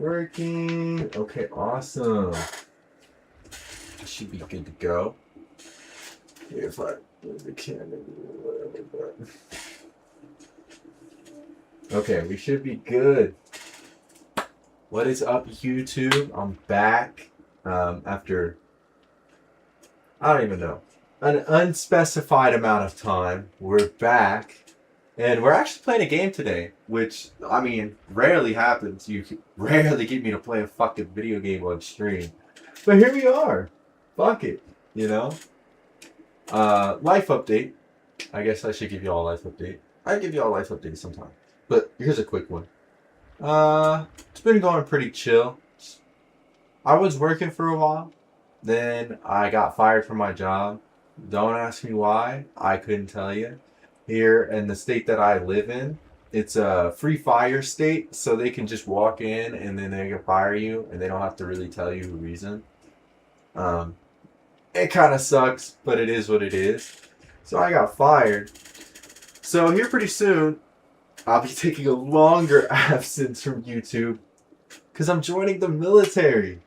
working. Okay, awesome. Should be good to go. If I move the camera, whatever, but okay, we should be good. What is up, YouTube? I'm back after I don't even know an unspecified amount of time. We're back. And we're actually playing a game today, which, I mean, rarely happens. You rarely get me to play a fucking video game on stream. But here we are. Fuck it, you know? Life update. I guess I should give you all a life update. I give you all a life update sometime. But here's a quick one. It's been going pretty chill. I was working for a while. Then I got fired from my job. Don't ask me why. I couldn't tell you. Here in the state that I live in, it's a free fire state, so they can just walk in and then they can fire you, and they don't have to really tell you the reason. It kind of sucks, but it is what it is. So I got fired. So here pretty soon, I'll be taking a longer absence from YouTube because I'm joining the military.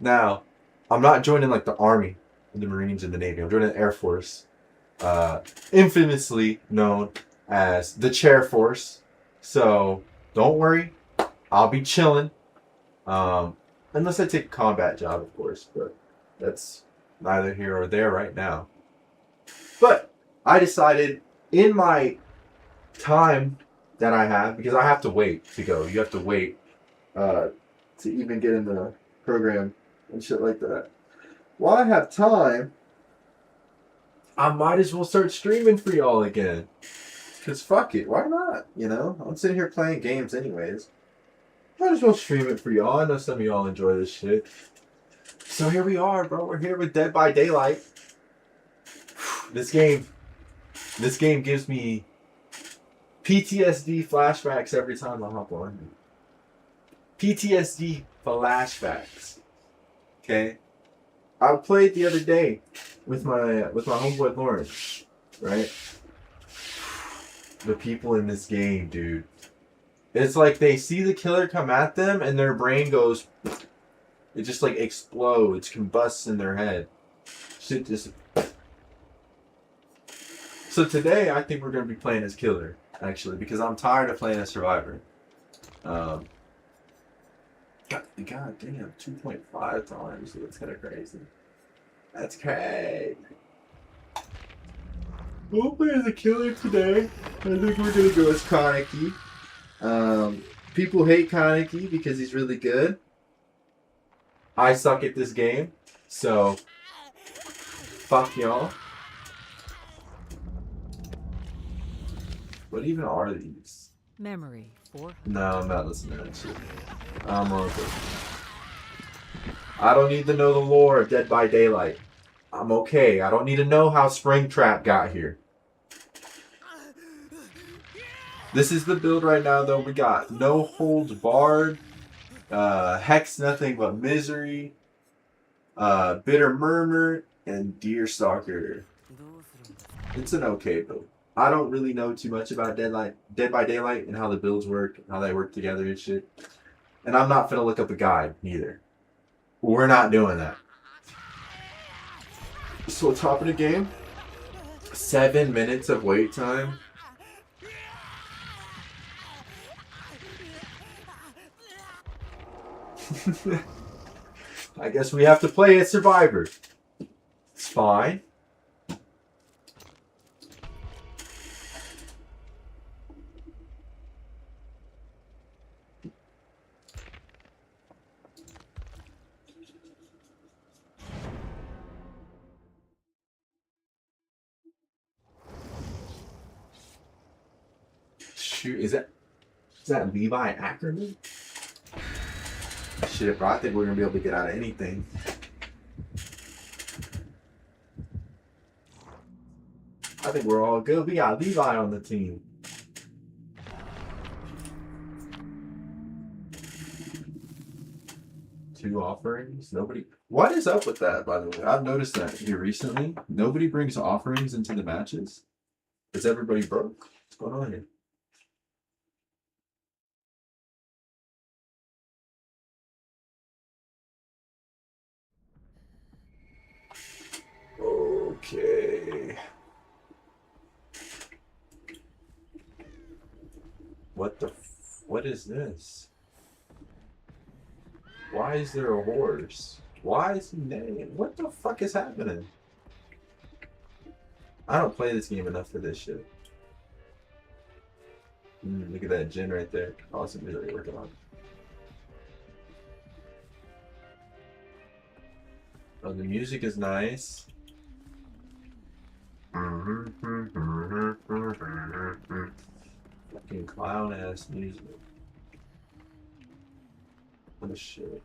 Now, I'm not joining like the Army, the Marines, and the Navy. I'm joining the Air Force. Infamously known as the Chair Force. So don't worry, I'll be chilling. Unless I take a combat job, of course, but that's neither here or there right now. But I decided in my time that I have, because I have to wait to go. You have to wait to even get in the program and shit like that. While I have time, I might as well start streaming for y'all again. Because fuck it, why not? You know? I'm sitting here playing games anyways. Might as well stream it for y'all. I know some of y'all enjoy this shit. So here we are, bro. We're here with Dead by Daylight. This game gives me PTSD flashbacks every time I hop on. PTSD flashbacks. Okay? I played the other day with my homeboy Lawrence, right? The people in this game, dude. It's like they see the killer come at them and their brain goes, it just like explodes, combusts in their head. Shit just. So today I think we're gonna be playing as killer, actually, because I'm tired of playing as survivor. God damn, 2.5 times. That's kind of crazy. That's crazy. We'll play as a killer today. I think we're gonna go as Kaneki. People hate Kaneki because he's really good. I suck at this game, so fuck y'all. What even are these? Memory 400. No, I'm not listening to that shit. I'm okay. I don't need to know the lore of Dead by Daylight. I'm okay. I don't need to know how Springtrap got here. This is the build right now, though. We got No Holds Barred, Hex Nothing But Misery, Bitter Murmur, and Deerstalker. It's an okay build. I don't really know too much about Dead by Daylight and how the builds work, how they work together and shit. And I'm not finna look up a guide, neither. We're not doing that. So top of the game, 7 minutes of wait time. I guess we have to play as Survivor. It's fine. Shoot, is that Levi Ackerman? Shit, bro, I think we're gonna be able to get out of anything. I think we're all good. We got Levi on the team. Two offerings. Nobody. What is up with that, by the way? I've noticed that here recently. Nobody brings offerings into the matches. Is everybody broke? What's going on here? what is this? Why is there a horse? Why is he neighing? What the fuck is happening? I don't play this game enough for this shit. Look at that gin right there. Awesome music working on. Oh, the music is nice. Fucking clown ass music. What a shit.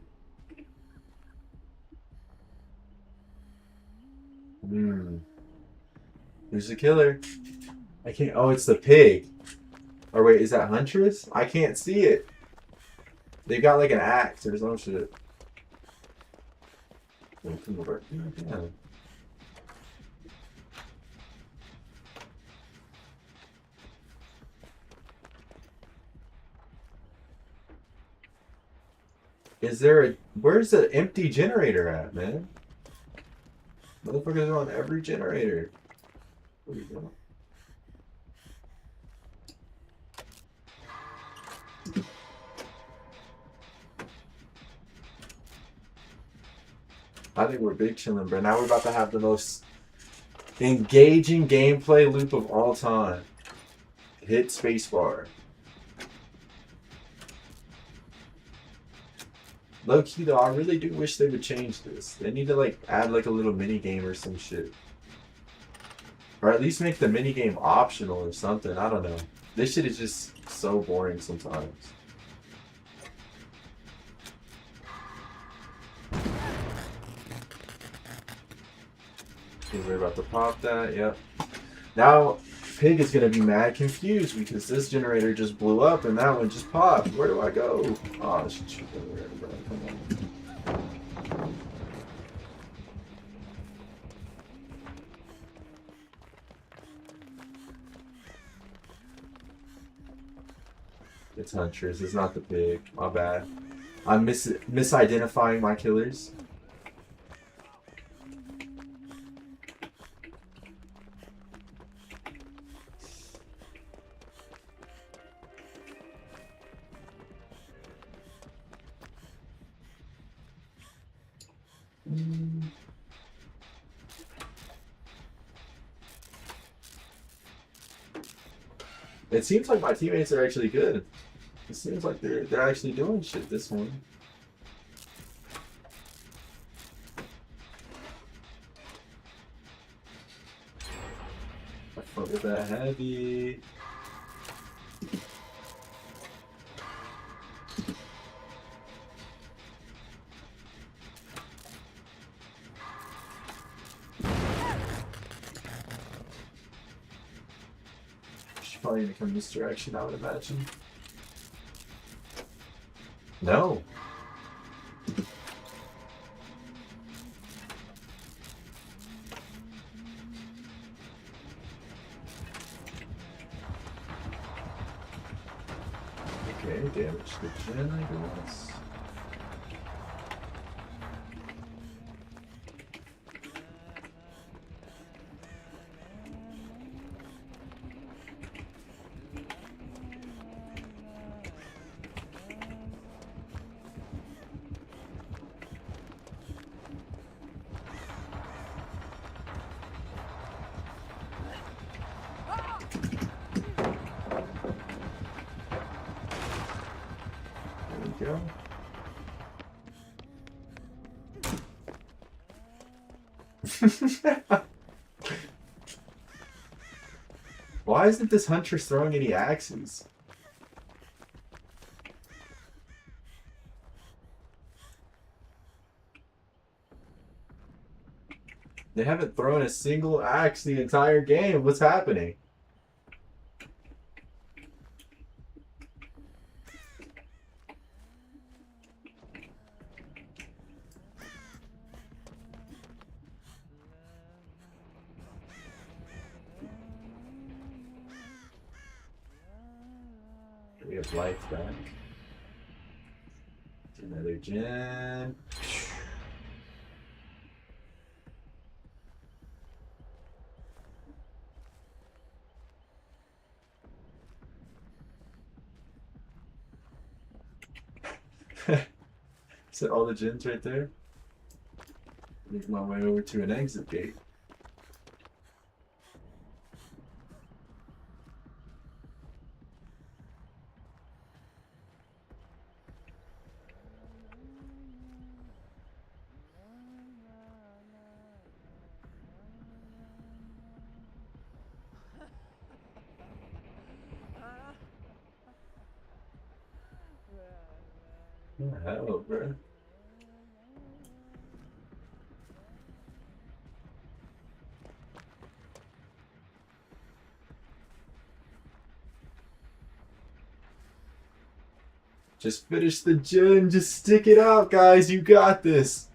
Who's the killer? I can't. Oh, it's the pig. Or wait, is that Huntress? I can't see it. They got like an axe or some shit. Oh, come over. Yeah. Is there a... Where's the empty generator at, man? Motherfuckers are on every generator. What are you doing? I think we're big chilling, bro. Now we're about to have the most engaging gameplay loop of all time. Hit spacebar. Low key though, I really do wish they would change this. They need to like add like a little mini game or some shit. Or at least make the mini game optional or something. I don't know. This shit is just so boring sometimes. We're about to pop that, yep. Now, Pig is going to be mad confused because this generator just blew up and that one just popped. Where do I go? Oh, this shit over there, bro. Come on. It's Huntress, it's not the pig. My bad. I'm misidentifying my killers. It seems like my teammates are actually good. It seems like they're actually doing shit this one. I fuck with that heavy. She's probably gonna come this direction, I would imagine. No. Okay, damage the gen, I guess. Go. Why isn't this Huntress throwing any axes? They haven't thrown a single axe the entire game. What's happening? We have life back. Another gen. Set all the gens right there. Make my way over to an exit gate. What the hell, bro? Just finish the gen. Just stick it out, guys. You got this.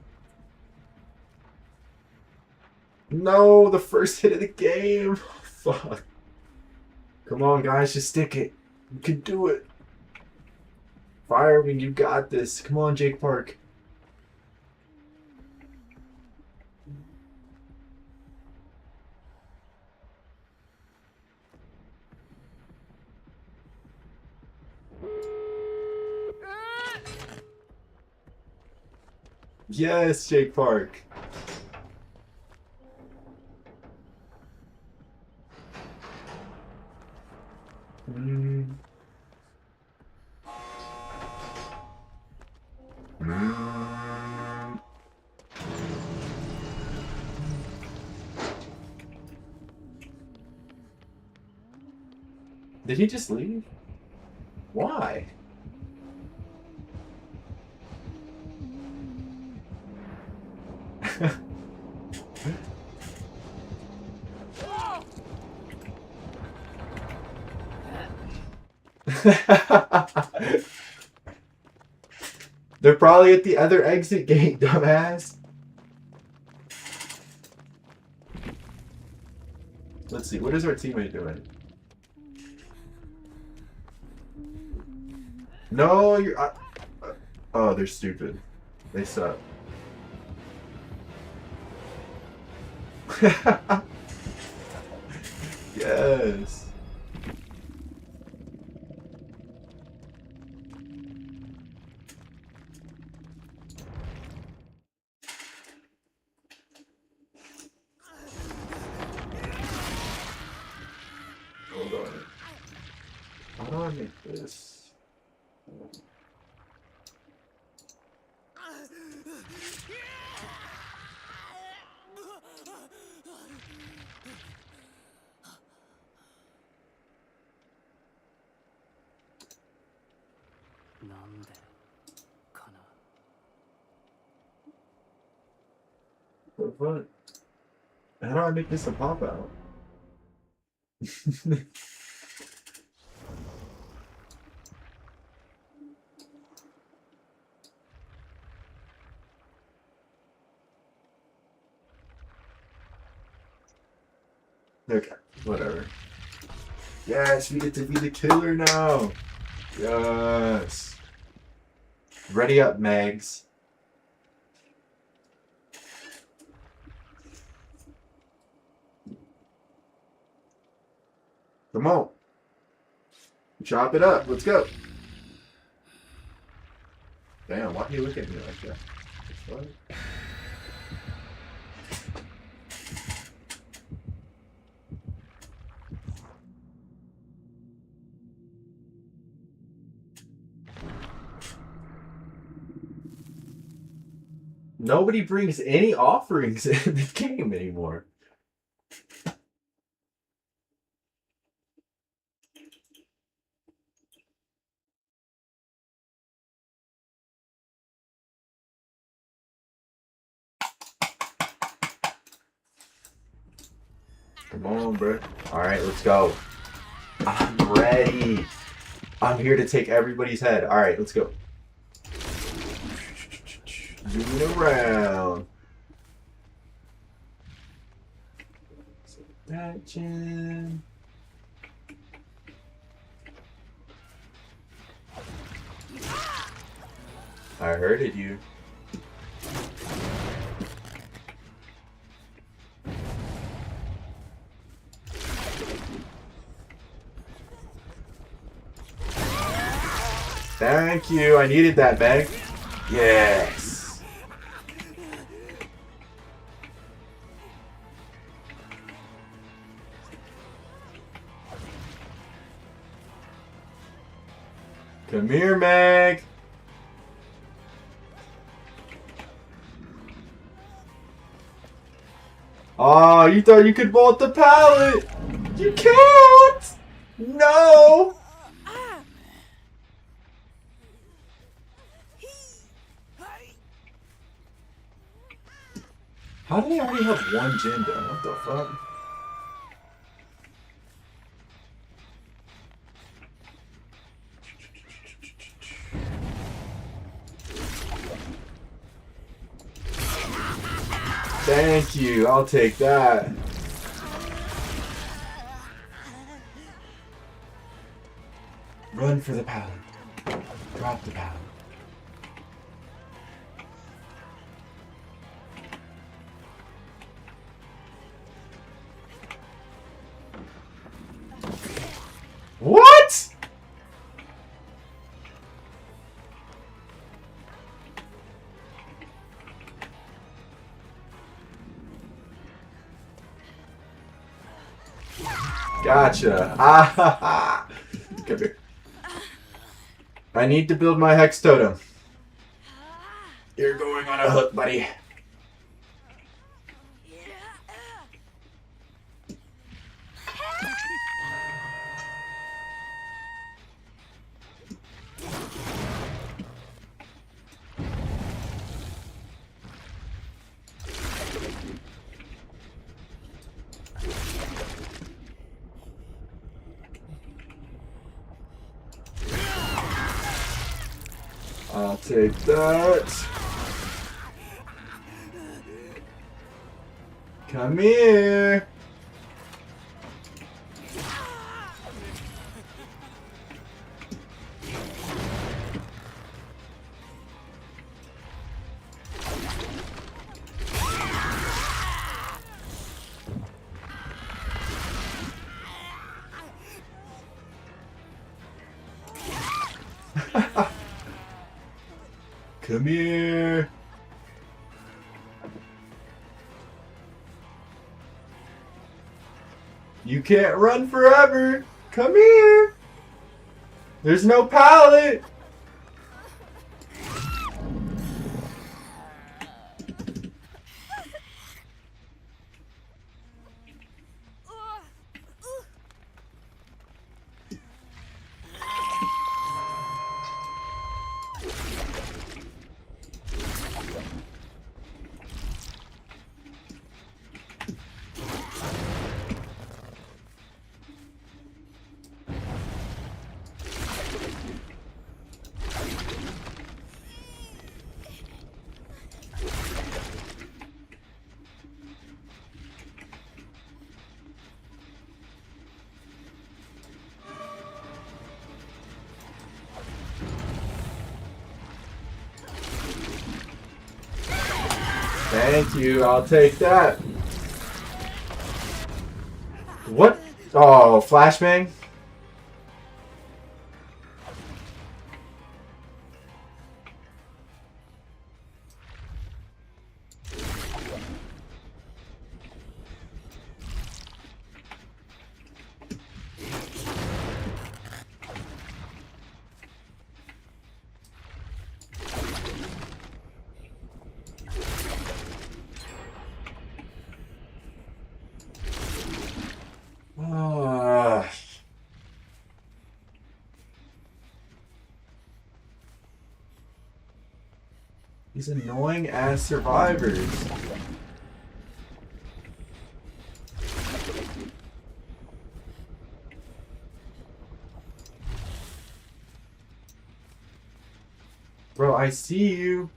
No, the first hit of the game. Fuck. Come on, guys. Just stick it. You can do it. Firewing, you got this. Come on, Jake Park. Yes, Jake Park. Did he just leave? Why? They're probably at the other exit gate, dumbass. Let's see, what is our teammate doing? No, you're... oh, they're stupid. They suck. Yes. Hold on. How do I make this? What? How do I make this a pop out? Okay, whatever. Yes, we get to be the killer now. Yes. Ready up, Megs. Come on. Chop it up. Let's go. Damn, why do you look at me like that? What? Nobody brings any offerings in the game anymore. Come on, bro. Alright, let's go. I'm ready. I'm here to take everybody's head. Alright, let's go. Zooming around. That chin. I heard it, you. Thank Thank you. I needed that, Meg. Yes. Come here, Meg. Oh, you thought you could vault the pallet? You can't! No! How do they already have one gen done? What the fuck? Thank you. I'll take that. Run for the pallet. Drop the pallet. What? Gotcha. Ah ha ha. Come here. I need to build my hex totem. You're going on a hook, buddy. I'll take that. Come here. Come here. You can't run forever. Come here. There's no pallet. Thank you. I'll take that. What? Oh, flashbang? These annoying ass survivors. Bro, I see you.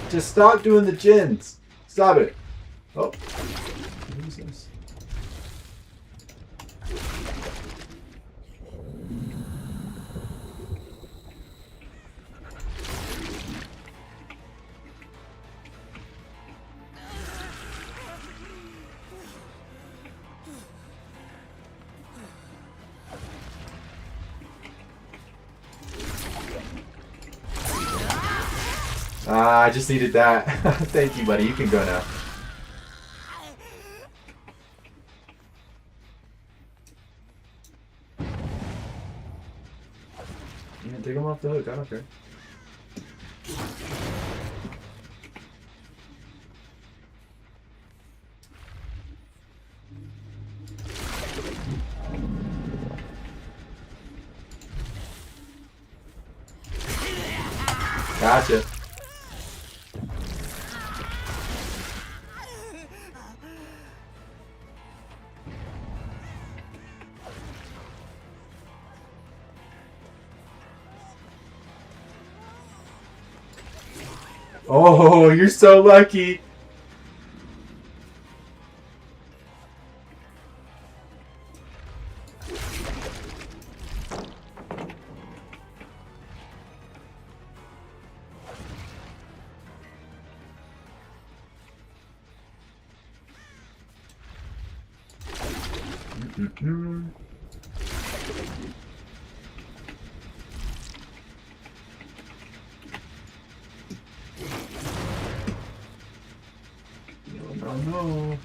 Just stop doing the gins. Stop it. Oh, what is this? I just needed that. Thank you, buddy. You can go now. Yeah, take him off the hook. I don't care. Gotcha. Oh, you're so lucky. No.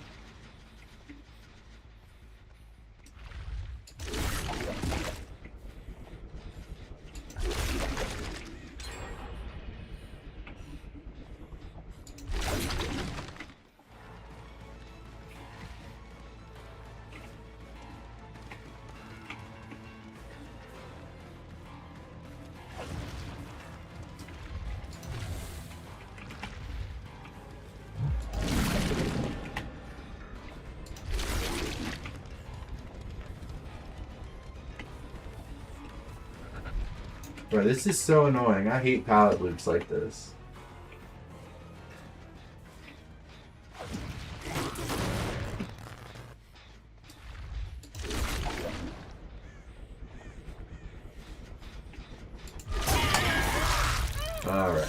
Bro, this is so annoying. I hate pallet loops like this. Alright.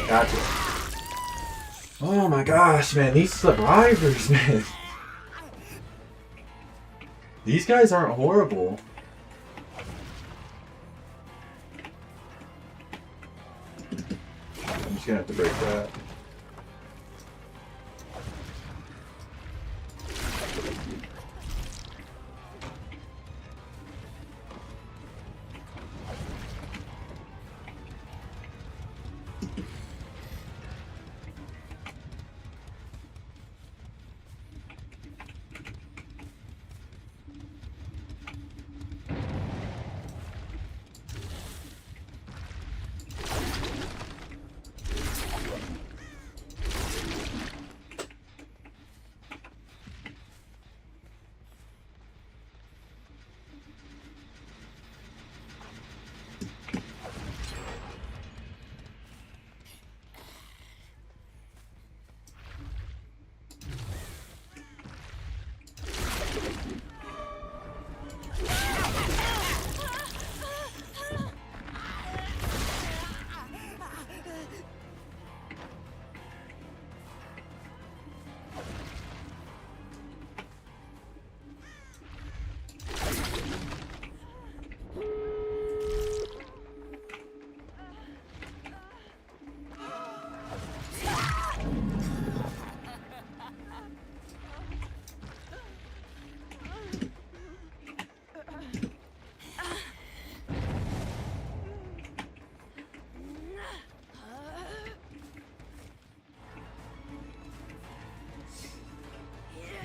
Gotcha. Oh my gosh, man. These survivors, man. These guys aren't horrible. I'm just gonna have to break that.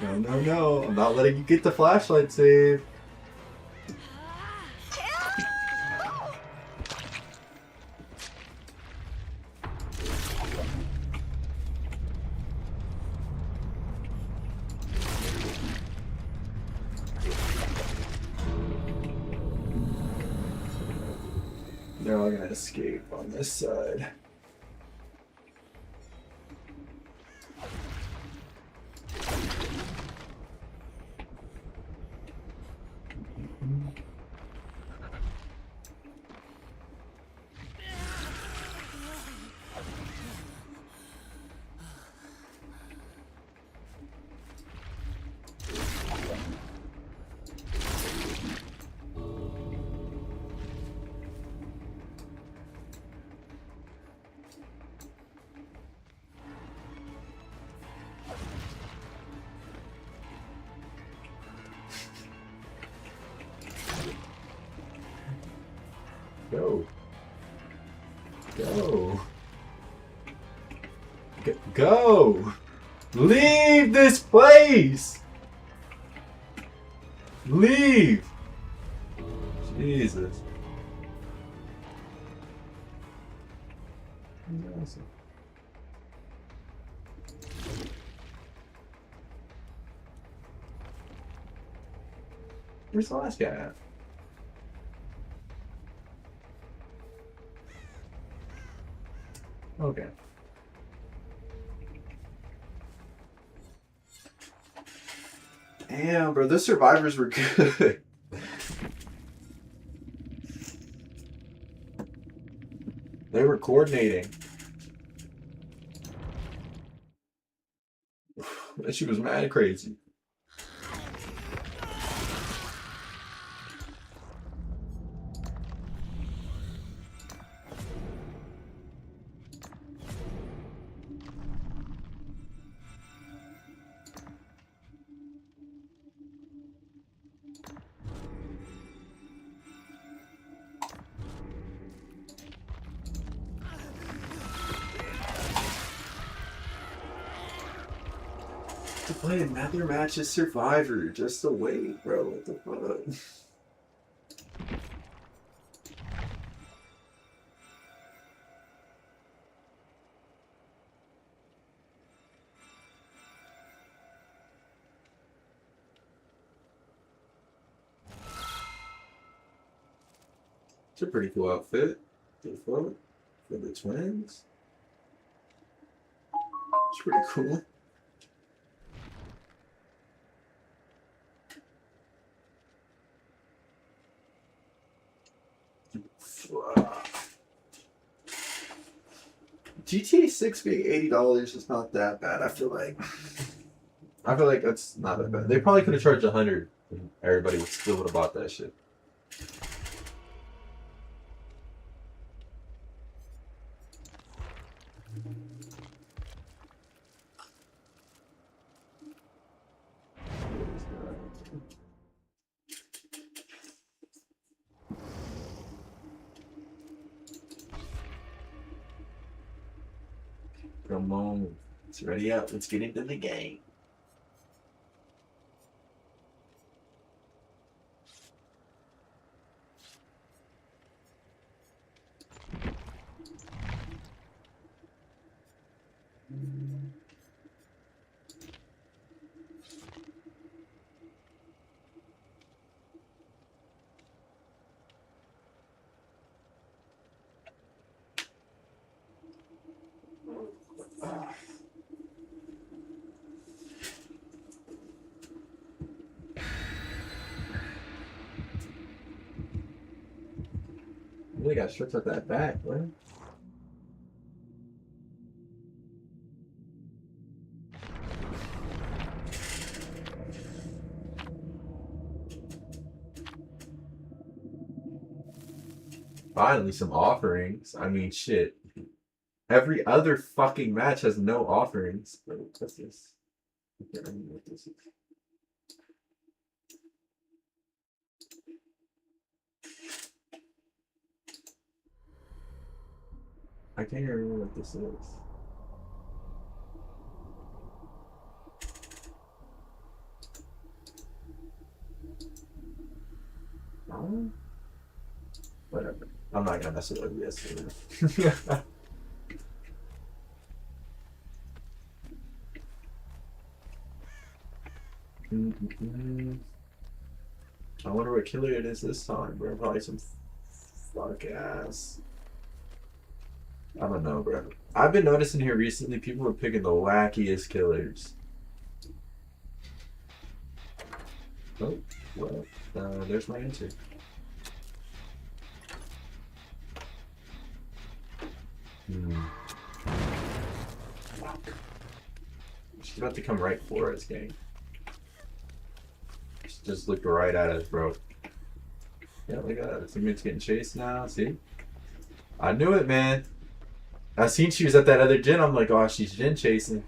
No, no, no. I'm not letting you get the flashlight save. They're all gonna escape on this side. Go. Go. Go. Leave this place. Leave. Jesus. Awesome. Where's the last guy at? Okay. Damn, bro, those survivors were good. They were coordinating. That shit was mad crazy. To play another match as Survivor, just to wait, bro. What the fuck? It's a pretty cool outfit. For the twins. It's pretty cool. GTA 6 being $80 is not that bad. I feel like that's not that bad. They probably could have charged $100. And everybody would still would have bought that shit. Come on, it's ready up. Let's get into the game. Really got stripped at that back, man. Finally, some offerings. I mean, shit. Every other fucking match has no offerings. What's this? I can't remember what this is. I can't remember what this is. not gonna mess with OBS. I wonder what killer it is this time, bro. Probably some fuck ass. I don't know, bro. I've been noticing here recently people are picking the wackiest killers. Oh, well, there's my answer. She's about to come right for us, gang. She just looked right at us, bro. Yeah, look at that. Somebody's getting chased now. See? I knew it, man. I seen she was at that other gym. I'm like, oh, she's gym chasing.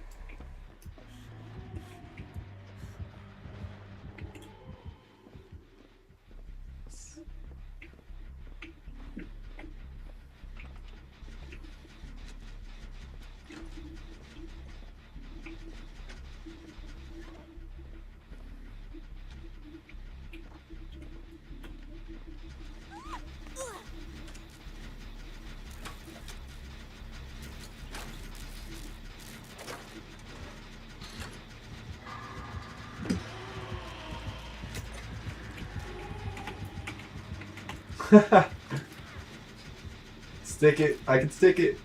Stick it. I can stick it.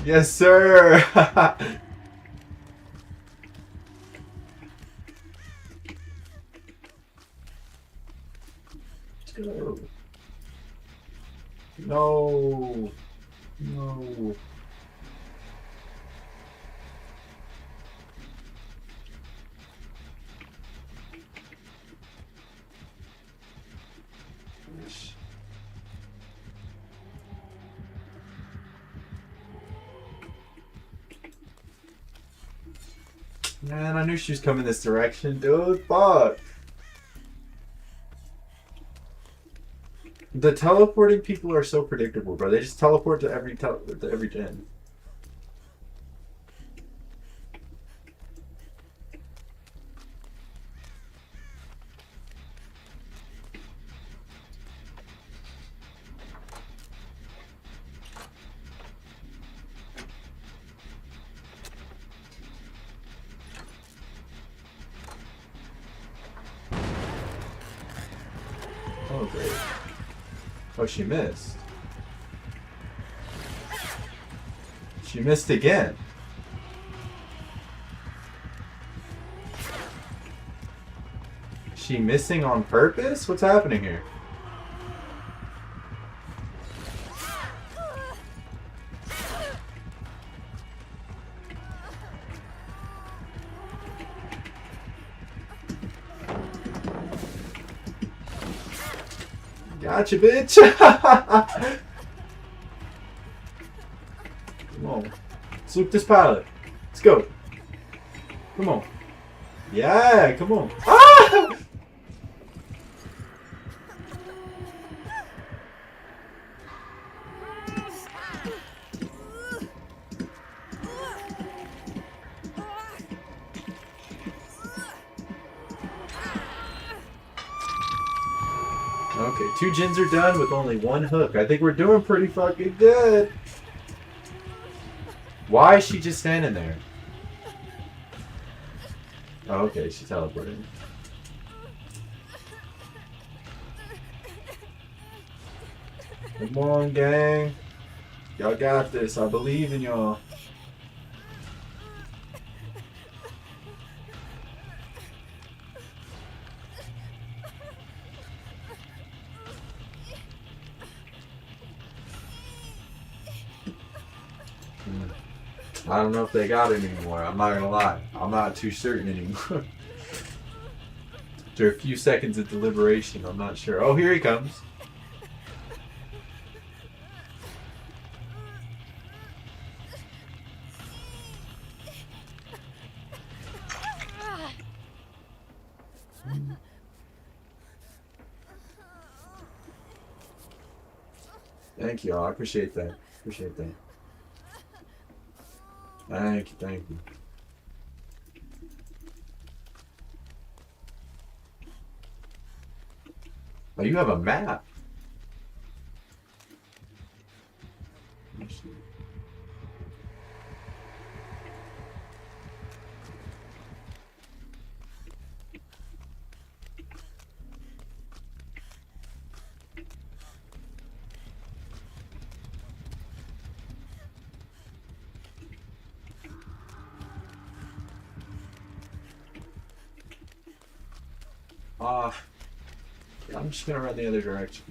Yes, sir. Let's go. No. No. Man, I knew she was coming this direction, dude. Fuck. The teleporting people are so predictable, bro. They just teleport to every gen. Oh, great. Oh, she missed. She missed again. Is she missing on purpose? What's happening here? Gotcha, bitch! Come on. Let's loot this pallet. Let's go. Come on. Yeah, come on. Ah! Okay, 2 gens are done with only 1 hook. I think we're doing pretty fucking good. Why is she just standing there? Oh, okay, she teleported. Come on, gang. Y'all got this. I believe in y'all. I don't know if they got it anymore. I'm not gonna lie. I'm not too certain anymore. After a few seconds of deliberation, I'm not sure. Oh, here he comes. Thank you all. I appreciate that. Appreciate that. Thank you, thank you. Oh, you have a map. I'm just gonna run the other direction.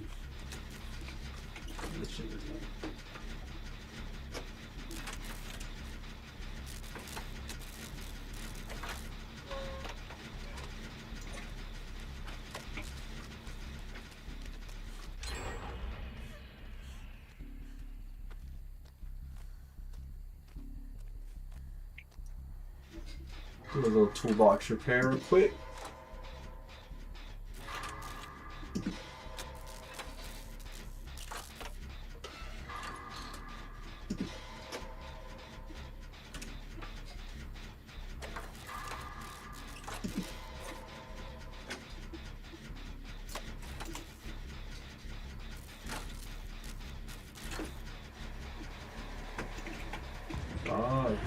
Do a little toolbox repair real quick. Oh.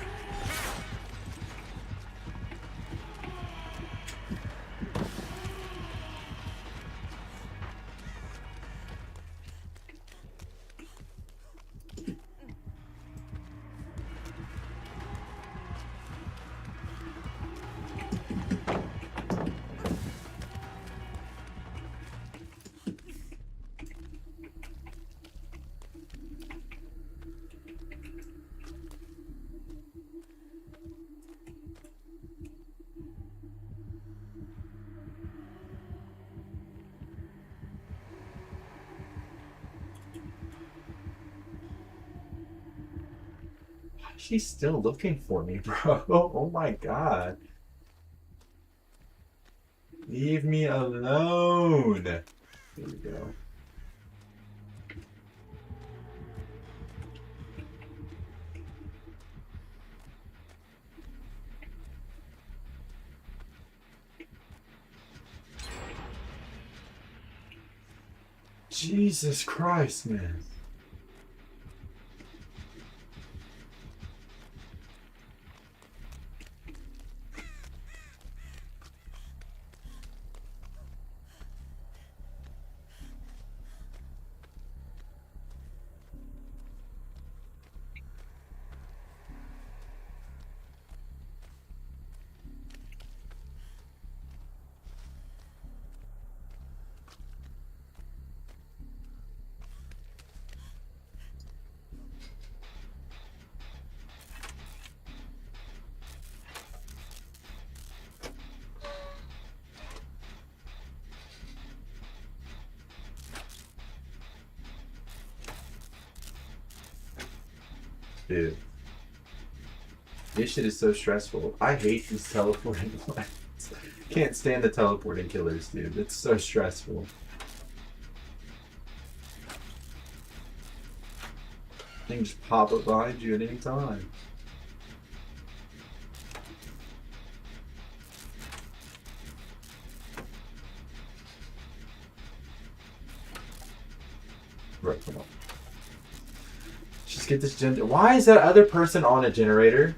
She's still looking for me, bro. Oh my god. Leave me alone. Here we go. Jesus Christ, man. Dude. This shit is so stressful. I hate these teleporting ones. Can't stand the teleporting killers, dude. It's so stressful. They can just pop up behind you at any time. Right, come on. Just get this gen. Why is that other person on a generator?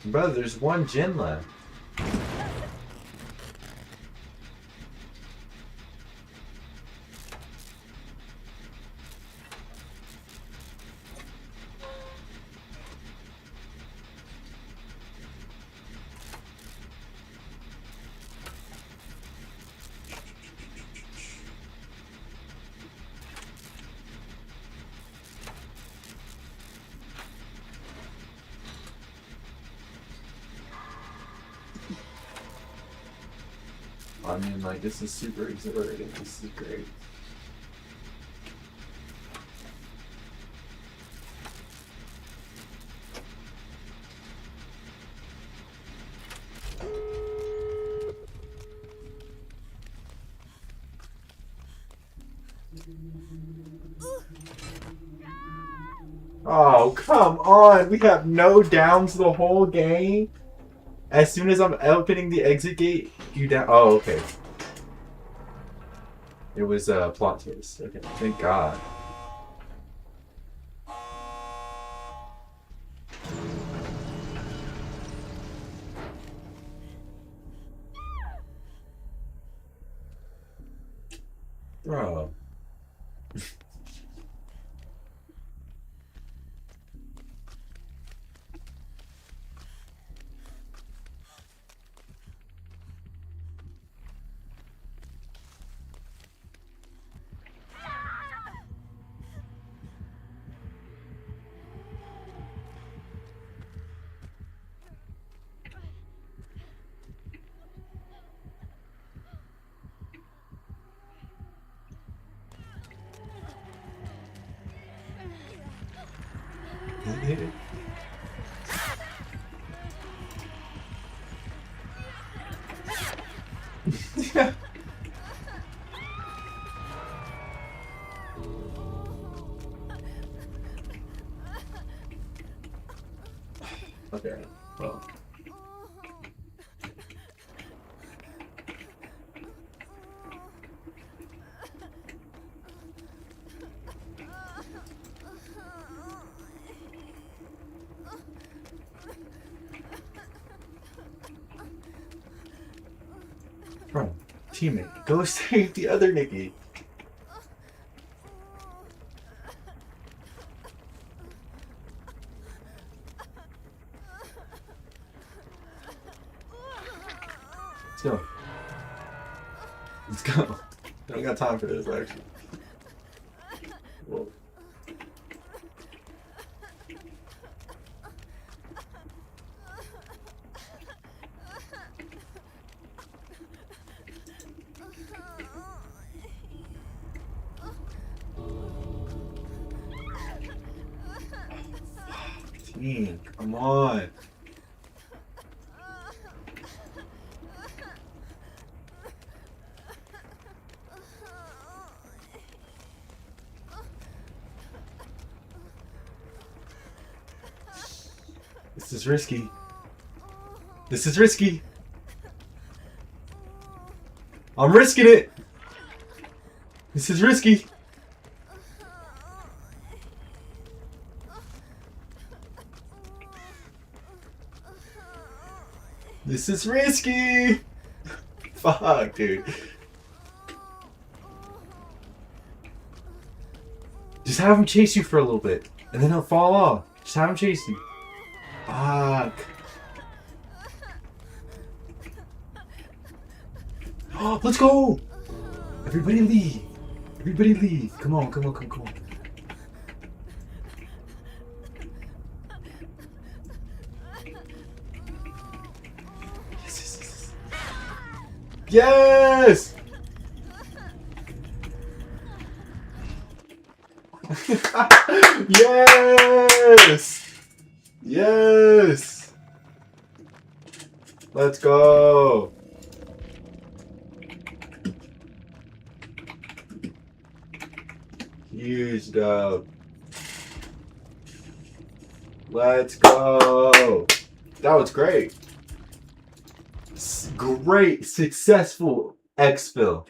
Brother, there's one gen left. I mean, like, this is super exhilarating. This is great. Oh, come on. We have no downs the whole game. As soon as I'm opening the exit gate, you down. Oh, okay. It was a plot twist. Okay, thank God. Bro. Okay, well. Bro, teammate, go save the other Nikki. Let's go. Let's go. I don't got time for this, actually. Whoa. Team, come on. This is risky. This is risky. I'm risking it. This is risky. This is risky. Fuck, dude. Just have him chase you for a little bit, and then he'll fall off. Just have him chase you. Fuck. Oh, let's go! Everybody leave. Everybody leave. Come on, come on, come on. Yes! Yes! Yes! Let's go! Huge dub. Let's go! That was great. Great, successful exfil.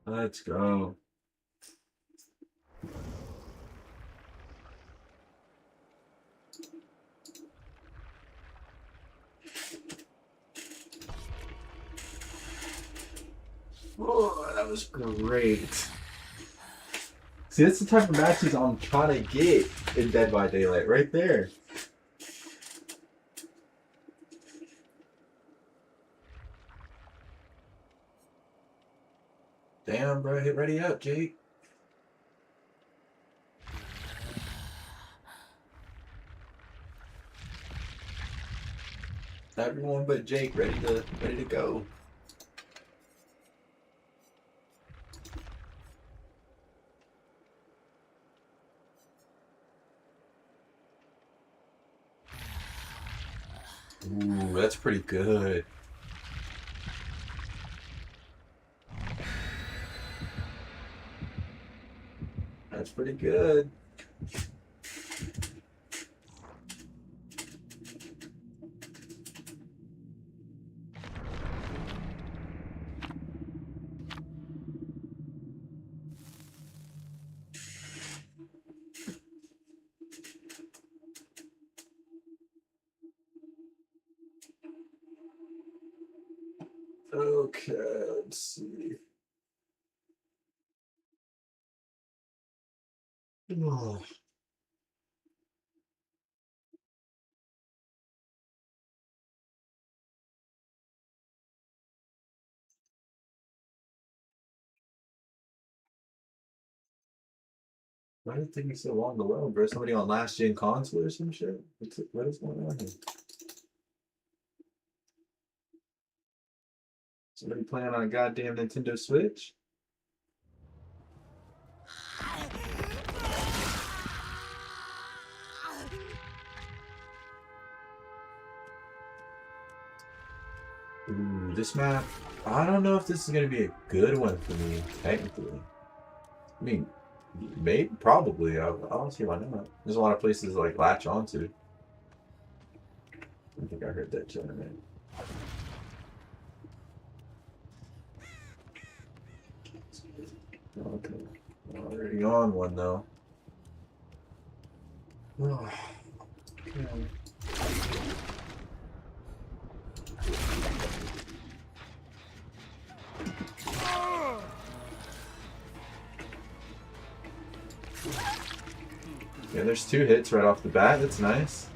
Let's go. Oh, that was great. See, that's the type of matches I'm trying to get in Dead by Daylight, right there. Damn, bro, hit ready up, Jake. Everyone but Jake ready to go. Ooh, that's pretty good. That's pretty good. Okay, let's see. Oh. Why did it take me so long to load, bro? Somebody on last gen console or some shit? What is going on here? Somebody playing on a goddamn Nintendo Switch? Ooh, this map. I don't know if this is gonna be a good one for me, technically. I mean, maybe, probably. I don't see why not. There's a lot of places to, like, latch onto. I think I heard that gentleman. Okay. Already on one, though. Oh, okay. Yeah, there's 2 hits right off the bat. That's nice.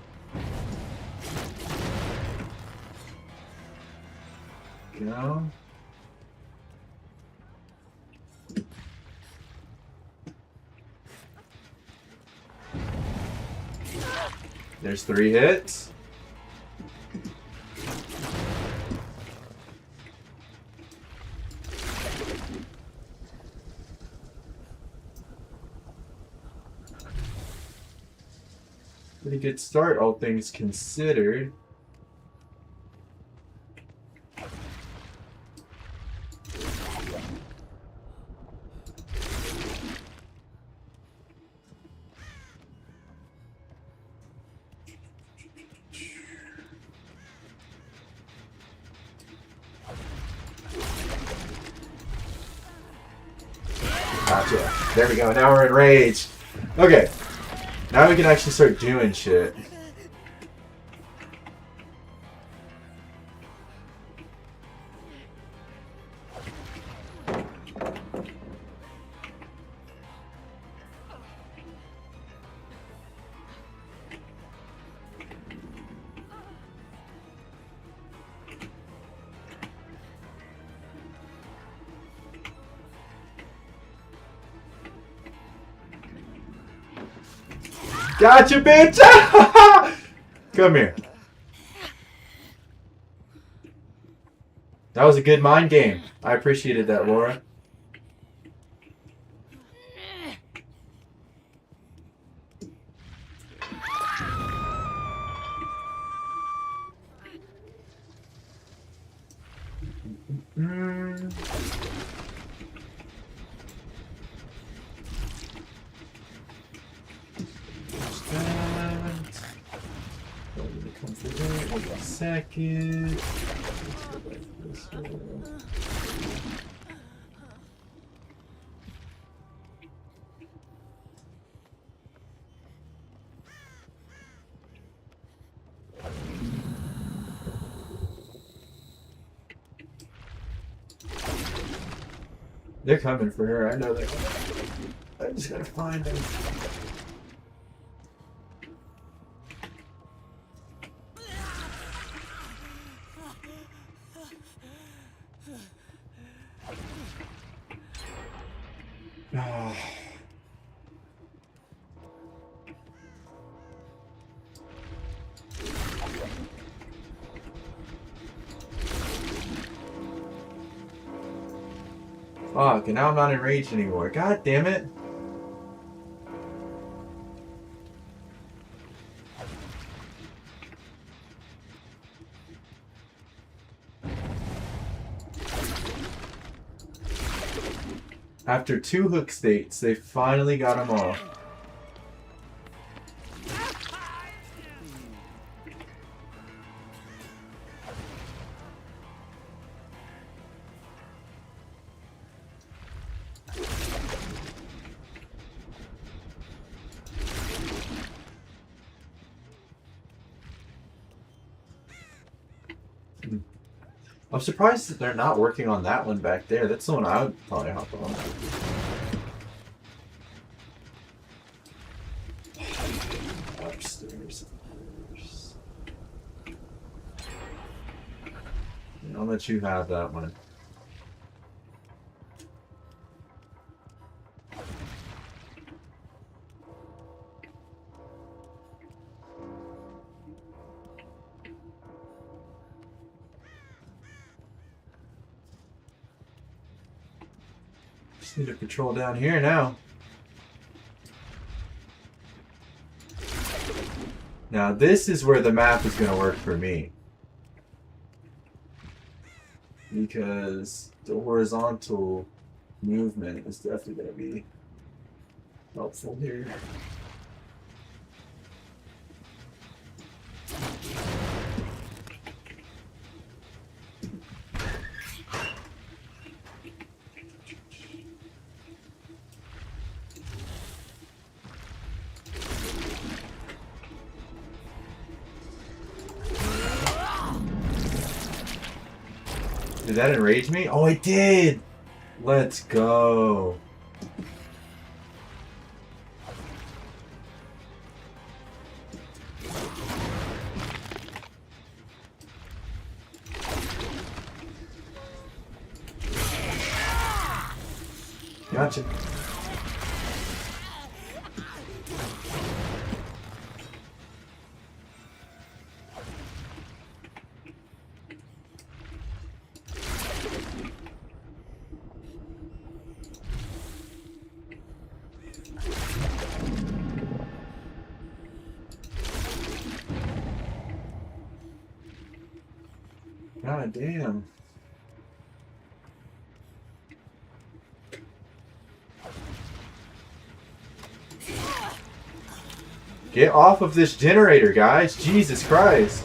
Go. There's 3 hits. Pretty good start, all things considered. Gotcha. There we go. Now we're in rage. Okay. Now we can actually start doing shit. Gotcha, bitch! Come here. That was a good mind game. I appreciated that, Laura. Second. They're coming for her. I know they're coming. I just gotta find them. Oh. Fuck, and now I'm not enraged anymore. God damn it. After 2 hook states, they finally got them all. I'm surprised that they're not working on that one back there. That's the one I would probably hop on. Upstairs. I'll let you have that one. Just need to patrol down here now. Now this is where the map is going to work for me. Because the horizontal movement is definitely going to be helpful here. Did that enrage me? Oh, it did! Let's go. Gotcha. God damn. Get off of this generator, guys. Jesus Christ.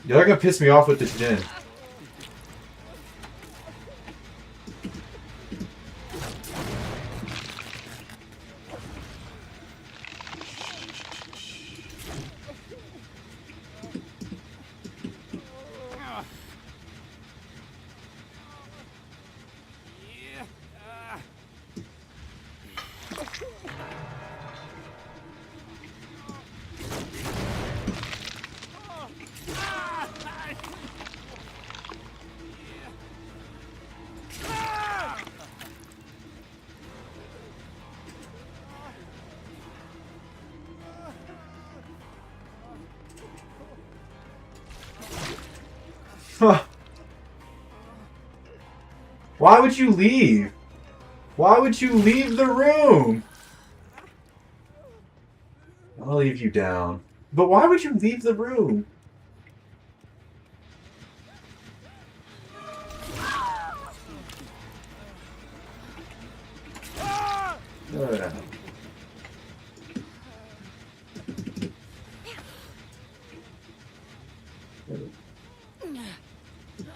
Y'all are gonna piss me off with this gen. Why would you leave? Why would you leave the room? I'll leave you down. But why would you leave the room?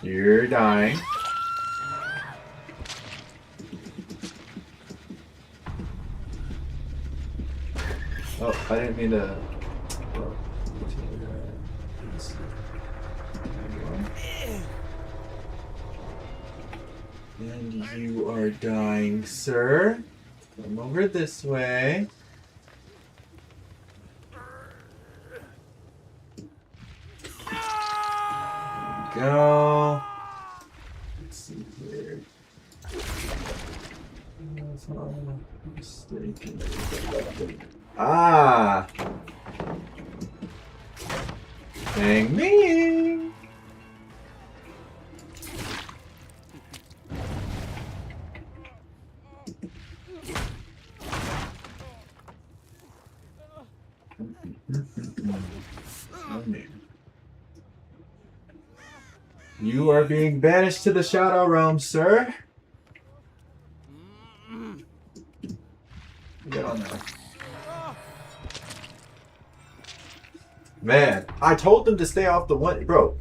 You're dying. Oh, I didn't mean to. And you are dying, sir. Come over this way. Go. Let's see here. If I'm mistaken. Ah. Dang me. You are being banished to the Shadow Realm, sir. Get on there. Man, I told them to stay off the one. Bro,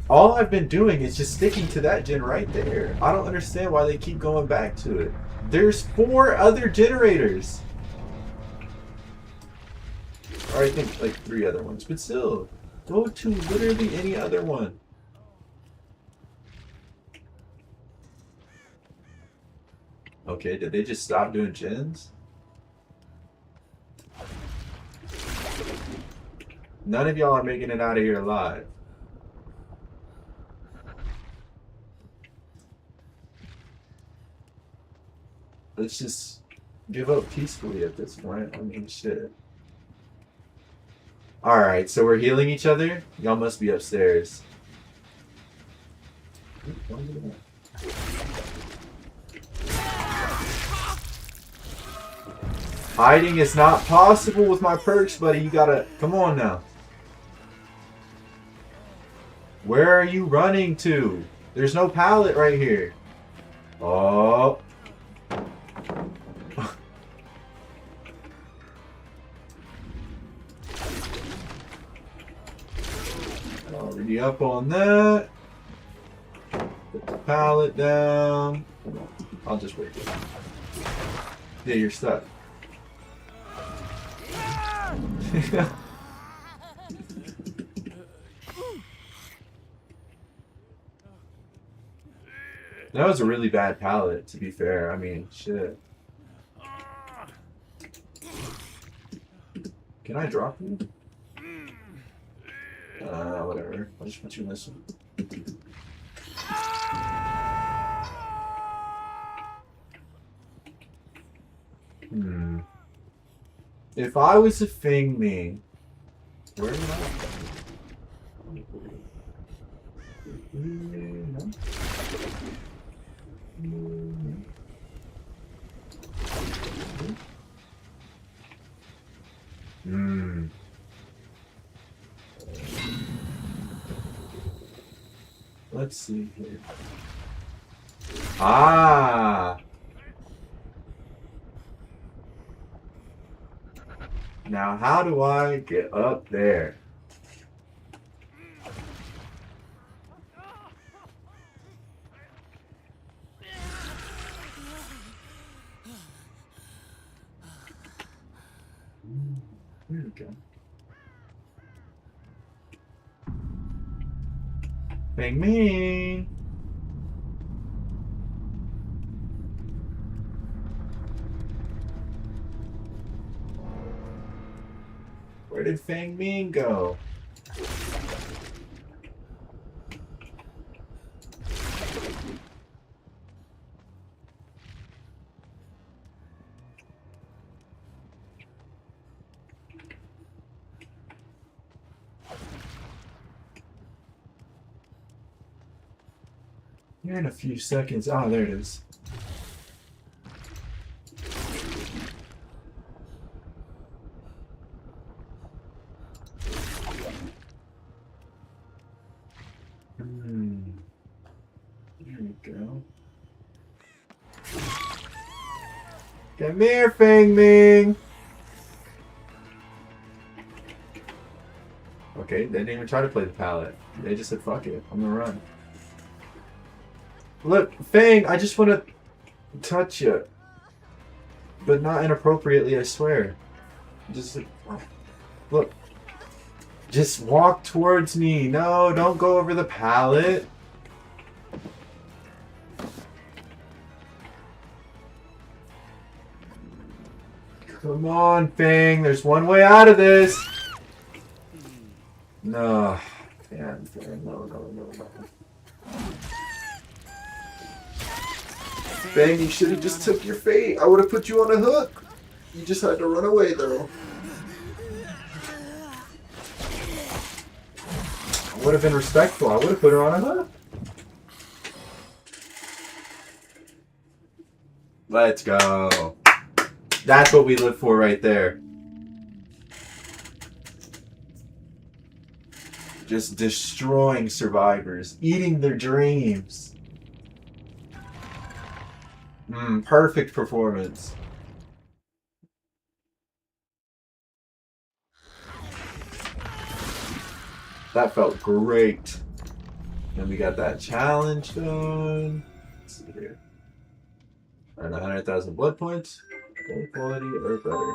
all I've been doing is just sticking to that gen right there. I don't understand why they keep going back to it. There's 4 other generators. Or I think like 3 other ones. But still, go to literally any other one. Okay, did they just stop doing gens? None of y'all are making it out of here alive. Let's just give up peacefully at this point. I mean, shit. Alright, so we're healing each other? Y'all must be upstairs. Hiding is not possible with my perks, buddy. You gotta... Come on now. Where are you running to? There's no pallet right here. Oh. Already up on that. Put the pallet down. I'll just wait. Yeah, you're stuck. That was a really bad pallet, to be fair. I mean, shit. Can I drop you? Whatever. I'll just put you in this one. If I was a Feng Ming, where am I? Let's see here. Ah! Now, how do I get up there? There we go. Feng Ming! Where did Feng Ming go? Here in a few seconds. Oh, there it is. There we go. Come here, Feng Ming. Okay, they didn't even try to play the pallet. They just said, fuck it, I'm gonna run. Look, Fang, I just want to touch you. But not inappropriately, I swear. Just, look. Just walk towards me. No, don't go over the pallet. Come on, Fang. There's one way out of this. No. Fang, no. Fang, you should have just took your fate. I would have put you on a hook. You just had to run away, though. I would have been respectful. I would have put her on a hook. Let's go. That's what we live for right there. Just destroying survivors, eating their dreams. Perfect performance. That felt great. And we got that challenge done. Let's see here. And 100,000 blood points. Okay, quality or better.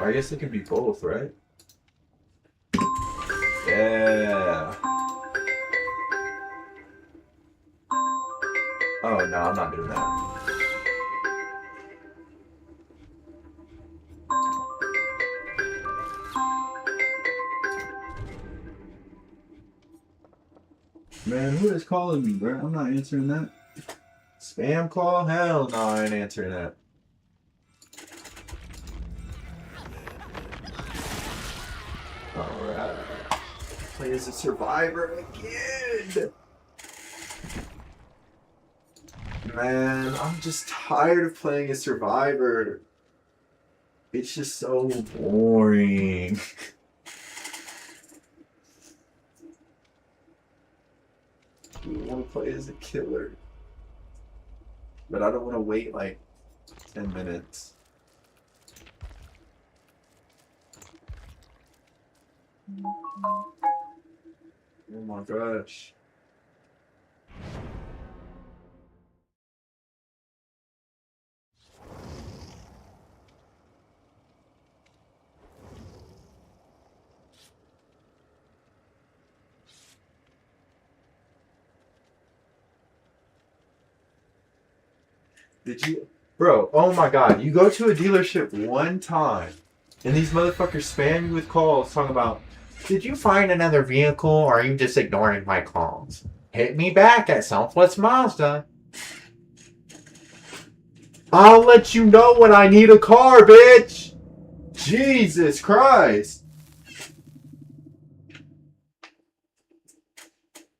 I guess it could be both, right? Yeah. Oh no, I'm not doing that. Man, who is calling me, bro? I'm not answering that. Spam call? Hell no, I ain't answering that. Alright. Play as a survivor again. Man, I'm just tired of playing a survivor. It's just so boring. I want to play as a killer. But I don't want to wait like 10 minutes. Oh my gosh. Did you, bro? Oh my god! You go to a dealership one time, and these motherfuckers spam you with calls talking about, "Did you find another vehicle, or are you just ignoring my calls? Hit me back at Southwest Mazda. I'll let you know when I need a car, bitch." Jesus Christ!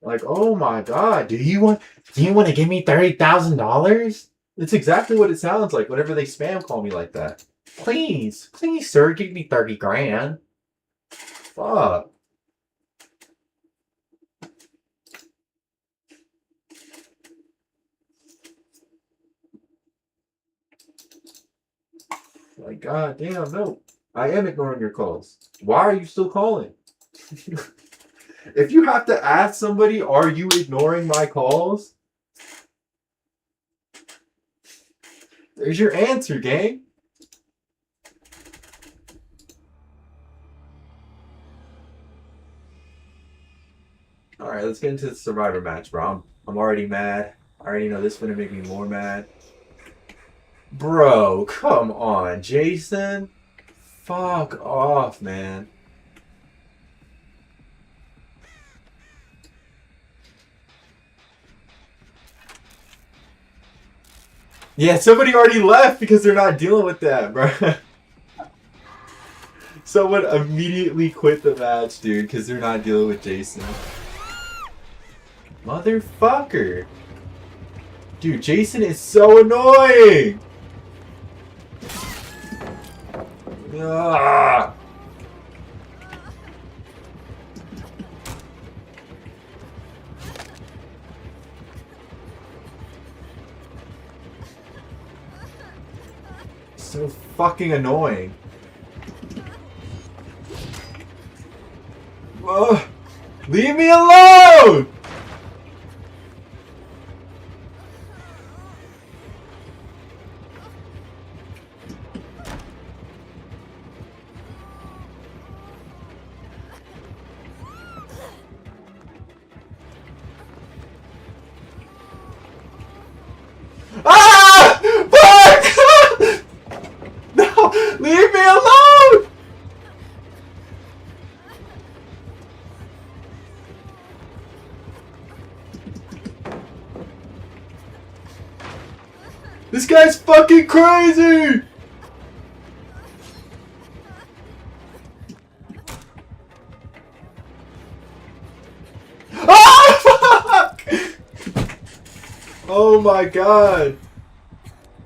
Like, oh my god! Do you want to give me $30,000? It's exactly what it sounds like whenever they spam call me like that. Please, sir, give me 30 grand. Fuck. Like, god damn, no. I am ignoring your calls. Why are you still calling? If you have to ask somebody, are you ignoring my calls? There's your answer, gang. Alright, let's get into the survivor match, bro. I'm already mad. I already know this is gonna make me more mad. Bro, come on, Jason. Fuck off, man. Yeah, somebody already left because they're not dealing with that, bro. Someone immediately quit the match, dude, because they're not dealing with Jason. Motherfucker. Dude, Jason is so annoying. Ah. So fucking annoying. Ugh. Leave me alone! Ah! Fuck! No! Leave me alone! This guy's fucking crazy! Ah! Fuck! Oh my god!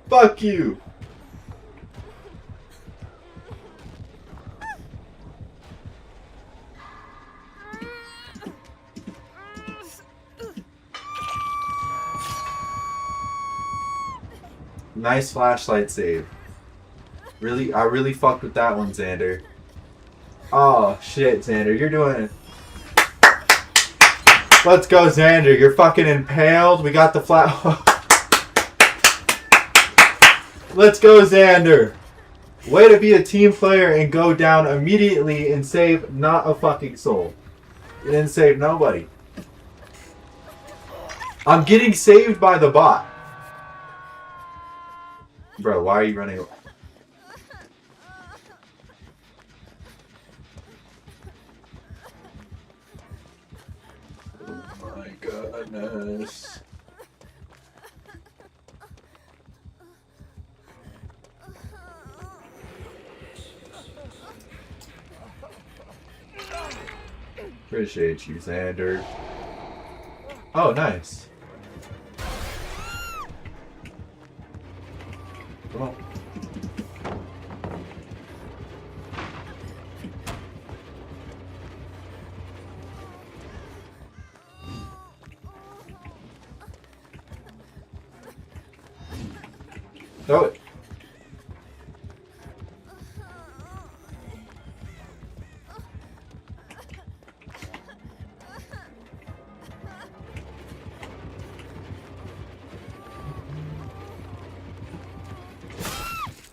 Fuck you! Nice flashlight save. Really, I really fucked with that one, Xander. Oh shit, Xander, you're doing it. Let's go, Xander. You're fucking impaled. We got the flat. Let's go, Xander. Way to be a team player and go down immediately and save not a fucking soul. You didn't save nobody. I'm getting saved by the bot. Bro, why are you running away? Oh my goodness. Appreciate you, Xander. Oh, nice. Come on. Throw it.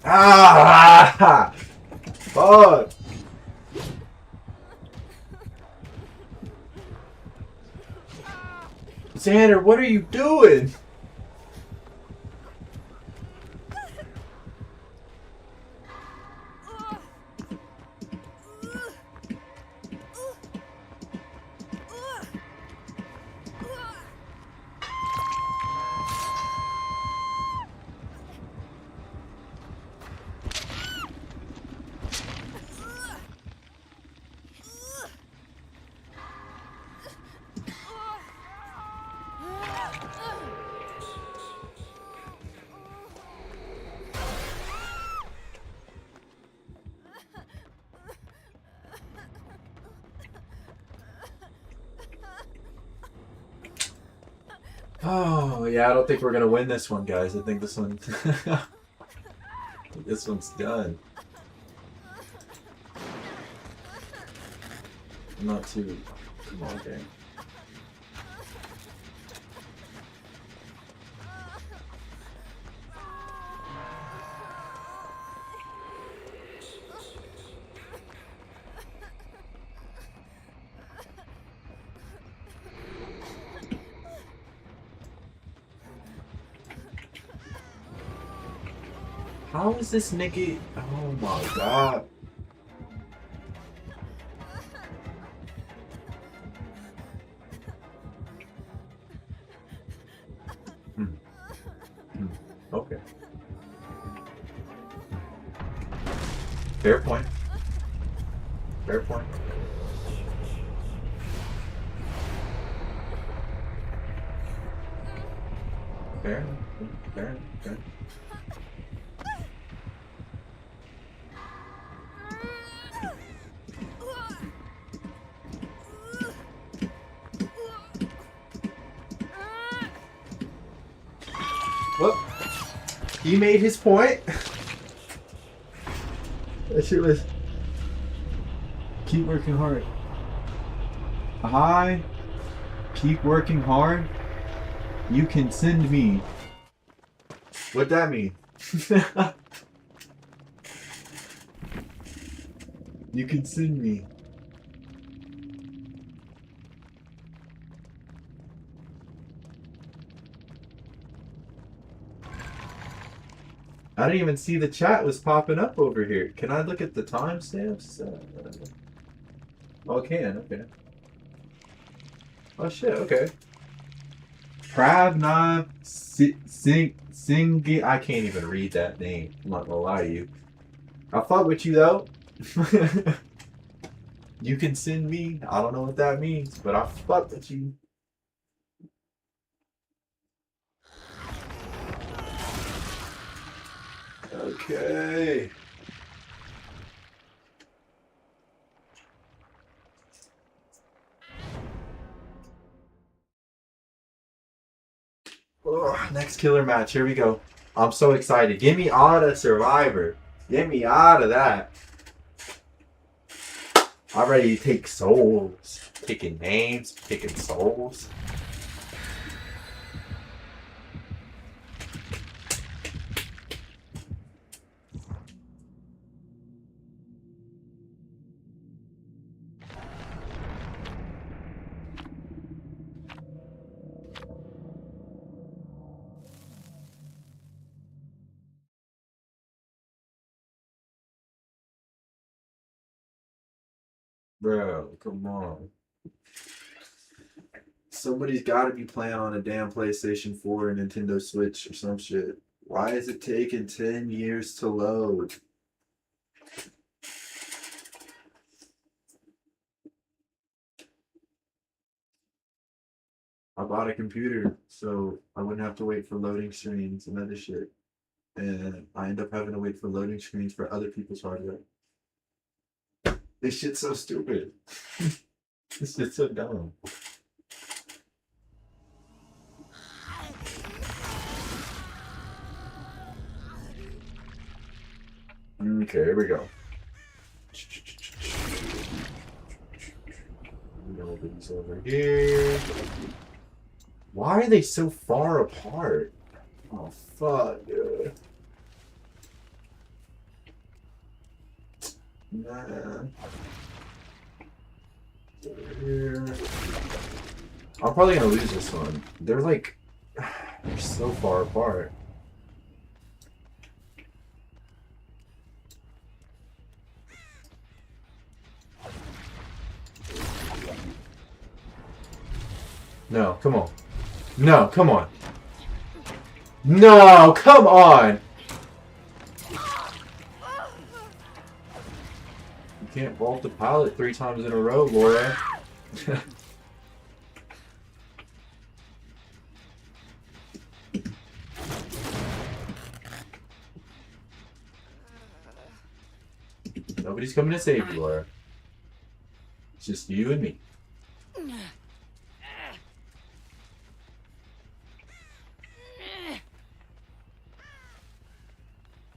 Ah! Fuck! Xander, what are you doing? Oh, yeah, I don't think we're gonna win this one, guys. I think this one... this one's done. I'm not too... Come on, gang. How is this nigga? Oh my god. Okay. Fair point. Fair point. Fair enough. Fair enough. Fair. Well, he made his point. That shit was... Keep working hard. Hi. Keep working hard. You can send me. What'd that mean? You can send me. I didn't even see the chat was popping up over here. Can I look at the timestamps? Oh, I can. Okay. Oh shit. Okay. Pravna Singi. I can't even read that name. I'm not gonna lie to you. I'll fuck with you though. You can send me. I don't know what that means, but I'll fuck with you. Okay. Oh, next killer match. Here we go. I'm so excited. Get me out of Survivor. Get me out of that. I'm ready to take souls. Taking names, taking souls. Bro, come on. Somebody's got to be playing on a damn PlayStation 4 or Nintendo Switch or some shit. Why is it taking 10 years to load? I bought a computer so I wouldn't have to wait for loading screens and other shit. And I end up having to wait for loading screens for other people's hardware. This shit's so stupid. This shit's so dumb. Okay, here we go. Nobody's over here. Why are they so far apart? Oh, fuck, dude. Nah. Here. I'm probably gonna lose this one. They're like, they're so far apart. No, come on. No, come on. No, come on! You can't vault the pilot 3 times in a row, Laura. Nobody's coming to save you, Laura. It's just you and me.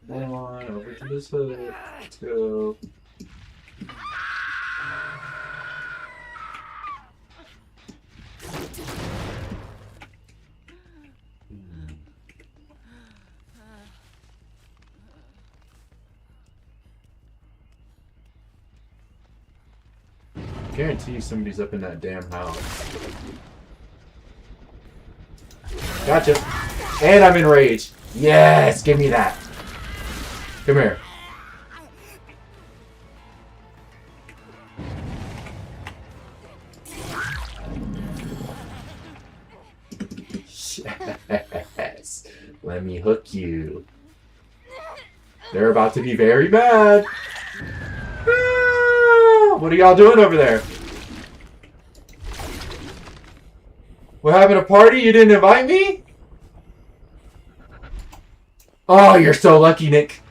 Come on, over to this hood. Let's go. Guarantee you somebody's up in that damn house. Gotcha. And I'm enraged. Yes, give me that. Come here. Yes. Let me hook you. They're about to be very mad. What are y'all doing over there? We're having a party? You didn't invite me? Oh, you're so lucky, Nick.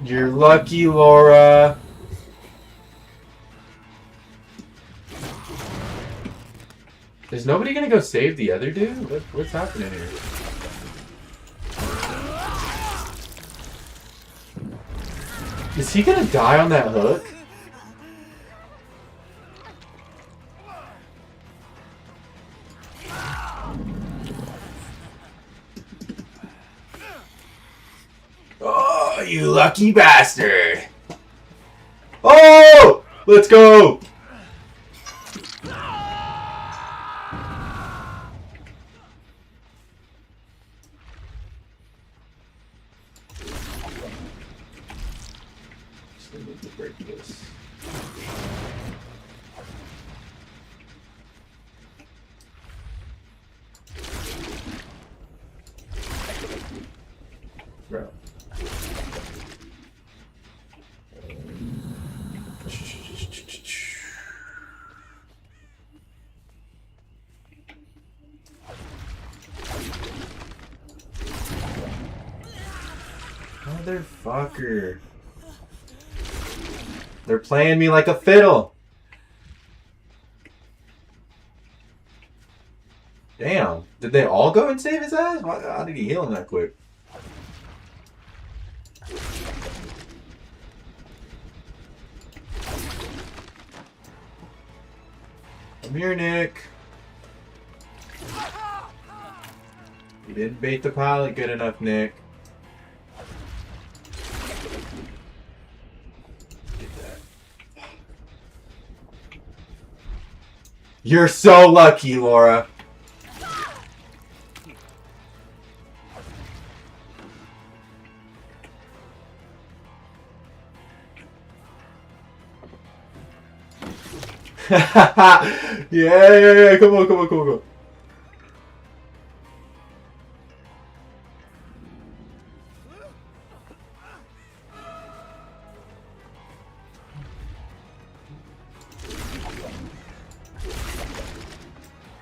You're lucky, Laura. Is nobody gonna go save the other dude? What's happening here? Is he gonna die on that hook? Oh, you lucky bastard! Oh! Let's go! Just need to break this. Bro. Motherfucker. They're playing me like a fiddle. Damn. Did they all go and save his ass? How did he heal him that quick? Come here, Nick. You didn't bait the pilot good enough, Nick. Get that. You're so lucky, Laura. Yeah. Come on.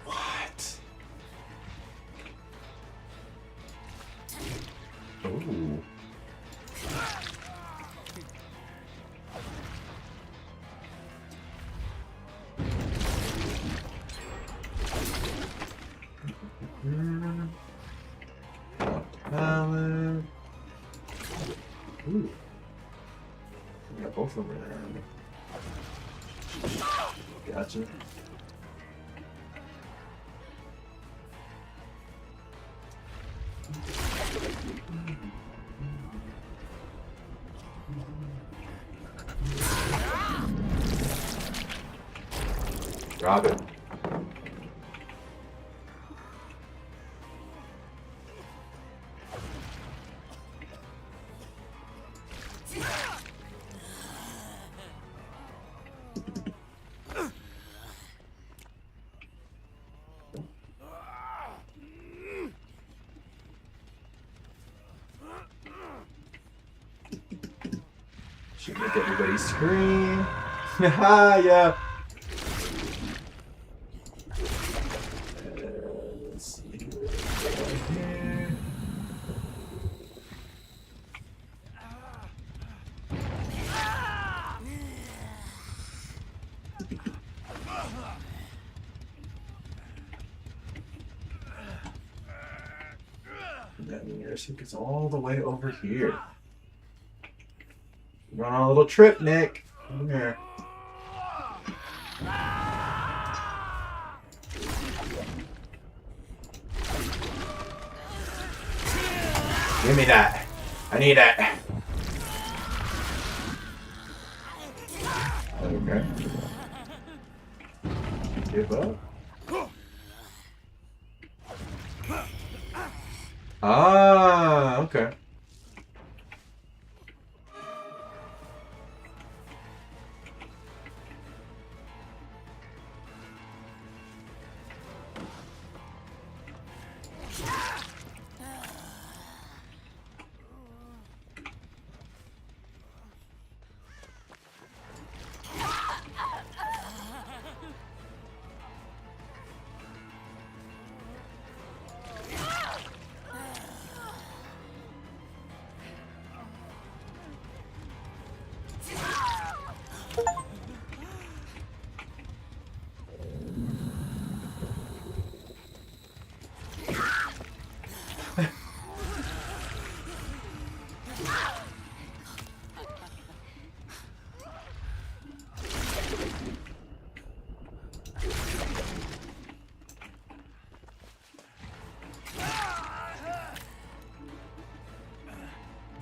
What? Ooh. Ooh. We got both of them there. Gotcha. Drop it. Should make everybody scream. Haha, yeah. Let's see. Right here. That means it gets all the way over here. We're on a little trip, Nick. Come here. Give me that. I need that. Okay. Give up. Ah, okay.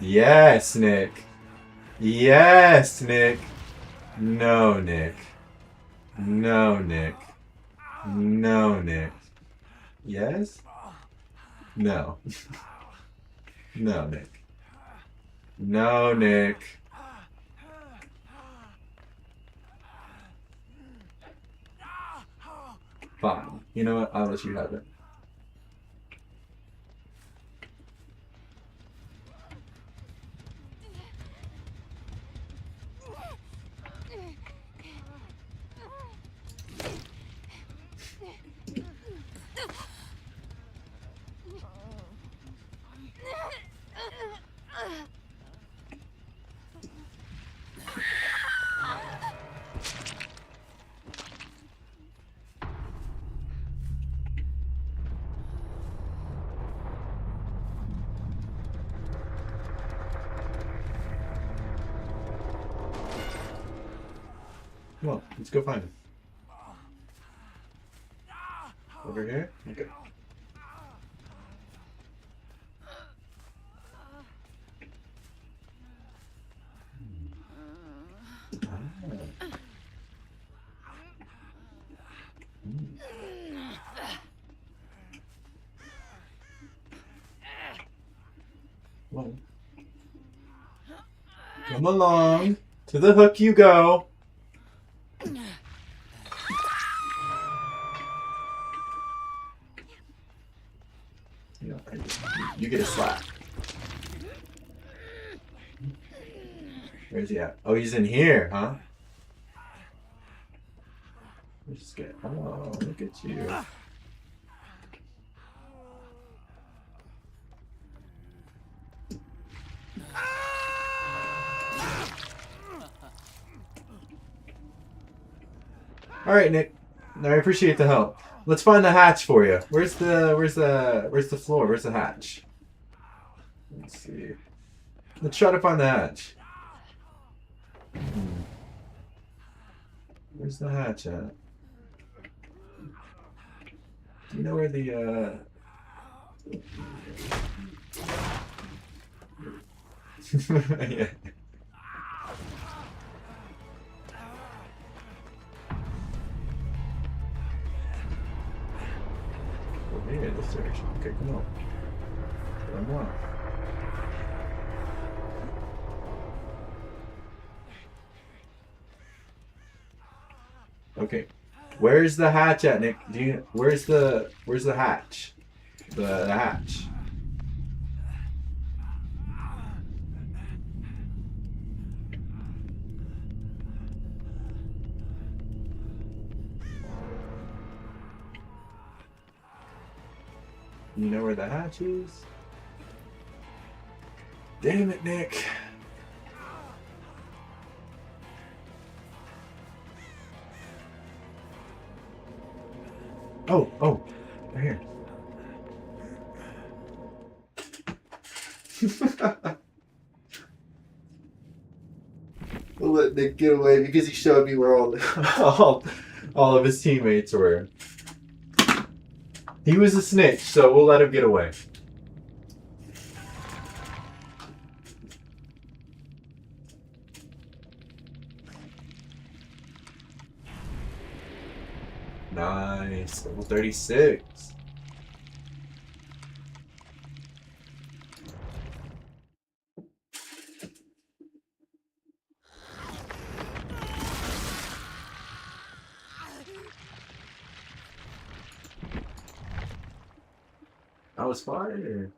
Yes, Nick. Yes, Nick. No, Nick. No, Nick. No, Nick. Yes? No. No, Nick. No, Nick. Fine. You know what? I'll let you have it. Come on, let's go find him. Over here? Okay. Well, come along. To the hook you go. You get a slap. Where's he at? Oh, he's in here, huh? Let's get. Oh, look at you. All right, Nick. I appreciate the help. Let's find the hatch for you. Where's the floor? Where's the hatch? Let's see. Let's try to find the hatch. Where's the hatch at? Do you know where the yeah. Over here, this direction. Okay, come on. Come on. Okay. Where's the hatch at, Nick? Where's the hatch? The hatch. You know where the hatch is? Damn it, Nick. Oh, right here. We'll let Nick get away because he showed me where all of his teammates were. He was a snitch, so we'll let him get away. Nice. Level 36. I was fired.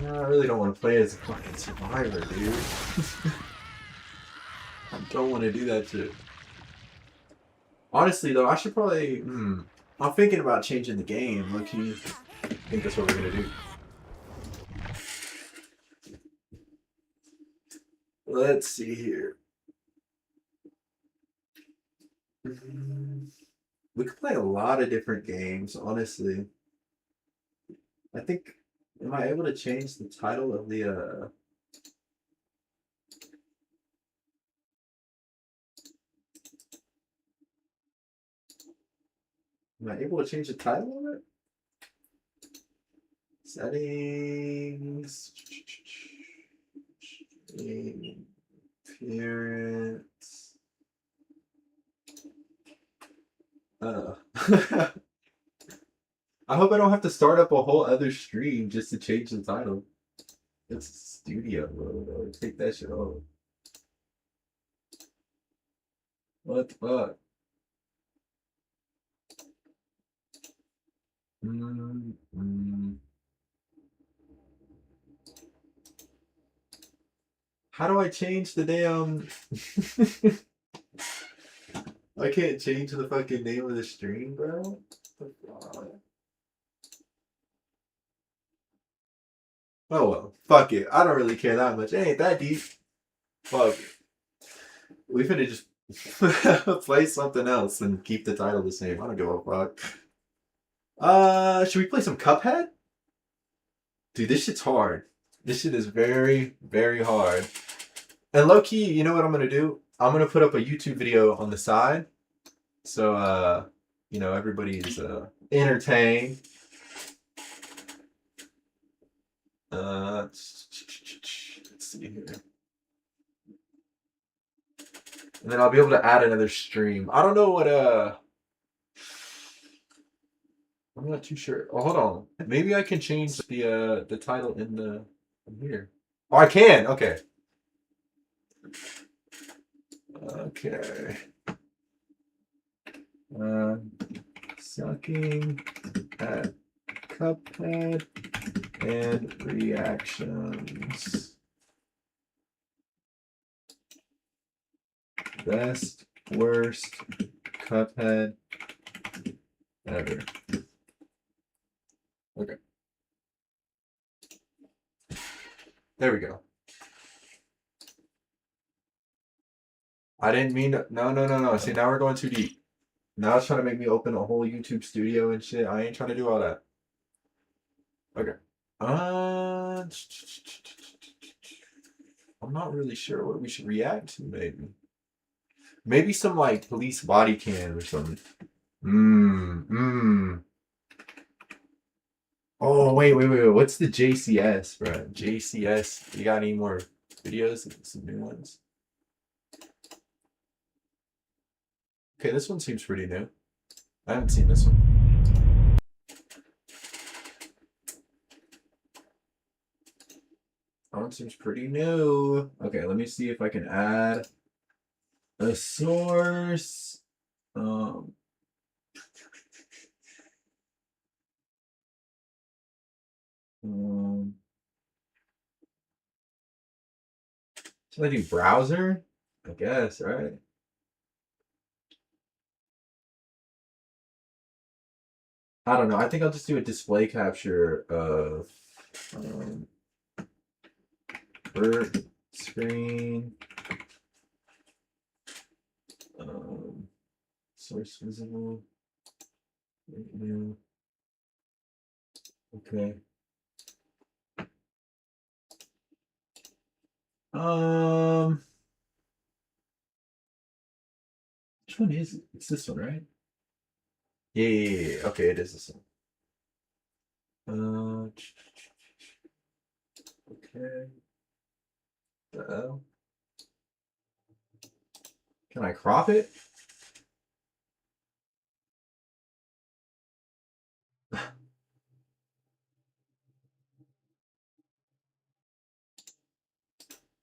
I really don't want to play as a fucking survivor, dude. I don't want to do that shit. Honestly, though, I should probably. I'm thinking about changing the game. Look, I think that's what we're gonna do. Let's see here. We could play a lot of different games, honestly. I think. Am I able to change the title of the Am I able to change the title of it? Settings. Appearance. I hope I don't have to start up a whole other stream just to change the title. It's studio mode. Take that shit off. What the fuck? How do I change the damn? I can't change the fucking name of the stream, bro. Oh well, fuck it. I don't really care that much. It ain't that deep. Fuck it. We finna just play something else and keep the title the same. I don't give a fuck. Should we play some Cuphead? Dude, this shit's hard. This shit is very, very hard. And low key, you know what I'm gonna do? I'm gonna put up a YouTube video on the side. So everybody's entertained. Let's see here. And then I'll be able to add another stream. I don't know what I'm not too sure. Oh, hold on. Maybe I can change the title in here. Oh, I can. Okay. Okay. Sucking at Cuphead and reactions. Best, worst Cuphead ever. Okay. There we go. I didn't mean to. No. See, now we're going too deep. Now it's trying to make me open a whole YouTube studio and shit. I ain't trying to do all that. Okay. I'm not really sure what we should react to, maybe. Maybe some like police body cam or something. Oh, wait. What's the JCS, bro? JCS. You got any more videos? Some new ones? Okay, this one seems pretty new. I haven't seen this one. That one seems pretty new. Okay, let me see if I can add a source. Should I do browser? I guess, right? I don't know. I think I'll just do a display capture of bird screen. Source visible. New. Okay. Which one is it? It's this one, right? Yeah. Okay, it is this one. Okay. Uh-oh. Can I crop it?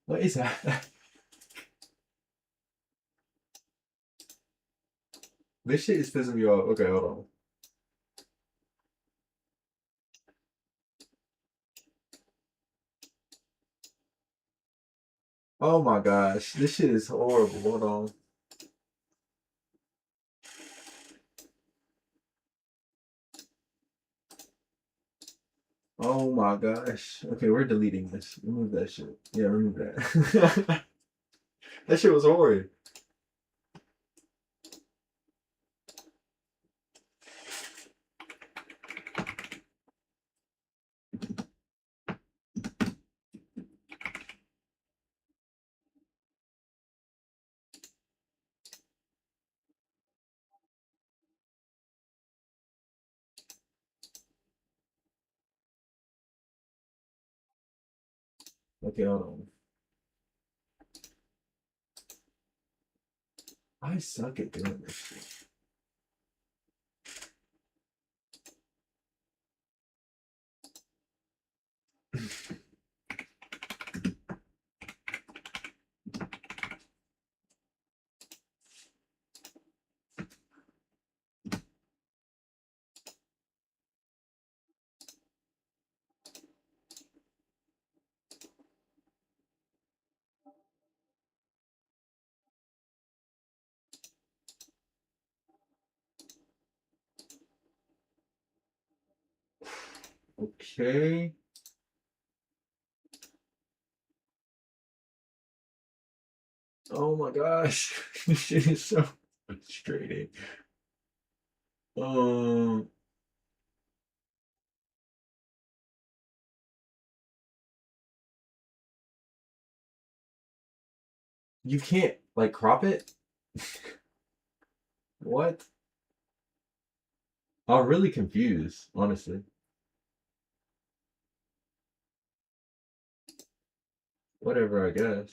What is that? This shit is pissing me off. Okay, hold on. Oh my gosh, this shit is horrible. Hold on. Oh my gosh. Okay, we're deleting this. Remove that shit. Yeah, remove that. That shit was horrid. Okay, hold on. I suck at doing this shit. Okay. Oh my gosh. This shit is so frustrating. Um You can't, like, crop it? What? I'm really confused, honestly. Whatever, I guess.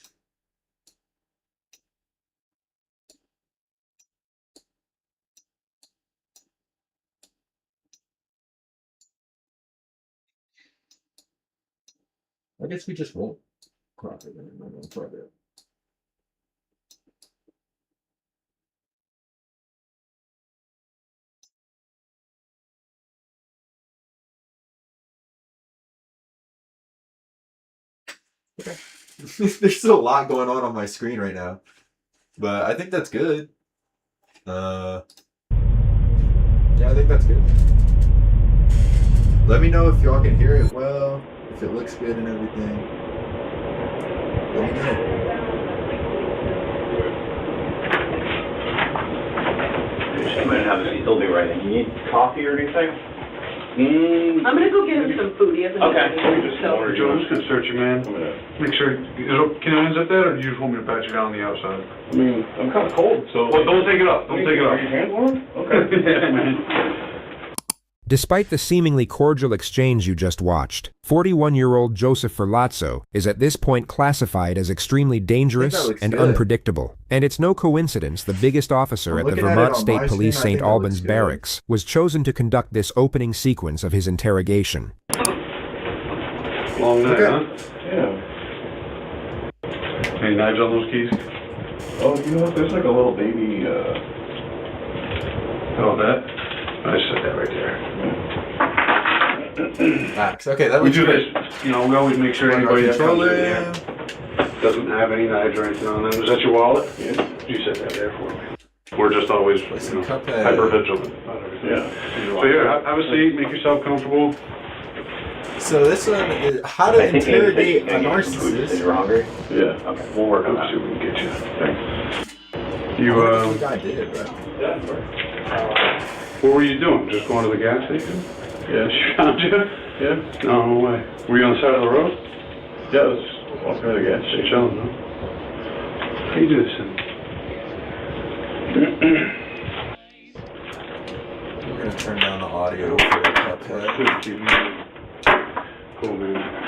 I guess we just won't crop it. I don't crop it. Okay. There's a lot going on my screen right now, but I think that's good. Yeah, I think that's good. Let me know if y'all can hear it well, if it looks good and everything. Let me know. I'm gonna have a seat. They'll be right in. You need coffee or anything? I'm gonna go get him some food. He hasn't Okay. so. Joe, I'm just gonna search you, man. Make sure, can I unzip that, or do you just want me to pat you down on the outside? I mean, I'm kind of cold, so... Well, don't take it up, don't take it Are up. your hands warm? Okay. Yeah, man. Despite the seemingly cordial exchange you just watched, 41-year-old Joseph Ferlazzo is at this point classified as extremely dangerous and good. unpredictable. And it's no coincidence the biggest officer at the Vermont State Police St. Albans Barracks was chosen to conduct this opening sequence of his interrogation. Long night, huh? Yeah. Any knives on those keys? Oh, you know what? There's like a little baby, How about that? I just set that right there. Max. Okay, that We looks do great. this, you know, we always make sure anybody that comes in here doesn't have any knives or anything on them. Is that your wallet? Yeah. You set that there for me. We're just always, you know, Cuphead. hyper vigilant about everything. Yeah. So yeah, have a seat, make yourself comfortable. So this one is how to interrogate a narcissist. You're hungry? Yeah. Okay, we'll work on Let's see that. what we can get you. Thanks. You, What the guy did, bro? what were you doing? Just going to the gas station? Yeah. She found you? Yeah. No way. Were you on the side of the road? Yeah, I was walking to the gas station. Chilling, huh? How you do this thing? We're gonna turn down the audio for Cuphead. Cool, man.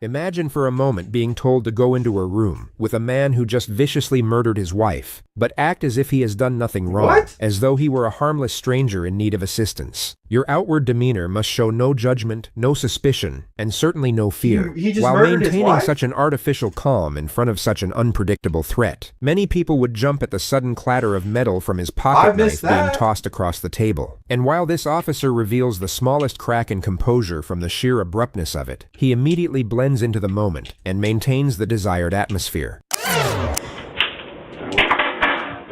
Imagine for a moment being told to go into a room with a man who just viciously murdered his wife, but act as if he has done nothing wrong, What? as though he were a harmless stranger in need of assistance. Your outward demeanor must show no judgment, no suspicion, and certainly no fear, He just while murdered his maintaining wife? such an artificial calm in front of such an unpredictable threat. Many people would jump at the sudden clatter of metal from his pocket knife missed being that. tossed across the table. And while this officer reveals the smallest crack in composure from the sheer abruptness of it, he immediately blends into the moment and maintains the desired atmosphere. That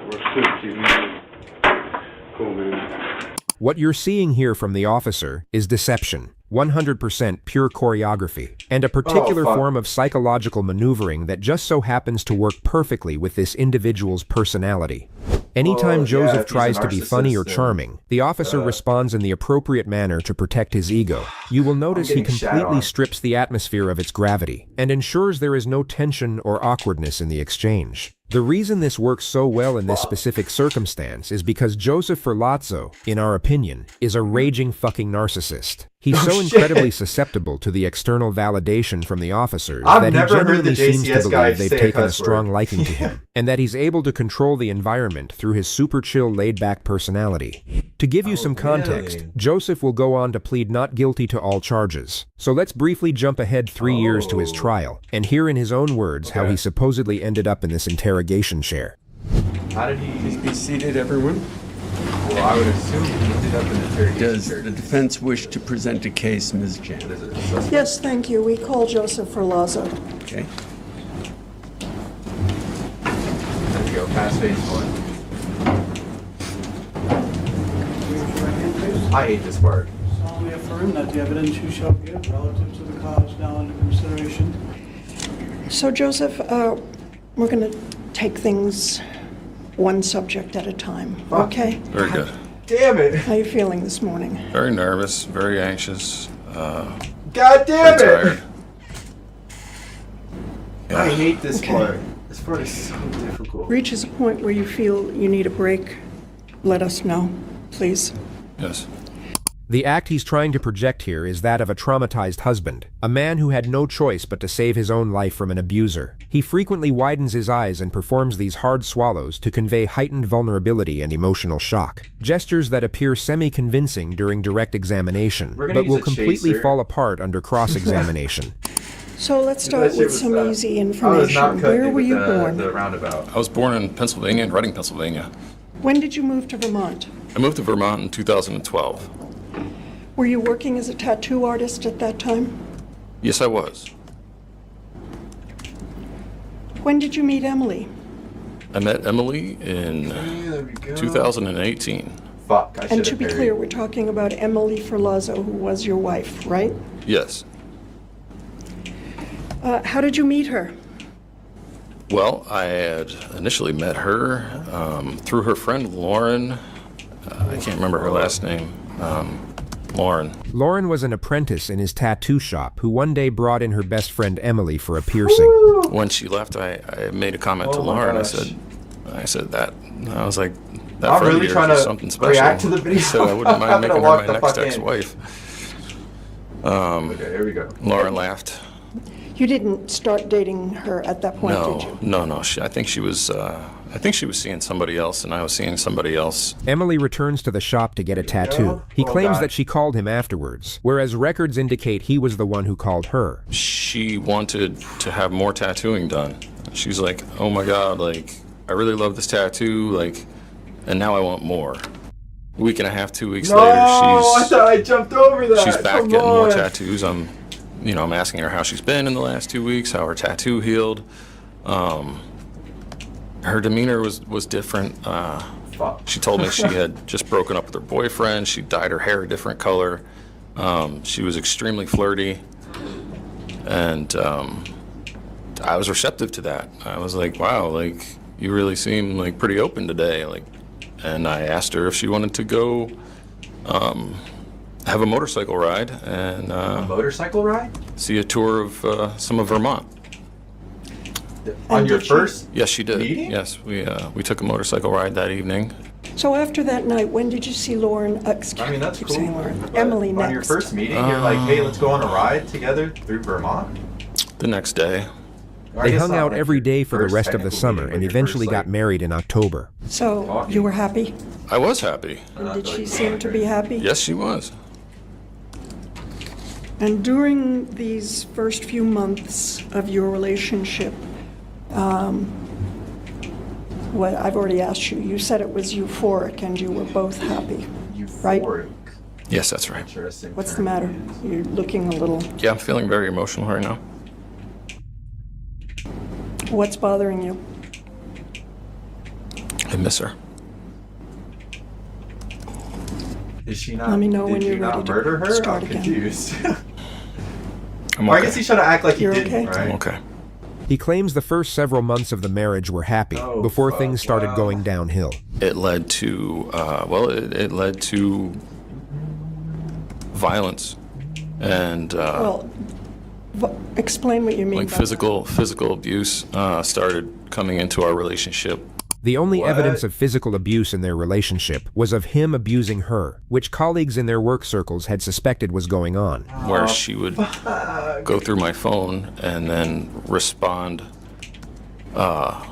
works too. Keep moving. Cool, man. What you're seeing here from the officer is deception, 100% pure choreography, and a particular fuck. form of psychological maneuvering that just so happens to work perfectly with this individual's personality. Anytime Well, yeah, Joseph if he's a tries to be funny or narcissist, then, charming, the officer responds in the appropriate manner to protect his ego. You will notice he getting shat completely on. strips the atmosphere of its gravity and ensures there is no tension or awkwardness in the exchange. The reason this works so well in this specific circumstance is because Joseph Ferlazzo, in our opinion, is a raging fucking narcissist. He's so shit. incredibly susceptible to the external validation from the officers I've that he never heard genuinely the seems to JCS guy believe they've say a taken a cuss strong word. liking to him, and that he's able to control the environment through his super chill, laid-back personality. To give you some context, really? Joseph will go on to plead not guilty to all charges. So let's briefly jump ahead 3 years to his trial, and hear in his own words how Okay. he supposedly ended up in this interrogation chair. How did he? Please be seated, everyone. Well, I would assume he ended up in the interrogation Does chair. the defense wish to present a case, Ms. Jan? Is it a suspect? Yes, thank you. We call Joseph Ferlazzo. Okay. There we go. Pass phase one. I hate this part. solemnly affirm that the evidence you shall give relative to the cause now under consideration. So, Joseph, we're going to take things one subject at a time, okay? Very good. Damn it! How are you feeling this morning? Very nervous, very anxious, God damn very it! tired. I hate this Okay. part. This part is so difficult. Reaches a point where you feel you need a break, let us know, please. Yes. The act he's trying to project here is that of a traumatized husband, a man who had no choice but to save his own life from an abuser. He frequently widens his eyes and performs these hard swallows to convey heightened vulnerability and emotional shock, gestures that appear semi-convincing during direct examination, We're gonna but will use a completely chaser. fall apart under cross-examination. So let's start That with shit some was, easy I was information. not cutting Where it were with you born? the roundabout. I was born in Pennsylvania, in Reading, Pennsylvania. When did you move to Vermont? I moved to Vermont in 2012. Were you working as a tattoo artist at that time? Yes, I was. When did you meet Emily? I met Emily in There we go. 2018. Fuck, I And should to have be parried. clear, we're talking about Emily Ferlazzo, who was your wife, right? Yes. How did you meet her? Well, I had initially met her through her friend Lauren. I can't remember her last name. Lauren. Lauren was an apprentice in his tattoo shop who one day brought in her best friend Emily for a piercing. When she left, I made a comment to Oh my Lauren. gosh. I said that. I was like, that I'm friend really of trying yours is to something special. react to the video. I said I wouldn't I'm mind gonna making her walk my the next fuck in. ex-wife. Okay, here we go. Lauren laughed. You didn't start dating her at that point, did you? No. I think she was seeing somebody else, and I was seeing somebody else. Emily returns to the shop to get a tattoo. He Oh, claims God. that she called him afterwards, whereas records indicate he was the one who called her. She wanted to have more tattooing done. She's like, oh my God, like, I really love this tattoo, like, and now I want more. A week and a half, 2 weeks No, later, I thought I jumped over that. she's back Come getting more on. tattoos. I'm asking her how she's been in the last 2 weeks, how her tattoo healed. Her demeanor was different. Fuck. She told me she had just broken up with her boyfriend. She dyed her hair a different color. She was extremely flirty, and I was receptive to that. I was like, wow, like, you really seem like pretty open today. Like, and I asked her if she wanted to go have a motorcycle ride and A motorcycle ride? see a tour of some of Vermont. On And your did she- first? Yes, she did. Meeting? Yes, we took a motorcycle ride that evening. So after that night, when did you see Lauren? I mean, that's keep cool. saying Lauren. but Emily on next. your first meeting, you're like, hey, let's go on a ride together through Vermont? The next day, I They guess hung not out like every your day for the first rest of the technical summer meeting, and but your eventually first, got like, married in October. So you were happy? I was happy. And did she seem to be happy? Yes, she was. And during these first few months of your relationship, what I've already asked you, you said it was euphoric and you were both happy. Right? Euphoric. Yes, that's right. Interesting. What's the term. matter? You're looking a little, Yeah, I'm feeling very emotional right now. what's bothering you? I miss her. Is she not? Let me know did when you you're not ready to murder her? start I'm again. confused. I'm Or I okay. guess he should have act like he You're didn't, okay? right? I'm okay. He claims the first several months of the marriage were happy, Oh, before fuck, things started wow. going downhill. It led to, it led to violence and Well, explain what you mean like by physical abuse started coming into our relationship. The only What? evidence of physical abuse in their relationship was of him abusing her, which colleagues in their work circles had suspected was going on. Where she would go through my phone and then respond by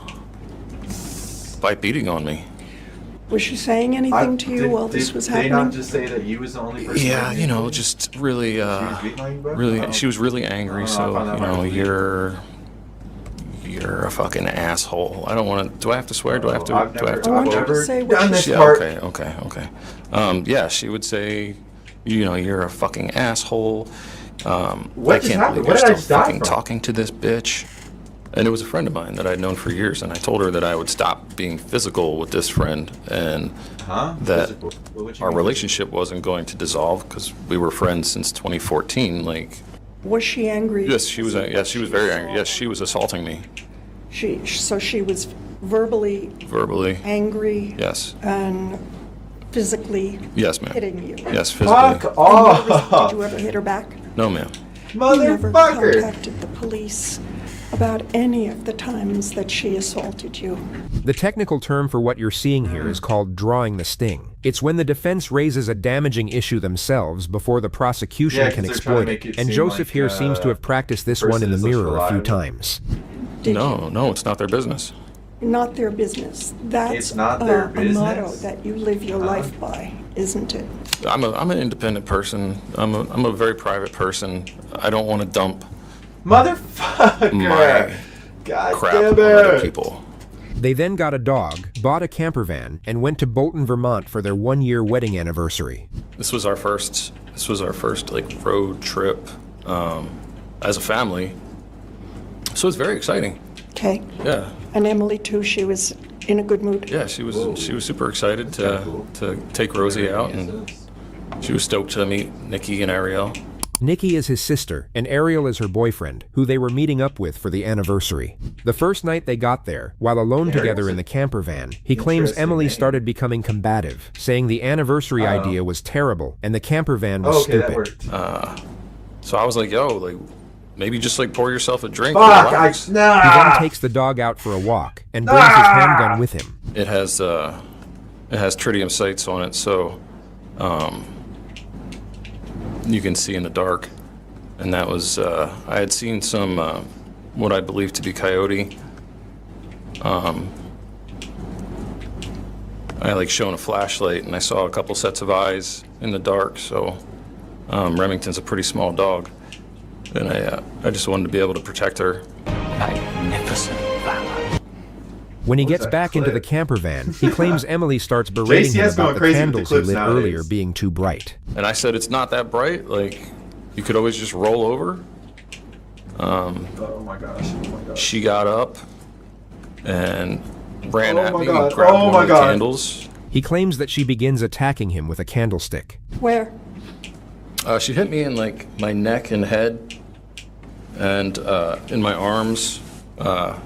beating on me. Was she saying anything to you while this was Did they happening? not just say that you was the only person? Yeah, that you know, knew? just really, She was beating on you, bro? really, Oh. she was really angry. Oh, I So found that you know, hard to believe. you're a fucking asshole. I don't want to. Do I have to swear? Do I have to? I've Do I have never, to I want I've you to quote? never say what done she this said. Yeah. part. Okay. Yeah, she would say, you know, you're a fucking asshole. What I just can't happened? believe What you're did I still stop fucking from? talking to this bitch. And it was a friend of mine that I'd known for years, and I told her that I would stop being physical with this friend, and Huh? that Physical. What would you our mean? relationship wasn't going to dissolve because we were friends since 2014. Like, Was she angry? yes, she was. Yes, she was very angry. Yes, she was assaulting me So she was verbally verbally. angry Yes, and physically yes, ma'am. hitting you. Yes, physically. Fuck And off! did you ever hit her back? No, ma'am. You never Motherfucker! contacted the police about any of the times that she assaulted you? The technical term for what you're seeing here is called drawing the sting. It's when the defense raises a damaging issue themselves before the prosecution Yeah, 'cause can they're trying to exploit make it. it And seem Joseph like, here seems to have practiced this one in the person is mirror a few reliable. times. No, it's not their business. Not their business. That's It's not their a motto business? that you live your life by, isn't it? I'm an independent person. I'm a very private person. I don't want to dump Motherfucker! my God crap damn on other it! people. They then got a dog, bought a camper van, and went to Bolton, Vermont for their 1-year wedding anniversary. This was our first like road trip as a family. So it's very exciting. Okay. Yeah. And Emily too, she was in a good mood. Yeah, she was super excited to take Rosie out, and she was stoked to meet Nikki and Ariel. Nikki is his sister, and Ariel is her boyfriend, who they were meeting up with for the anniversary. The first night they got there, while alone together in the camper van, he claims Interesting Emily name. started becoming combative, saying the anniversary idea was terrible and the camper van was Okay, that stupid. worked. So I was like, yo, like maybe just like pour yourself a drink. Fuck! and relax. He then Nah! takes the dog out for a walk and brings his handgun with him. It has tritium sights on it, so you can see in the dark. And that was I had seen some what I believe to be coyote. I like shown a flashlight and I saw a couple sets of eyes in the dark. So Remington's a pretty small dog, and I just wanted to be able to protect her. Magnificent valor. When he What's gets that back into the clip? camper van, he claims Emily starts berating him JCS going about the crazy with the candles he clips lit nowadays. earlier being too bright. And I said, it's not that bright. Like, you could always just roll over. Oh my gosh! Oh my gosh! She got up and ran Oh at my me God. and grabbed Oh one my of the God. candles. He claims that she begins attacking him with a candlestick. Where? She hit me in like my neck and head, and in my arms. I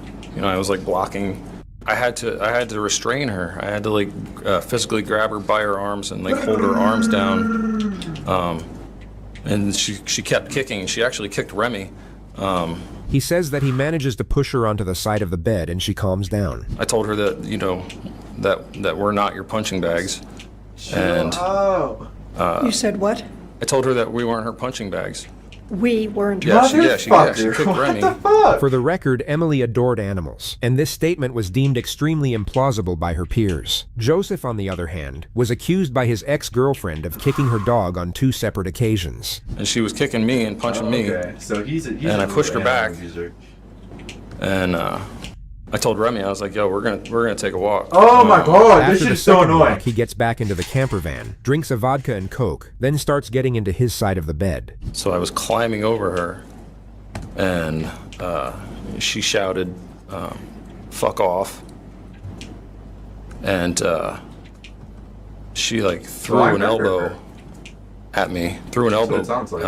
was like blocking. I had to restrain her. I had to like physically grab her by her arms and like hold her arms down. And she kept kicking. She actually kicked Remy. He says that he manages to push her onto the side of the bed and she calms down. I told her that that we're not your punching bags, and You said what? I told her that we weren't her punching bags. We weren't. Yeah, she Motherfucker! kicked What Remy. the fuck? For the record, Emily adored animals, and this statement was deemed extremely implausible by her peers. Joseph, on the other hand, was accused by his ex-girlfriend of kicking her dog on 2 separate occasions. And she was kicking me and punching me, Okay, so he's and a I pushed her real back. animal user. and I told Remy, I was like, yo, we're gonna take a walk. Oh my god, After this the is so second annoying. walk, he gets back into the camper van, drinks a vodka and Coke, then starts getting into his side of the bed. So I was climbing over her, and she shouted, fuck off. And she like threw an elbow at me, what it sounds like.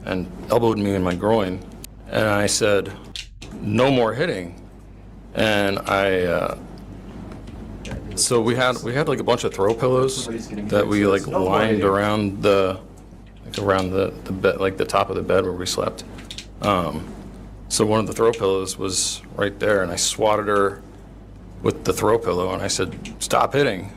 and elbowed me in my groin. And I said, no more hitting. And so we had like a bunch of throw pillows that we like lined around the bed, like the top of the bed where we slept. So one of the throw pillows was right there, and I swatted her with the throw pillow, and I said, stop hitting.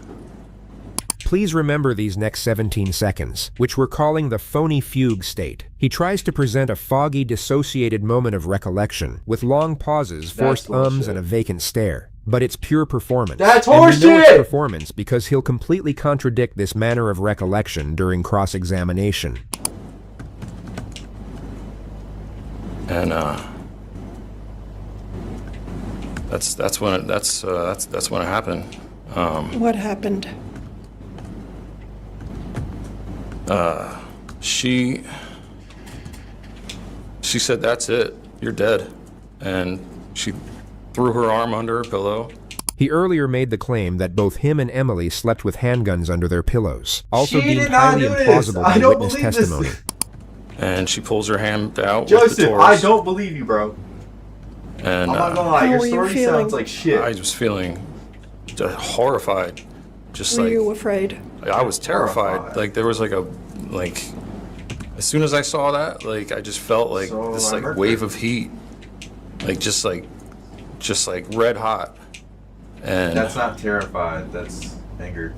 Please remember these next 17 seconds, which we're calling the phony fugue state. He tries to present a foggy, dissociated moment of recollection, with long pauses, forced ums, and a vacant stare. But it's pure performance. That's And we know it's horseshit! performance because he'll completely contradict this manner of recollection during cross-examination. And that's when it happened. What happened? She said, that's it, you're dead. And she threw her arm under her pillow. He earlier made the claim that both him and Emily slept with handguns under their pillows, also She deemed did not highly do this. implausible I by don't witness believe this. testimony. And she pulls her hand out with the Joseph, Taurus. I don't believe you, bro. And I'm not gonna lie, How your were you story feeling? sounds like shit. I was feeling just horrified. Just Were like, you afraid? I was terrified. Horrified. Like there was as soon as I saw that, like I just felt like So this I like murdered wave her. of heat just like red hot. And That's not terrified. That's anger.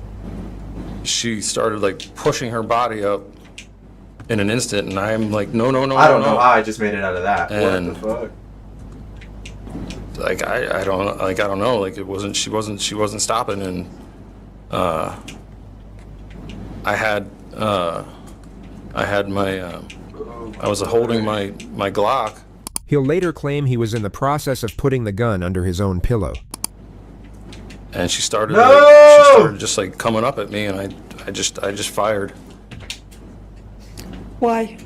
she started like pushing her body up in an instant, and I'm like, no. I don't know how I just made it out of that. And- what the fuck? Like I don't know. Like she wasn't stopping, and I had my I was holding my Glock. He'll later claim he was in the process of putting the gun under his own pillow. And she started, No! she started just like coming up at me, and I just fired. Why?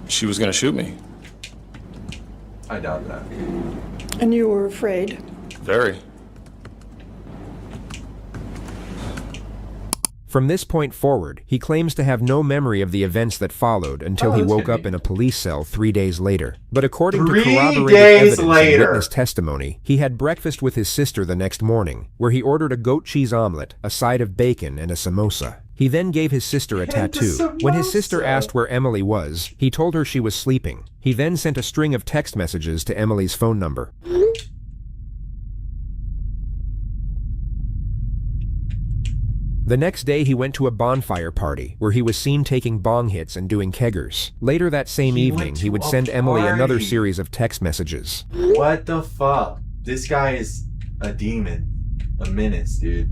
She was gonna shoot me. I doubt that. And you were afraid? Very. From this point forward, he claims to have no memory of the events that followed until he that's woke gonna up in a police cell 3 days later. But according to 3 corroborated days evidence and later. witness testimony, he had breakfast with his sister the next morning, where he ordered a goat cheese omelet, a side of bacon, and a samosa. He then gave his sister a tattoo. When his sister asked where Emily was, he told her she was sleeping. He then sent a string of text messages to Emily's phone number. The next day, he went to a bonfire party, where he was seen taking bong hits and doing keggers. Later that same He went evening, to he would a send Emily another party. series of text messages. What the fuck? This guy is a demon. A menace, dude.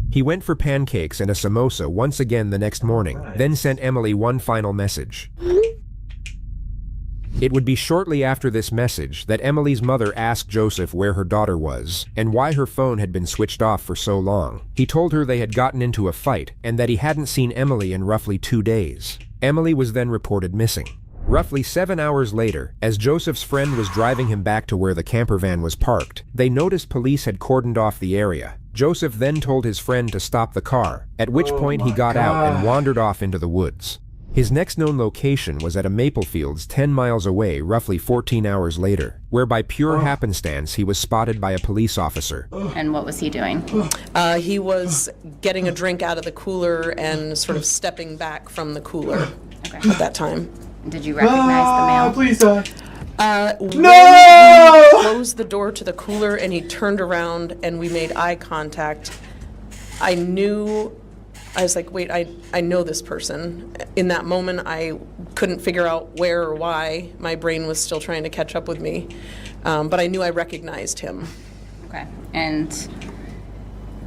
He went for pancakes and a samosa once again the next morning, Nice. then sent Emily one final message. It would be shortly after this message that Emily's mother asked Joseph where her daughter was and why her phone had been switched off for so long. He told her they had gotten into a fight and that he hadn't seen Emily in roughly 2 days. Emily was then reported missing. Roughly 7 hours later, as Joseph's friend was driving him back to where the camper van was parked, they noticed police had cordoned off the area. Joseph then told his friend to stop the car, at which point he got out and wandered off into the woods. His next known location was at a maple fields 10 miles away roughly 14 hours later, where by pure happenstance he was spotted by a police officer. And what was he doing? He was getting a drink out of the cooler and sort of stepping back from the cooler Okay. at that time. Did you recognize the male? Please don't. When No! he closed the door to the cooler and he turned around and we made eye contact, I was like, wait, I know this person. In that moment, I couldn't figure out where or why. My brain was still trying to catch up with me. But I knew I recognized him. Okay. And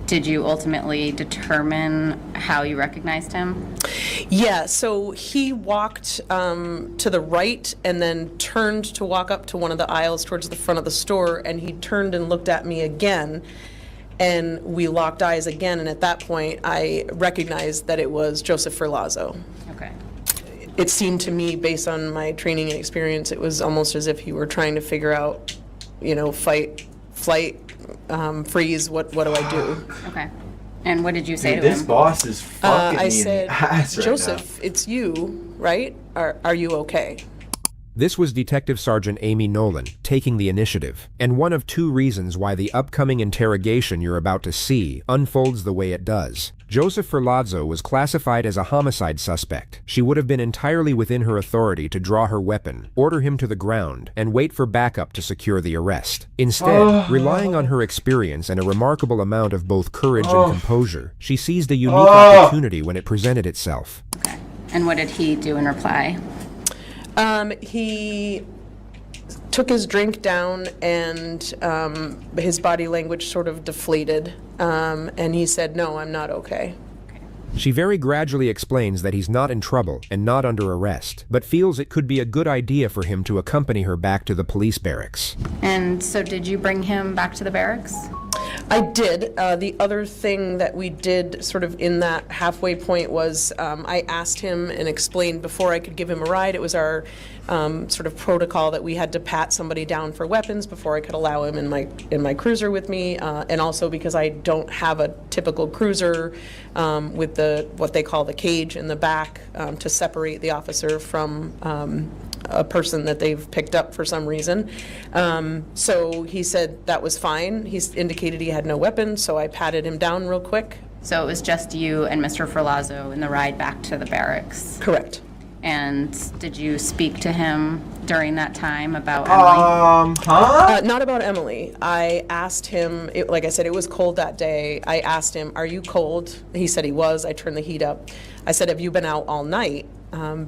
did you ultimately determine how you recognized him? Yeah, so he walked to the right and then turned to walk up to one of the aisles towards the front of the store, and he turned and looked at me again, and we locked eyes again, and at that point I recognized that it was Joseph Ferlazzo. Okay. It seemed to me, based on my training and experience, it was almost as if he were trying to figure out, fight, flight, freeze, what do I do? Okay. And what did you say Dude, to this him? boss is fucking I me said, in the ass right Joseph, it's you, right? Are you okay? This was Detective Sergeant Amy Nolan taking the initiative, and one of 2 reasons why the upcoming interrogation you're about to see unfolds the way it does. Joseph Ferlazzo was classified as a homicide suspect. She would have been entirely within her authority to draw her weapon, order him to the ground, and wait for backup to secure the arrest. Instead, relying on her experience and a remarkable amount of both courage and composure, she seized a unique opportunity when it presented itself. Okay. And what did he do in reply? He took his drink down and his body language sort of deflated, and he said, "No, I'm not okay." She very gradually explains that he's not in trouble and not under arrest, but feels it could be a good idea for him to accompany her back to the police barracks. And so did you bring him back to the barracks? I did. The other thing that we did sort of in that halfway point was I asked him and explained before I could give him a ride, it was our sort of protocol that we had to pat somebody down for weapons before I could allow him in my cruiser with me, and also because I don't have a typical cruiser with what they call the cage in the back to separate the officer from a person that they've picked up for some reason. So he said that was fine. He indicated he had no weapon, so I patted him down real quick. So it was just you and Mr. Ferlazzo in the ride back to the barracks? Correct. And did you speak to him during that time about Emily? Not about Emily. I asked him, like I said, it was cold that day. I asked him, are you cold? He said he was. I turned the heat up. I said, have you been out all night?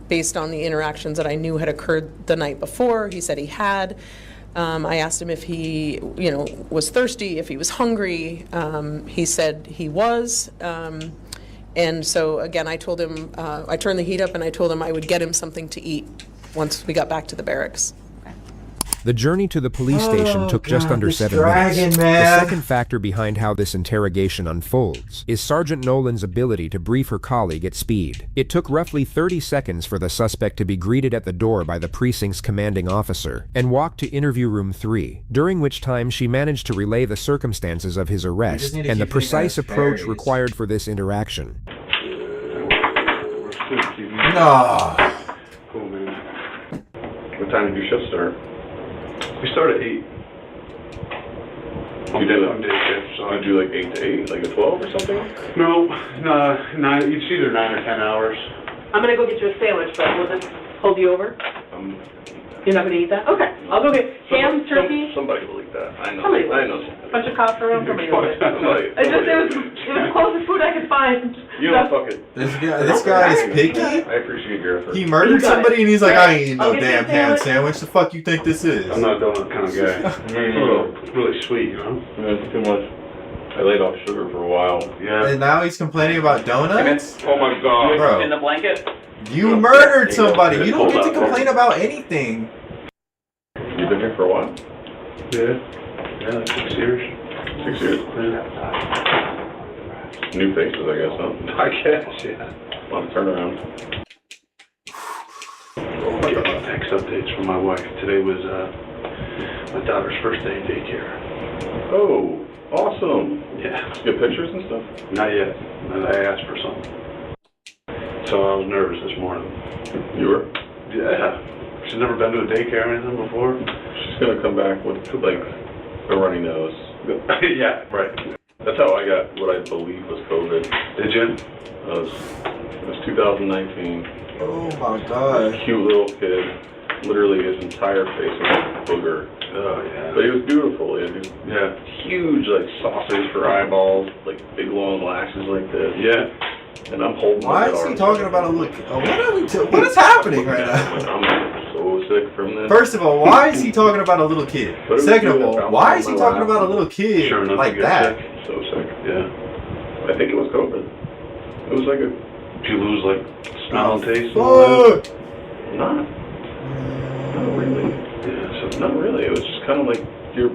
Based on the interactions that I knew had occurred the night before, he said he had. I asked him if he, was thirsty, if he was hungry. He said he was. And so, again, I told him, I turned the heat up and I told him I would get him something to eat once we got back to the barracks. The journey to the police station took just under 7 minutes. The second factor behind how this interrogation unfolds is Sergeant Nolan's ability to brief her colleague at speed. It took roughly 30 seconds for the suspect to be greeted at the door by the precinct's commanding officer and walk to interview room 3, during which time she managed to relay the circumstances of his arrest and the precise approach required for this interaction. No. Cool, man. What time did your shift start? We start at 8. You did on day shift, so I do like 8 to 8, like a 12 or something? No, 9. It's either 9 or 10 hours. I'm going to go get you a sandwich, but we'll just hold you over. You're not going to eat that? Okay. I'll go get ham, turkey. Somebody will eat that. I know. Somebody will. I know. A bunch of cops around. Somebody will. It Somebody was the closest food I could find. You know, fuck it. This guy is picky. I appreciate your effort. He murdered somebody and he's like, I ain't eating no damn ham sandwich. The fuck you think this is? I'm not a donut kind of guy. Really sweet, you know? It's too much. I laid off sugar for a while. Yeah. And now he's complaining about donuts? Oh my god. Bro. In the blanket? You murdered somebody. You don't get to complain about anything. You've been here for a while? Yeah, like 6 years. 6 years? Yeah. New faces, I guess, huh? I guess, yeah. A lot of turnaround. Text updates from my wife. Today was my daughter's first day in daycare. Oh, awesome. Yeah. Get pictures and stuff? Not yet. I asked for some. So I was nervous this morning. You were? Yeah. She's never been to a daycare or anything before. She's gonna come back with, like, a runny nose. Yeah, right. That's how I got what I believe was COVID. Did you? It was 2019. Oh my god. Cute little kid. Literally his entire face was a booger. Oh, yeah. But he was beautiful. He had these huge, like, saucers for eyeballs, like, big long lashes like this. Yeah. And I'm holding Why is he talking about a look? What is happening right now? I'm so sick from this. First of all, why is he talking about a little kid? Second of all, why is he talking about a little kid Sure enough, like you get that? sick. So sick. Yeah. I think it was COVID. It was like a... Did you lose, like, smell and taste? Fuck! Not really. Yeah, so Not really. It was just kind of like your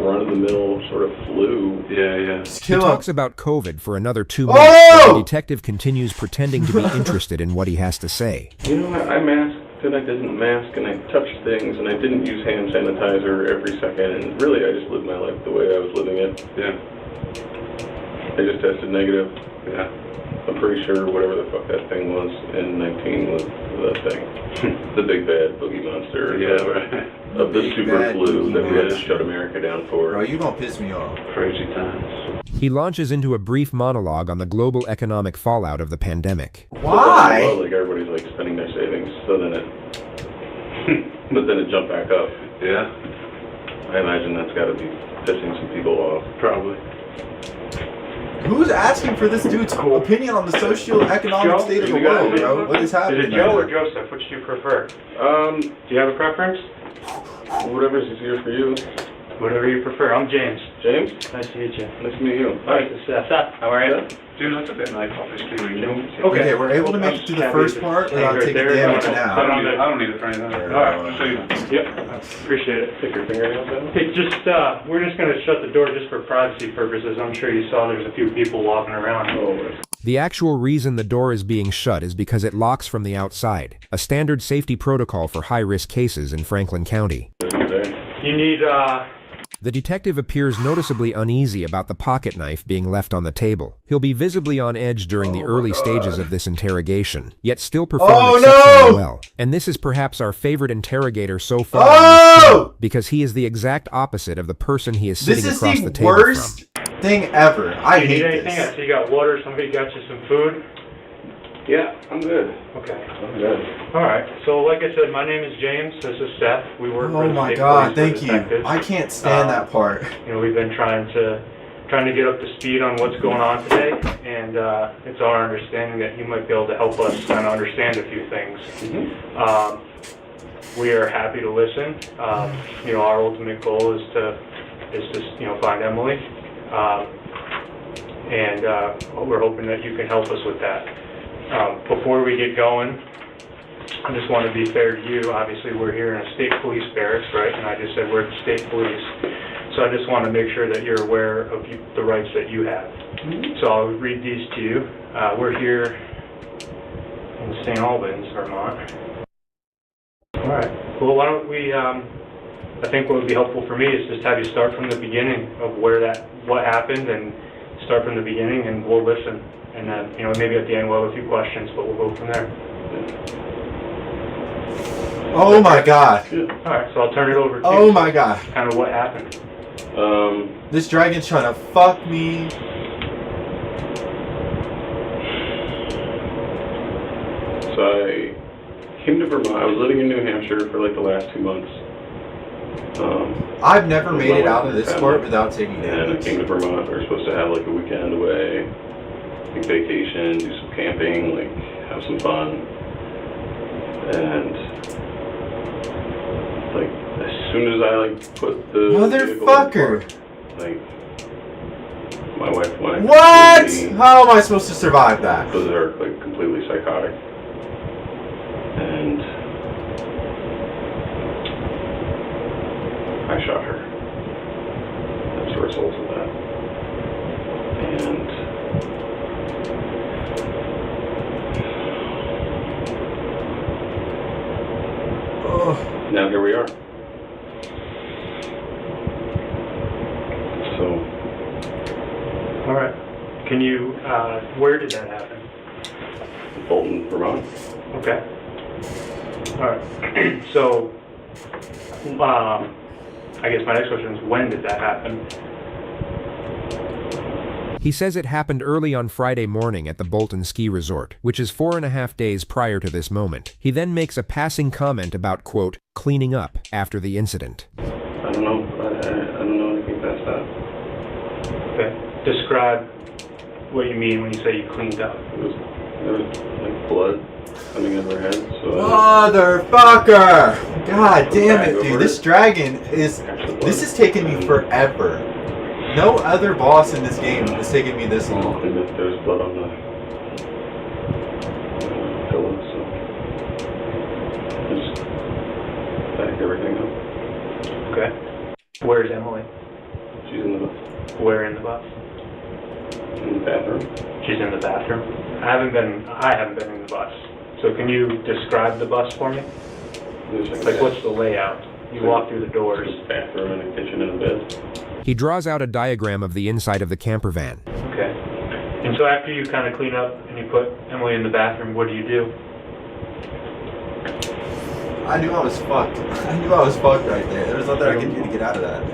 run-of-the-mill sort of flu. yeah. He talks about COVID for another 2 Oh! minutes, while the detective continues pretending to be interested in what he has to say. You know, I masked and I didn't mask and I touched things and I didn't use hand sanitizer every second, and really I just lived my life the way I was living it. Yeah. I just tested negative. Yeah. I'm pretty sure whatever the fuck that thing was in 19 was the thing. The big bad boogie monster. Yeah, right. Of the Big super bad flu boogie that we had to monster. shut America down for. Bro, you gonna piss me off. Crazy times. He launches into a brief monologue on the global economic fallout of the pandemic. Why? Well, like everybody's like spending their savings, so then but then it jumped back up. Yeah. I imagine that's got to be pissing some people off. Probably. Who's asking for this dude's opinion on the socio-economic state of the world, bro? What is happening? Is it Joe or Joseph? Which do you prefer? Do you have a preference? Whatever's easier for you. Whatever you prefer. I'm James. James? Nice to meet you. Nice to meet you. Hi, this is Seth. How are you? Dude, that's a bit nice, obviously. Okay, we're able to make it through the first part without taking damage now. I don't need it for anything. Alright, I'll show you. Yep. Appreciate it. Stick your fingernails out. Hey, we're just gonna shut the door just for privacy purposes. I'm sure you saw there's a few people walking around. Oh, The actual reason the door is being shut is because it locks from the outside, a standard safety protocol for high-risk cases in Franklin County. You need, The detective appears noticeably uneasy about the pocket knife being left on the table. He'll be visibly on edge during the early stages of this interrogation, yet still perform exceptionally well. And this is perhaps our favorite interrogator so far on this show, because he is the exact opposite of the person he is sitting This is across the the table worst thing ever. I you hate need anything? I this. see you got water. Somebody got you some food. Yeah, I'm good. Okay. I'm good. All right. So, like I said, my name is James. This is Seth. We work for Oh the my state god, police. thank you. I can't stand that part. You know, we've been trying to get up to speed on what's going on today, and it's our understanding that you might be able to help us kind of understand a few things. We are happy to listen. You know, our ultimate goal is to you know, find Emily, and we're hoping that you can help us with that. Before we get going, I just want to be fair to you. Obviously, we're here in a state police barracks, right? And I just said we're the state police. So I just want to make sure that you're aware of the rights that you have. So I'll read these to you. We're here in St. Albans, Vermont. All right. Well, why don't we, I think what would be helpful for me is just have you start from the beginning of what happened, and start from the beginning, and we'll listen. And then, you know, maybe at the end we'll have a few questions, but we'll go from there. Oh my god. All right, so I'll turn it over to you. Oh my god. Kind of what happened. This dragon's trying to fuck me. So I came to Vermont. I was living in New Hampshire for like the last 2 months. I've never made it out of this part without taking And I damage. came to Vermont. We were supposed to have like a weekend away, like vacation, do some camping, like have some fun. And like as soon as I like put the Motherfucker! like my wife went. What? completely How am I supposed to survive that? berserk, like completely psychotic. And I shot her. That's the result of that. And now here we are. So, All right. Can you, where did that happen? Bolton, Vermont. Okay. All right. So, I guess my next question is, when did that happen? He says it happened early on Friday morning at the Bolton Ski Resort, which is 4.5 days prior to this moment. He then makes a passing comment about, quote, cleaning up after the incident. I don't know. I don't know anything past that. Okay. Describe what you mean when you say you cleaned up. There was like blood coming out of her head. So Motherfucker! God damn it, dude. This dragon is... This is taking me forever. No other boss in this game has taken me this long. And there was blood on the pillow, so I just backed everything up. Okay. Where's Emily? She's in the bus. Where in the bus? In the bathroom. She's in the bathroom. I haven't been in the bus. So can you describe the bus for me? Like, what's the layout? You walk through the doors. There's a bathroom and a kitchen and a bed. He draws out a diagram of the inside of the camper van. Okay. And so after you kind of clean up and you put Emily in the bathroom, what do you do? I knew I was fucked. I knew I was fucked right there. There was nothing I could do to get out of that.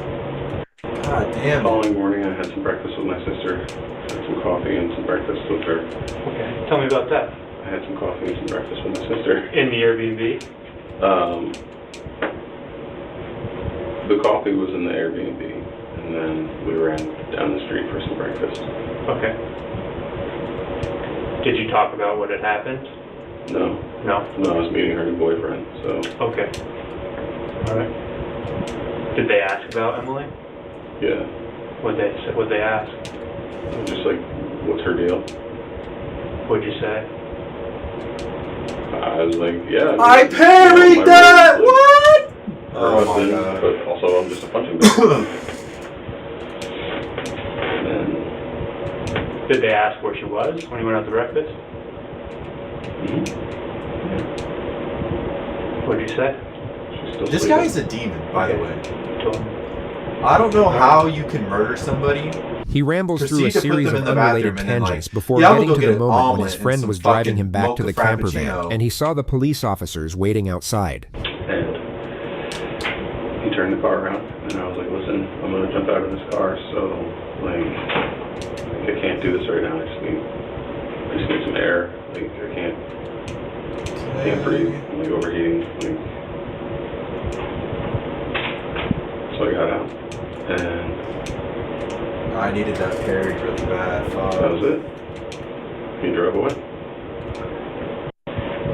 God damn. The following morning, I had some breakfast with my sister. Had some coffee and some breakfast with her. Okay. Tell me about that. I had some coffee and some breakfast with my sister. In the Airbnb? The coffee was in the Airbnb, and then we ran down the street for some breakfast. Okay. Did you talk about what had happened? No. No? No, I was meeting her new boyfriend, so. Okay. All right. Did they ask about Emily? Yeah. What'd they ask? Just like, what's her deal? What'd you say? I was like, yeah. I parried that! Like, What? her Oh my husband, god. but also I'm just a punching bag. And then, Did they ask where she was when you went out to breakfast? What'd you say? she's still This sleeping. guy's a demon, by the way. So, I don't know how you can murder somebody. He rambles through a Proceed to put series them of in the bathroom unrelated and then, like, tangents before yeah, I'm getting gonna to go the get an moment when his omelet friend and was some driving him fucking back to the mocha camper van, frappuccino. and he saw the police officers waiting outside. And he turned the car around, and I was like, listen, I'm gonna jump out of this car, so, like I can't do this right now. I just need some air. Like, I I needed that parried really bad. That was it? You drove away?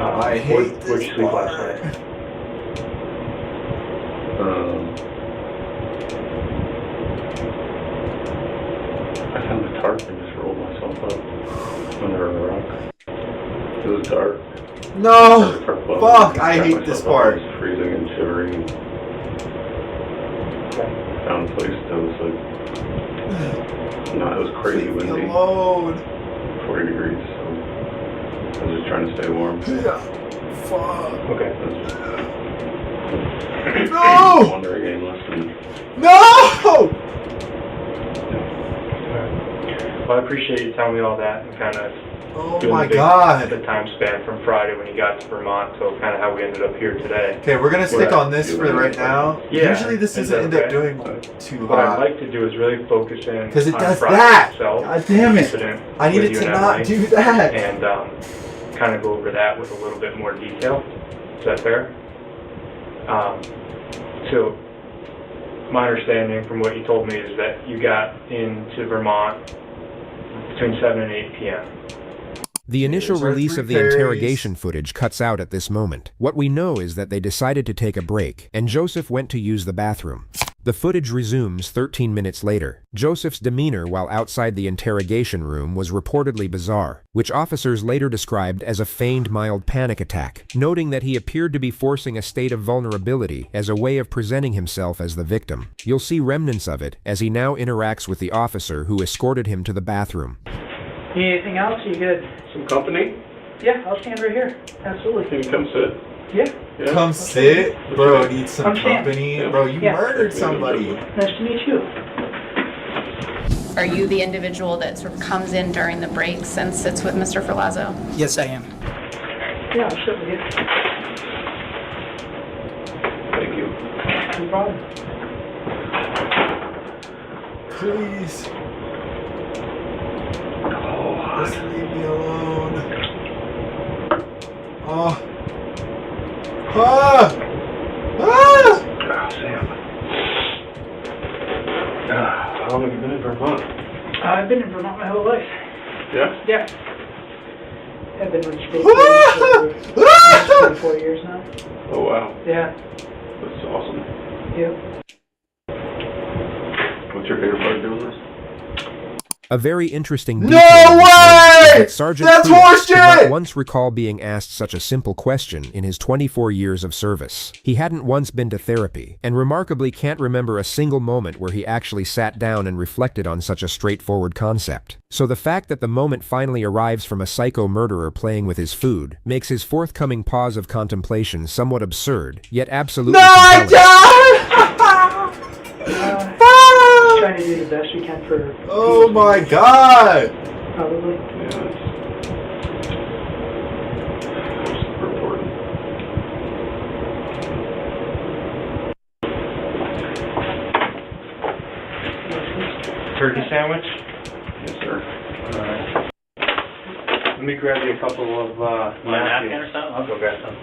I hate Where'd this you sleep part. last night? I found the tarp and just rolled myself up under a rock. It was dark. No! Tarp above Fuck, me. I Got hate myself this up. part. I was freezing and shivering. Found a place that was like, no, it was crazy Leave me windy. alone. 40 degrees. So I was just trying to stay warm. Yeah. Fuck. Okay. No! Wonder game left and No! Well, I appreciate you telling me all that and kind of Oh doing my the god. time span from Friday when you got to Vermont till kind of how we ended up here today. Okay, we're gonna stick What I- on this for right now. Yeah, Usually this is doesn't that end up okay? doing too What I'd hot. like to do is really focus in Because it on does Friday that! itself, God damn it! incident I with needed you to and not Emily, do that! and kind of go over that with a little bit more detail. Is that fair? So my understanding from what you told me is that you got into Vermont between 7 and 8 p.m. The initial Here's our release 3 of the fairies. interrogation footage cuts out at this moment. What we know is that they decided to take a break, and Joseph went to use the bathroom. The footage resumes 13 minutes later. Joseph's demeanor while outside the interrogation room was reportedly bizarre, which officers later described as a feigned mild panic attack, noting that he appeared to be forcing a state of vulnerability as a way of presenting himself as the victim. You'll see remnants of it as he now interacts with the officer who escorted him to the bathroom. Anything else? You good? some company. Yeah, I'll stand right here. Absolutely. Can you come sit? Yeah. Yeah. Come sit? Bro, need some I'm Sam. company? Yeah. Bro, you Yeah. murdered somebody. Nice to meet you. Are you the individual that sort of comes in during the breaks and sits with Mr. Ferlazzo? Yes, I am. Yeah, I'll sit with you. Thank you. No problem. Please. Oh, Just leave me alone. Oh. Ah! Ah! Sam. How long have you been in Vermont? I've been in Vermont my whole life. Yeah? Yeah. I've been with state Ah! for 24 years now. Oh, wow. Yeah. That's awesome. Yep. What's your favorite part of doing this? A very interesting No detail of this way! is that Sergeant That's Pruitt did horseshit! not once recall being asked such a simple question in his 24 years of service. He hadn't once been to therapy, and remarkably can't remember a single moment where he actually sat down and reflected on such a straightforward concept. So the fact that the moment finally arrives from a psycho murderer playing with his food makes his forthcoming pause of contemplation somewhat absurd, yet absolutely No, I compelling. died! Trying to do the best we can for. Oh my god! Probably. Yeah, it's super important. Turkey sandwich? Yes, sir. Alright. Let me grab you a couple of napkin or something? I'll go grab some.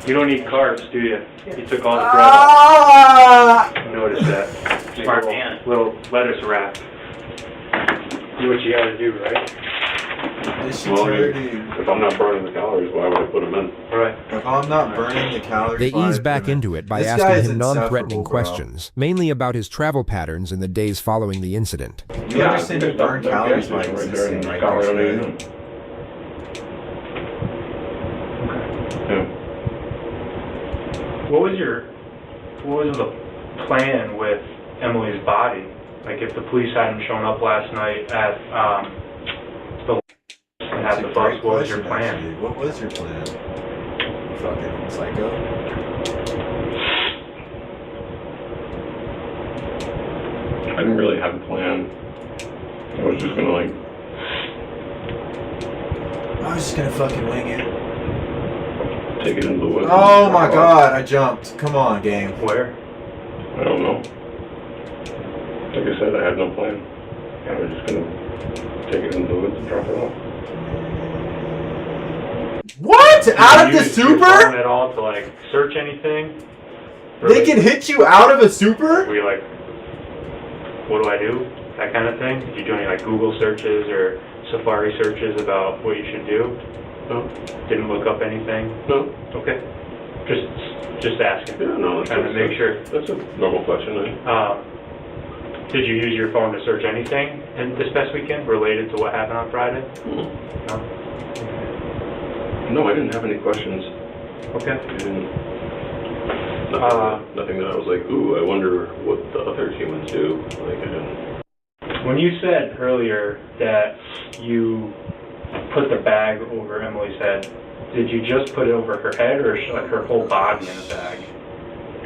You don't need carbs, do you? You took all the bread off. Ah! I noticed that. Smart man. Little lettuce wrap. Do what you gotta do, right? This shit's Well, hurting. if I'm not burning the calories, why would I put them in? Right. If I'm not burning the calories, They why ease put back them in? into it by This asking guy's him non-threatening insufferable, bro. questions, mainly about his travel patterns in the days following the incident. You understand you burn calories by right there existing in right Colorado, next to Union. it. Yeah. What was the plan with Emily's body? Like if the police hadn't shown up last night at the and That's had a the bus, great what was your question, plan? actually. What was your plan? You fucking psycho. I didn't really have a plan. I was just gonna like, I was just gonna fucking wing it. take it into the woods. Oh and my drive off. god, I jumped. Come on, game. Where? I don't know. Like I said, I had no plan. I was just gonna take it into the woods and drop it off. What? Out of the Did you use your phone super? at all to like search anything? Or They like, can hit you out of a super? were you like, what do I do? that kind of thing? Did you do any like Google searches or Safari searches about what you should do? No. Didn't look up anything? No. Okay. Just asking. Yeah, no. Trying to make sure. That's a normal question. Did you use your phone to search anything this past weekend related to what happened on Friday? No. No? No, I didn't have any questions. Okay. Nothing that I was like, ooh, I wonder what the other humans do. Like, I didn't. When you said earlier that you put the bag over Emily's head, did you just put it over her head or like her whole body in the bag?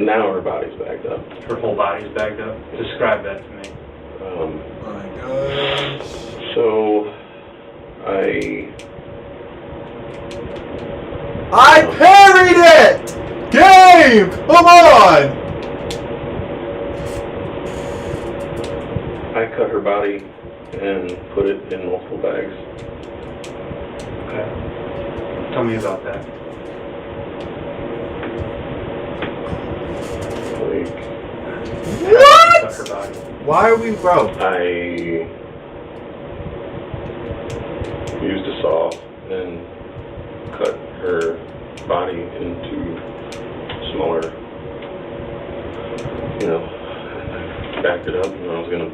Now her body's bagged up. Her whole body's bagged up? Describe that to me. Oh my gosh. So, I parried it! Game! Come on! I cut her body and put it in multiple bags. Okay. Tell me about that. Like, What? Cut her body. Why are we broke? I used a saw and cut her body into smaller, and I backed it up and I was gonna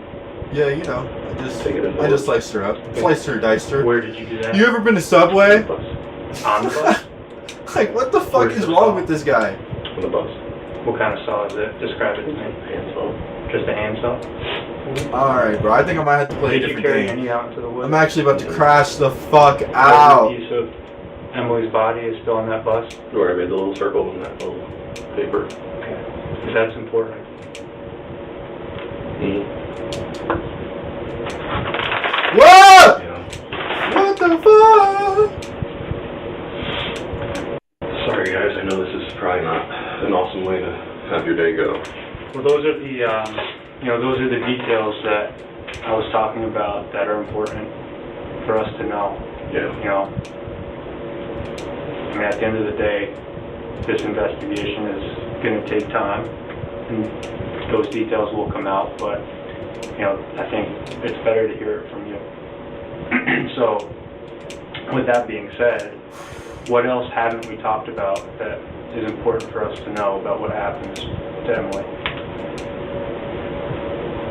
Yeah, I take it in the just sliced her up. Sliced her, diced her. Where did you do that? You ever been to Subway? bus. On the bus? Like, what the fuck Where's is the wrong saw? with this guy? On the bus. What kind of saw is it? Describe it to me. Hand saw. Just a hand saw? Alright, bro. I think I might have to play a Did you different carry game. any out into the woods? I'm actually about to crash the fuck Every out. piece of Emily's body is still in that bus? Where I made the little circle in that little paper. Okay. That's important. What? Yeah. What the fuck? Sorry guys, I know this is probably not an awesome way to have your day go. Well, those are the, those are the details that I was talking about that are important for us to know. Yeah. I mean, at the end of the day, this investigation is going to take time, and those details will come out, but, I think it's better to hear it from you. So, with that being said, what else haven't we talked about that is important for us to know about what happens to Emily?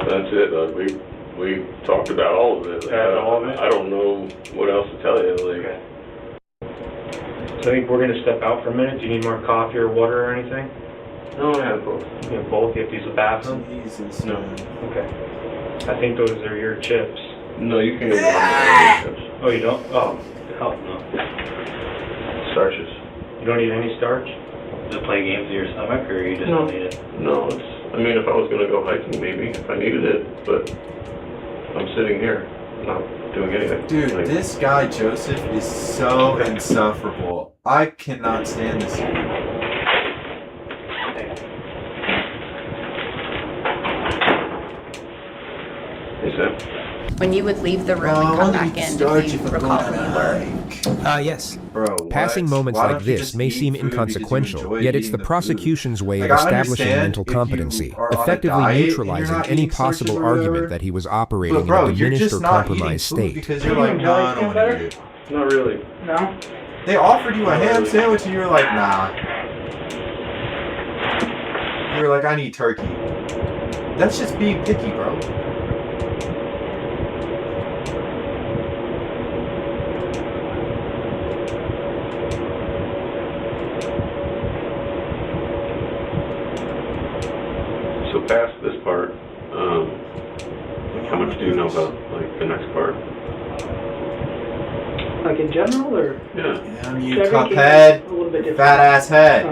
That's it. We talked about all of it. All of it? I don't know what else to tell you. Like, Okay. So I think we're going to step out for a minute. Do you need more coffee or water or anything? no, I have both. You have both? You have to use the bathroom? Jesus, No. Okay. I think those are your chips. No, you can get one. Oh, you don't? Oh, hell no. Starches. You don't need any starch? To play games with your stomach, or you just No. don't need it? No, I mean, if I was going to go hiking, maybe, if I needed it, but I'm sitting here, not doing anything. Dude, Like, this guy, Joseph, is so insufferable. I cannot stand this dude. Hey, Sam. When you would leave the room and come back in, do you recall who you were? Yes. Bro, Passing what? moments Why like don't you this just may eat seem food because you inconsequential, enjoy yet it's eating the the food? prosecution's way Like, of I establishing understand mental if you competency, are on a effectively diet and you're neutralizing not any eating starches possible or whatever. argument that he was operating But bro, in a you're diminished or just not eating compromised food state. because you're like, no, I don't want to eat it. Not really. No? They offered you a ham sandwich and you were like, nah. You were like, I need turkey. That's just being picky, bro. So past this part, how much do you know about, like, the next part? Like in general, or? Yeah. Damn you, Every case is cuphead. a little bit different. Fat ass head.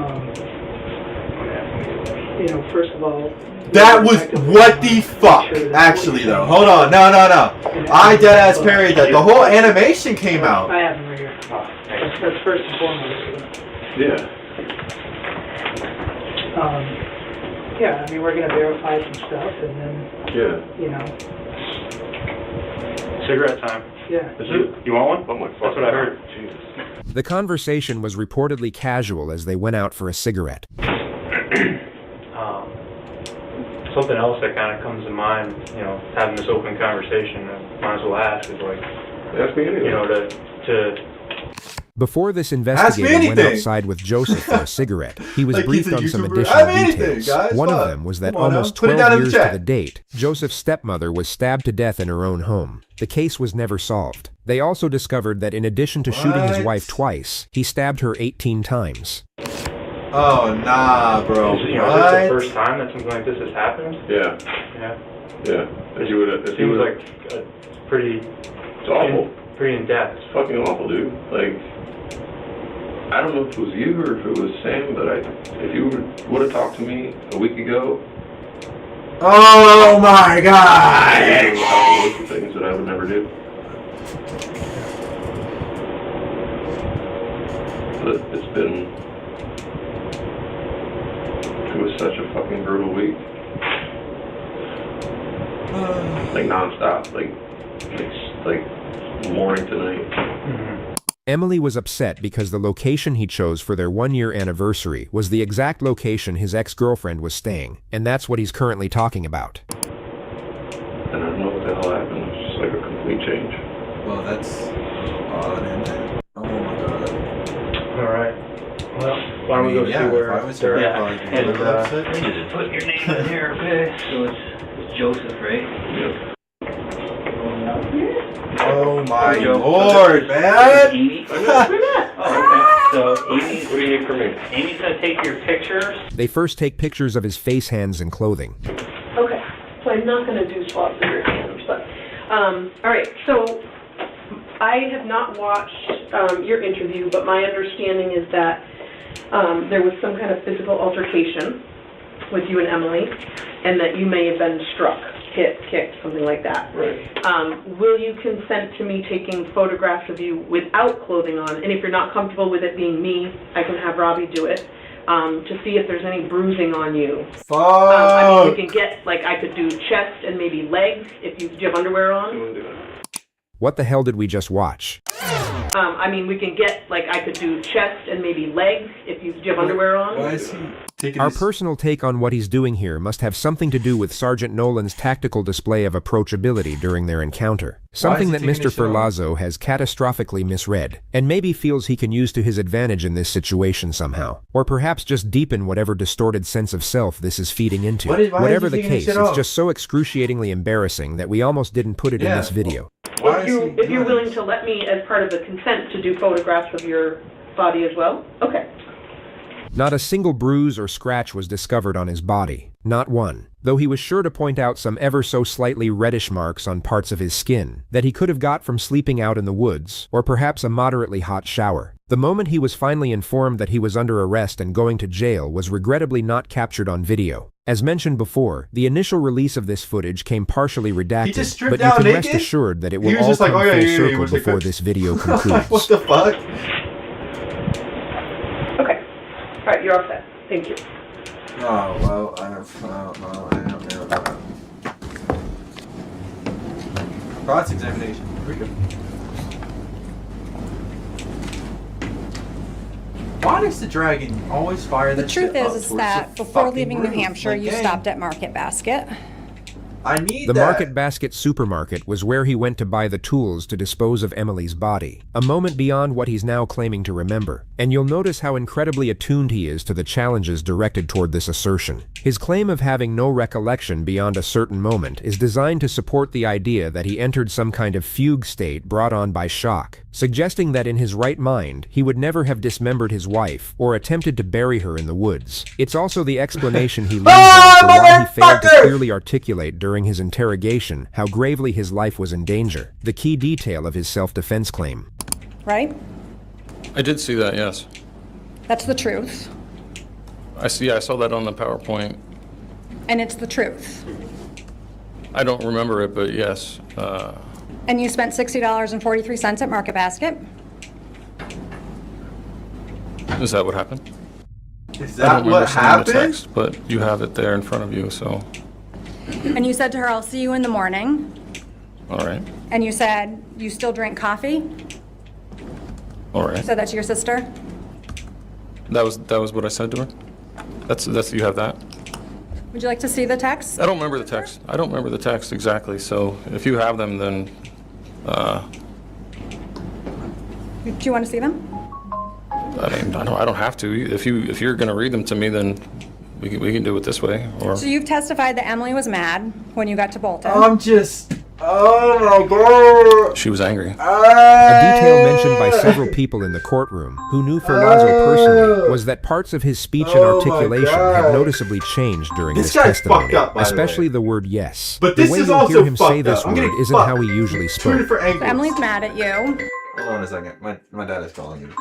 First of all. That was what the fuck? Actually, though, hold on, no. I dead ass parried that. The whole animation came out. I have them right here. That's first and foremost. Yeah. Yeah, I mean, we're gonna verify some stuff, and then, Yeah. Cigarette time. Yeah. You want one? Oh my That's what I heard. Jesus. The conversation was reportedly casual as they went out for a cigarette. something else that kind of comes to mind, you know, having this open conversation, I might as well ask, is like, Ask me anything. you know, to Before this investigator went anything. outside with Joseph for a cigarette, he was Like he's briefed a on some YouTuber. additional Ask me anything, details. guys. One Fuck. of them was that Come on now. almost Put it 12 down in the years to chat. the date, Joseph's stepmother was stabbed to death in her own home. The case was never solved. They also discovered that in addition to shooting his What? wife twice, he stabbed her 18 times. Oh, nah, bro. you know, is this the What? first time that something like this has happened? Yeah. Yeah. Yeah. If you would, if you Seems would, like pretty, it's awful. pretty in depth. It's fucking awful, dude. Like, I don't know if it was you or if it was Sam, but if you would have talked to me a week ago, Oh my I god! would have talked to things that I would never do. But it was such a fucking brutal week. Like nonstop, like morning to night. Emily was upset because the location he chose for their one-year anniversary was the exact location his ex-girlfriend was staying, and that's what he's currently talking about. And I don't know what the hell happened. It was just like a complete change. Well, that's odd, isn't it? Oh my god. All right. Well, why don't we go see where if I was they're her, at? I'd probably be And, a little upset. Let me just put your name in here, okay? So it's Joseph, right? Yep. Oh my Joe. lord, man! Amy? Oh, okay. So Amy, What do you need from me? Amy's gonna take your pictures. They first take pictures of his face, hands, and clothing. Okay, so I'm not going to do swaps of your hands, but, all right, so I have not watched your interview, but my understanding is that there was some kind of physical altercation with you and Emily, and that you may have been struck, hit, kicked, something like that. Right. Will you consent to me taking photographs of you without clothing on? And if you're not comfortable with it being me, I can have Robbie do it, to see if there's any bruising on you. Fuck! I mean, we can get, like, I could do chest and maybe legs if you, do you have underwear on? You want to do it? What the hell did we just watch? I mean, we can get, like, I could do chest and maybe legs if you, do you have underwear on? Why is he taking Our this? personal take on what he's doing here must have something to do with Sergeant Nolan's tactical display of approachability during their encounter. Something he that taking Mr. his shirt off? Ferlazzo has catastrophically misread, and maybe feels he can use to his advantage in this situation somehow. Or perhaps just deepen whatever distorted sense of self this is feeding into. Why is Whatever he the taking his case, shit it's off? just so excruciatingly embarrassing that we almost didn't put it in Yeah. this video. Why is he If you're doing willing this? to let me, as part of the consent, to do photographs of your body as well? Okay. Not a single bruise or scratch was discovered on his body. Not one. Though he was sure to point out some ever so slightly reddish marks on parts of his skin that he could have got from sleeping out in the woods, or perhaps a moderately hot shower. The moment he was finally informed that he was under arrest and going to jail was regrettably not captured on video. As mentioned before, the initial release of this footage came partially redacted, just stripped but you down can naked? rest assured that it He will was all just like, come "Oh, yeah, full yeah, yeah, circle we'll take before that." this video what concludes. the fuck? Okay. All right, you're all set. Thank you. Oh, well, I don't know. Cross-examination. Here we go. Why does the dragon always fire The that truth shit up is towards that the before fucking leaving New roof? Hampshire, Like, you gang, stopped at Market Basket. I need The that. Market Basket supermarket was where he went to buy the tools to dispose of Emily's body, a moment beyond what he's now claiming to remember. And you'll notice how incredibly attuned he is to the challenges directed toward this assertion. His claim of having no recollection beyond a certain moment is designed to support the idea that he entered some kind of fugue state brought on by shock, suggesting that in his right mind, he would never have dismembered his wife or attempted to bury her in the woods. It's also the explanation he leans on for why he failed to clearly articulate during his interrogation how gravely his life was in danger, the key detail of his self-defense claim. Right? I did see that, yes. That's the truth. I saw that on the PowerPoint. And it's the truth. I don't remember it, but yes. And you spent $60.43 at Market Basket? Is that what happened? Is I that don't remember what seeing the happened? text, but you have it there in front of you, so. And you said to her, I'll see you in the morning. All right. And you said, you still drink coffee? All right. Said that to your sister? That was what I said to her? That's you have that? Would you like to see the text? I don't remember the text. I don't remember the text exactly. So if you have them, then Do you want to see them? I mean, I don't have to. If you're gonna read them to me, then we can do it this way. Or So you've testified that Emily was mad when you got to Bolton. Oh my god! she was angry. A detail mentioned by several people in the courtroom who knew Ferlazzo personally was that parts of his speech and articulation had noticeably changed during This this guy's testimony, fucked up, by the especially way. the word yes. But the this way is you'll also hear him say fucked this up. I'm getting word isn't fucked. how he usually Two spoke. different angles. So Emily's mad at you. Hold on a second. My dad is calling me.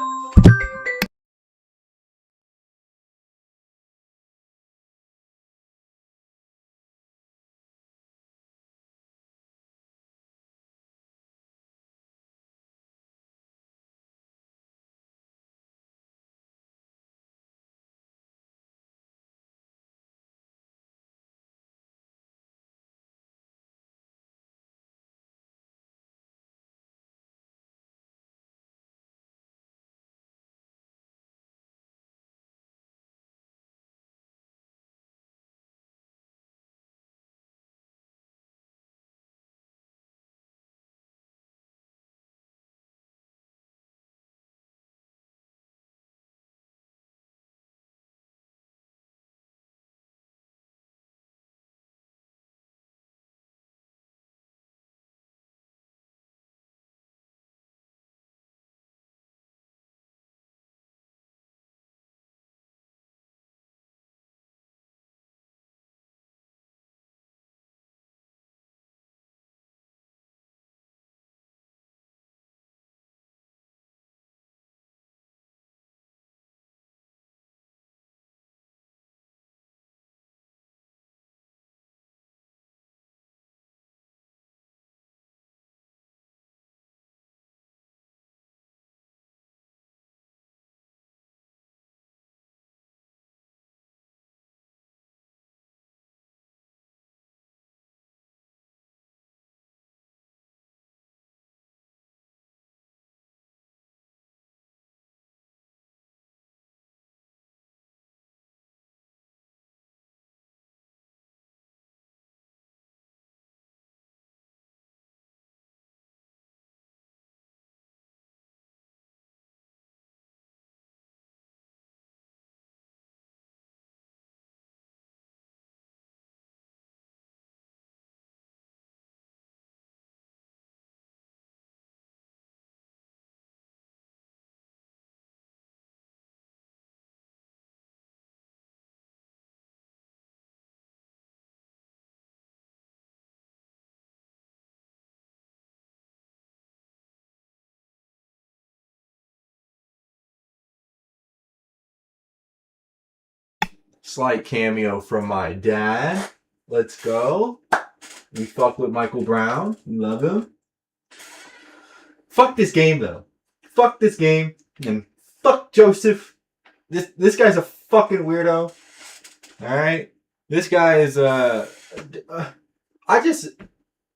Slight cameo from my dad. Let's go. We fuck with Michael Brown. We love him. Fuck this game though. Fuck this game. And fuck Joseph. This guy's a fucking weirdo. Alright? This guy is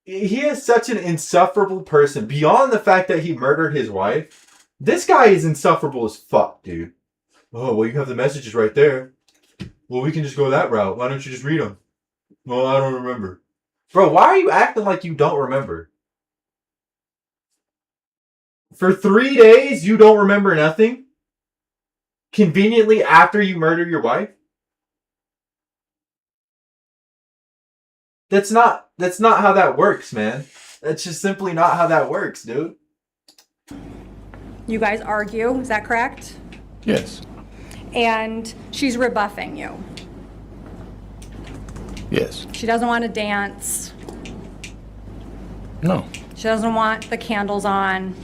he is such an insufferable person. Beyond the fact that he murdered his wife, this guy is insufferable as fuck, dude. Oh, well, you have the messages right there. Well, we can just go that route. Why don't you just read them? Well, I don't remember. Bro, why are you acting like you don't remember? For 3 days, you don't remember nothing? Conveniently after you murder your wife? That's not how that works, man. That's just simply not how that works, dude. You guys argue, is that correct? Yes. And she's rebuffing you. Yes. She doesn't want to dance. No. She doesn't want the candles on.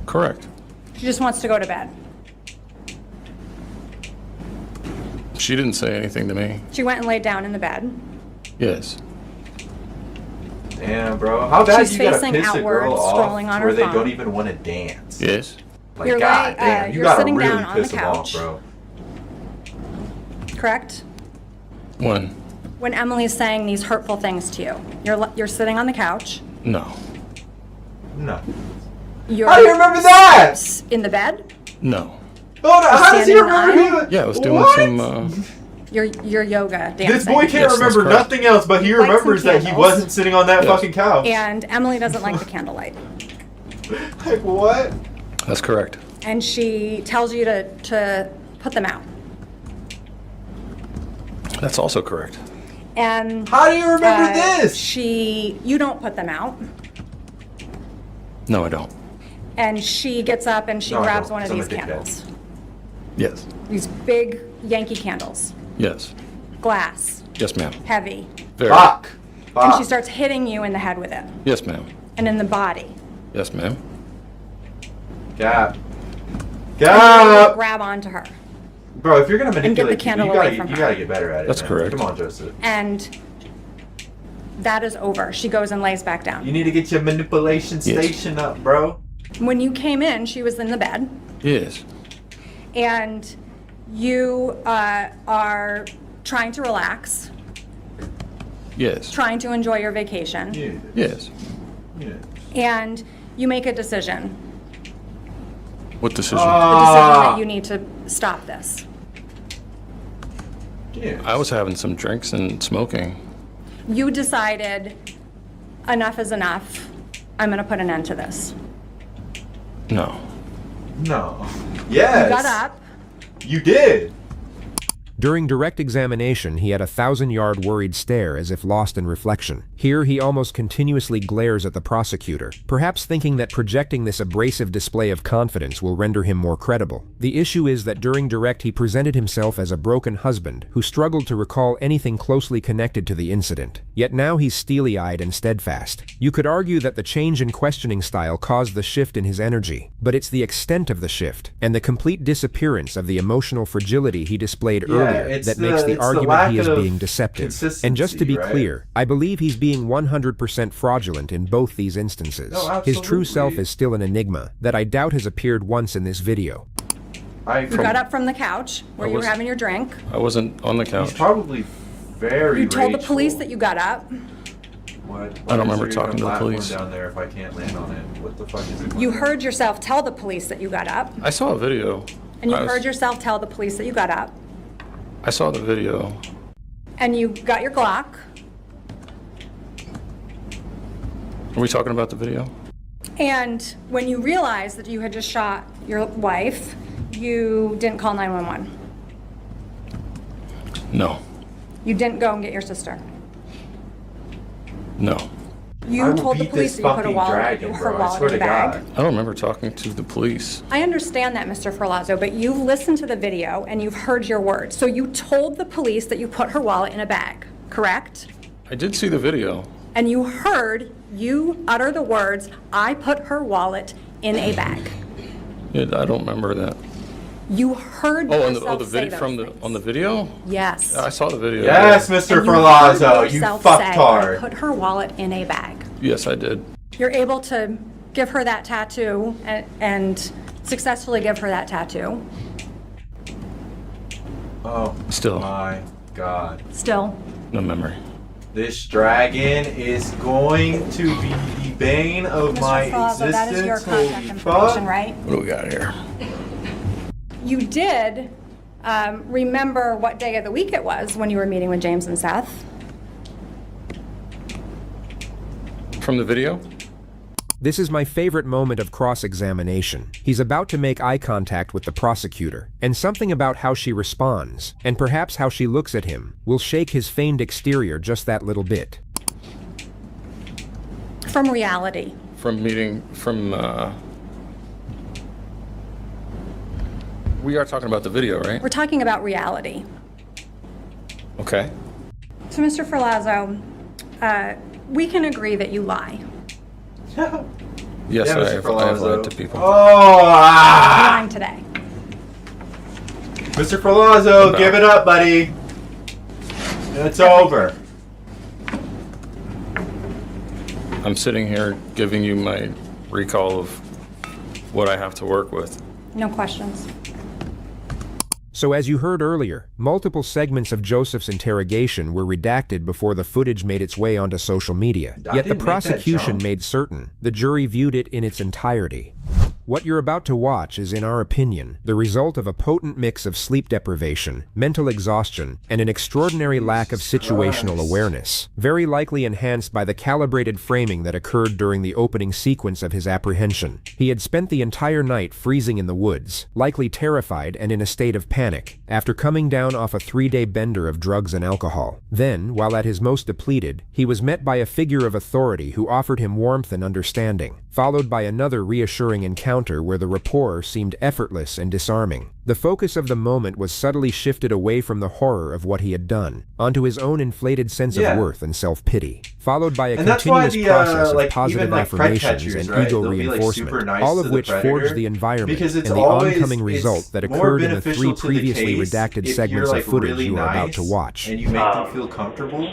Correct. She just wants to go to bed. She didn't say anything to me. She went and laid down in the bed. Yes. Damn, bro. How bad She's you gotta facing piss a girl outwards, off scrolling on where her they phone. don't even want to dance? Yes. Like, You're god damn, you you're gotta sitting really down on the piss them off, couch. bro. Correct? When? When Emily's saying these hurtful things to you. You're sitting on the couch. No. No. You're How do you remember that? in the bed. No. Oh, no, how does he standing in the remember aisle? him? Yeah, I was doing What? some. your yoga dancing. This boy can't Yes, that's remember correct. nothing else, but he Light some remembers that he candles. wasn't sitting on that Yes. fucking couch. And Emily doesn't like the candlelight. Like, what? That's correct. And she tells you to put them out. That's also correct. And How do you remember this? You don't put them out. No, I don't. And she gets up and she No, I grabs don't. one of I'm a these dickhead. candles. Yes. These big Yankee candles. Yes. Glass. Yes, ma'am. Heavy. Very. Fuck. And she Fuck. starts hitting you in the head with it. Yes, ma'am. And in the body. Yes, ma'am. Gap. And you Gap. grab onto her. Bro, if you're gonna get the manipulate people, candle you away gotta, from you her. gotta get better at it. That's man. correct. Come on, Joseph. And that is over. She goes and lays back down. You need to get your manipulation Yes. station up, bro. When you came in, she was in the bed. Yes. And you are trying to relax, Yes. trying to enjoy your vacation. Yeah. Yes. Yeah. And you make a decision. What decision? The decision that you need to stop this. Yeah. I was having some drinks and smoking. You decided enough is enough. I'm going to put an end to this. No. No. Yes. You got up. You did. During direct examination, he had a 1,000-yard worried stare as if lost in reflection. Here, he almost continuously glares at the prosecutor, perhaps thinking that projecting this abrasive display of confidence will render him more credible. The issue is that during direct, he presented himself as a broken husband who struggled to recall anything closely connected to the incident. Yet now he's steely-eyed and steadfast. You could argue that the change in questioning style caused the shift in his energy, but it's the extent of the shift and the complete disappearance of the emotional fragility he displayed earlier it's that makes the it's argument lack he is of being deceptive. And just to consistency, be right? clear, I believe he's being 100% fraudulent in both these instances. No, His true self absolutely. is still an enigma that I doubt has appeared once in this video. You got up from the couch where I you were was- having your drink. I wasn't on the He's couch. probably very. You told the rageful. police that you got up. What? I don't remember Why is there even talking a to the platform police. down there if I can't land on it. What the fuck is it? You heard yourself tell the police that you got up. I saw a video. And you I was- heard yourself tell the police that you got up. I saw the video. And you got your Glock. Are we talking about the video? And when you realized that you had just shot your wife, you didn't call 911. No. You didn't go and get your sister. No. I You will told the beat police this that you put a fucking wallet, dragon, her bro. I wallet swear in your to bag. God. I don't remember talking to the police. I understand that, Mr. Ferlazzo, but you've listened to the video and you've heard your words. So you told the police that you put her wallet in a bag, correct? I did see the video. And you heard you utter the words, "I put her wallet in a bag." I don't remember that. You heard Oh, yourself the say video those on the video? Yes. I saw the video. Yes, yeah. Mr. And you heard Ferlazzo, you yourself say, "I fucktard. put her wallet in a bag." Yes, I did. You're able to give her that tattoo and successfully give her that tattoo. Oh Still. my God. Still. No memory. This dragon is going to be the bane of my Mr. Ferlazzo, that is your existence. contact Holy information, fuck. right? What do we got here? You did remember what day of the week it was when you were meeting with James and Seth. From the video? This is my favorite moment of cross-examination. He's about to make eye contact with the prosecutor, and something about how she responds, and perhaps how she looks at him, will shake his feigned exterior just that little bit. From reality. We are talking about the video, right? We're talking about reality. Okay. So, Mr. Ferlazzo, we can agree that you lie. Yes, Yeah, Mr. I've Ferlazzo. lied to people. Oh, You're lying today. Mr. Ferlazzo, About- give it up, buddy. It's over. I'm sitting here giving you my recall of what I have to work with. No questions. So as you heard earlier, multiple segments of Joseph's interrogation were redacted before the footage made its way onto social media. I Yet the didn't make that prosecution jump. made certain the jury viewed it in its entirety. What you're about to watch is, in our opinion, the result of a potent mix of sleep deprivation, mental exhaustion, and an extraordinary lack of situational awareness, very likely enhanced by the calibrated framing that occurred during the opening sequence of his apprehension. He had spent the entire night freezing in the woods, likely terrified and in a state of panic, after coming down off a 3-day bender of drugs and alcohol. Then, while at his most depleted, he was met by a figure of authority who offered him warmth and understanding, followed by another reassuring encounter where the rapport seemed effortless and disarming. The focus of the moment was subtly shifted away from the horror of what he had done, onto his own inflated sense of worth and self-pity, followed by a continuous process of positive affirmations and ego reinforcement, all of which forged the environment and the oncoming result that occurred in the 3 previously redacted segments of footage you are about to watch. And you make them feel comfortable?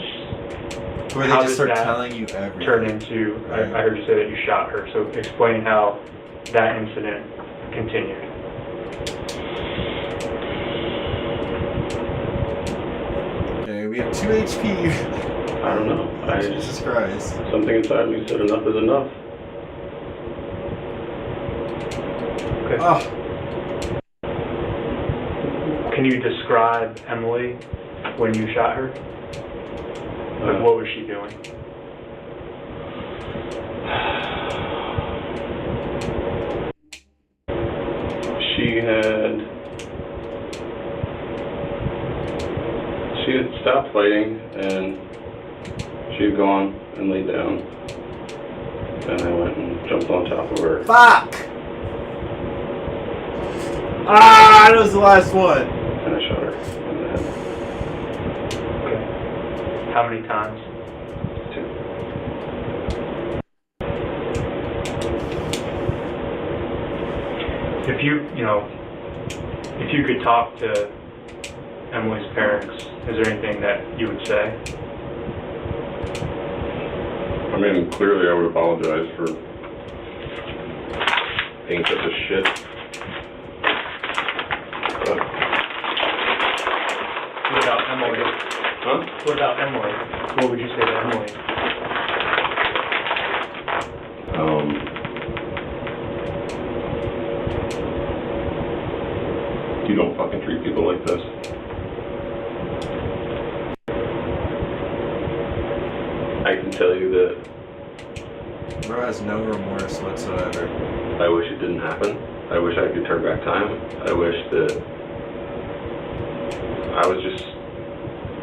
Or they How just did start that telling you everything? turn into, I heard you say that you shot her, so explain how that incident continued. Okay, we have 2 HP. I don't know. Jesus Christ. Something inside me said enough is enough. Okay. Oh. Can you describe Emily when you shot her? Like, what was she doing? She had stopped fighting, and she had gone and laid down. And I went and jumped on top of her. Fuck! Ah, that was the last one. And I shot her in the head. Okay. How many times? 2. If you could talk to Emily's parents, is there anything that you would say? I mean, clearly I would apologize for being such a shit. But what about Emily? Huh? What about Emily? What would you say to Emily? You don't fucking treat people like this. I can tell you that Bro has no remorse whatsoever. I wish it didn't happen. I wish I could turn back time. I wish that I was just...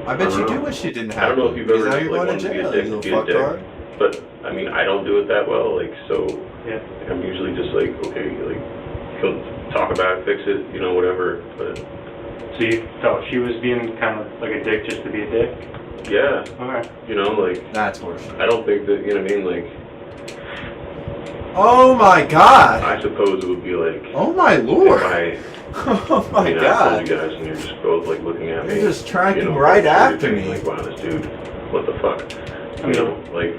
I bet you do wish it didn't happen. I don't know if you've ever now like, you're going wanted to to be jail, a dick, you to be little a dick. fucktard. But, I mean, I don't do it that well, like, so... Yeah. I'm usually just like, okay, like, he'll talk about it, fix it, you know, whatever, but... So you felt she was being kind of like a dick just to be a dick? Yeah. Alright. You know, like... That's horseshit. I don't think that, you know what I mean, like... Oh my god! I suppose it would be like... Oh my lord! Oh my god! I told you guys, and you're just both like looking at me. You're just tracking you know, right like, after me. Like, wow, this dude, what the fuck? You know, like,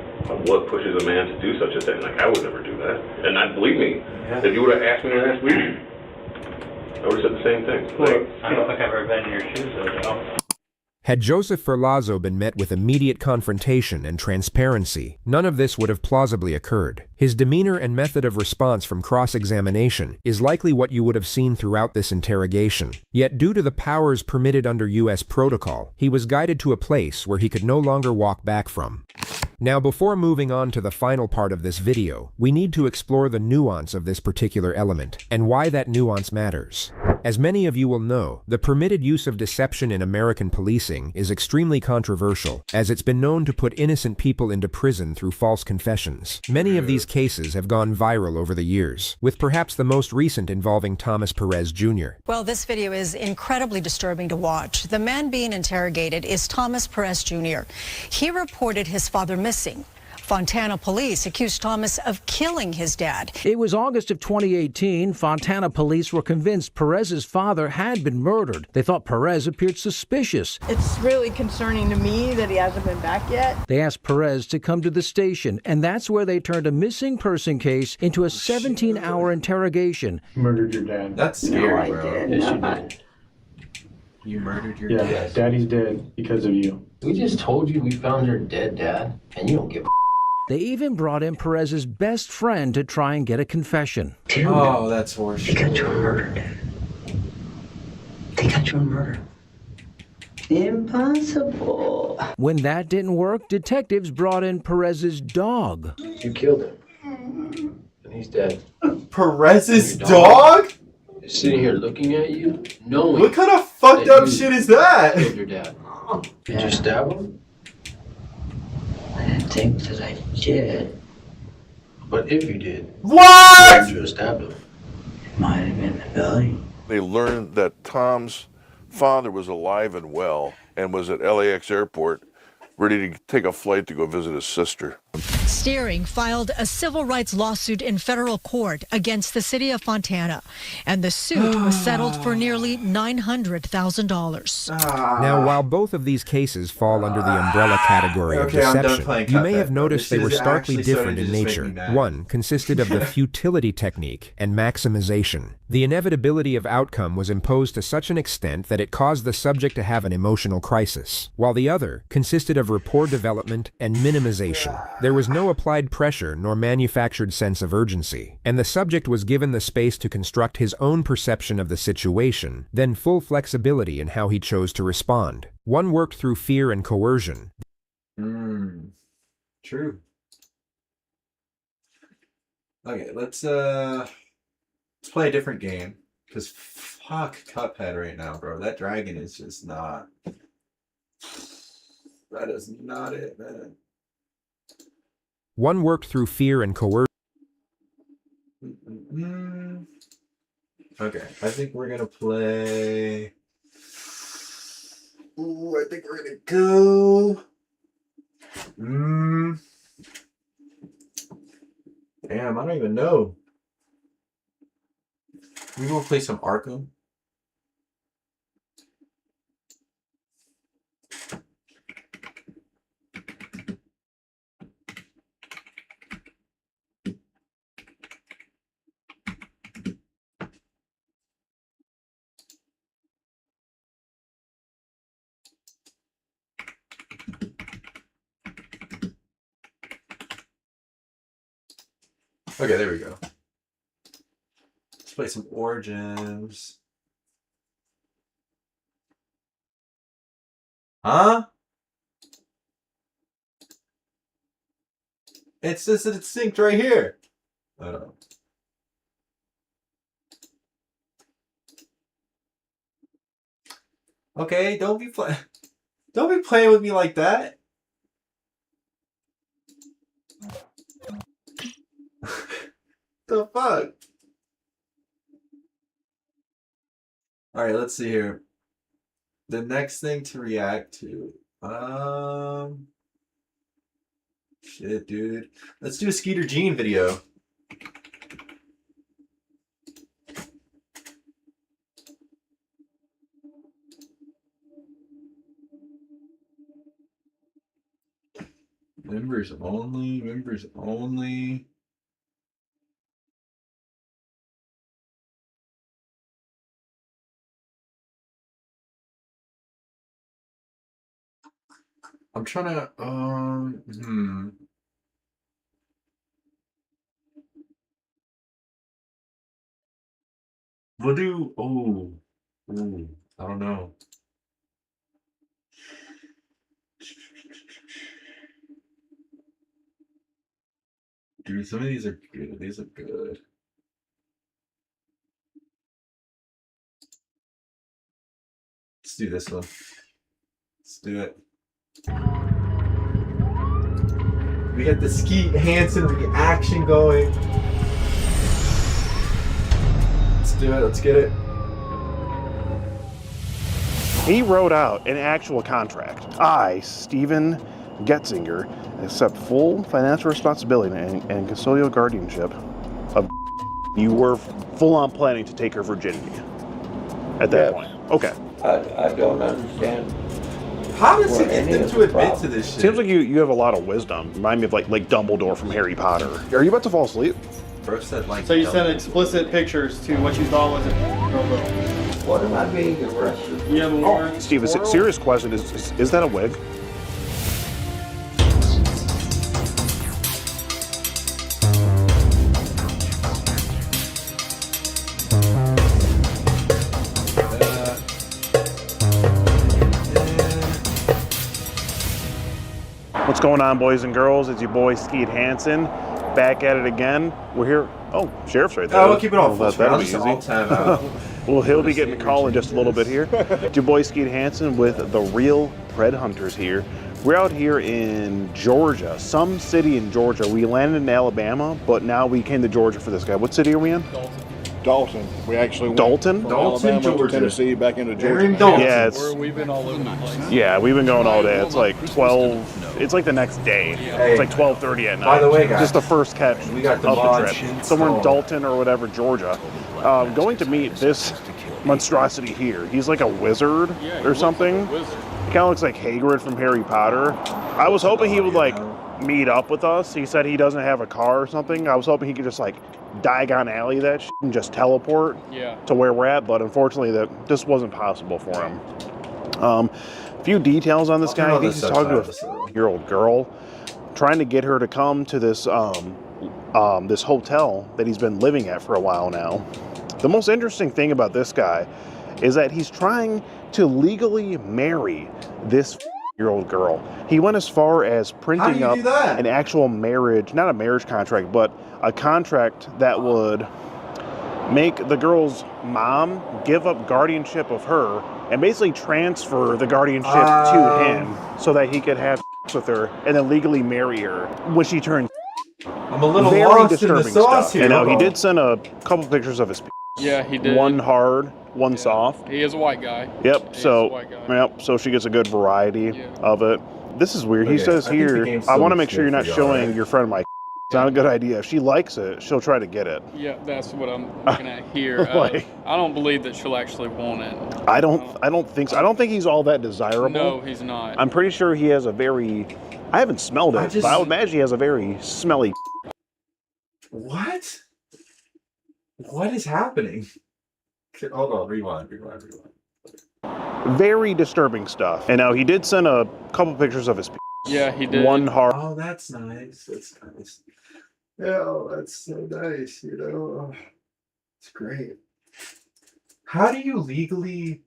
what pushes a man to do such a thing? Like, I would never do that. And I believe me, if you would have asked me last week, I would have said the same thing. Like, I don't think I've ever been in your shoes, though, Joe. Had Joseph Ferlazzo been met with immediate confrontation and transparency, none of this would have plausibly occurred. His demeanor and method of response from cross-examination is likely what you would have seen throughout this interrogation. Yet due to the powers permitted under U.S. protocol, he was guided to a place where he could no longer walk back from. Now, before moving on to the final part of this video, we need to explore the nuance of this particular element, and why that nuance matters. As many of you will know, the permitted use of deception in American policing is extremely controversial, as it's been known to put innocent people into prison through false confessions. Many of these cases have gone viral over the years, with perhaps the most recent involving Thomas Perez Jr. Well, this video is incredibly disturbing to watch. The man being interrogated is Thomas Perez Jr. He reported his father missing. Fontana police accused Thomas of killing his dad. It was August of 2018. Fontana police were convinced Perez's father had been murdered. They thought Perez appeared suspicious. It's really concerning to me that he hasn't been back yet. They asked Perez to come to the station, and that's where they turned a missing person case into a 17-hour interrogation. Murdered your dad. That's scary, No, I bro. did. Yes, you did. You murdered your Yeah, dad. Daddy's dead because of you. We just told you we found your dead dad, and you don't give a They even brought in Perez's best friend to try and get a confession. Oh, that's horseshit. They got you on murder, Dad. They got you on murder. Impossible. When that didn't work, detectives brought in Perez's dog. You killed him. And he's dead. Perez's dog? He's sitting here looking at you, knowing. What kind of fucked up shit is that? Killed your dad. Did you stab him? I didn't think that I did. But if you did, what? You should have stabbed him. It might have been the belly. They learned that Tom's father was alive and well and was at LAX airport ready to take a flight to go visit his sister. Steering filed a civil rights lawsuit in federal court against the city of Fontana, and the suit was settled for nearly $900,000. Now, while both of these cases fall under the umbrella category of deception, you may have noticed they were starkly different in nature. One consisted of the futility technique and maximization. The inevitability of outcome was imposed to such an extent that it caused the subject to have an emotional crisis, while the other consisted of rapport development and minimization. There was no applied pressure nor manufactured sense of urgency, and the subject was given the space to construct his own perception of the situation, then full flexibility in how he chose to respond. One worked through fear and coercion. True. Okay, let's play a different game, because fuck Cuphead right now, bro. That dragon is just not... That is not it, man. One worked through fear and coercion. Okay, I think we're gonna play... Ooh, I think we're gonna go... Damn, I don't even know. We gonna play some Arkham. Okay, there we go. Let's play some Origins. Huh? It says that it's synced right here. Okay, don't be playing with me like that. The fuck? Alright, let's see here. The next thing to react to. Shit, dude. Let's do a Skeeter Jean video. Members only, members only. I'm trying to, We'll do, I don't know. Dude, some of these are good. These are good. Let's do this one. Let's do it. We got the Skeet Hansen reaction going. Let's do it. Let's get it. He wrote out an actual contract. I, Stephen Getzinger, accept full financial responsibility and custodial guardianship of. You were full-on planning to take her virginity at that point. Okay. I don't understand. How does he get them to admit to this shit? Seems like you have a lot of wisdom. Remind me of like Dumbledore from Harry Potter. Are you about to fall asleep? Bro said like. So you sent explicit pictures to what you thought was a girl. What am I being arrested? You have a warrant? Steve, a serious question. Is that a wig? going on, boys and girls? It's your boy Skeet Hansen, back at it again. We're here. Oh, sheriff's right there. Oh, we'll keep it on full screen. That'll I'll be just easy. alt-tab out. Well, he'll be getting a call in just a little bit here. It's your boy Skeet Hansen with the Real Pred Hunters here. We're out here in Georgia, some city in Georgia. We landed in Alabama, but now we came to Georgia for this guy. What city are we in? Dalton. We actually went Dalton? from Dalton, Alabama Georgia. to Tennessee, back into They're Georgia. in Dalton. Yeah, it's, We've been all over the place. yeah, we've been going all day. It's like 12, it's like the next day. It's like 12:30 at night. By the way, guys, just the first catch we got the of the launch trip. Somewhere in installed. Dalton or whatever, Georgia. Going to meet this monstrosity here. He's like a wizard or something. He kind of looks like Hagrid from Harry Potter. I was hoping he would like meet up with us. He said he doesn't have a car or something. I was hoping he could just like Diagon Alley that shit and just teleport to where we're at, but unfortunately that just wasn't possible for him. A few details on this guy. I think he's talking to a 5-year-old girl, trying to get her to come to this this hotel that he's been living at for a while now. The most interesting thing about this guy is that he's trying to legally marry this 5-year-old girl. He went as far as printing up an actual marriage, not a marriage contract, but a contract that would make the girl's mom give up guardianship of her and basically transfer the guardianship to him so that he could have sex with her and then legally marry her when she turns. I'm a little Very lost disturbing in the sauce stuff. here. And now he did send a couple pictures of his. Yeah, he did. One hard, one soft. He is a white guy. Yep. So she gets a good variety of it. This is weird. He says here, I want to make sure you're not showing your friend my. It's not a good idea. If she likes it, she'll try to get it. Yeah, that's what I'm looking at here. Like- I don't believe that she'll actually want it. I don't think so. I don't think he's all that desirable. No, he's not. I'm pretty sure he has a very. I haven't smelled it, but I would imagine he has a very smelly. What? What is happening? Hold on, rewind. Very disturbing stuff. And now he did send a couple pictures of his. Yeah, he did. One hard. Oh, that's nice. That's nice. Yeah, that's so nice. You know, it's great. How do you legally?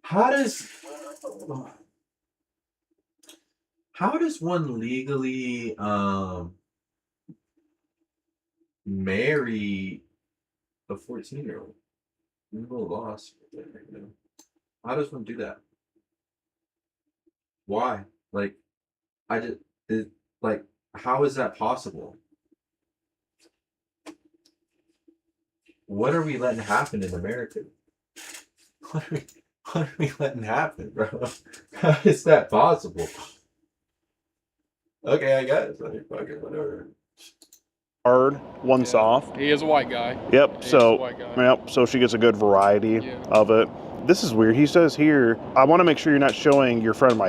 How does one legally marry a 14-year-old? I'm a little lost. How does one do that? Why? Like, how is that possible? What are we letting happen in America? What are we letting happen, bro? How is that possible? Okay, I guess. Fucking whatever. Hard, one soft. He is a white guy. Yep. He is a white guy. Yep. So she gets a good variety of it. This is weird. He says here, I want to make sure you're not showing your friend my.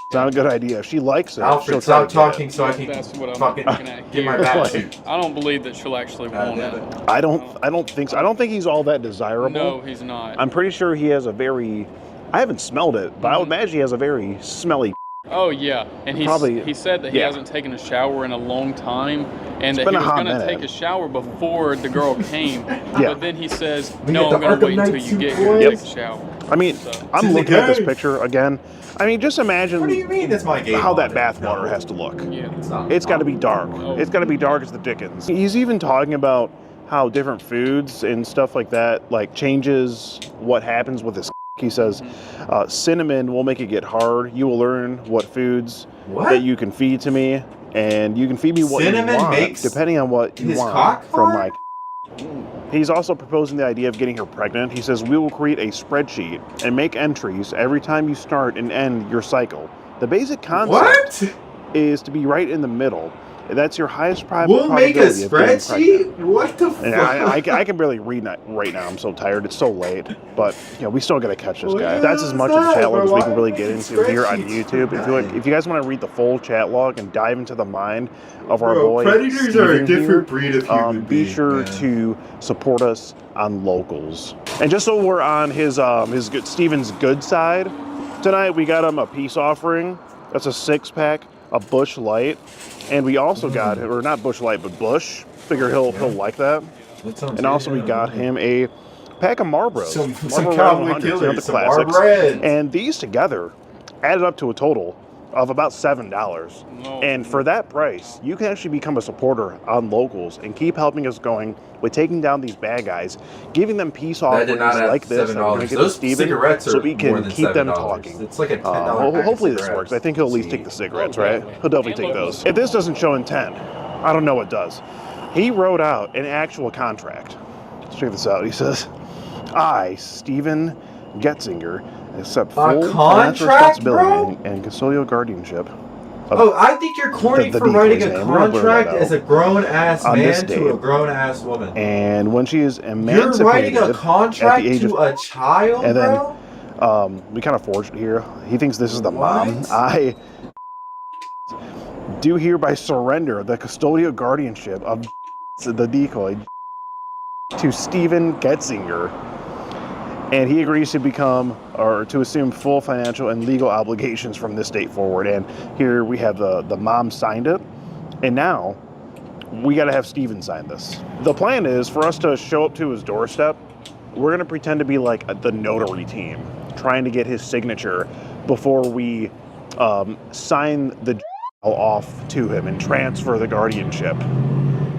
It's not a good idea. If she likes it, Alfred, she'll try stop to get talking it. so I can That's what I'm fucking looking at get my here. back suit. I don't believe that she'll actually want it. I don't think so. I don't think he's all that desirable. No, he's not. I'm pretty sure he has a very. I haven't smelled it, but I would imagine he has a very smelly. Oh yeah, and he said that he hasn't taken a shower in a long time, and that been he a was hot going to minute. take a shower before the girl came. Yeah. But then he says, We "No, get I'm the going to Arkham wait until Knight you get suit, here boy. to take a shower." I mean, I'm looking at this picture again. I mean, just imagine. What do you mean? That's my game. How that bathwater has to look. Yeah. It's got to be dark. It's got to be dark as the Dickens. He's even talking about how different foods and stuff like that like changes what happens with his. He says, cinnamon will make it get hard. You will learn what foods that you can feed to me, and you can feed me what Cinnamon you want, makes depending on what you his want cock from hard? my. He's also proposing the idea of getting her pregnant. He says, we will create a spreadsheet and make entries every time you start and end your cycle. The basic concept is to be right in the middle. That's your highest We'll make a probability of getting spreadsheet? pregnant. What the And fuck? I can barely read that right now. I'm so tired. It's so late. But we still got to catch this Well, guy. yeah, That's as much of the that's chat right, log as bro. we can really Why get make into here on spreadsheets? YouTube. If you guys want to read the full chat log and dive into the mind of our Bro, boy predators Steven are a different here, breed of human be being, sure man. to support us on locals. And just so we're on his good Steven's good side, tonight we got him a peace offering. That's a 6-pack of Bush Light. And we also got, or not Bush Light, but Bush. Figure he'll like that. And also we got him a pack of Marlboros. Some Marlboro Cowboy 100s, Killers, the some classics. Marlboro Reds. And these together added up to a total of about $7. And for that price, you can actually become a supporter on Locals and keep helping us going with taking down these bad guys, giving them peace offerings like this that we're going to get to Steven, so we can keep them talking. It's like a $10 hopefully this works. I think he'll at least take the cigarettes, right? He'll definitely take those. If this doesn't show intent, I don't know what does. He wrote out an actual contract. Let's check this out. He says, I, Steven Getzinger, accept full financial responsibility and custodial guardianship. Oh, I think you're corny for writing a contract as a grown-ass man to a grown-ass woman. And when she is emancipated, you're writing a contract to a child, and then, bro? We kind of forged it here. He thinks this is the mom. I do hereby surrender the custodial guardianship of the decoy to Steven Getzinger. And he agrees to become, or to assume full financial and legal obligations from this date forward. And here we have the mom signed it. And now we got to have Steven sign this. The plan is for us to show up to his doorstep. We're going to pretend to be like the notary team, trying to get his signature before we sign the off to him and transfer the guardianship.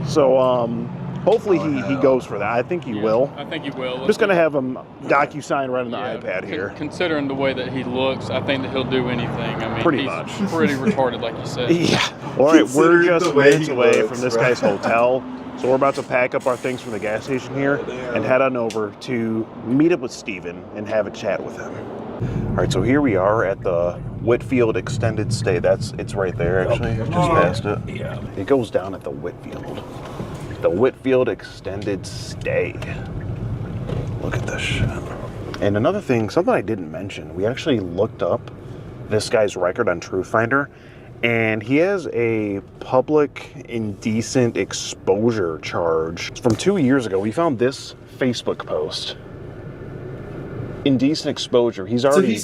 So, hopefully he goes for that. I think he will. I think he will. Just going to have him DocuSign right on the iPad here. Considering the way that he looks, I think that he'll do anything. I mean, pretty he's much. Pretty retarded, like you said. Yeah. All right, we're just minutes away from this guy's hotel. So we're about to pack up our things from the gas station here and head on over to meet up with Steven and have a chat with him. All right, so here we are at the Whitfield Extended Stay. It's right there, actually. Just past it. Yeah. It goes down at the Whitfield. The Whitfield Extended Stay. Look at this shit. And another thing, something I didn't mention, we actually looked up this guy's record on Truthfinder, and he has a public indecent exposure charge from 2 years ago. We found this Facebook post. Indecent exposure. He's already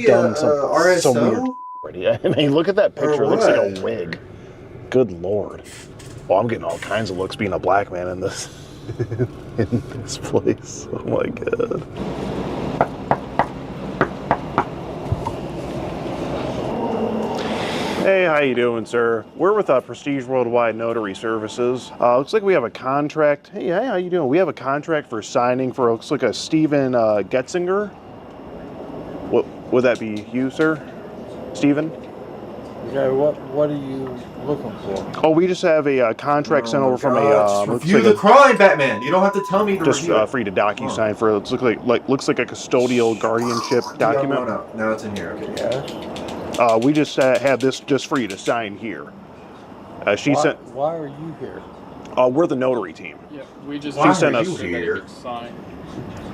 done RSO? some weird already. I mean, look at that picture. It looks like a wig. Good Lord. Well, I'm getting all kinds of looks being a black man in this in this place. Oh my God. Hey, how you doing, sir? We're with Prestige Worldwide Notary Services. Looks like we have a contract. Hey, how you doing? We have a contract for signing for, looks like a Steven Getzinger. What would that be, you, sir? Steven? Okay, what are you looking for? Oh, we just have a contract sent over from a. Review the crime, Batman. You don't have to tell me to just review it. For you to DocuSign for. It looks like a custodial guardianship document. No. Now it's in here. Okay. Yeah. We just have this just for you to sign here. She sent. Why are you here? We're the notary team. Yeah, we just. She sent us here.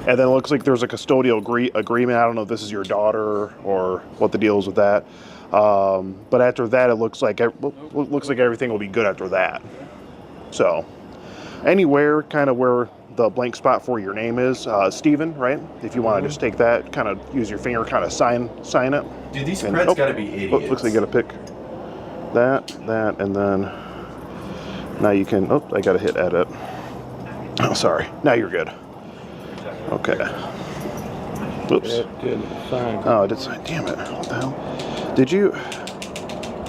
And then it looks like there's a custodial agreement. I don't know if this is your daughter or what the deal is with that. But after that, it looks like everything will be good after that. So, anywhere kind of where the blank spot for your name is, Steven, right? If you want to just take that, kind of use your finger, kind of sign it. Dude, these Preds gotta be idiots. Looks like you gotta pick that, and then now you can. Oh, I gotta hit edit. Oh, sorry. Now you're good. Okay. Oops. Oh, I did sign. Damn it. What the hell? Did you?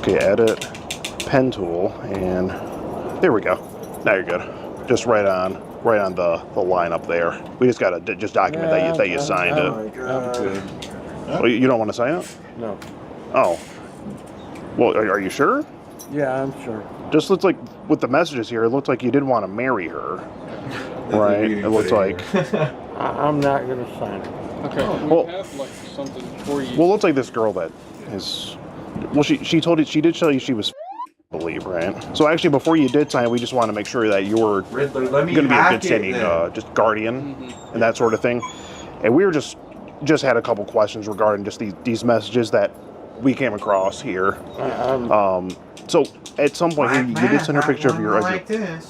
Okay, edit, pen tool, and there we go. Now you're good. Just right on the line up there. We just gotta just document that you signed it. I'm good. Well, you don't want to sign it? No. Oh. Well, are you sure? Yeah, I'm sure. Just looks like with the messages here, it looks like you did want to marry her. Right? It looks like. I'm not gonna sign it. Okay. Well, we have like something for you. Well, it looks like this girl that is. Well, she did tell you she was. I believe, right? So actually, before you did sign it, we just want to make sure that you were going to be a good standing, just guardian and that sort of thing. And we were just had a couple questions regarding just these messages that we came across here. So at some point, you did send her a picture of your.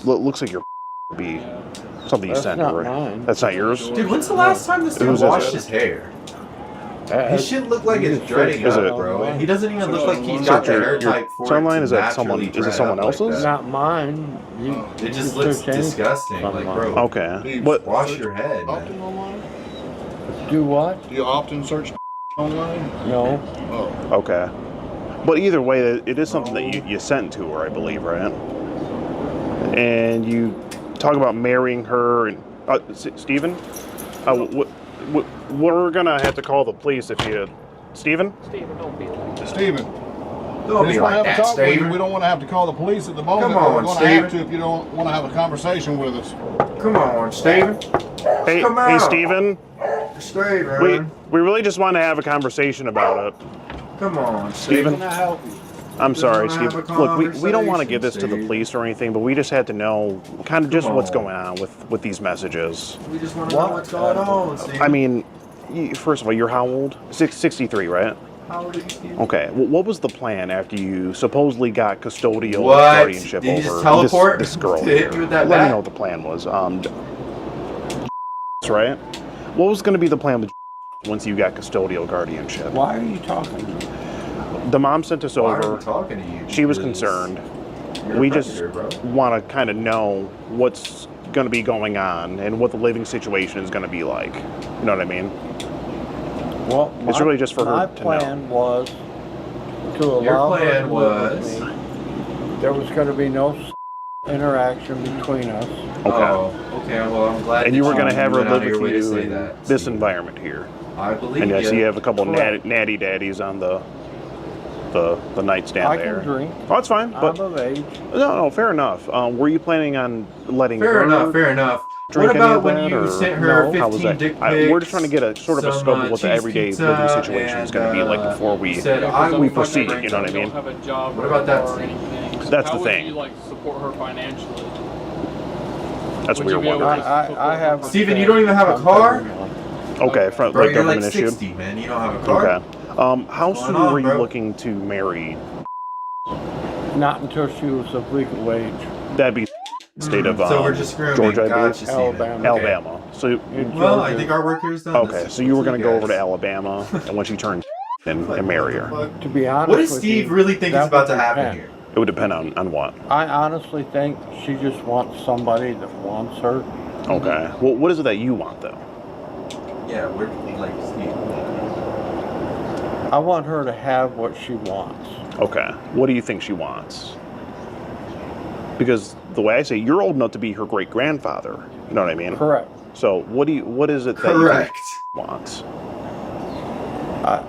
Looks like your be something you sent her. Mine. That's not yours. Dude, when's the last time this dude washed his hair? His shit look like it's dreading up, bro. He doesn't even look like he's got the hair type for timeline it is to that someone? naturally Is it someone dread up like else's? that. Not mine. It just looks disgusting, like, bro. Okay. What? Wash your head, man. Online? Do what? Do you often search online? No. Oh. Okay. But either way, it is something that you sent to her, I believe, right? And you talk about marrying her. And Stephen, we're gonna have to call the police if you, Stephen. Stephen, don't be like that. Don't Stephen. be like that, Stephen. We don't want to have to call the police at the moment. Come on, we're going to have to if you don't want to have a conversation with us. Come on, Stephen. Hey, Come hey, on. Stephen. Stephen. We really just want to have a conversation about it. Come on, Stephen. Can I help you? I'm sorry, wanna have Steve. a Look, we don't want to give this to the conversation, police or anything, but we just had to know kind of just Come what's on. going on with these messages. We just want to know what's going on, Stephen. I mean, first of all, you're how old? 63, right? How old are you, Stephen? Okay. Well, what was the plan after you supposedly got custodial What? guardianship Did you over just teleport this girl to hit here? me with that Let me bat? know what the plan was. Right? What was going to be the plan with once you got custodial guardianship? Why are you talking to me? The mom sent us Why are over. we talking to you? She was Because concerned. you're a We just predator, bro. want to kind of know what's going to be going on and what the living situation is going to be like. You know what I mean? Well, It's really just for her my to plan was to allow Your her plan to live was- with me. There was going to be no interaction between us. Okay. Oh, okay. Well, I'm glad. And that you were going to have her went out live of your with way to say you in that, this Stephen. environment here. I believe And I you. see you have a couple Correct. natty daddies on the nightstand I there. can drink. Oh, that's fine. But I'm of age. no, fair enough. Were you planning on letting Fair her enough. Fair enough. drink What any about of when that, you or sent her no? How was 15 that? dick We're just pics, trying to get a sort of a some, scope of what the cheese everyday pizza, living situation is going to be like and, before we said, I will proceed. fucking You know what I You mean? don't have a job What about that, or Steve? anything. So That's how the would thing. you like support her financially? That's Would what you we're be able to wondering. support I have. her? Stephen, you don't even have a car? Okay, from Bro, like you're government like issue. 60, man. You don't have a car? Okay. How What's soon going on, were you bro? looking to marry? Not until she was of legal age. That'd be state of So we're discriminating. Georgia, I believe. Gotcha, Stephen. Alabama. Okay. Alabama. So Well, I think our work here is done. okay, This so you were is going to you go over guys. to Alabama, and once you turned and marry her. To be honest What does with Steve you, really think is that about would to happen depend. here? It would depend on what. I honestly think she just wants somebody that wants her. Okay. Well, what is it that you want though? Yeah, we're like Steve. I want her to have what she wants. Okay. What do you think she wants? Because the way I say, it, you're old enough to be her great grandfather. You know what I mean? Correct. So what is it that Correct. you think she wants?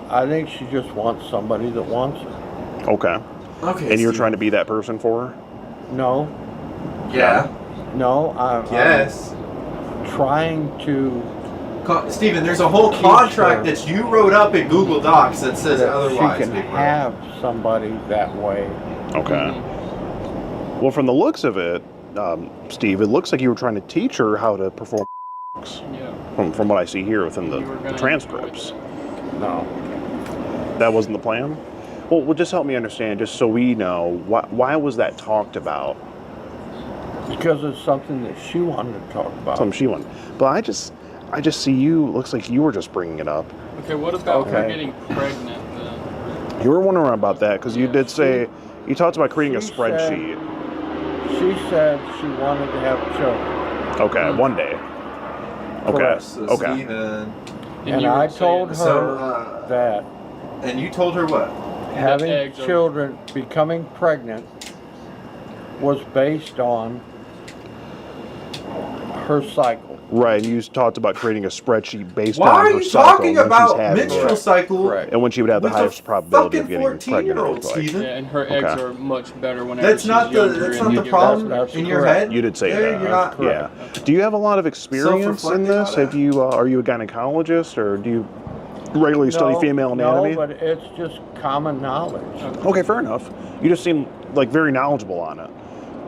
I think she just wants somebody that wants her. Okay. Okay. And you're Steve. trying to be that person for her? No, Yeah. no, Yes. I'm trying to Stephen, there's a whole Teach contract her that you wrote up in Google Docs that says that otherwise. she can big bro. have somebody that way. Okay. Well, from the looks of it, Steve, it looks like you were trying to teach her how to perform. Yeah. From what I see here within the You were gonna transcripts. No. That wasn't the plan? Well, just help me understand, just so we know, why was that talked about? Because it's something that she wanted to talk about. Something she wanted. But I just see you, looks like you were just bringing it up. Okay, what about her Okay. getting pregnant then? You were wondering about that, because you did say, you talked about creating a She spreadsheet. She said she wanted to have children. Okay, one day. Okay, Correct. So okay. Stephen, And you were I told her saying- So, that and you told her what? having eggs are- children, becoming pregnant, was based on her cycle. Right, and you talked about creating a spreadsheet based Why on are her you cycle talking when she's about having menstrual it. cycle? Correct. And when she would have the with a highest probability of fucking getting pregnant. 14-year-old, it looked like. Stephen? Yeah, and her eggs Okay. are much better whenever That's she's not the younger that's and not you the give problem That's in your correct. head. You did say Yeah, that. You're not. Yeah. Do you have a lot of experience in Self-reflecting this? on Have you? Are you a gynecologist, or do you regularly study female anatomy? No, but it's just common knowledge. Okay, fair enough. You just seem like very knowledgeable on it.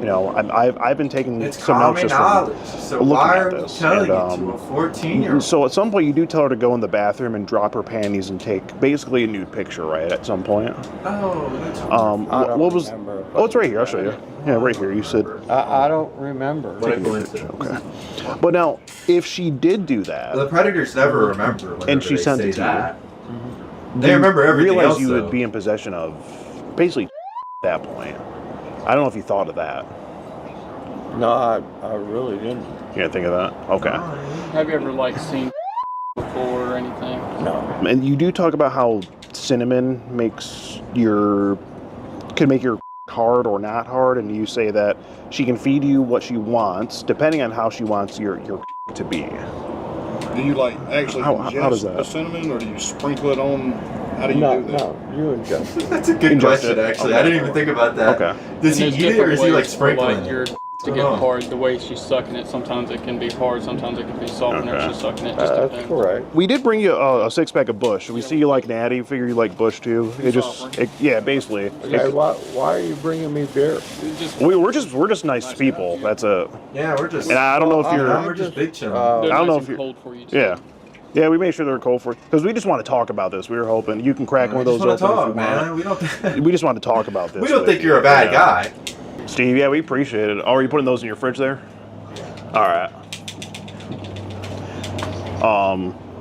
You know, I've been taking It's some notes common just from knowledge. So looking why at are you this. telling And, it to a 14-year-old? So at some point you do tell her to go in the bathroom and drop her panties and take basically a nude picture, right? At some point. Oh, that's I don't what was? remember. Oh, it's right here. I'll show you. Yeah, right here. You said. I don't remember. Take a nude picture. Okay. But now, if she did do that, the predators never remember. and she they sent say it to that. you, They remember everything realize else, you though. would be in possession of basically at that point. I don't know if you thought of that. No, I really didn't. You didn't think of that? Okay. Have you ever like seen before or anything? No. And you do talk about how cinnamon can make your hard or not hard, and you say that she can feed you what she wants, depending on how she wants your to be. Do you like actually how ingest does that? the cinnamon, or do you sprinkle it on? How do you do that? No, you ingest it. That's a good question, actually. I didn't even think about that. Okay. Does he eat it, or is he like sprinkling your it? to get hard, the way she's sucking it, sometimes it can be hard, sometimes it can be soft whenever she's sucking it. Just That's depends. correct. We did bring you a 6-pack of Bush. We see you like Natty. Figure you like Bush too. Yeah, basically. Okay, why are you bringing me beer? We're just nice people. That's a. Yeah, we're just. And I don't know if you're. We're just big chillin'. I don't know if you're. cold for you too. Yeah. Yeah, we made sure they're cold for because we just want to talk about this. We were hoping you can crack one of those open talk, if you man. want. We just want to talk about this. We don't think you're a bad guy. Steve, yeah, we appreciate it. Oh, are you putting those in your fridge there? All right.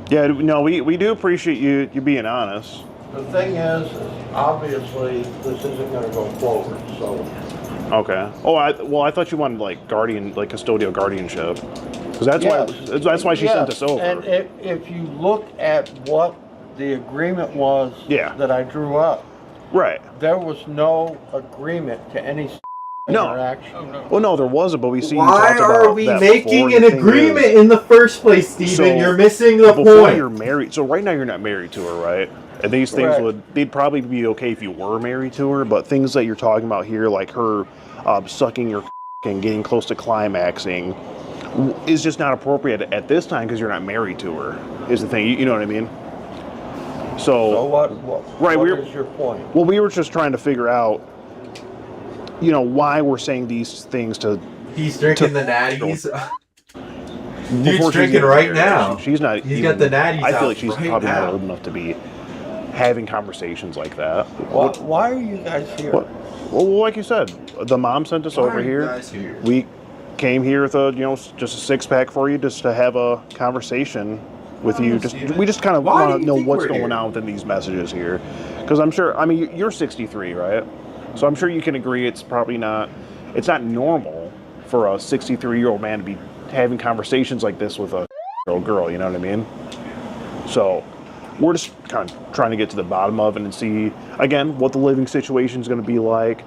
Yeah, no, we do appreciate you being honest. The thing is, obviously, this isn't going to go forward, so. Okay. Oh, I thought you wanted like custodial guardianship, because that's why she sent us over. And if you look at what the agreement was that I drew up, right, there was no agreement to any interaction. Well, no, there wasn't, but we see. Why you talked are about we that making before. an agreement in the first place, Steven? You're missing the before point. You're married, so right now you're not married to her, right? And these things they'd probably be okay if you were married to her, but things that you're talking about here, like her sucking your and getting close to climaxing, is just not appropriate at this time because you're not married to her. Is the thing, you know what I mean? So what is your point? Well, we were just trying to figure out, why we're saying these things to. He's drinking the natties. Dude's Before drinking right now. She's not. He's got the natties. I feel like out she's right probably now. not old enough to be having conversations like that. Why are you guys here? Well, like you said, the mom sent us over here. We came here with just a 6-pack for you, just to have a conversation with you. We just kind of want to know what's going on within these messages here, because I'm sure. I mean, you're 63, right? So I'm sure you can agree it's probably not. It's not normal for a 63-year-old man to be having conversations like this with a girl. You know what I mean? So we're just kind of trying to get to the bottom of it and see, again, what the living situation is going to be like.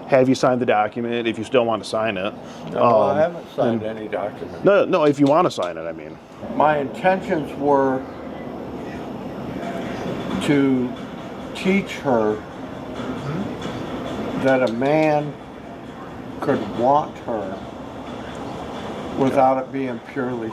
Have you signed the document if you still want to sign it? No, I haven't signed any document. No, if you want to sign it, I mean. My intentions were to teach her that a man could want her without it being purely.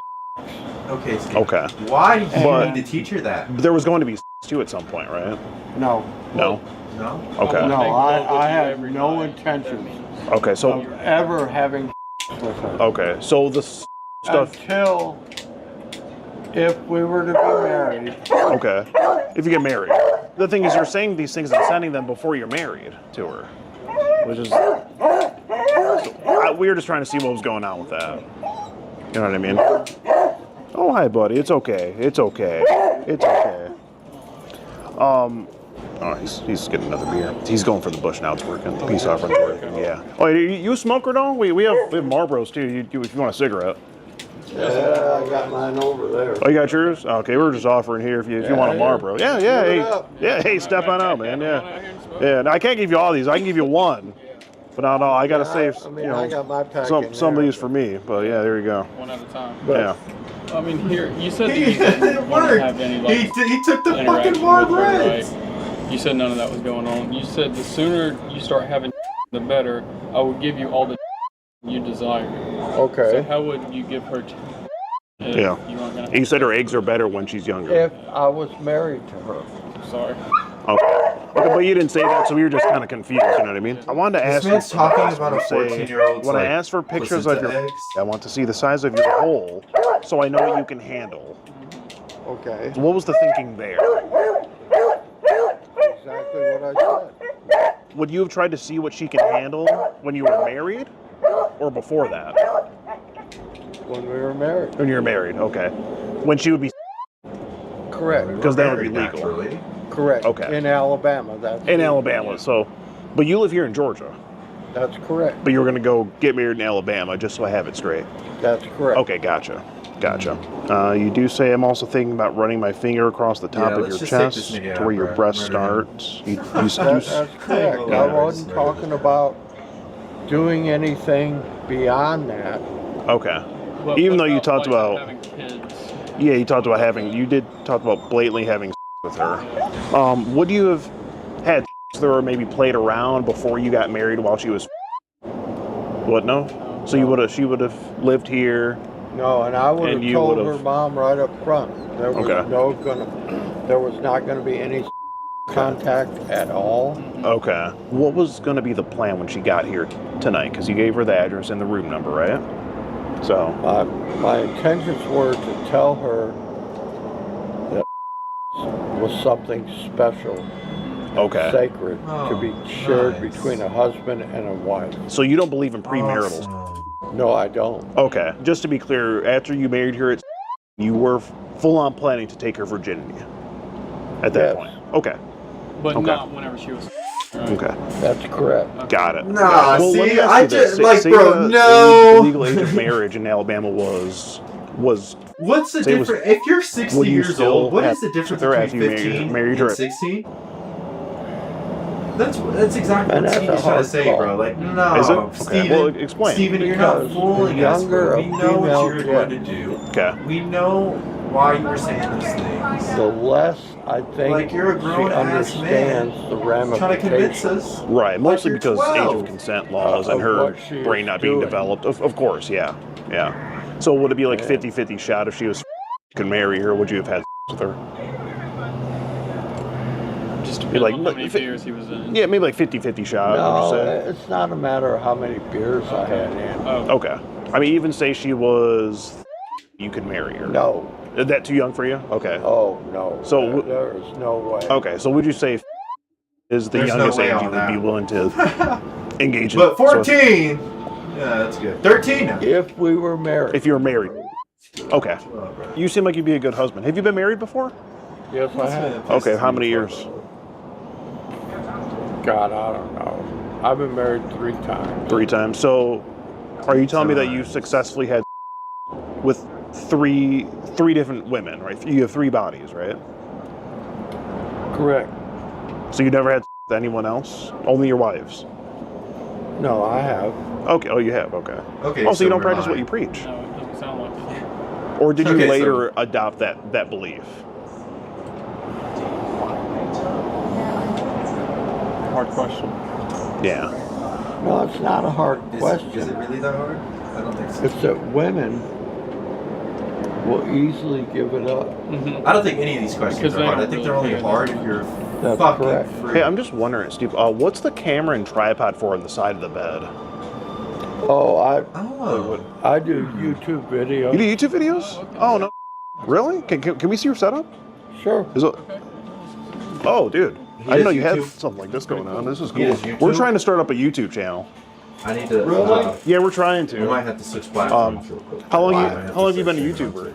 Okay, Steve. Okay. Why did you need to teach her that? There was going to be too at some point, right? No. No? No? Okay. No, I have no intentions Okay, so. of ever having with her. Okay, so the stuff. Until if we were to be married. Okay. If you get married. The thing is, you're saying these things and sending them before you're married to her. Which is. We were just trying to see what was going on with that. You know what I mean? Oh, hi, buddy. It's okay. It's okay. It's okay. Oh, he's getting another beer. He's going for the Bush now. It's working. The peace offering's working. Yeah. Oh, you a smoker, though? We have Marlboros too. If you want a cigarette. Yeah, I got mine over there. Oh, you got yours? Okay, we're just offering here if you want a Marlboro. Yeah. Hey, step on out, man. Yeah. No, I can't give you all these. I can give you one. But no, I gotta save. I got my pack some of these for me. But yeah, there you go. One at a time. Yeah. I mean, here, you said that you didn't want to have any, like, he took the interaction fucking hard with her, reds. right? You said none of that was going on. You said the sooner you start having the better. I would give you all the you desire. Okay. So how would you give her if you weren't gonna He said her eggs are better when she's younger. If I was married to her. Sorry. Okay, but you didn't say that, so we were just kind of confused. You know what I mean? I wanted to ask. This man's talking about a 14-year-old. When I ask for pictures of your, I want to see the size of your hole, so I know what you can handle. Okay. So what was the thinking there? Exactly what I said. Would you have tried to see what she can handle when you were married, or before that? When we were married. When you were married, okay. When she would be. Correct. Because that would be legal. Naturally. Correct. Okay. In Alabama, that's. In Alabama, so, but you live here in Georgia. That's correct. But you were going to go get married in Alabama, just so I have it straight. That's correct. Okay, gotcha. Gotcha. You do say I'm also thinking about running my finger across the top of your chest to where your breast starts. That's correct. I wasn't talking about doing anything beyond that. Okay. Even though you talked about having kids. Yeah, you did talk about blatantly having with her. Would you have had with her or maybe played around before you got married while she was what, no? So she would have lived here. No, and I would have told her mom right up front. There was there was not gonna be any contact at all. Okay. What was gonna be the plan when she got here tonight? Because you gave her the address and the room number, right? So my intentions were to tell her that was something special, sacred, to be shared between a husband and a wife. So you don't believe in premarital? No, I don't. Okay. Just to be clear, after you married her, you were full on planning to take her virginity at that point. Okay. But not whenever she was. Right? Okay. That's correct. Got it. Nah, well, see, I just say bro, the no. legal age of marriage in Alabama was. What's the difference? If you're 60 years old, what is the difference between 15 and 16? That's exactly what Steve is trying to say, bro. Like, no, is it? Steven, well, explain. Steven, you're not fooling us. Bro. We know what you're going to do. Okay. We know why you were saying those things. The less I think like you're a grown she understands the ramifications. Trying to convince us. Right, mostly like because 12. age of consent laws and her brain not being developed. Of course, yeah. So would it be like 50-50 shot if she was could marry her? Would you have had with her? Just to be like how many beers he was in. Yeah, maybe like 50-50 shot. No, it's not a matter of how many beers I had in. Okay. I mean, even say she was, you could marry her. No. Is that too young for you? Okay. Oh, no. So there is no way. Okay, so would you say is the youngest age you would be willing to engage in? But 14! Yeah, that's good. 13 now. If we were married. If you were married. Okay. You seem like you'd be a good husband. Have you been married before? Yes, I have. Okay, how many years? God, I don't know. I've been married 3 times. 3 times. So, are you telling me that you successfully had with three different women, right? You have 3 bodies, right? Correct. So you never had with anyone else? Only your wives? No, I have. Okay. Oh, you have. Okay. Okay. Oh, so you don't practice what you preach? No, it doesn't sound like it. Or did you later adopt that belief? Hard question. Yeah. No, it's not a hard question. Is it really that hard? I don't think so. It's that women will easily give it up. I don't think any of these questions are hard. I think they're only hard if you're fucking free. Hey, I'm just wondering, Steve, what's the camera and tripod for on the side of the bed? Oh, I do YouTube videos. You do YouTube videos? Oh, no. Really? Can we see your setup? Sure. Is it? Oh, dude. I didn't know you had something like this going on. This is cool. We're trying to start up a YouTube channel. I need to. Really? Yeah, we're trying to. We might have to switch platforms real quick. How long have you been a YouTuber?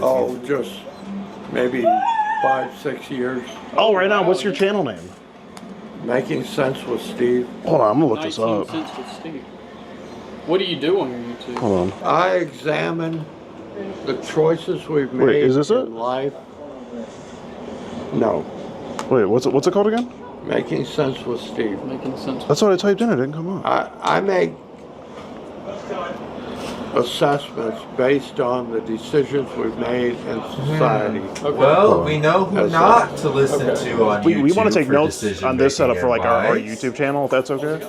Oh, just maybe 5-6 years. Oh, right now, what's your channel name? Making Sense with Steve. Hold on, I'm gonna look this up. 19 cents with Steve. What do you do on your YouTube? Hold on. I examine the choices we've made Wait, is this in life. No. Wait, what's it called again? Making Sense with Steve. Making sense. That's what I typed in. It didn't come up. I make assessments based on the decisions we've made in society. Okay. Well, we know who not to listen to on YouTube. We want to take for notes on this setup for like our advice. YouTube channel, if that's okay.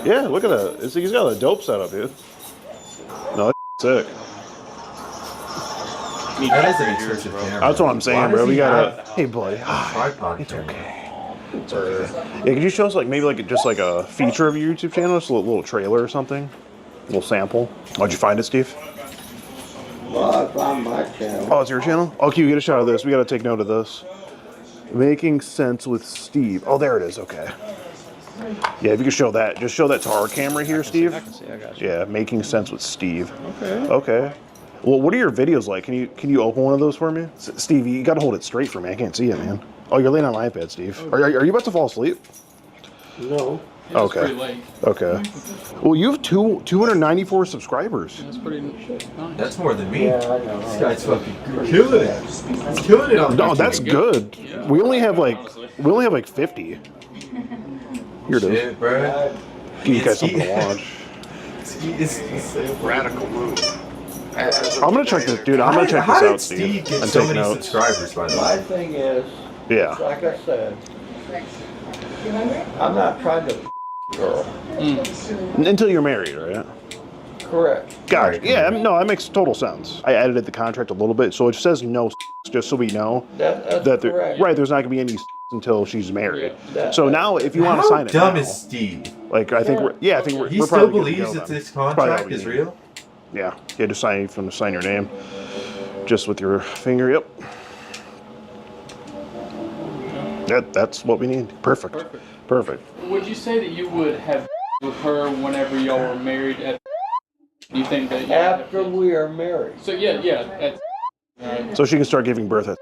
Yeah, look at that. He's got a dope setup, dude. No, that's sick. That is an expensive camera. That's what I'm saying, bro. We gotta. Hey, buddy. Tripod. It's okay. It's okay. Yeah, could you show us like maybe like just like a feature of your YouTube channel, just a little trailer or something, a little sample? How'd you find it, Steve? Well, I found my channel. Oh, it's your channel? Oh, can you get a shot of this? We gotta take note of this. Making Sense with Steve. Oh, there it is. Okay. Yeah, if you could show that, just show that to our camera here, Steve. I got you. Yeah, Making Sense with Steve. Okay. Okay. Well, what are your videos like? Can you open one of those for me, Steve? You gotta hold it straight for me. I can't see it, man. Oh, you're laying on my iPad, Steve. Are you about to fall asleep? No. It was pretty late. Okay. Well, you have 294 subscribers. That's pretty nice. That's more than me. Yeah, I know. This guy's fucking killing it. He's killing it on No, YouTube. that's good. Yeah. We only have like 50. Here it is. Shit, bro. Give you guys something to watch. It's a Radical move. I'm gonna check this, dude. I'm gonna check How this did out, Steve. Steve get And so take many notes. subscribers, by the My way? thing is, Yeah. like I said, I'm not trying to girl. Until you're married, right? Correct. Gotcha. Yeah, no, that makes total sense. I edited the contract a little bit, so it says no, just so we know That's that correct. right. There's not gonna be any until she's married. Yeah. So now, if you want to How sign it, dumb now, is Steve? like I think we're He we're still probably good to believes go that then. this Probably all contract we is need. real? Yeah, you just sign your name, just with your finger. Yep. That's what we need. Perfect. Perfect. Would you say that you would have with her whenever y'all were married? Do you think that? After we are married. So yeah. Right. So she can start giving birth at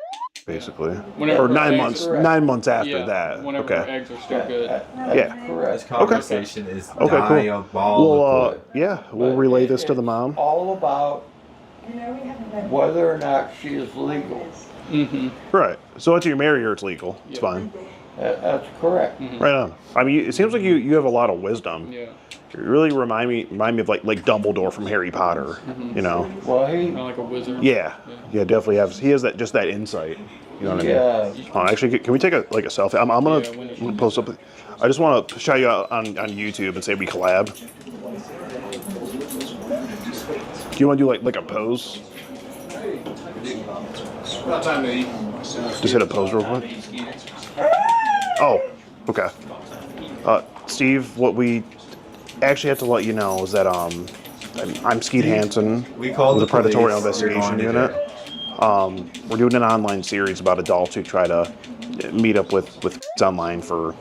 basically, Whenever or her 9 eggs months. are- 9 months after Yeah, that. Whenever her Okay. eggs are still good. Yeah. This Correct. conversation is Okay. Cool. diabolical. Yeah, we'll relay this to the mom. All about whether or not she is legal. Mm-hmm. Right. So until you're married, or it's legal. It's fine. That's correct. Right on. I mean, it seems like you have a lot of wisdom. Yeah. You really remind me of like Dumbledore from Harry Potter. Mhm. You know. Well, he. Kind of like a wizard. Yeah. Yeah, definitely has. He has that insight. You know what I mean? Oh, actually, can we take a selfie? I'm gonna post up. I just want to shout you out on YouTube and say we collab. Do you want to do like a pose? About time to eat. Just hit a pose real quick. Oh, okay. Steve, what we actually have to let you know is that I'm Skeet Hansen. We called with the the Predatory police. You're Investigation going to Unit. We're doing an online series about adults who try to meet up with online for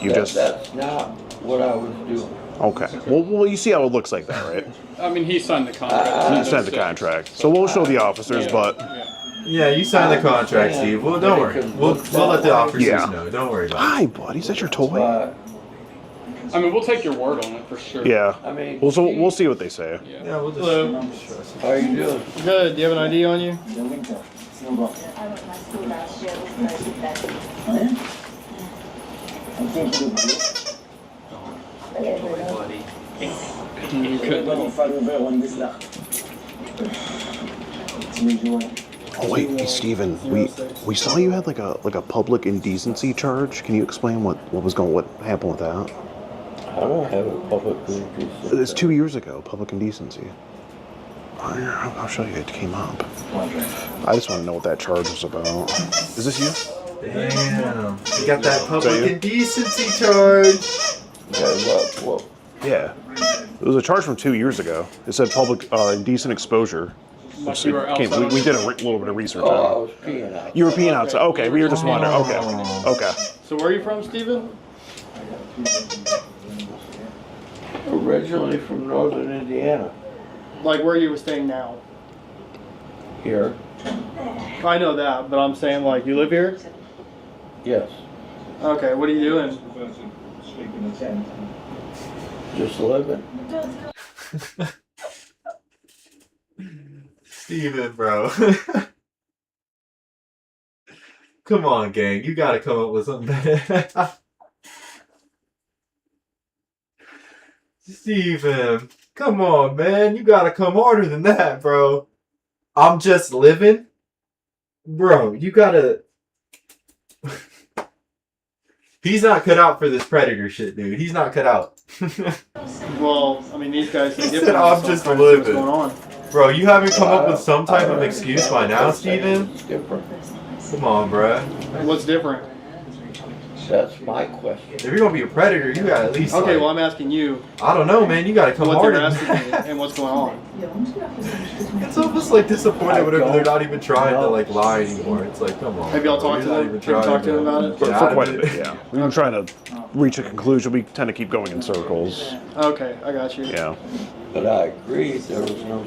you just That's not what I was doing. okay. Well, you see how it looks like that, right? I mean, he signed the contract. You signed the contract, so we'll show the officers, but. Yeah, you signed the contract, Steve. Well, don't worry. We'll let the officers know. Don't worry about it. Hi, buddy. Is that your toy? I mean, we'll take your word on it for sure. Yeah. I mean, we'll see what they say. Yeah, we'll just. Hello. How are you doing? Good. Do you have an ID on you? Oh wait, hey Steven, we saw you had like a public indecency charge. Can you explain what happened with that? I don't have a public indecency. It's 2 years ago, public indecency. I'll show you. It came up. I just want to know what that charge was about. Is this you? Damn. You got that public indecency charge. What? Yeah. It was a charge from 2 years ago. It said public indecent exposure. Like you were outside. We did a little bit of research Oh, I on it. was peeing out. You were peeing outside. Okay, we were just wondering. Okay. So where are you from, Steven? Originally from northern Indiana. Like where you were staying now? Here. I know that, but I'm saying like you live here? Yes. Okay, what are you doing? Just living. Steven, bro. Come on, gang. You gotta come up with something better. Steven, come on, man. You gotta come harder than that, bro. I'm just living? Bro, you gotta... He's not cut out for this predator shit, dude. He's not cut out. Well, I mean these guys say He said, different. I'm so just I'm trying to see what's living. going on. Bro, you haven't come up with some type of excuse by now, Steven? Come on, bruh. What's different? That's my question. If you're gonna be a predator, you gotta at least. Okay, like, well I'm asking you. I don't know, man. You gotta come what harder. they're than asking that. and what's going on. It's almost like disappointed whenever they're not even trying to like lie anymore. It's like, come on. Have y'all bro, talked to you're not them? even Have you trying, talked to them man. about it? For Get out quite of a it. bit, yeah. We've been trying to reach a conclusion. We tend to keep going in circles. Okay, I got you. Yeah. But I agree there was no.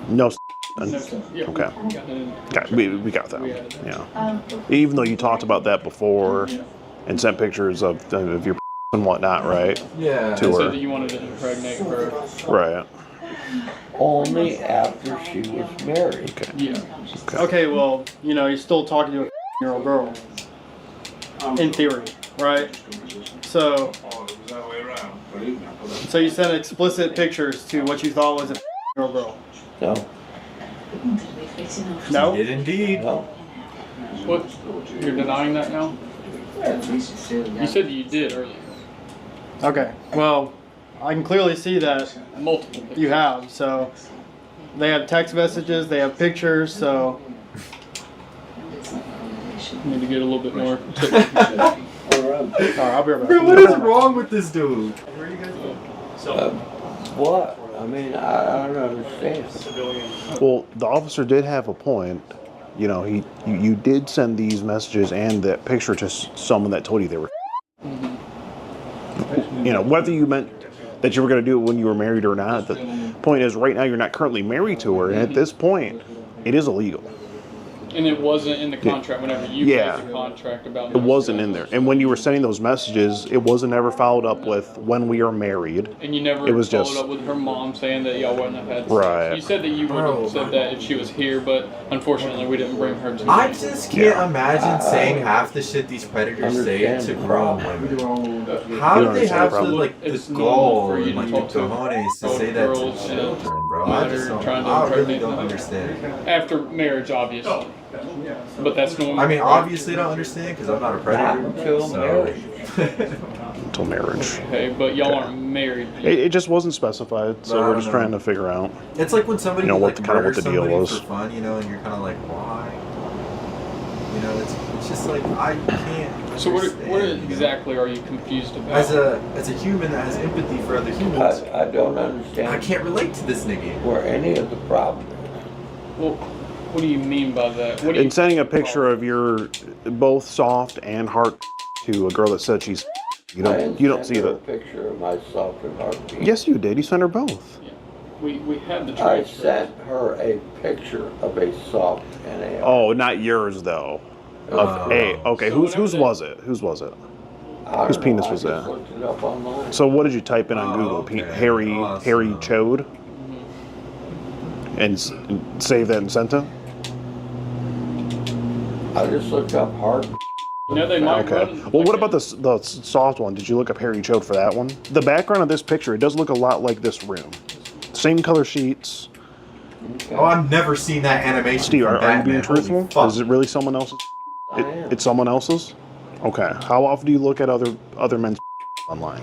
No. Yeah. Okay. We got that. Yeah. Even though you talked about that before, and sent pictures of your and whatnot, right? Yeah. To And her. said that you wanted to impregnate her. Right. Only after she was married. Okay. Yeah. Okay, well, you know, you're still talking to a 15-year-old girl. In theory, right? So you sent explicit pictures to what you thought was a 15-year-old girl. No. No? Did indeed. No. What? You're denying that now? You said you did earlier. Okay, well, I can clearly see that Multiple. you have, so they have text messages, they have pictures, so Need to get a little bit more. Alright, I'll be right back. Bro, what is wrong with this dude? What? I mean, I don't understand. Well, the officer did have a point. You know, you did send these messages and that picture to someone that told you they were. You know, whether you meant that you were going to do it when you were married or not, the point is right now you're not currently married to her, and at this point, it is illegal. And it wasn't in the contract whenever you Yeah. made the contract about It wasn't in there. And when you were sending those messages, it wasn't ever followed up with when we are married. And you never It was followed just up with her mom saying that y'all wouldn't have had sex. Right. You said that you would have said that if she was here, but unfortunately we didn't bring her to I you. just can't imagine saying half the shit these predators say to grown women. How do they have the gall and the cojones to say that to children, bro? I just don't. I really don't understand. After marriage, obviously. But that's normal. I mean, obviously, I don't understand because I'm not a predator. Until marriage. Okay, but y'all aren't married. It just wasn't specified, so we're just trying to figure out. It's like when somebody what murders the deal somebody was. for fun, and you're kind of like, why? It's just like I can't. So what exactly are you confused about? As a human that has empathy for other humans, I don't understand. I can't relate to this nigga. Where any of the problem. Well, what do you mean by that? What do And sending a picture of your both soft and hard to a girl that said she's, you don't see a that. picture of myself and heartbeat. Yes, you did. You sent her both. We had the I transcript. sent her a picture of a soft and a. Oh, not yours though. Of a okay. Whose was it? Whose was it? Whose penis was that? Looked it up online. So what did you type in on Google? Harry Chode, and save that and sent it. I just looked up hard. No, they might Okay. run. Well, what about the soft one? Did you look up Harry Chode for that one? The background of this picture, it does look a lot like this room. Same color sheets. Oh, I've never seen that animation. Steve, from are you Batman. being Holy truthful? fuck. Is it really someone else's? It's someone else's? Okay. How often do you look at other men's online?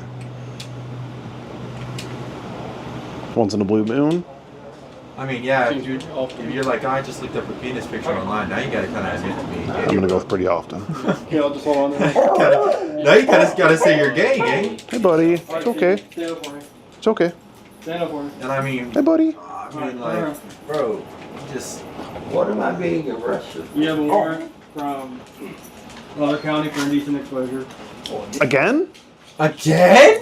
Once in a blue moon? I mean, yeah, if you're like, I just looked up a penis picture online, now you gotta kind of admit to me. I'm gonna go with pretty often. Yeah, I'll just hold on there. Now you gotta say you're gay, gang. Hey, buddy. It's okay. Stand up for me. It's okay. Stand up for me. And I mean, Hey, buddy. bro, just. What am I being arrested for? You have a warrant from Butler County for indecent exposure. Again? Again?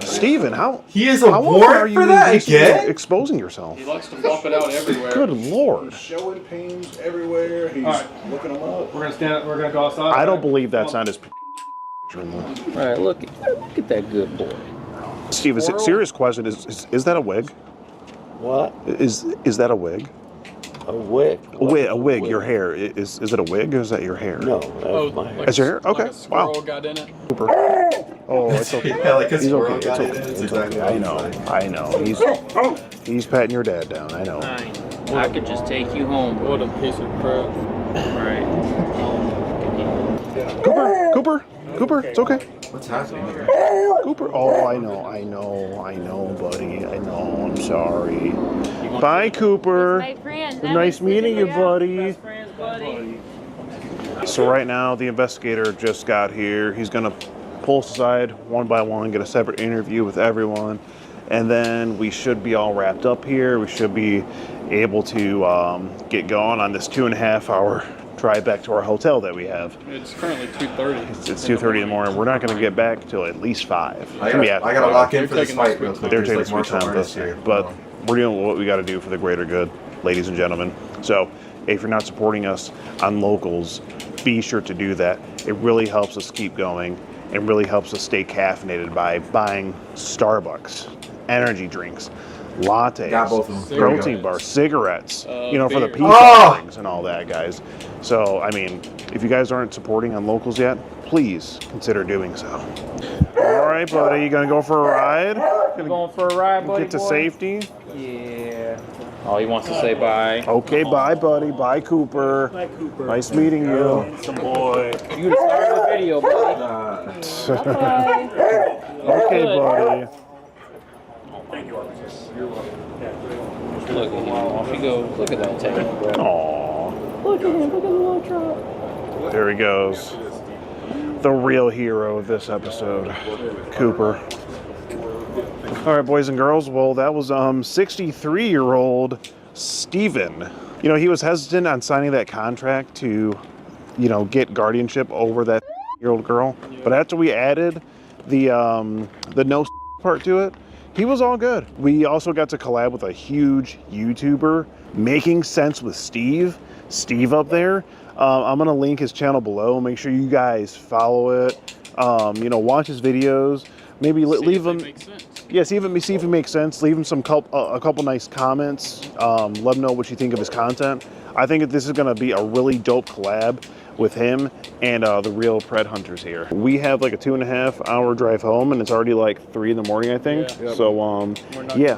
Steven, how? He has a how often warrant are you for that indecently again? exposing yourself? He likes to bump it out everywhere. Good lord. Showing pains everywhere. He's looking them up. We're gonna stand up. We're gonna go outside. I don't believe that's not his picture in there. All right, look at that good boy. Steve, is it serious question? Is that a wig? What? Is that a wig? A wig? A wig. Your hair. Is it a wig or is that your hair? No, that's my hair. That's your hair? Okay. Like a squirrel Wow. got in it. Super. Oh, it's okay. Yeah, like a He's squirrel okay. got It's in it. okay. It's It's exactly okay. what I know. He's patting your dad down. I know. I could just take you home. What a piece of crap. Right. Cooper, it's okay. What's happening here? Cooper. Oh, I know, buddy. I know. I'm sorry. Bye, Cooper. Nice meeting you, buddy. So right now, the investigator just got here. He's gonna pull us aside one by one, get a separate interview with everyone, and then we should be all wrapped up here. We should be able to get going on this 2.5 hour drive back to our hotel that we have. It's currently 2:30. It's 2:30 in the morning. We're not going to get back till at least 5. I gotta lock in for this fight real quick. They're There's, taking like, sweet martial time with artists us, here. but we're doing what we got to do for the greater good, ladies and gentlemen. So if you're not supporting us on locals, be sure to do that. It really helps us keep going and really helps us stay caffeinated by buying Starbucks, energy drinks, lattes, Got both of them. protein bars, cigarettes, you know, for the beer. peace offerings and all that, guys. So, I mean, if you guys aren't supporting on locals yet, please consider doing so. All right, buddy, you gonna go for a ride? Going for a ride, buddy? Get to boy? safety? Yeah. Oh, he wants to say bye. Okay, bye, buddy. Bye, Cooper. Bye, Cooper. Nice meeting you. Some boy. You started the video, buddy. Okay, buddy. Look at him. Off he goes. Look at that tail, bro. Aww. Look at him. Look at the little truck. There he goes. The real hero of this episode, Cooper. All right, boys and girls. Well, that was 63-year-old Steven. You know, he was hesitant on signing that contract to, you know, get guardianship over that year-old girl. But after we added the no part to it, he was all good. We also got to collab with a huge YouTuber, Making Sense with Steve. Steve up there. I'm gonna link his channel below. Make sure you guys follow it. You know, watch his videos. Maybe leave him. Yeah, see if it makes sense. Leave him some a couple nice comments. Let him know what you think of his content. I think that this is gonna be a really dope collab with him and the real Pred Hunters here. We have like a 2.5-hour drive home, and it's already like 3 in the morning, I think. Yeah. So yeah.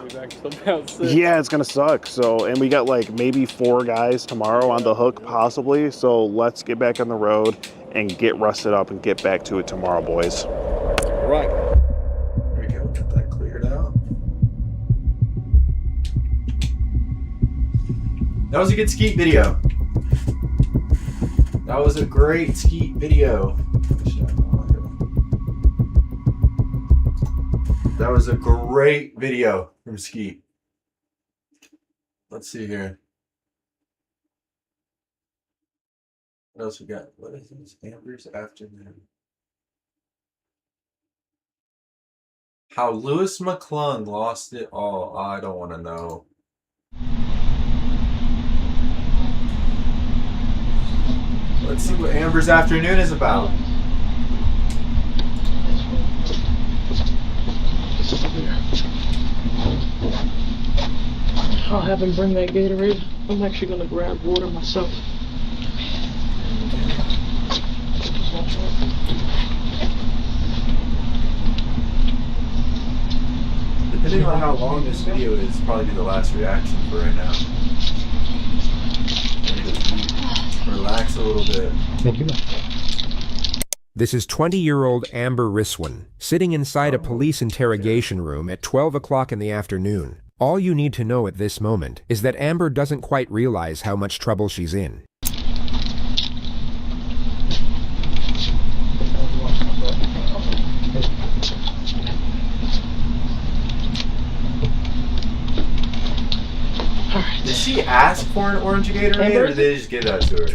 Yeah, it's gonna suck. So, and we got like maybe 4 guys tomorrow on the hook, possibly. So let's get back on the road and get rested up and get back to it tomorrow, boys. Right. There we go. Get that cleared out. That was a good skeet video. That was a great skeet video. That was a great video from Skeet. Let's see here. What else we got? What is this? Amber's Afternoon. How Lewis McClung lost it all. I don't want to know. Let's see what Amber's Afternoon is about. I'll have him bring that Gatorade. I'm actually going to grab water myself. Depending on how long this video is, probably be the last reaction for right now. Relax a little bit. Thank you. This is 20-year-old Amber Riswin, sitting inside a police interrogation room at 12 o'clock in the afternoon. All you need to know at this moment is that Amber doesn't quite realize how much trouble she's in. Did she ask for an orange Gatorade, or did they just give that to her?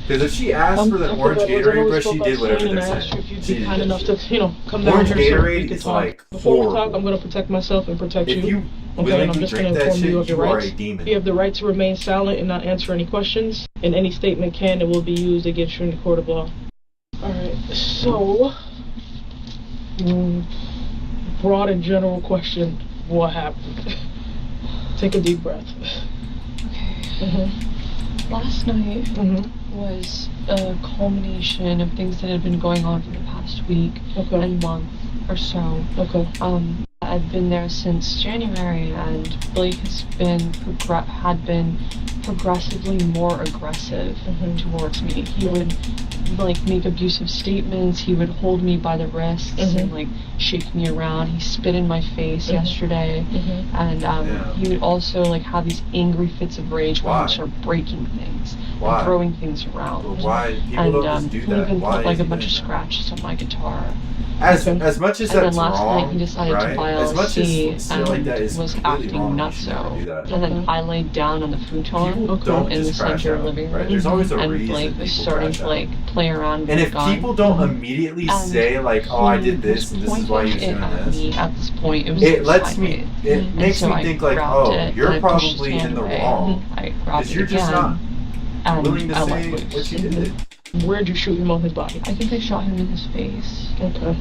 Because if she asked for the orange Gatorade, bro, she did whatever they're saying. If you'd be kind enough to, you know, come down Orange here so we Gatorade can is talk. like Before we horrible. talk, I'm going to protect myself and protect If you Okay, and I'm willingly just going drink to that inform shit, you of your you are rights. a demon. You have the right to remain silent and not answer any questions, and any statement can and will be used against you in the court of law. Alright, so, broad and general question, what happened? Take a deep breath. Okay. Last night was a culmination of things that had been going on for the past week and month or so. I've been there since January, and Blake has been progressively more aggressive towards me. He would like make abusive statements. He would hold me by the wrists and like shake me around. He spit in my face yesterday, and he would also like have these angry fits of rage where he would start breaking things and throwing things around. Well, why? People And don't just do he that. even Why put like is a he bunch of doing that? scratches on my guitar. As much as and that's then last wrong, night he decided right? to file As much a C as shit like that is and was completely acting wrong, you should never do nutso. that. And then I laid down on the futon don't in the just crash center out, living room, right? There's always a and reason Blake was people starting crash to out. like play around with And a if gun. people don't immediately And say like, "Oh, I did he this and this is why he was pointed doing at this," me at this point, it was it lets sideways. me. It And makes so me I think like, grabbed "Oh, it, you're and I pushed his probably hand in the away. wrong I grabbed because it you're just again, not." and willing to I say let loose. what you did. Where'd you shoot him on his body? I think I shot him in his face. Okay.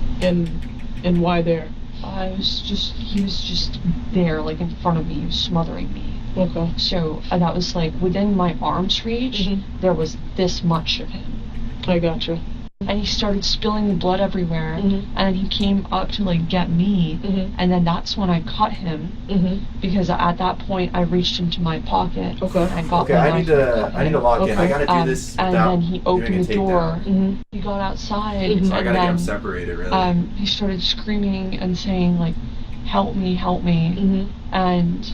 And why there? He was just there, like in front of me. He was smothering me. Okay. So that was like within my arm's reach, there was this much of him. I gotcha. And he started spilling blood everywhere, and then he came up to like get me, and then that's when I cut him, because at that point I reached into my pocket. Okay. And I got Okay, my I need knife to log in. I gotta do this and without then he opened doing a the door. takedown. He got outside, So I and gotta get then them separated, really. he started screaming and saying like, "Help me, help me!" And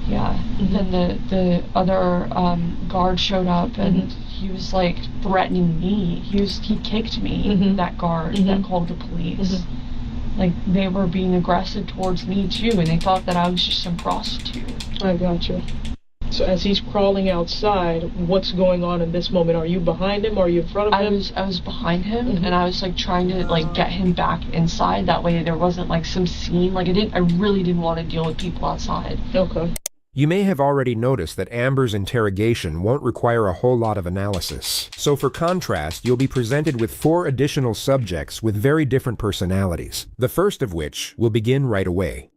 yeah. Then the other guard showed up, and he was like threatening me. He kicked me. That guard that called the police. Like they were being aggressive towards me too, and they thought that I was just some prostitute. I gotcha. So as he's crawling outside, what's going on in this moment? Are you behind him? Or are you in front of him? I was behind him, and I was like trying to like get him back inside. That way there wasn't like some scene. Like I really didn't want to deal with people outside. Okay. You may have already noticed that Amber's interrogation won't require a whole lot of analysis. So for contrast, you'll be presented with 4 additional subjects with very different personalities, the first of which will begin right away.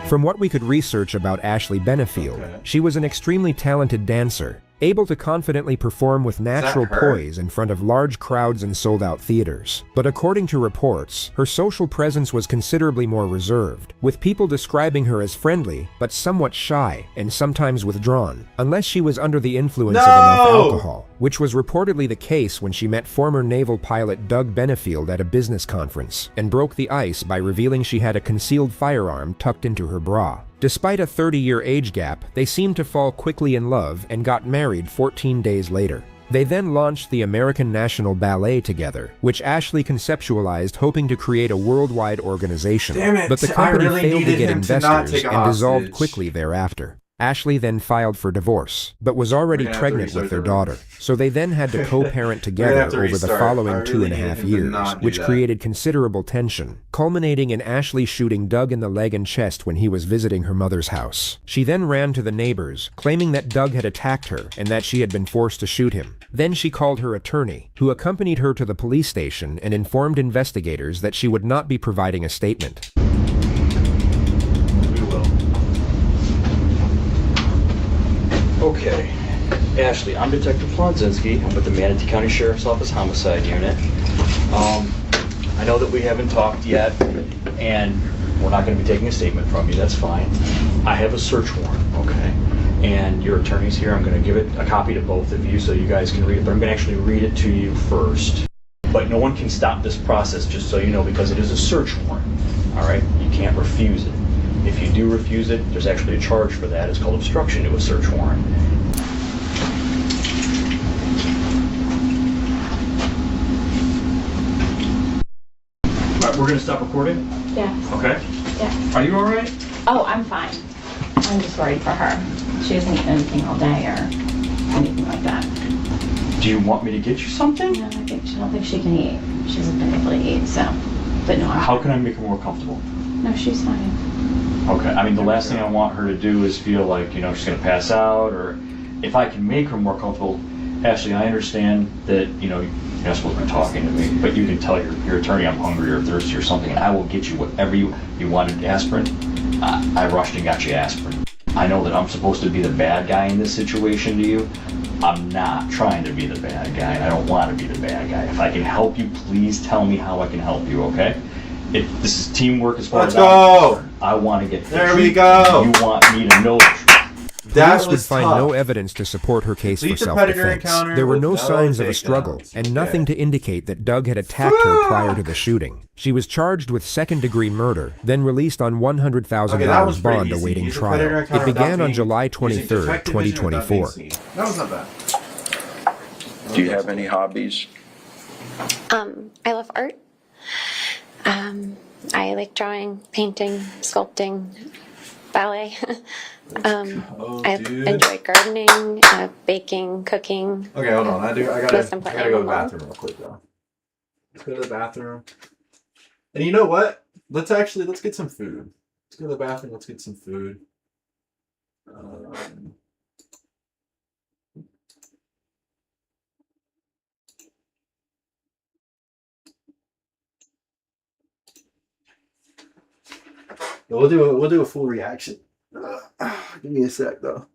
From what we could research about Ashley Benefield, she was an extremely talented dancer, able to confidently perform with natural poise in front of large crowds in sold-out theaters. But according to reports, her social presence was considerably more reserved, with people describing her as friendly, but somewhat shy and sometimes withdrawn, unless she was under the influence of enough alcohol, which was reportedly the case when she met former naval pilot Doug Benefield at a business conference, and broke the ice by revealing she had a concealed firearm tucked into her bra. Despite a 30-year age gap, they seemed to fall quickly in love and got married 14 days later. They then launched the American National Ballet together, which Ashley conceptualized hoping to create a worldwide organization. Damn it, But the company I really failed to needed get him to not investors take a and dissolved hostage. quickly thereafter. Ashley then filed for divorce, but was already We're gonna have to pregnant with restart their the daughter, so they then had to co-parent We're gonna have together to over the restart. I following really 2.5 needed him to years, not do which that. created considerable tension, culminating in Ashley shooting Doug in the leg and chest when he was visiting her mother's house. She then ran to the neighbors, claiming that Doug had attacked her and that she had been forced to shoot him. Then she called her attorney, who accompanied her to the police station and informed investigators that she would not be providing a statement. Okay, Ashley, I'm Detective Flonzinski. I'm with the Manatee County Sheriff's Office Homicide Unit. I know that we haven't talked yet, and we're not going to be taking a statement from you. That's fine. I have a search warrant, okay? And your attorney's here. I'm going to give it a copy to both of you so you guys can read it, but I'm going to actually read it to you first. But no one can stop this process, just so you know, because it is a search warrant, all right? You can't refuse it. If you do refuse it, there's actually a charge for that. It's called obstruction to a search warrant. All right, we're going to stop recording? Yes. Okay. Yeah. Are you all right? Oh, I'm fine. I'm just worried for her. She hasn't eaten anything all day or anything like that. Do you want me to get you something? No, I don't think she can eat. She hasn't been able to eat, so. But no, How can I make her more comfortable? no, she's fine. Okay, I mean, the last thing I want her to do is feel like, you know, she's going to pass out, or if I can make her more comfortable. Ashley, I understand that, you know, you're not supposed to be talking to me, but you can tell your attorney I'm hungry or thirsty or something, and I will get you whatever you wanted. Aspirin, I rushed and got you aspirin. I know that I'm supposed to be the bad guy in this situation to you. I'm not trying to be the bad guy, and I don't want to be the bad guy. If I can help you, please tell me how I can help you, okay? This is teamwork as far Let's as I'm go. concerned. I want to get the There we truth. go. You want me to know the truth. Police would find no evidence to support her case for Complete the predator self-defense. encounter There were with no no signs of a takedowns. struggle, and nothing to indicate that Doug had attacked her prior to the shooting. She was charged with second-degree murder, then released on $100,000 Okay, that was pretty bond easy. awaiting Use the predator trial. encounter It began without on being- July using 23, detective vision without being 2024. seen. That was not bad. Do you have any hobbies? I love art. I like drawing, painting, sculpting, ballet. I enjoy gardening, baking, cooking. Okay, hold on. I gotta Plus I'm go playing to the along. bathroom real quick though. Let's go to the bathroom. And you know what? Let's get some food. Let's go to the bathroom. Let's get some food. Um, we'll do a full reaction. Give me a sec though.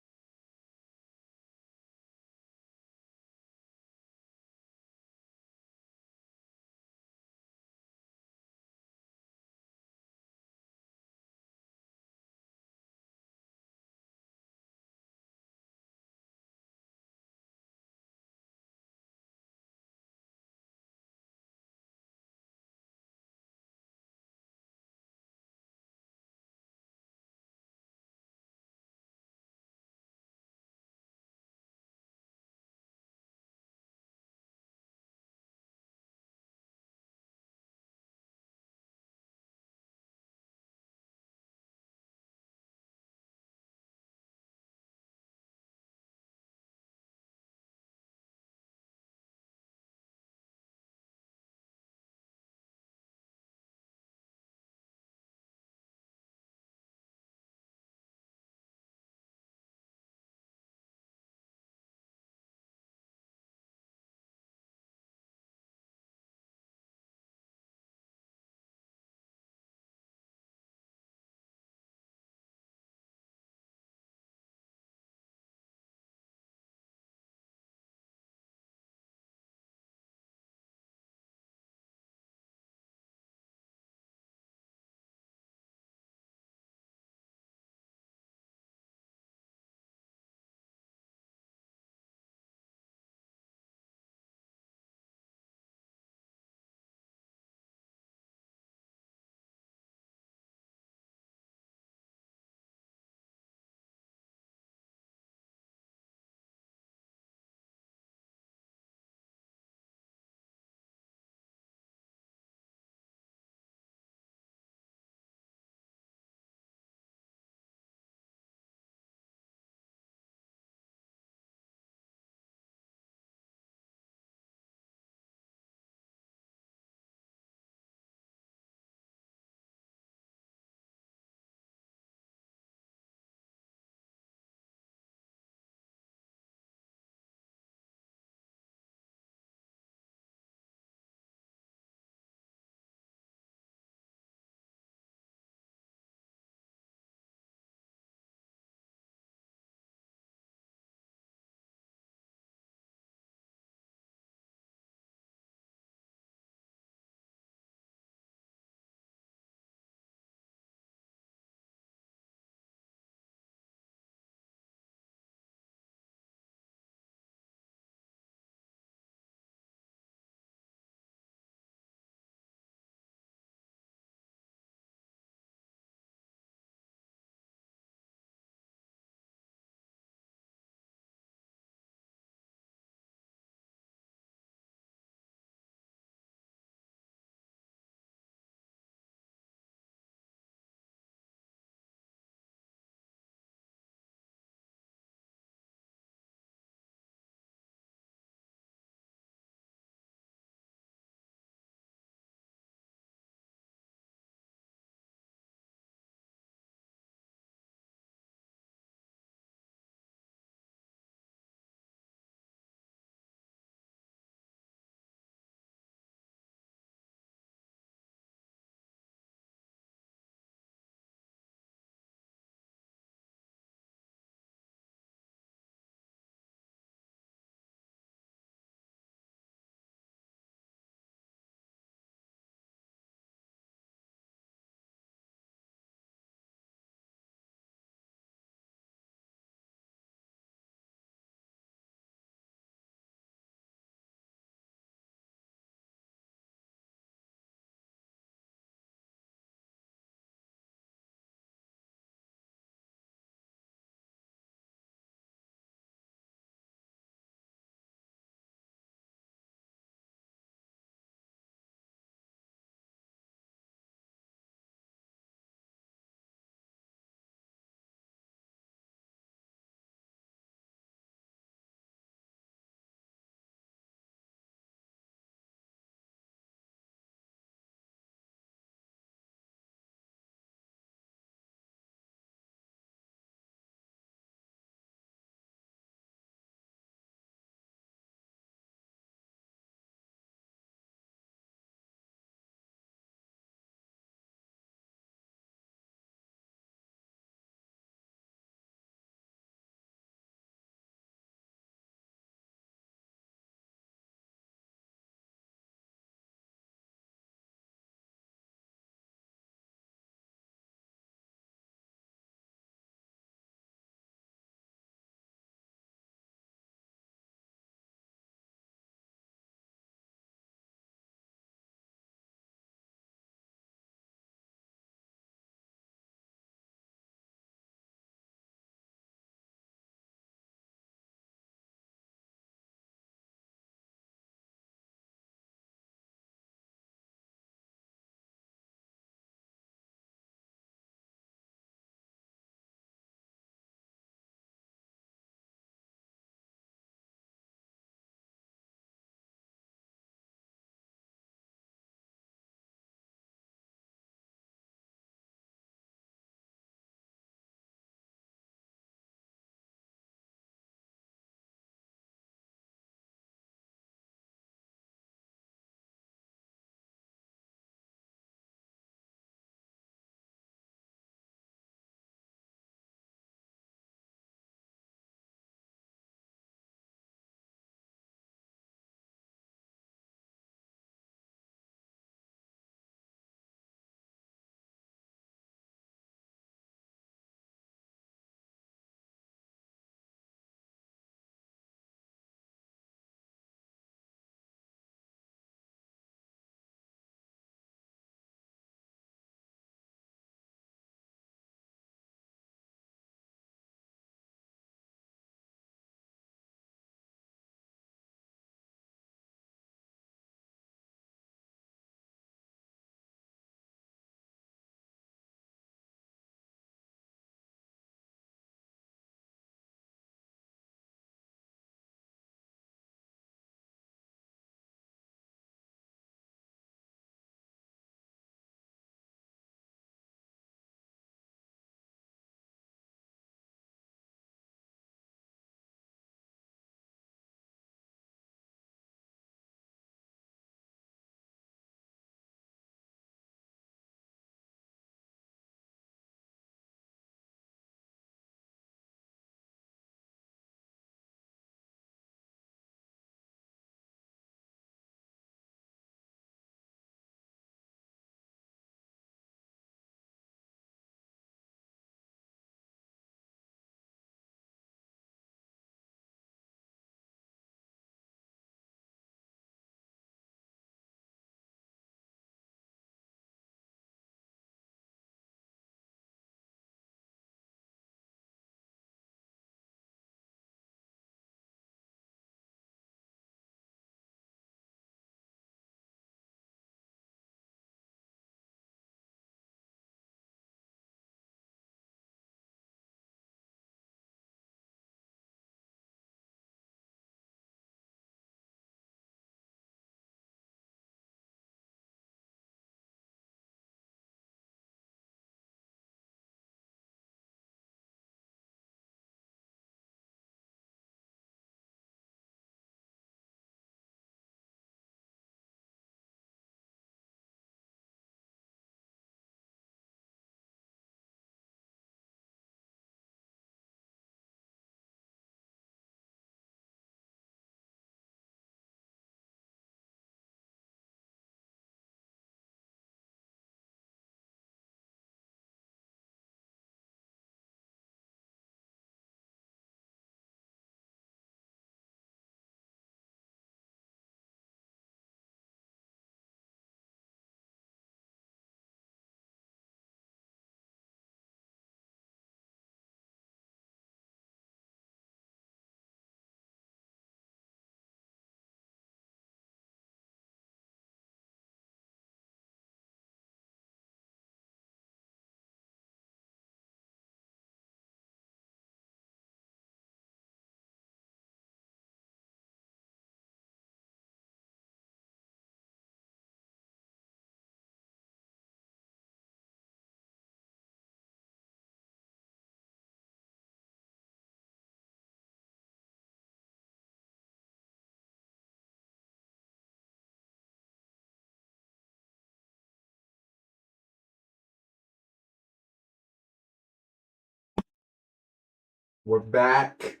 We're back.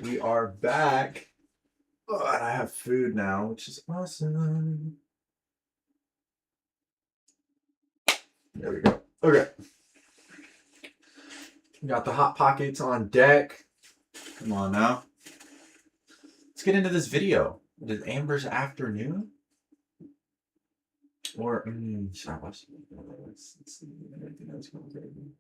We are back. Oh, and I have food now, which is awesome. There we go. Okay. We got the Hot Pockets on deck. Come on now. Let's get into this video. Is Amber's afternoon? Or, should I watch let's see anything else going on.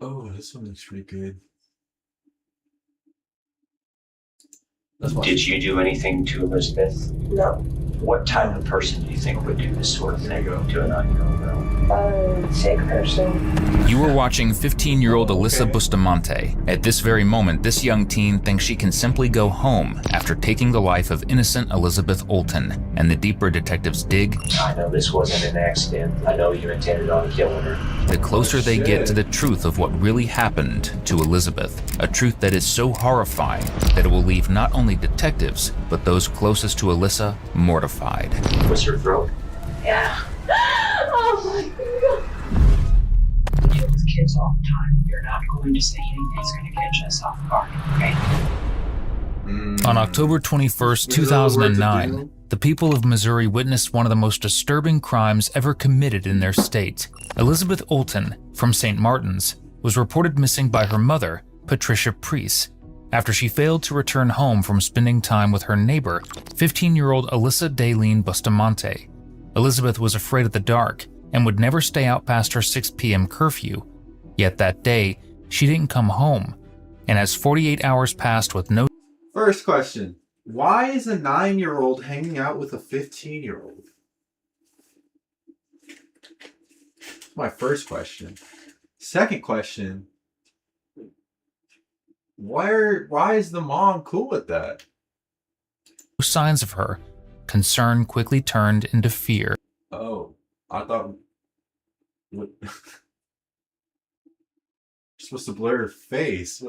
Oh, this one looks pretty good. Did you do anything to Elizabeth? No. What type of person do you think would do this sort of thing to a 9-year-old girl? Sick person. You are watching 15-year-old Alyssa Bustamante. At this very moment, this young teen thinks she can simply go home after taking the life of innocent Elizabeth Olton, and the deeper detectives dig, I know this wasn't an accident. I know you intended on killing her. the closer they get to the truth of what really happened to Elizabeth. A truth that is so horrifying that it will leave not only detectives, but those closest to Alyssa mortified. Was her throat? Yeah. Oh my God. You deal with kids all the time. You're not going to say anything that's going to catch us off guard, okay? On October 21st, 2009, the people of Missouri witnessed one of the most disturbing crimes ever committed in their state. Elizabeth Olton, from St. Martin's, was reported missing by her mother, Patricia Priest, after she failed to return home from spending time with her neighbor, 15-year-old Alyssa Daleen Bustamante. Elizabeth was afraid of the dark and would never stay out past her 6 p.m. curfew. Yet that day, she didn't come home, and as 48 hours passed with no... First question. Why is a 9-year-old hanging out with a 15-year-old? My first question. Second question. Why is the mom cool with that? signs of her, concern quickly turned into fear. Oh, I thought... What? You're supposed to blur her face.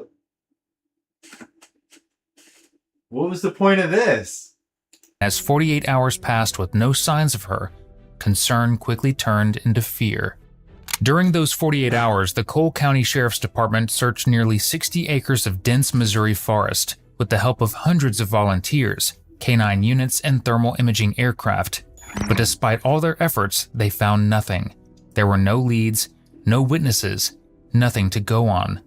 What was the point of this? As 48 hours passed with no signs of her, concern quickly turned into fear. During those 48 hours, the Cole County Sheriff's Department searched nearly 60 acres of dense Missouri forest with the help of hundreds of volunteers, canine units, and thermal imaging aircraft. But despite all their efforts, they found nothing. There were no leads, no witnesses, nothing to go on.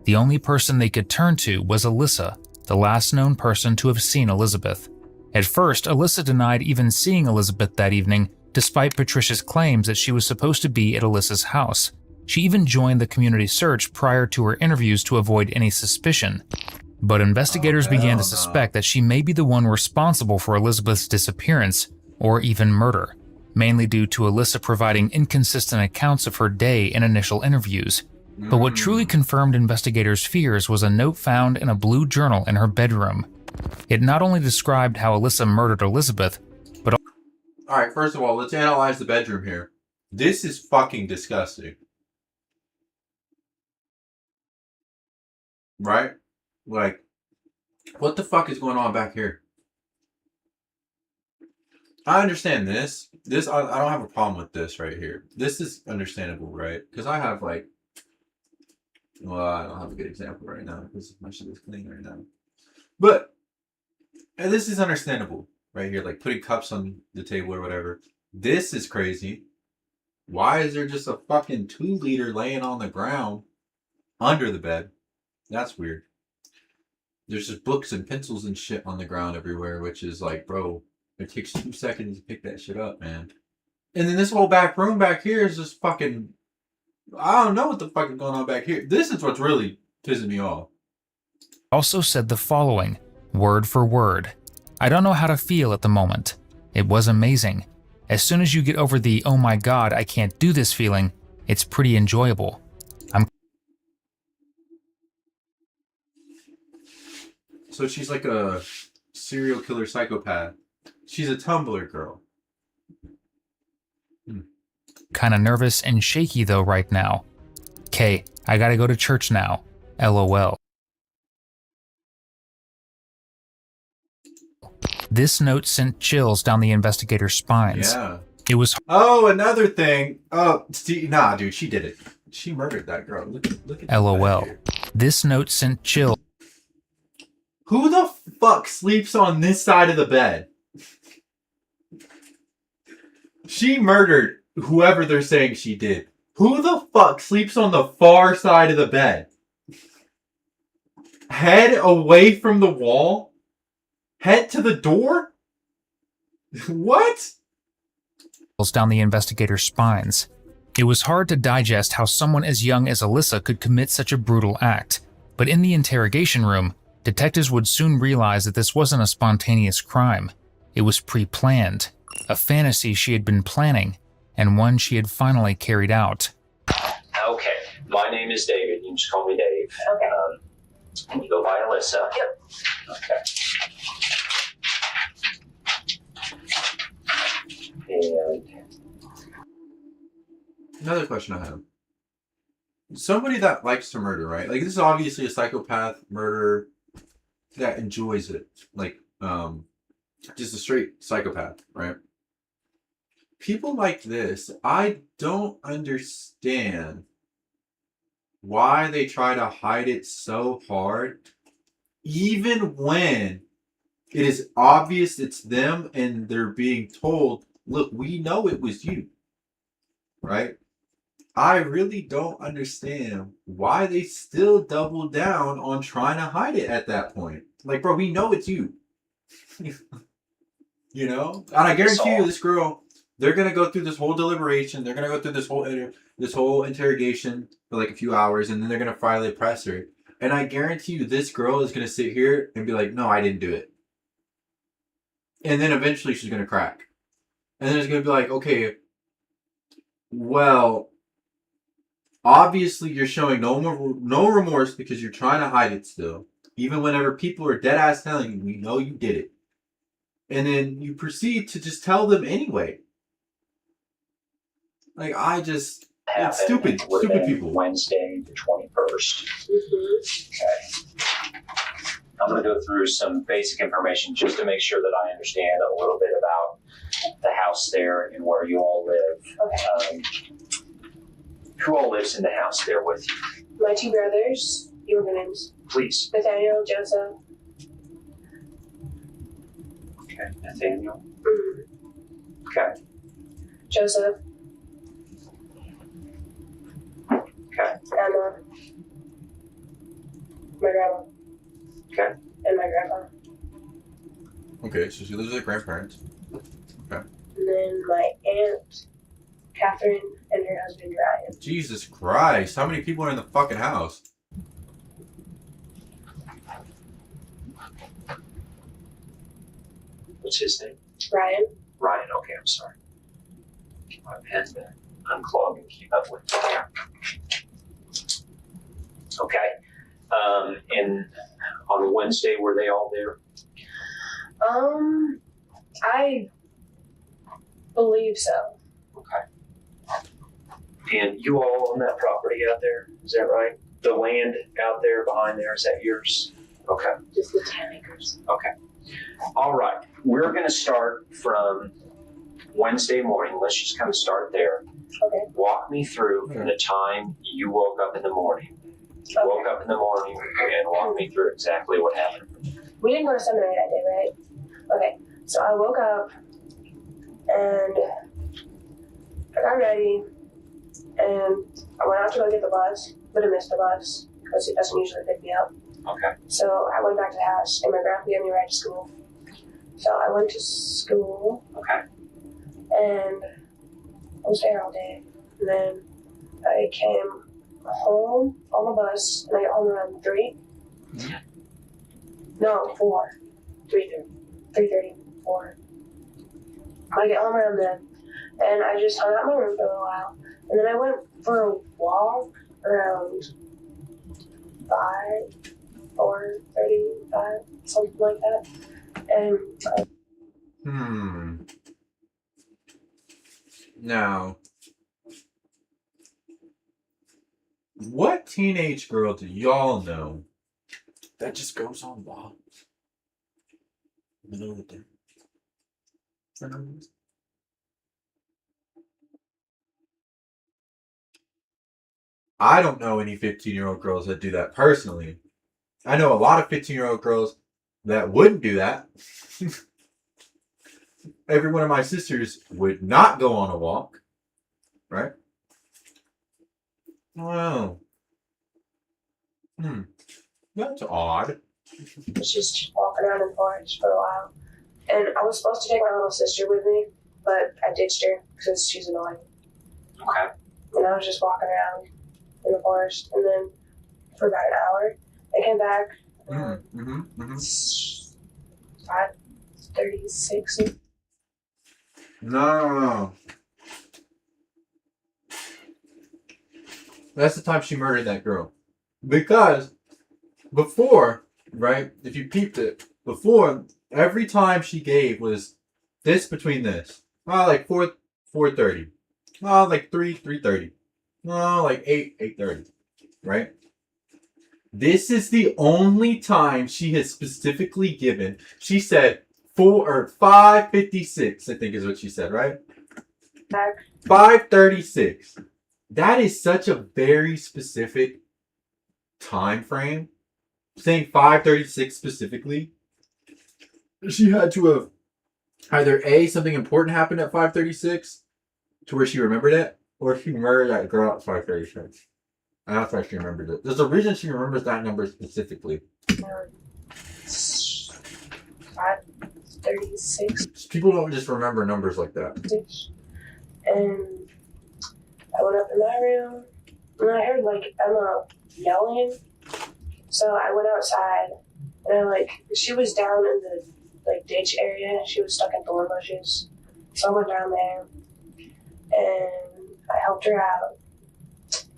The only person they could turn to was Alyssa, the last known person to have seen Elizabeth. At first, Alyssa denied even seeing Elizabeth that evening, despite Patricia's claims that she was supposed to be at Alyssa's house. She even joined the community search prior to her interviews to avoid any suspicion. But investigators began to suspect that she may be the one responsible for Elizabeth's disappearance, or even murder, mainly due to Alyssa providing inconsistent accounts of her day in initial interviews. But what truly confirmed investigators' fears was a note found in a blue journal in her bedroom. It not only described how Alyssa murdered Elizabeth, but... Alright, first of all, let's analyze the bedroom here. This is fucking disgusting. Right? Like, what the fuck is going on back here? I understand this. I don't have a problem with this right here. This is understandable, right? Because I have like... Well, I don't have a good example right now because my shit is clean right now. But this is understandable right here, like putting cups on the table or whatever. This is crazy. Why is there just a fucking 2-liter laying on the ground under the bed? That's weird. There's just books and pencils and shit on the ground everywhere, which is like, bro, it takes 2 seconds to pick that shit up, man. And then this whole back room back here is just fucking... I don't know what the fuck is going on back here. This is what's really pissing me off. Also said the following, word for word. I don't know how to feel at the moment. It was amazing. As soon as you get over the, oh my god, I can't do this feeling, it's pretty enjoyable. So she's like a serial killer psychopath. She's a Tumblr girl. Kinda nervous and shaky though right now. K, I gotta go to church now. LOL. This note sent chills down the investigator's spines. Yeah. It was. Oh, another thing. Oh, nah, dude, she did it. She murdered that girl. Look at LOL. This note sent chills. Who the fuck sleeps on this side of the bed? She murdered whoever they're saying she did. Who the fuck sleeps on the far side of the bed? Head away from the wall? Head to the door? What? Down the investigator's spines. It was hard to digest how someone as young as Alyssa could commit such a brutal act. But in the interrogation room, detectives would soon realize that this wasn't a spontaneous crime. It was pre-planned, a fantasy she had been planning, and one she had finally carried out. Okay, my name is David. You can just call me Dave. Okay. And you go by Alyssa. Yep. Okay. And Another question I have. Somebody that likes to murder, right? Like, this is obviously a psychopath murderer that enjoys it. Like, just a straight psychopath, right? People like this, I don't understand why they try to hide it so hard, even when it is obvious it's them and they're being told, look, we know it was you, right? I really don't understand why they still double down on trying to hide it at that point. Like, bro, we know it's you. You know? And I guarantee you, this girl, they're going to go through this whole deliberation. They're going to go through this whole interrogation for like a few hours, and then they're going to finally press her. And I guarantee you, this girl is going to sit here and be like, no, I didn't do it. And then eventually she's going to crack. And then it's going to be like, okay, well, obviously you're showing no remorse because you're trying to hide it still. Even whenever people are dead ass telling you, we know you did it. And then you proceed to just tell them anyway. Like, it's stupid. Stupid people. Wednesday the 21st. Okay. I'm going to go through some basic information just to make sure that I understand a little bit about the house there and where you all live. Okay. Who all lives in the house there with you? My two brothers. Your names. Please. Nathaniel, Joseph. Okay, Nathaniel. Mm-hmm. Okay. Joseph. Okay. Emma. My grandma. Okay. And my grandpa. Okay, so she lives with her grandparents. Okay. And then my aunt, Catherine, and her husband, Ryan. Jesus Christ, how many people are in the fucking house? What's his name? Ryan. Ryan, okay, I'm sorry. Get my pen to unclog and keep up with it. Okay. And on Wednesday, were they all there? I believe so. Okay. And you all own that property out there, is that right? The land out there behind there, is that yours? Okay. Just the 10 acres. Okay. All right. We're going to start from Wednesday morning. Let's just kind of start there. Okay. Walk me through from the time you woke up in the morning. You woke up in the morning and walk me through exactly what happened. We didn't go to seminary that day, right? Okay. So I woke up and I got ready and I went out to go get the bus, but I missed the bus because it doesn't usually pick me up. Okay. So I went back to the house and my grandpa gave me a ride to school. So I went to school. Okay. And I was there all day. And then I came home on the bus and I got home around 3. No, 4. 3:30, 4. I get home around then. And I just hung out in my room for a little while. And then I went for a walk around 4:35, something like that. And Now, what teenage girl do y'all know that just goes on walks in the middle of the day? I don't know any 15-year-old girls that do that personally. I know a lot of 15-year-old girls that wouldn't do that. Every one of my sisters would not go on a walk, right? Wow. That's odd. She's just walking around in the forest for a while. And I was supposed to take my little sister with me, but I ditched her because she's annoying. Okay. And I was just walking around in the forest, and then for about an hour, I came back. 5:36. No. That's the time she murdered that girl. Because before, right, if you peeped it, before, every time she gave was this between this. Oh, like 4:30. Oh, like 3:30. Oh, like 8:30. Right? This is the only time she has specifically given. She said 5:56, I think is what she said, right? 5:36. That is such a very specific time frame. Saying 5:36 specifically. She had to have either A, something important happened at 5:36 to where she remembered it, or she murdered that girl at 5:36. And that's why she remembered it. There's a reason she remembers that number specifically. 5:36. People don't just remember numbers like that. And I went up in my room, and I heard like Emma yelling. So I went outside, and she was down in the ditch area. She was stuck in thorn bushes. So I went down there, and I helped her out.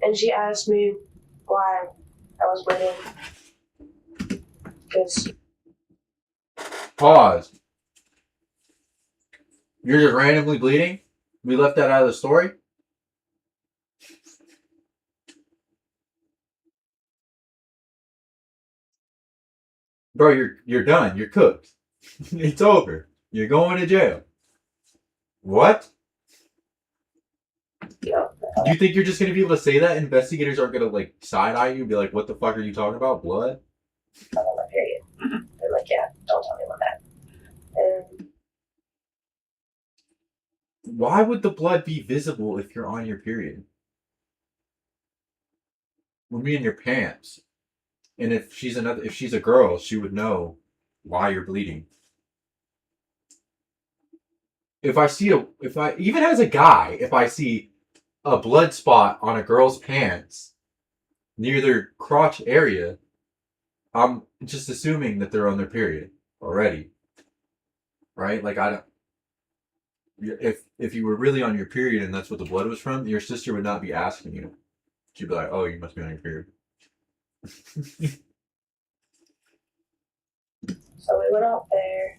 And she asked me why I was bleeding. Pause. You're just randomly bleeding? We left that out of the story? Bro, you're done. You're cooked. It's over. You're going to jail. What? Yeah. Do you think you're just going to be able to say that? Investigators aren't going to side-eye you and be like, what the fuck are you talking about? Blood? I'm on my period. They're like, yeah, don't tell anyone that. And why would the blood be visible if you're on your period? Would be in your pants. And if she's a girl, she would know why you're bleeding. Even as a guy, if I see a blood spot on a girl's pants near their crotch area, I'm just assuming that they're on their period already. Right? If you were really on your period and that's what the blood was from, your sister would not be asking you. She'd be like, oh, you must be on your period. so we went out there,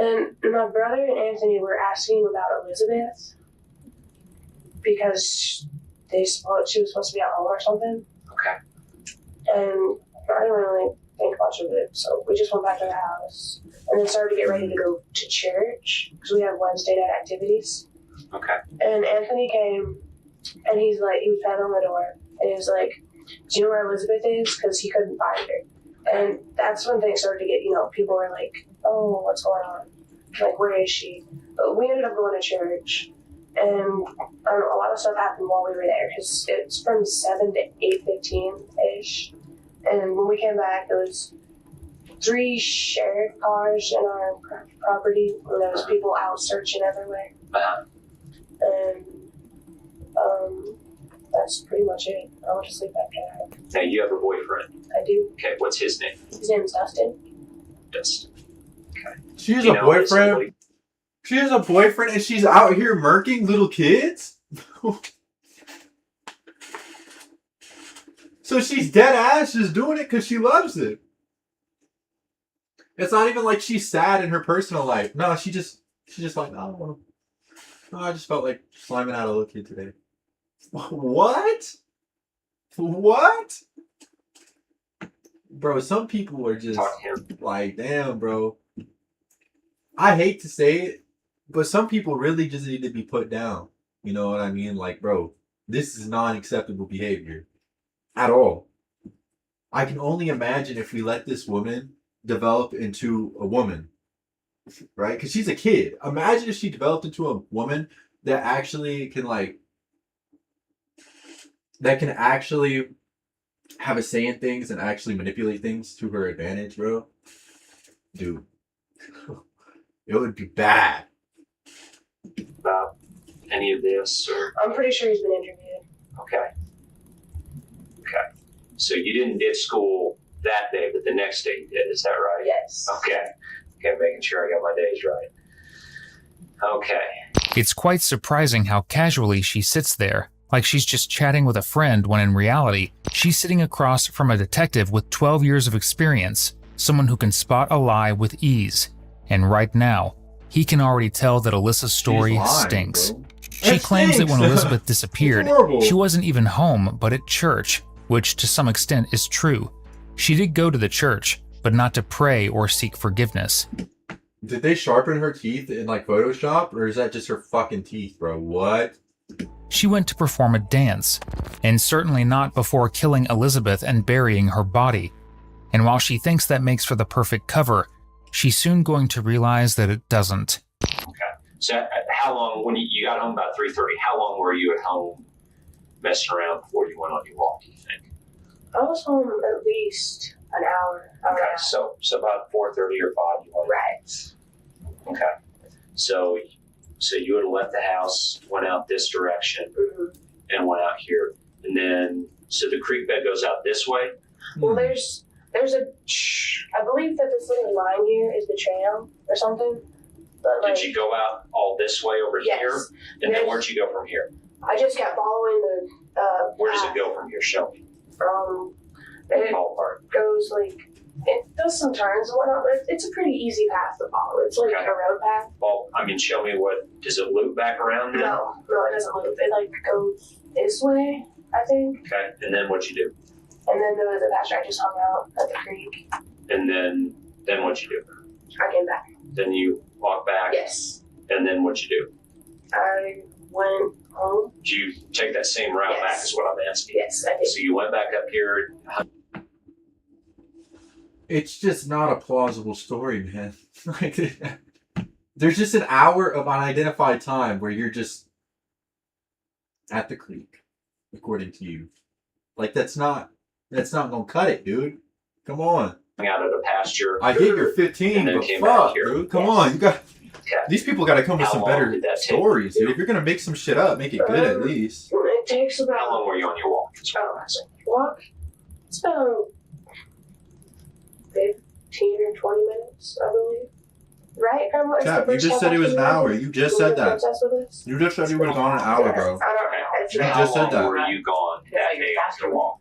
and my brother and Anthony were asking about Elizabeth because she was supposed to be at home or something. Okay. And I didn't really think much of it, so we just went back to the house and then started to get ready to go to church because we have Wednesday night activities. Okay. And Anthony came, and he was pounding on the door, and he was like, do you know where Elizabeth is? Because he couldn't find her. And that's when things started to get, people were like, oh, what's going on? Like, where is she? But we ended up going to church, and a lot of stuff happened while we were there, because it's from 7 to 8:15-ish. And when we came back, there was 3 sheriff cars in our property, and there was people out searching everywhere. And that's pretty much it. I went to sleep after that. Now, you have a boyfriend. I do. Okay, what's his name? His name is Dustin. Dustin. Okay. She has a boyfriend? She has a boyfriend and she's out here murking little kids? So she's dead ass just doing it because she loves it. It's not even like she's sad in her personal life. No, she just like, oh, I just felt like slamming out a little kid today. What? What? Bro, some people are just like, damn, bro. I hate to say it, But some people really just need to be put down. You know what I mean? Like, bro, this is non-acceptable behavior at all. I can only imagine if we let this woman develop into a woman, right? Because she's a kid. Imagine if she developed into a woman that actually can that can actually have a say in things and actually manipulate things to her advantage, bro. Dude, it would be bad. About any of this? Or? I'm pretty sure he's been interviewed. Okay. So you didn't ditch school that day, but the next day you did. Is that right? Yes. Okay, making sure I got my days right. Okay. It's quite surprising how casually she sits there, like she's just chatting with a friend when in reality, she's sitting across from a detective with 12 years of experience, someone who can spot a lie with ease. And right now, he can already tell that Alyssa's story stinks. She claims that when Elizabeth disappeared, she wasn't even home, but at church, which to some extent is true. She did go to the church, but not to pray or seek forgiveness. Did they sharpen her teeth in like Photoshop, or is that just her fucking teeth, bro? What? She went to perform a dance, and certainly not before killing Elizabeth and burying her body. And while she thinks that makes for the perfect cover, she's soon going to realize that it doesn't. Okay. So how long, when you got home about 3:30, how long were you at home messing around before you went on your walk, do you think? I was home at least an hour. Okay, so about 4:30 or 5 you went. Right. Okay. So you would have left the house, went out this direction, and went out here. And then, so the creek bed goes out this way? Well, there's I believe that this little line here is the trail or something. But Did you go out all this way over here? And then where'd you go from here? I just kept following the Where does it go from here? Show me. It goes it does some turns and whatnot, but it's a pretty easy path to follow. It's like a road path. Well, I mean, show me does it loop back around now? No, it doesn't loop. It goes this way, I think. Okay, and then what'd you do? And then there was a pasture. I just hung out at the creek. And then what'd you do? I came back. Then you walked back? Yes. And then what'd you do? I went home. Did you take that same route back is what I'm asking? Yes, I did. So you went back up here. It's just not a plausible story, man. There's just an hour of unidentified time where you're just at the creek, according to you. That's not gonna cut it, dude. Come on. Out of the pasture. I get you're 15, but fuck, dude. Come on, you got. These people got to come with some better stories, dude. If you're gonna make some shit up, make it good at least. It takes about. How long were you on your walk? Walk? It's about 15 or 20 minutes, I believe. Right? Chap, you just said it was an hour. You just said that. You just said you would have gone an hour, bro. I don't know. You just said that. How long were you gone that day after walk?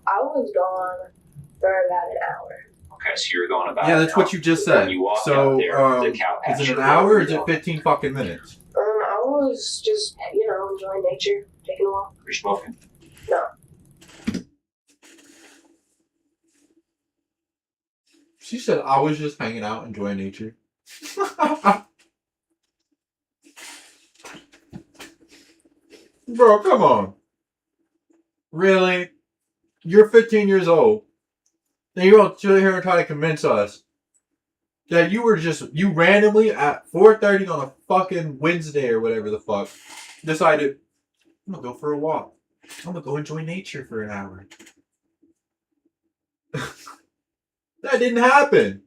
I was gone for about an hour. Okay, so you were gone about. Yeah, that's what you just said. So, is it an hour or is it 15 fucking minutes? I was just, enjoying nature, taking a walk. You're smoking? No. She said, I was just hanging out, enjoying nature. Bro, come on. Really? You're 15 years old. And you're going to sit here and try to convince us that you randomly at 4:30 on a fucking Wednesday or whatever the fuck decided, I'm going to go for a walk. I'm going to go enjoy nature for an hour. That didn't happen.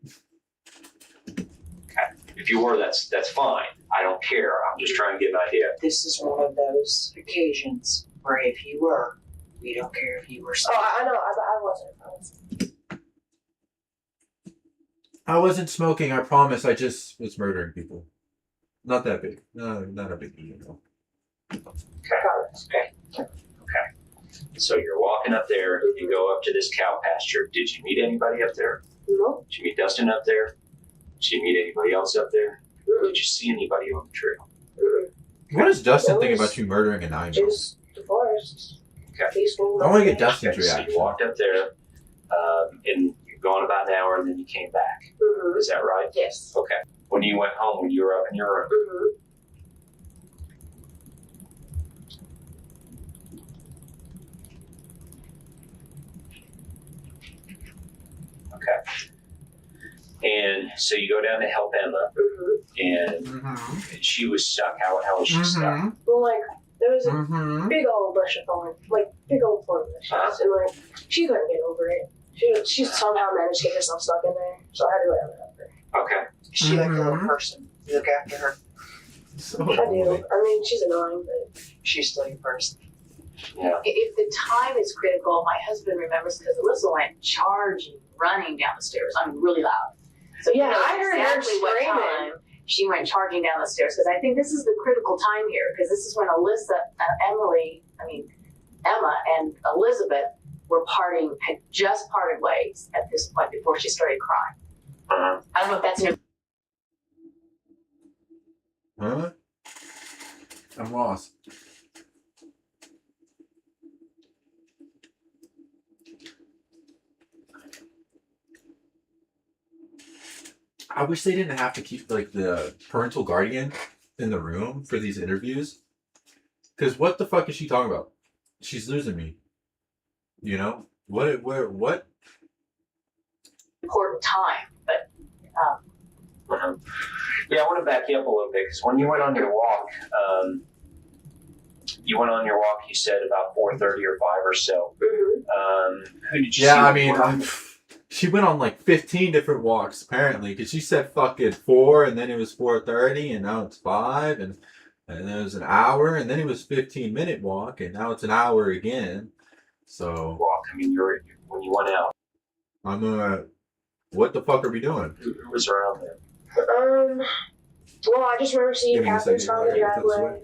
Okay. If you were, that's fine. I don't care. I'm just trying to get an idea. This is one of those occasions where if you were, we don't care if you were. Oh, I know. I wasn't. I wasn't smoking, I promise. I just was murdering people. Not that big. No, not a big deal. Okay. So you're walking up there, you go up to this cow pasture. Did you meet anybody up there? No. Did you meet Dustin up there? Did you meet anybody else up there? Did you see anybody on the trail? What does Dustin think about you murdering a 9-year-old? Just the forest. Okay. Peaceful. I want to get Dustin's So reaction. you walked up there, and you're gone about an hour, and then you came back. Is that right? Yes. Okay. When you went home, when you were up in your room. Okay. And so you go down to help Emma, and she was stuck. How was she stuck? Well, like, there was a big old bush of thorn, like, big old thorn bushes, and, like, she couldn't get over it. She somehow managed to get herself stuck in there, so I had to let her help her. Okay. Is she like a little person? You look after her? I do. I mean, she's annoying, but She's still your person. Yeah. If the time is critical, my husband remembers because Alyssa went charging, running down the stairs. I mean, really loud. So Yeah, he knows I heard her exactly what screaming. time she went charging down the stairs because I think this is the critical time here because this is when Emma and Elizabeth had just parted ways at this point before she started crying. I don't know if that's new. Huh? I'm lost. I wish they didn't have to keep like the parental guardian in the room for these interviews. Because what the fuck is she talking about? She's losing me. You know? What? Important time, but Yeah, I want to back you up a little bit because when you went on your walk, you said about 4:30 or 5 or so. Who did you see? Yeah, I mean, she went on like 15 different walks apparently because she said fucking 4 and then it was 4:30 and now it's 5 and then it was an hour and then it was 15-minute walk and now it's an hour again. So walk. I mean, when you went out. What the fuck are we doing? Who was around there? Well, I just remember seeing Give me a Catherine's second, from the I gotta get driveway.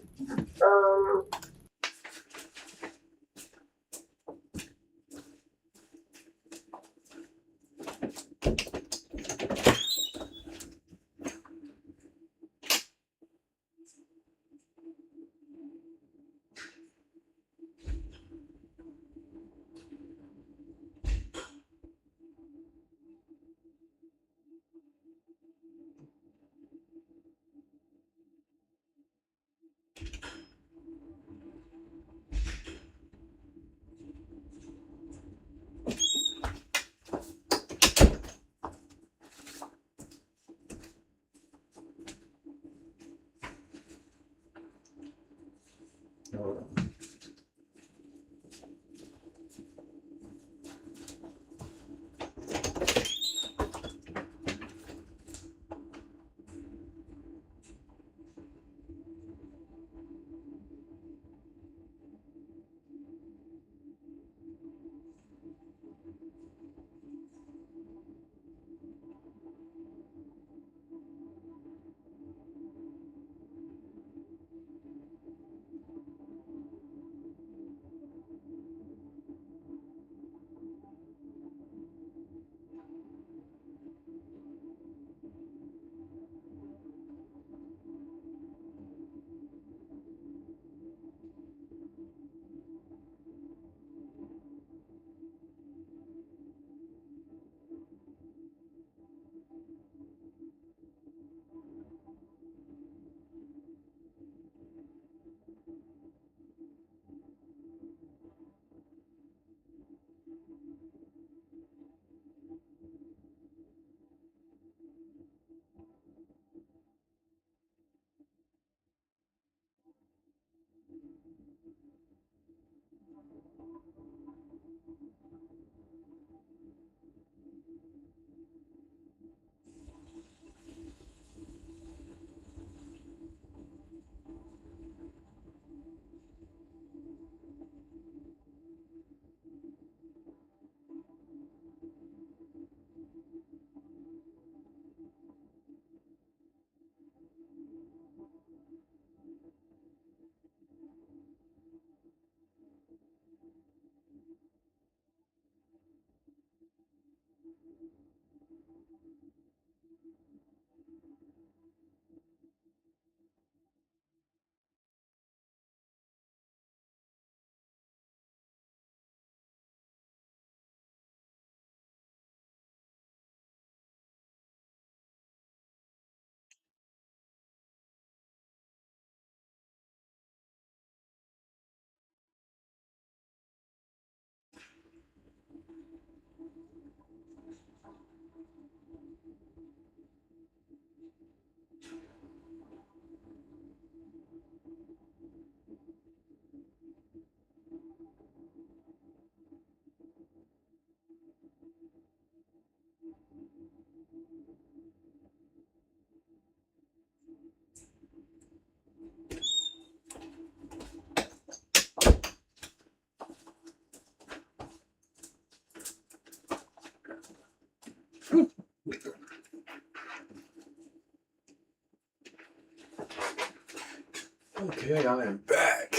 Okay, I am back.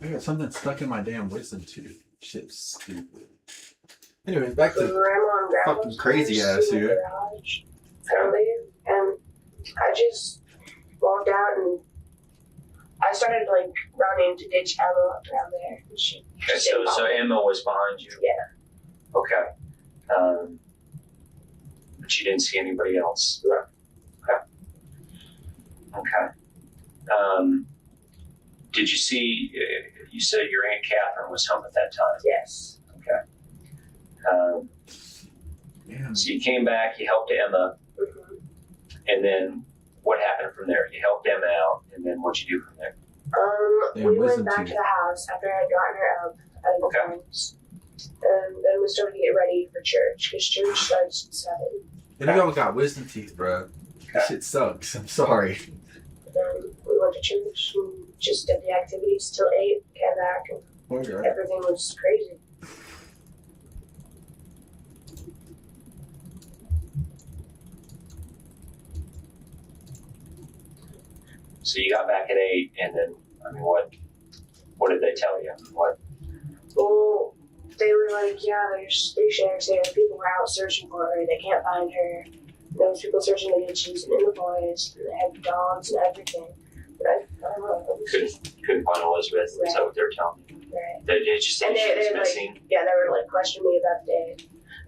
I got something stuck in my damn wisdom tooth. Shit's stupid. Anyways, back to Grandma and Grandma's fucking crazy house ass in the here. garage, apparently, and I just walked out and I started like running to ditch Emma around there. And she Okay, so Emma was behind you? Yeah. Okay. But you didn't see anybody else? No. Okay. Did you see, you said your Aunt Catherine was home at that time? Yes. Okay. So you came back, you helped Emma, and then what happened from there? You helped Emma out, and then what'd you do from there? We went back to the house after I had gotten her up out of the house. And then we started to get ready for church, because church starts at 7. And you all got wisdom teeth, bro. This shit sucks. I'm sorry. Then we went to church and just did the activities till 8, came back, and everything was crazy. So you got back at 8, and then, I mean, what did they tell you? What? Well, they were like, yeah, there's 3 sheriffs there. People were out searching for her. They can't find her. There was people searching the ditches and in the forest. And they had dogs and everything. But I don't know. Couldn't find Elizabeth. Is that what they're telling you? Right. They just said she was missing? Like, yeah, they were like questioning me about the day.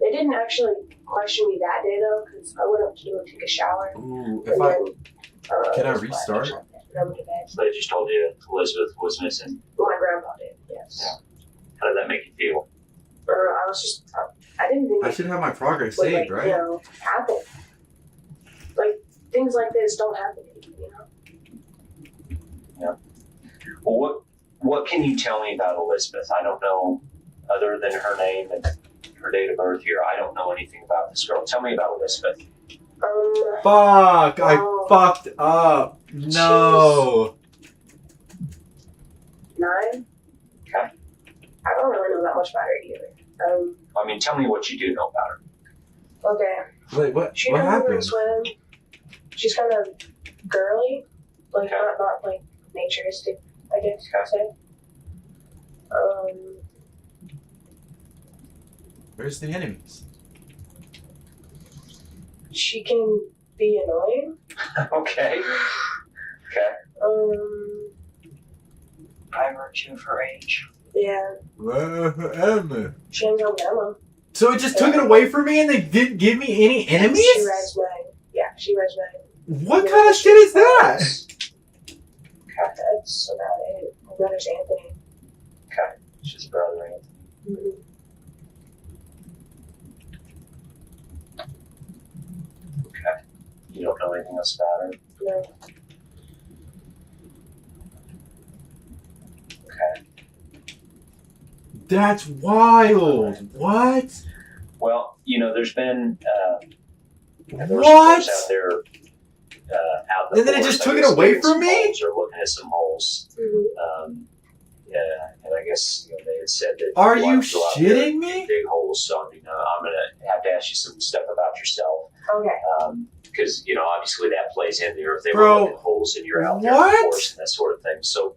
They didn't actually question me that day though, because I went up to go take a shower. Ooh, and then, can I restart? And I went to bed. So they just told you Elizabeth was missing? Well, my grandpa did, yes. Yeah. How did that make you feel? I was just, I didn't think I should have my progress would, saved, like, right? You know, happen. Like, things like this don't happen to me, you know? Yeah. Well, what can you tell me about Elizabeth? I don't know, other than her name and her date of birth here, I don't know anything about this girl. Tell me about Elizabeth. Fuck! I fucked up. No. 9? Okay. I don't really know that much about her either. I mean, tell me what you do know about her. Okay. Wait, what? She What knows how to happened? swim. She's kind of girly, like not like naturistic, I guess you could say. Where's the enemies? She can be annoying. Okay. By virtue of her age. Yeah. Emma. She hangs out with Emma. So it just took it away from me and they didn't give me any enemies? She rides mine. Yeah, she rides mine. What kind of shit is that? That's about it. My brother's Anthony. Okay. She's brother Anthony. Mm-hmm. Okay. You don't know anything else about her? No. Okay. That's wild. What? Well, you know, there's been there were some What? folks out there out in the And then it forest, just I took it guess, away digging from some me? holes or looking at some holes. Yeah, and I guess they had said that. Are you you wanted to go out there shitting and me? dig holes, so I mean, I'm gonna have to ask you some stuff about yourself. Okay. Because obviously that plays in there. If they Bro, were looking holes and you're out there in what? the forest and that sort of thing. So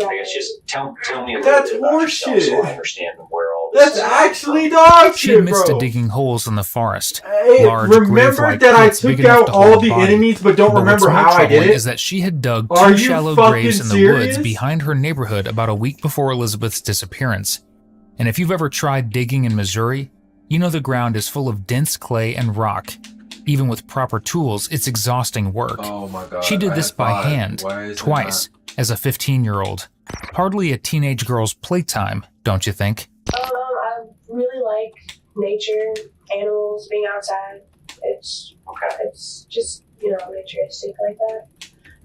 I guess just tell me a little That's bit about yourself so horseshit. I understand where all this That's is. actually dog She shit, admits to bro. digging holes in the forest. I Large, remember grave-like that I pits big took enough out to all hold the a body. enemies, but don't But what's remember more how I did troubling it. is that she had dug Are 2 you shallow fucking graves in the serious? woods behind her neighborhood about a week before Elizabeth's disappearance. And if you've ever tried digging in Missouri, you know the ground is full of dense clay and rock. Even with proper tools, it's exhausting work. Oh my god. She did I this had by 5. hand, Why is it twice, as a 15-year-old. Hardly a teenage girl's playtime, don't you think? I really like nature, animals, being outside. It's just, naturistic like that.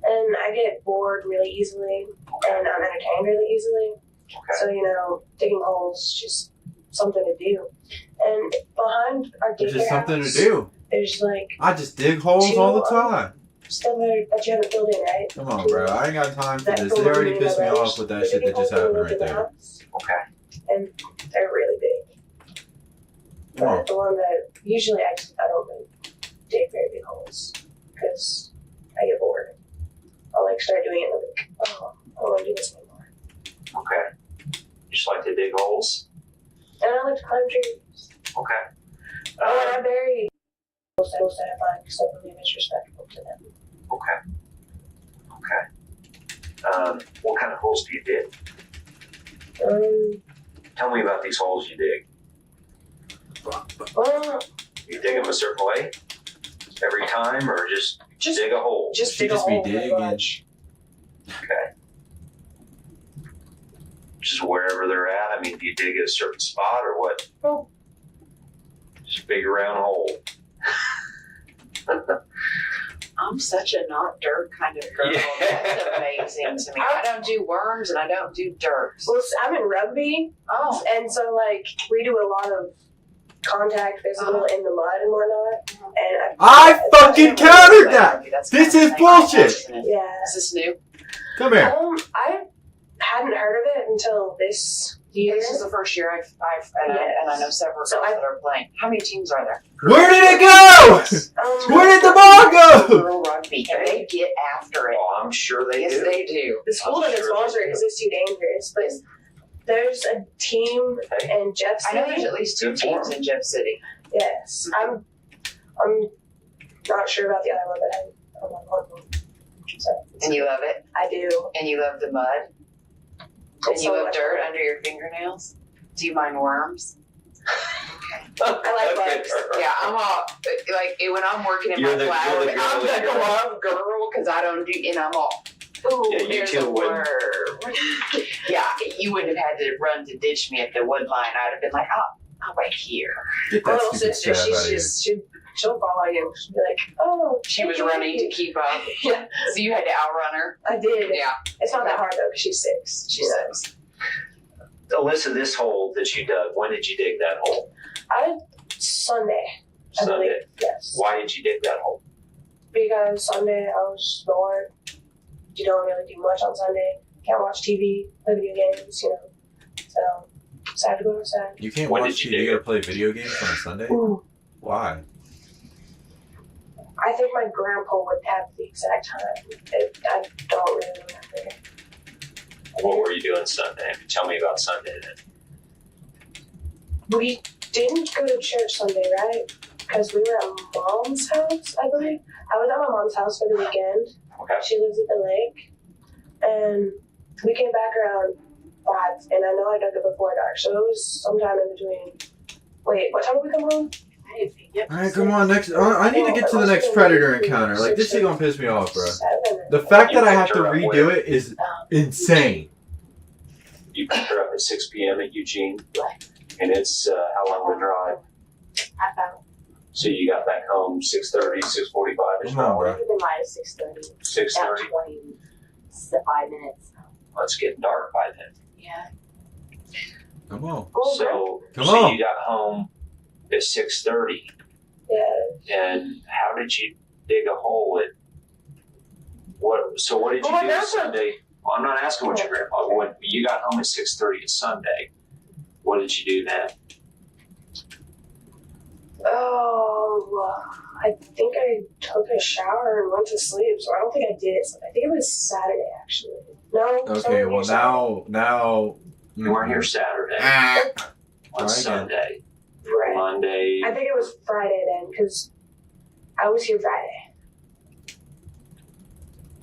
And I get bored really easily, and I'm entertained really easily. So, digging holes is just something to do. And behind our It's daycare just something house, to do. there's like I just dig holes all the time. stuff that you haven't filled in, right? Come on, bro. I ain't got time for That this. filled They already in pissed me brothers. off with that They're shit that digging just holes in happened the right there. house, and they're really big. Come on. But the one that usually I don't think dig very big holes because I get bored. I'll like start doing it and I'm like, oh, I don't want to do this anymore. Okay. You just like to dig holes? And I like to climb trees. Okay. Oh, and I bury those that I find because I believe it's respectful to them. Okay. What kind of holes do you dig? Tell me about these holes you dig. You dig them a certain way every time, or just dig a hole? Just dig a hole. Okay. Just wherever they're at? I mean, do you dig at a certain spot or what? Oh. Just a big round hole. I'm such a not dirt kind of girl. Yeah. That's amazing to me. I don't do worms and I don't do dirt. Well, I'm in rugby. Oh. And so, like, we do a lot of contact physical in the mud and whatnot. And I fucking countered that! This is bullshit! Yeah. Is this new? Come here. I hadn't heard of it until this year. This is the first year I've and I know several girls that are playing. How many teams are there? Where did it go? Where did the ball go? Girl rugby, and they get after it. Oh, I'm sure they do. Yes, they do. The school doesn't sponsor it because it's too dangerous, but there's a team in Jeff City. I know there's at least 2 teams in Jeff City. Yes. I'm not sure about the other one, but I'm on one. So, and you love it? I do. And you love the mud? And you love dirt under your fingernails? Do you mind worms? I like bugs. Yeah, I'm all, like, when I'm working in my flower, I'm the glove girl, because I don't do, and I'm all, ooh, Yeah, there's a worm. Yeah, you wouldn't have had to run to ditch me at the wood line. I'd have been like, I'll wait here. Get My that little stupid sister, crap she's out of here. just, she'll follow you. She'll be like, oh. She was running to keep up. Yeah. So you had to outrun her? I did. Yeah. It's not that hard, though, because she's 6. She's 6. Alyssa, this hole that you dug, when did you dig that hole? Sunday. I Sunday. believe. Yes. Why did you dig that hole? Because Sunday I was bored. You don't really do much on Sunday. Can't watch TV, play video games, you know. So, decided to go outside. You can't When watch did you TV dig or it? play video games on a Sunday? Ooh. Why? I think my grandpa would have the exact time. I don't really remember. What were you doing Sunday? Tell me about Sunday then. We didn't go to church Sunday, right? Because we were at Mom's house, I believe. I was at my mom's house for the weekend. Okay. She lives at the lake. And we came back around 5, and I know I dug it before dark, so it was sometime in between. Wait, what time did we come home? Alright, come on, next. I need to get to the next predator encounter. Like, this shit gonna piss me off, bro. The fact that I have to redo it is insane. You picked her up at 6 p.m. at Eugene, and it's how long the drive? About. So you got back home 6:30, 6:45 ish. Come on, bro. Keep in mind it's 6:30. 6:30. About 25 minutes. It's getting dark by then. Yeah. Come on. So, Come so on. you got home at 6:30. Yeah. And how did you dig a hole at what? So what did you Well, do that's Sunday? Well, I'm not asking what your grandpa. When you got home at 6:30 Sunday, what did you do then? Oh, I think I took a shower and went to sleep, so I don't think I did it. I think it was Saturday, actually. No. Okay, well now You weren't here Saturday. On Sunday. Right. Monday. I think it was Friday then, because I was here Friday.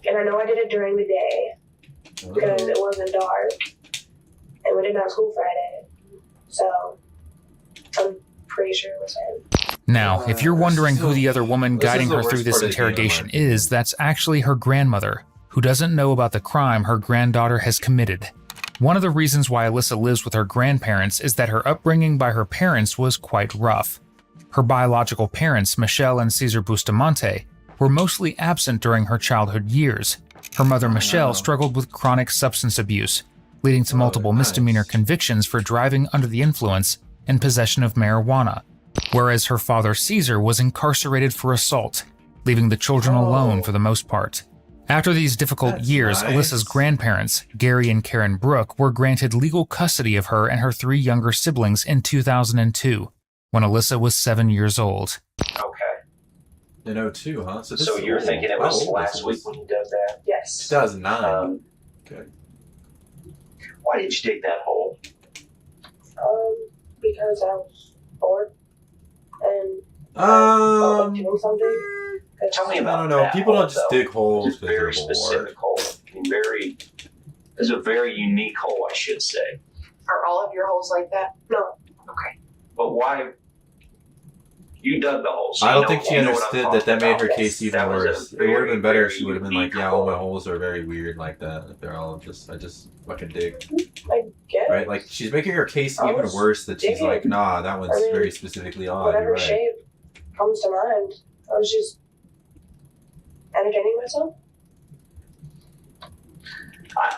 And I know I did it during the day, because it wasn't dark, and we didn't have school Friday. So, I'm pretty sure it was him. Now, if you're wondering who the other woman guiding her through this interrogation is, that's actually her grandmother, who doesn't know about the crime her granddaughter has committed. One of the reasons why Alyssa lives with her grandparents is that her upbringing by her parents was quite rough. Her biological parents, Michelle and Cesar Bustamante, were mostly absent during her childhood years. Her mother, Michelle, struggled with chronic substance abuse, leading to multiple misdemeanor convictions for driving under the influence and possession of marijuana, whereas her father, Cesar, was incarcerated for assault, leaving the children alone for the most part. After these difficult years, Alyssa's grandparents, Gary and Karen Brooke, were granted legal custody of her and her 3 younger siblings in 2002, when Alyssa was 7 years old. Okay. In 02, huh? So, this So is you're old. thinking it How was old last is week this? when you dug that? Yes. 2009. Okay. Why did you dig that hole? Because I was bored and I felt like doing something. Tell me I about don't know. that People hole, don't just though. dig holes It's a because very they're bored. specific hole. It's a very unique hole, I should say. Are all of your holes like that? No. Okay. But why? You dug the hole. So I you don't know- think she you know what I'm understood talking that that made her about. case even That was a worse. It would have been better if she would have been like, unique yeah, all my hole. holes are very weird like that. If they're all just, I just fucking dig. I guess. Right? Like, she's making her case I even was worse that she's digging. like, nah, that one's I mean, very specifically odd. Whatever You're right. shape comes to mind. I was just entertaining myself.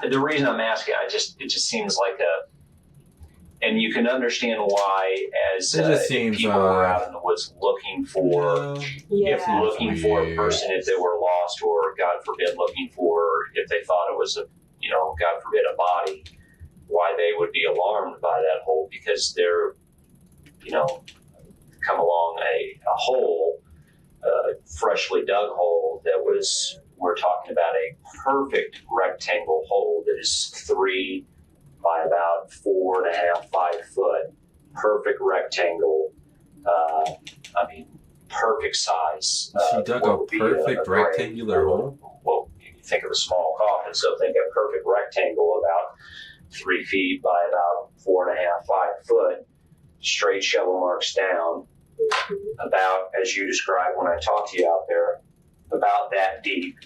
The reason I'm asking, it just seems like and you can understand why as It just seems people were out in the woods looking for, if looking for a person, if they were lost, or God forbid, looking for if they thought it was God forbid, a body, why they would be alarmed by that hole, because they're, come along a hole, freshly dug hole that was, we're talking about a perfect rectangle hole that is 3 by about 4.5, 5 foot, perfect rectangle. Perfect size. She dug a perfect rectangular hole? Well, you think of a small coffin, so think of a perfect rectangle about 3 feet by about 4.5, 5 foot, straight shovel marks down, about, as you described when I talked to you out there, about that deep.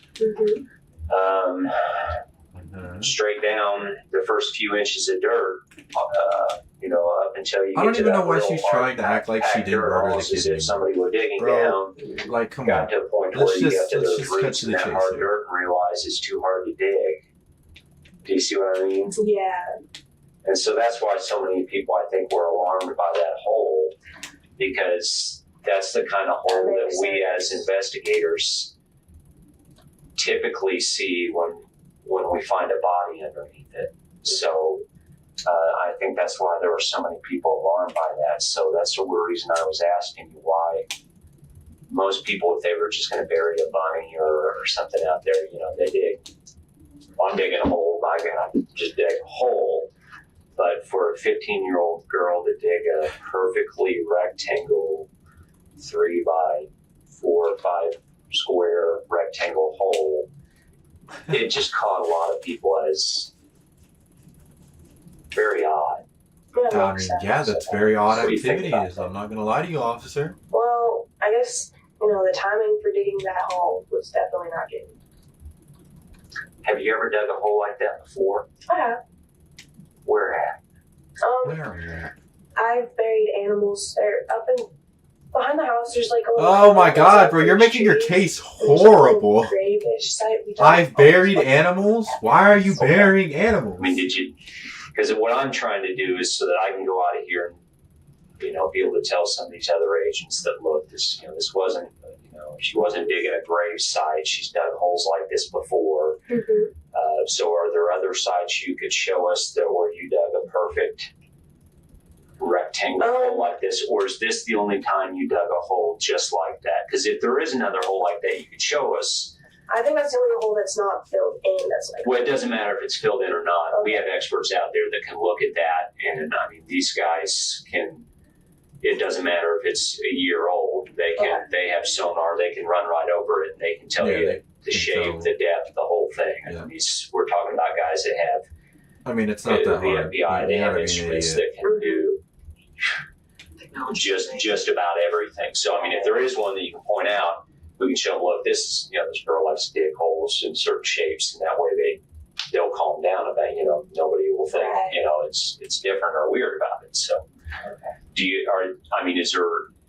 Straight down the first few inches of dirt, up until you I get don't to even that know why real she's hard trying to act like she packed didn't dirt, murder the almost as kid. if somebody were digging Bro, down. like, come Got on. to a point Let's where you just- got to let's those just cut roots to and the that chase hard here. dirt and realize it's too hard to dig. Do you see what I mean? Yeah. And so that's why so many people, I think, were alarmed by that hole, because that's the kind of hole that we as investigators typically see when we find a body underneath it. So I think that's why there were so many people alarmed by that. So that's the reason I was asking you why most people, if they were just going to bury a bunny or something out there, they dig. I'm digging a hole, my God, just dig a hole. But for a 15-year-old girl to dig a perfectly rectangle 3 by 4 or 5 square rectangle hole, it just caught a lot of people as very odd. I mean, yeah, that's very odd What do you think activities. I'm not going to lie to you, officer. Well, I guess, the timing for digging that hole was definitely not good. Have you ever dug a hole like that before? I have. Where at? I've buried animals. They're up in behind the house. There's like a little. Oh my God, bro, you're making your case horrible. Grave-ish site. We I've buried animals? Why are you burying animals? I mean, did you? Because what I'm trying to do is so that I can go out of here and, be able to tell some of these other agents that, look, this wasn't, she wasn't digging a grave site. She's dug holes like this before. So are there other sites you could show us that where you dug a perfect rectangle hole like this? Or is this the only time you dug a hole just like that? Because if there is another hole like that, you could show us. I think that's the only hole that's not filled in. That's like. Well, it doesn't matter if it's filled in or not. We have experts out there that can look at that, and I mean, these guys can. It doesn't matter if it's a year old. They can. They have sonar. They can run right over it, and they can tell you the shape, the depth, the whole thing. I mean, we're talking about guys that have. I mean, it's not that the hard. FBI. They You have gotta be an instruments idiot. that can do just about everything. So I mean, if there is one that you can point out, we can show them, look, this girl likes to dig holes in certain shapes, and that way they'll calm down about, nobody will think, it's different or weird about it. So,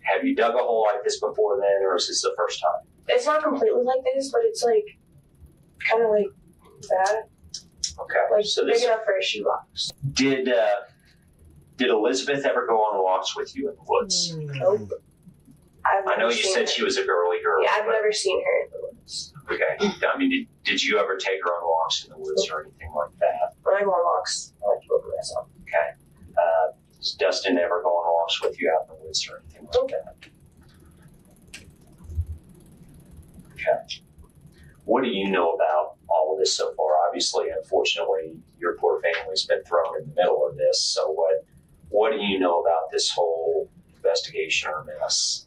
have you dug a hole like this before then, or is this the first time? It's not completely like this, but it's like kind of like that. Okay. Like so big enough for a shoebox. Did Elizabeth ever go on walks with you in the woods? Nope. I know you said she was a girly girl. Yeah, I've never seen her in the woods. Okay. I mean, did you ever take her on walks in the woods or anything like that? When I go on walks, I like to go by myself. Okay. Does Dustin ever go on walks with you out in the woods or anything like that? Okay. What do you know about all of this so far? Obviously, unfortunately, your poor family's been thrown in the middle of this. So what do you know about this whole investigation or mess?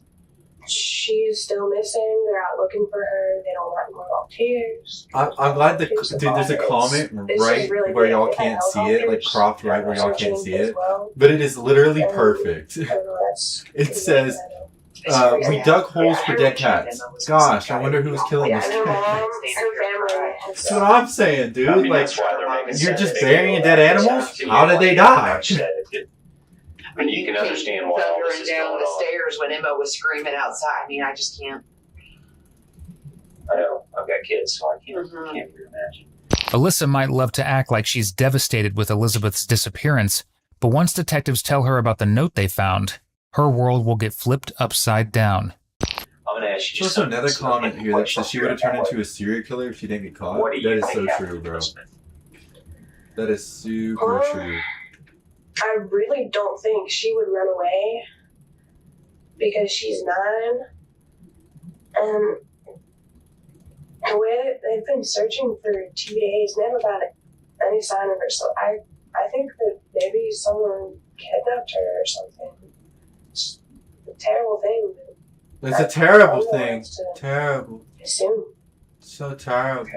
She's still missing. They're out looking for her. They don't want more volunteers. I'm glad dude, there's a comment right really where good. y'all They can't have see it, like helicopters. cropped right where y'all can't Searching see as it. well. But it is literally And perfect. I don't know, that's It says, we dug holes for dead cats. Gosh, I wonder who's killing yeah, this and her cat. mom, her family. That's what I'm saying, dude. I mean, Like, that's why they're making you're sense. just They burying go dead back animals? to How did they die? I mean, you can understand why all this Thundering is down going the on. stairs when Emma was screaming outside. I mean, I just can't. I know. I've got kids, so I can't Mm-hmm. even imagine. Alyssa might love to act like she's devastated with Elizabeth's disappearance, but once detectives tell her about the note they found, her world will get flipped upside down. I'm going to ask you There's also another comment here that says she would have turned into a serial killer if she didn't get caught. What do you That is think so happened true, to bro. Elizabeth? That is super true. I really don't think she would run away because she's 9, and the way that they've been searching for 2 days, never got any sign of her. So I think that maybe someone kidnapped her or something. It's a terrible thing. It's a terrible thing. Terrible. Assume. So terrible.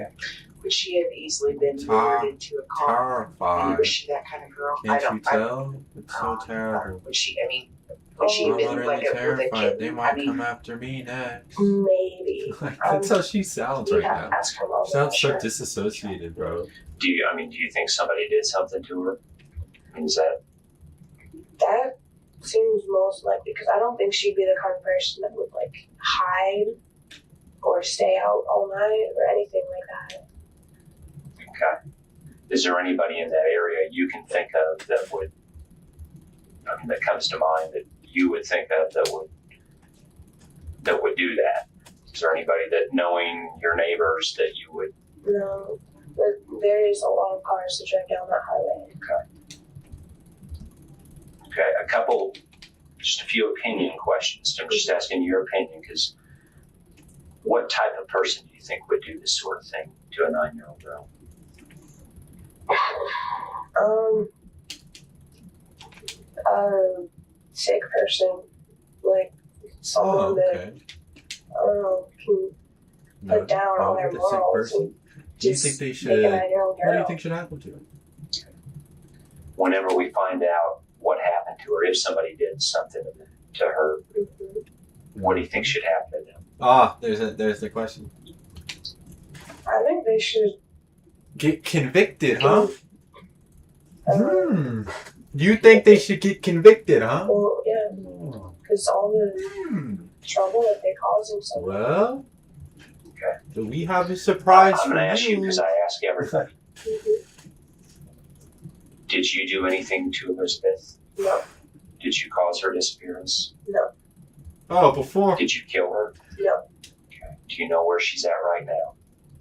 Would she have easily been lured into a car? Terrified. Was she that kind of girl? Can't you tell? It's so terrible. Would she? I mean, would she have I'm been utterly like with a terrified. kitten? They might come after me next. Maybe. That's how she sounds right now. Ask her mom. Sounds so disassociated, bro. Do you think somebody did something to her? I mean, is That seems most likely because I don't think she'd be the kind of person that would like hide or stay out all night or anything like that. okay? Is there anybody in that area you can think of that would? I mean, that comes to mind that you would think of that would do that? Is there anybody that, knowing your neighbors, that you would? No, but there is a lot of cars to drive down that highway. Okay, just a few opinion questions. I'm just asking your opinion because what type of person do you think would do this sort of thing to a 9-year-old girl? A sick person, like someone that I don't know can put down all their the sick morals. person. Do you think they should? What do you think should happen to her? Whenever we find out what happened to her, if somebody did something to her, what do you think should happen to them? Ah, there's the question. I think they should Get convicted, huh? You think they should get convicted, huh? Well, yeah, because all the trouble that they cause themselves. Well, do we have a surprise I'm for going to ask you you? because I ask everybody. Did you do anything to Elizabeth? No. Did you cause her disappearance? No. Oh, before. Did you kill her? No. Okay. Do you know where she's at right now?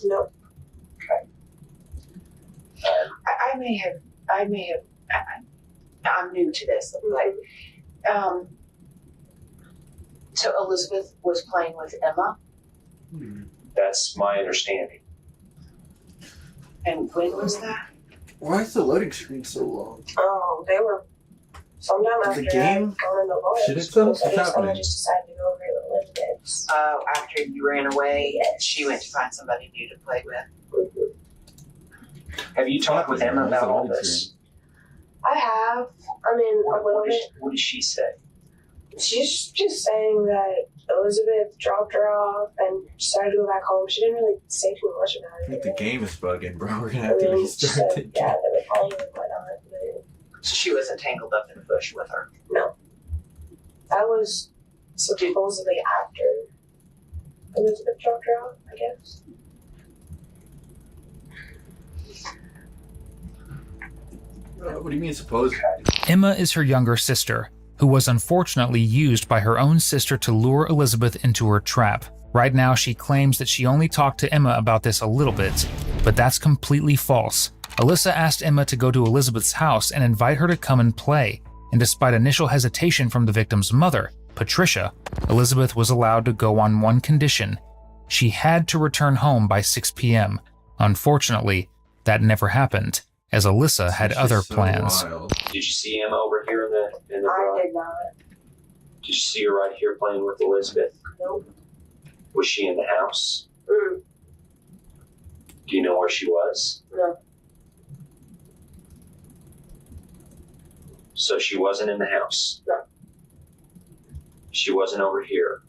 No. Okay. I may have. I'm new to this, but so Elizabeth was playing with Emma, That's my understanding. and when was that? Why is the loading screen so long? They were sometime The after game? I going in the village. Shit itself? I What's happening? just decided to go over to Elizabeth's. After you ran away, and she went to find somebody new to play with. Have you talked with Emma about all this? I have. I mean, a little bit. What did she say? She's just saying that Elizabeth dropped her off and decided to go back home. She didn't really say too much about I it. think the game is bugging, bro. We're gonna have to restart the game. Yeah, they were playing and whatnot. But So she wasn't tangled up in the bush with her. no. That was supposedly after Elizabeth dropped her off, I guess. What do you mean supposedly? Emma is her younger sister, who was unfortunately used by her own sister to lure Elizabeth into her trap. Right now, she claims that she only talked to Emma about this a little bit, but that's completely false. Alyssa asked Emma to go to Elizabeth's house and invite her to come and play, and despite initial hesitation from the victim's mother, Patricia, Elizabeth was allowed to go on one condition. she had to return home by 6 p.m. Unfortunately, that never happened, as Alyssa had other plans. Did you see Emma over here in the I did not. Did you see her right here playing with Elizabeth? Nope. Was she in the house? Mm. Do you know where she was? No. So she wasn't in the house? No. She wasn't over here?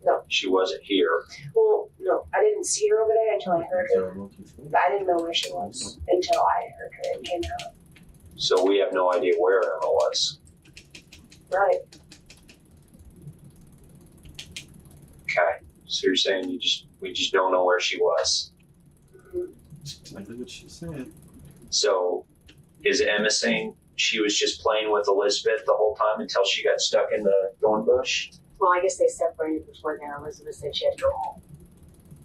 No. She wasn't here? Well, no. I didn't see her over there until I heard her. But I didn't know where she was until I heard her and came out. So we have no idea where Emma was? Right. Okay. So you're saying we just don't know where she was? Exactly what she said. So is Emma saying she was just playing with Elizabeth the whole time until she got stuck in the thorn bush? Well, I guess they separated before then. Elizabeth said she had to go home.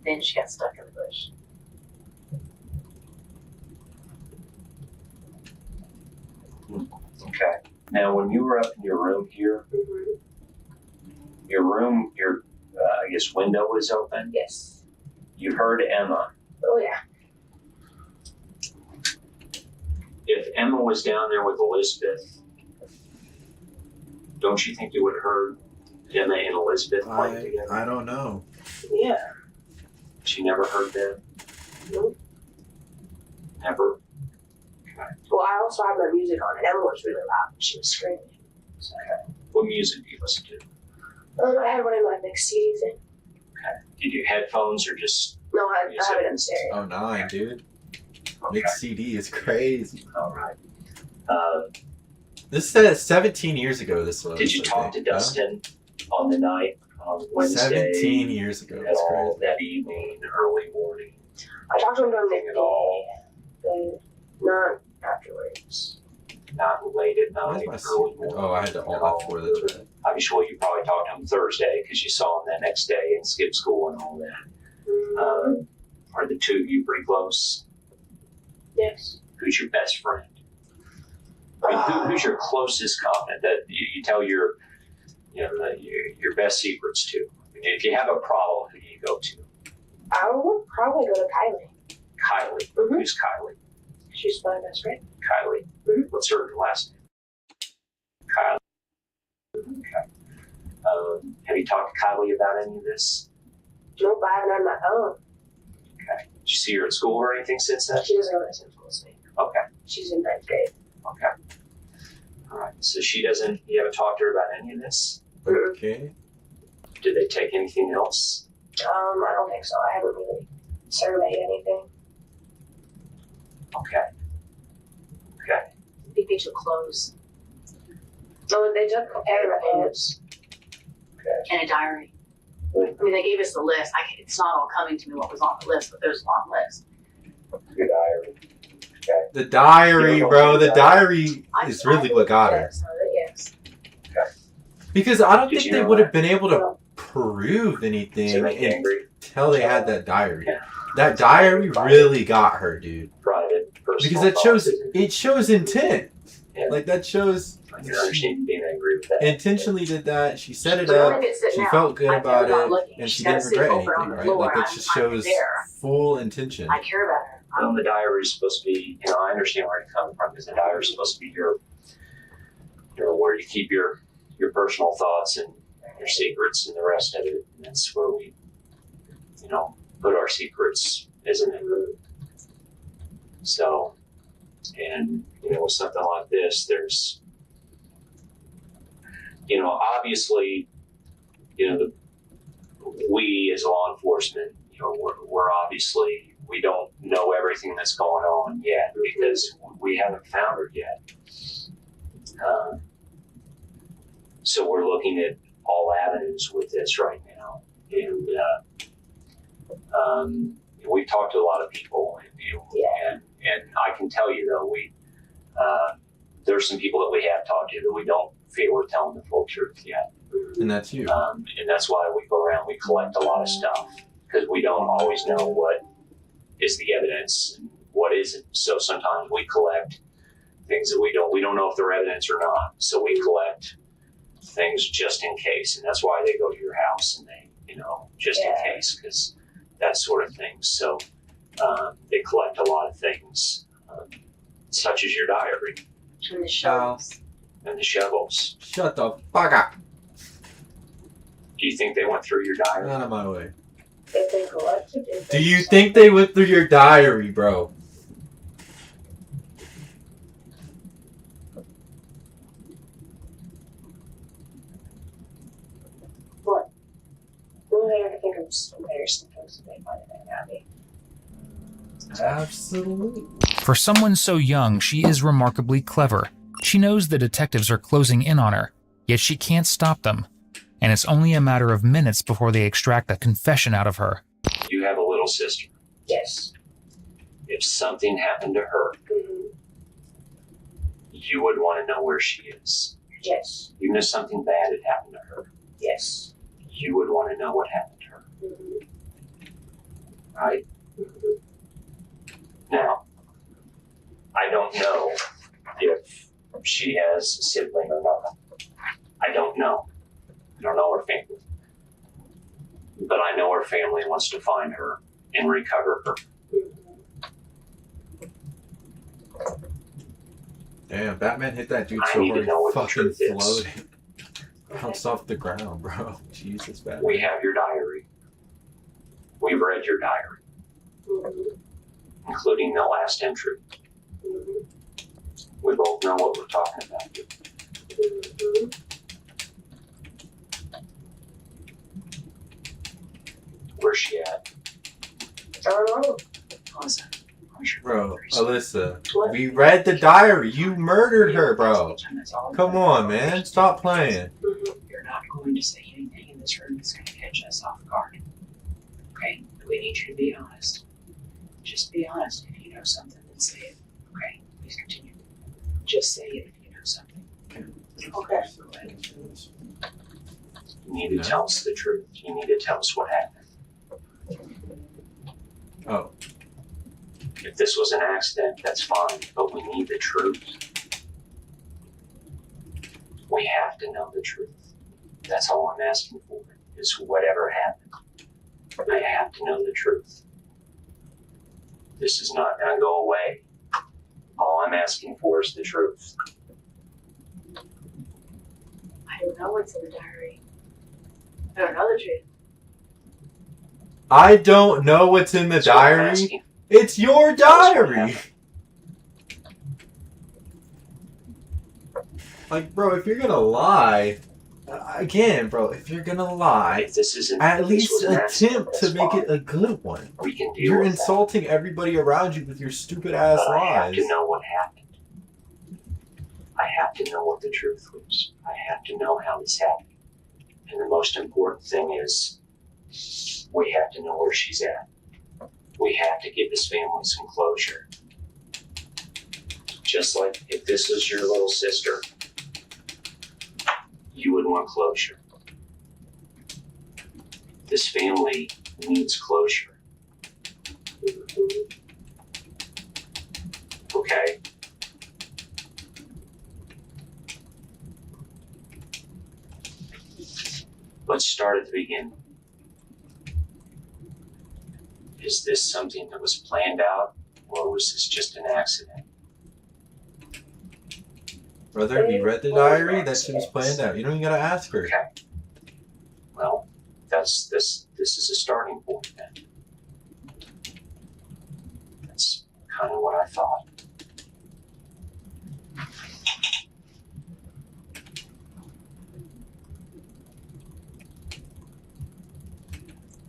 Then she got stuck in the bush. Okay. Now, when you were up in your room here, your I guess window was open. Yes. You heard Emma. Oh yeah. If Emma was down there with Elizabeth, don't you think you would have heard Emma and Elizabeth playing together? I don't know. Yeah. She never heard them? Nope. Never? Okay. Well, I also had my music on, and Emma was really loud. She was screaming. So, What music do you listen to? I had one of my big CDs in. Okay. Did you headphones or just... No, I have it in stereo. Oh, 9, dude. Okay. Big CD is crazy. All right. This says 17 years ago. This was. Did you talk to Dustin on the night on Wednesday? 17 years ago. At That's all crazy. that evening, early morning? I talked to him during the At all? day, but not afterwards. Not late at Where's night, my early secret? morning? Oh, I had to all that for that's right. Obviously, you probably talked to him Thursday because you saw him that next day and skipped school and all that. Are the two of you pretty close? Yes. Who's your best friend? I mean, who's your closest confidant that you tell your best secrets to? I mean, if you have a problem, who do you go to? I would probably go to Kylie. Kylie. Mm-hmm. Who's Kylie? She's my best friend. Kylie. Mm-hmm. What's her last name? Kylie. Okay. Have you talked to Kylie about any of this? Nope, I haven't had my phone. Okay. Did you see her at school or anything since then? She doesn't go to the same school as me. Okay. She's in 9th grade. Okay. All right. So you haven't talked to her about any of this? Okay. Did they take anything else? I don't think so. I haven't really surveyed anything. Okay. Okay. I think they took clothes No, they took a pair of pants. and a diary. I mean, they gave us the list. It's not all coming to me what was on the list, but there's a long list. Your diary. Okay. The diary, bro. The diary is really what got her. Yes. Because I don't Did think you they know would have that? been able to prove anything To make you angry? until they had that diary. Yeah. That diary really got her, dude. Private, personal. Because thoughts. it shows intent. Yeah. Like that shows I can understand being angry with that. intentionally did that. She set it So up. when I get sitting She out, felt good I about care about it, looking. and She's she gotta didn't sit regret over on anything, the right? floor. Like it just I'm shows there. full intention. I care about her. I know the diary is supposed to be, I understand where you're coming from because the diary is supposed to be your where you keep your personal thoughts and your secrets and the rest of it. And that's where we, put our secrets, isn't it? So, and, with something like this, there's, obviously, we as law enforcement, we're obviously, we don't know everything that's going on yet because we haven't found her yet. So we're looking at all avenues with this right now. And we've talked to a lot of people, and I can tell you though, there's some people that we have talked to that we don't feel we're telling the full truth yet. And that's you. And that's why we go around, we collect a lot of stuff because we don't always know what is the evidence and what isn't. So sometimes we collect things that we don't know if they're evidence or not. So we collect things just in case, and that's why they go to your house and they, just in case, because that sort of thing. So they collect a lot of things, such as your diary. And the shovels. And the shovels. Shut the fuck up. Do you think they went through your diary? Out of my way. If they collected it. Do you think they went through your diary, bro? What? The only thing I can think of is some better symptoms if they find anything at me. Absolutely. For someone so young, she is remarkably clever. She knows the detectives are closing in on her, yet she can't stop them. And it's only a matter of minutes before they extract a confession out of her. You have a little sister. Yes. If something happened to her, you would want to know where she is. Yes. Even if something bad had happened to her, Yes. you would want to know what happened to her. Right? Now, I don't know if she has a sibling or not. I don't know. I don't know her family. But I know her family wants to find her and recover her. Damn, Batman hit that dude I so need to hard know he what the fucking truth is. floated. Bounced off the ground, bro. Jesus, Batman. We have your diary. We've read your diary, including the last entry. We both know what we're talking about. Where's she at? I don't know. Bro, Alyssa, we read the diary. You murdered her, bro. Come on, man. Stop playing. You're not going to say anything in this room that's going to catch us off guard. Okay? We need you to be honest. Just be honest. If you know something, then say it. Okay? Please continue. Just say it if you know something. Okay. You need to tell us the truth. You need to tell us what happened. Oh. If this was an accident, that's fine, but we need the truth. We have to know the truth. That's all I'm asking for, is whatever happened, I have to know the truth. This is not going to go away. All I'm asking for is the truth. I don't know what's in the diary. I don't know the truth. I don't know what's in the diary. It's your diary. Like, bro, if you're gonna lie, again, bro, if you're gonna lie, If this isn't, at this least was an accident, attempt to that's make fine. it a good one. We can deal You're with insulting everybody around you with your stupid ass that. But I have lies. to know what happened. I have to know what the truth was. I have to know how this happened. And the most important thing is, we have to know where she's at. We have to give this family some closure. Just like if this was your little sister, you would want closure. This family needs closure. Okay? Let's start at the beginning. Is this something that was planned out, or was this just an accident? Brother, we read the diary. That shit was planned out. You don't even gotta ask her. Okay. Well, this is a starting point then. That's kind of what I thought.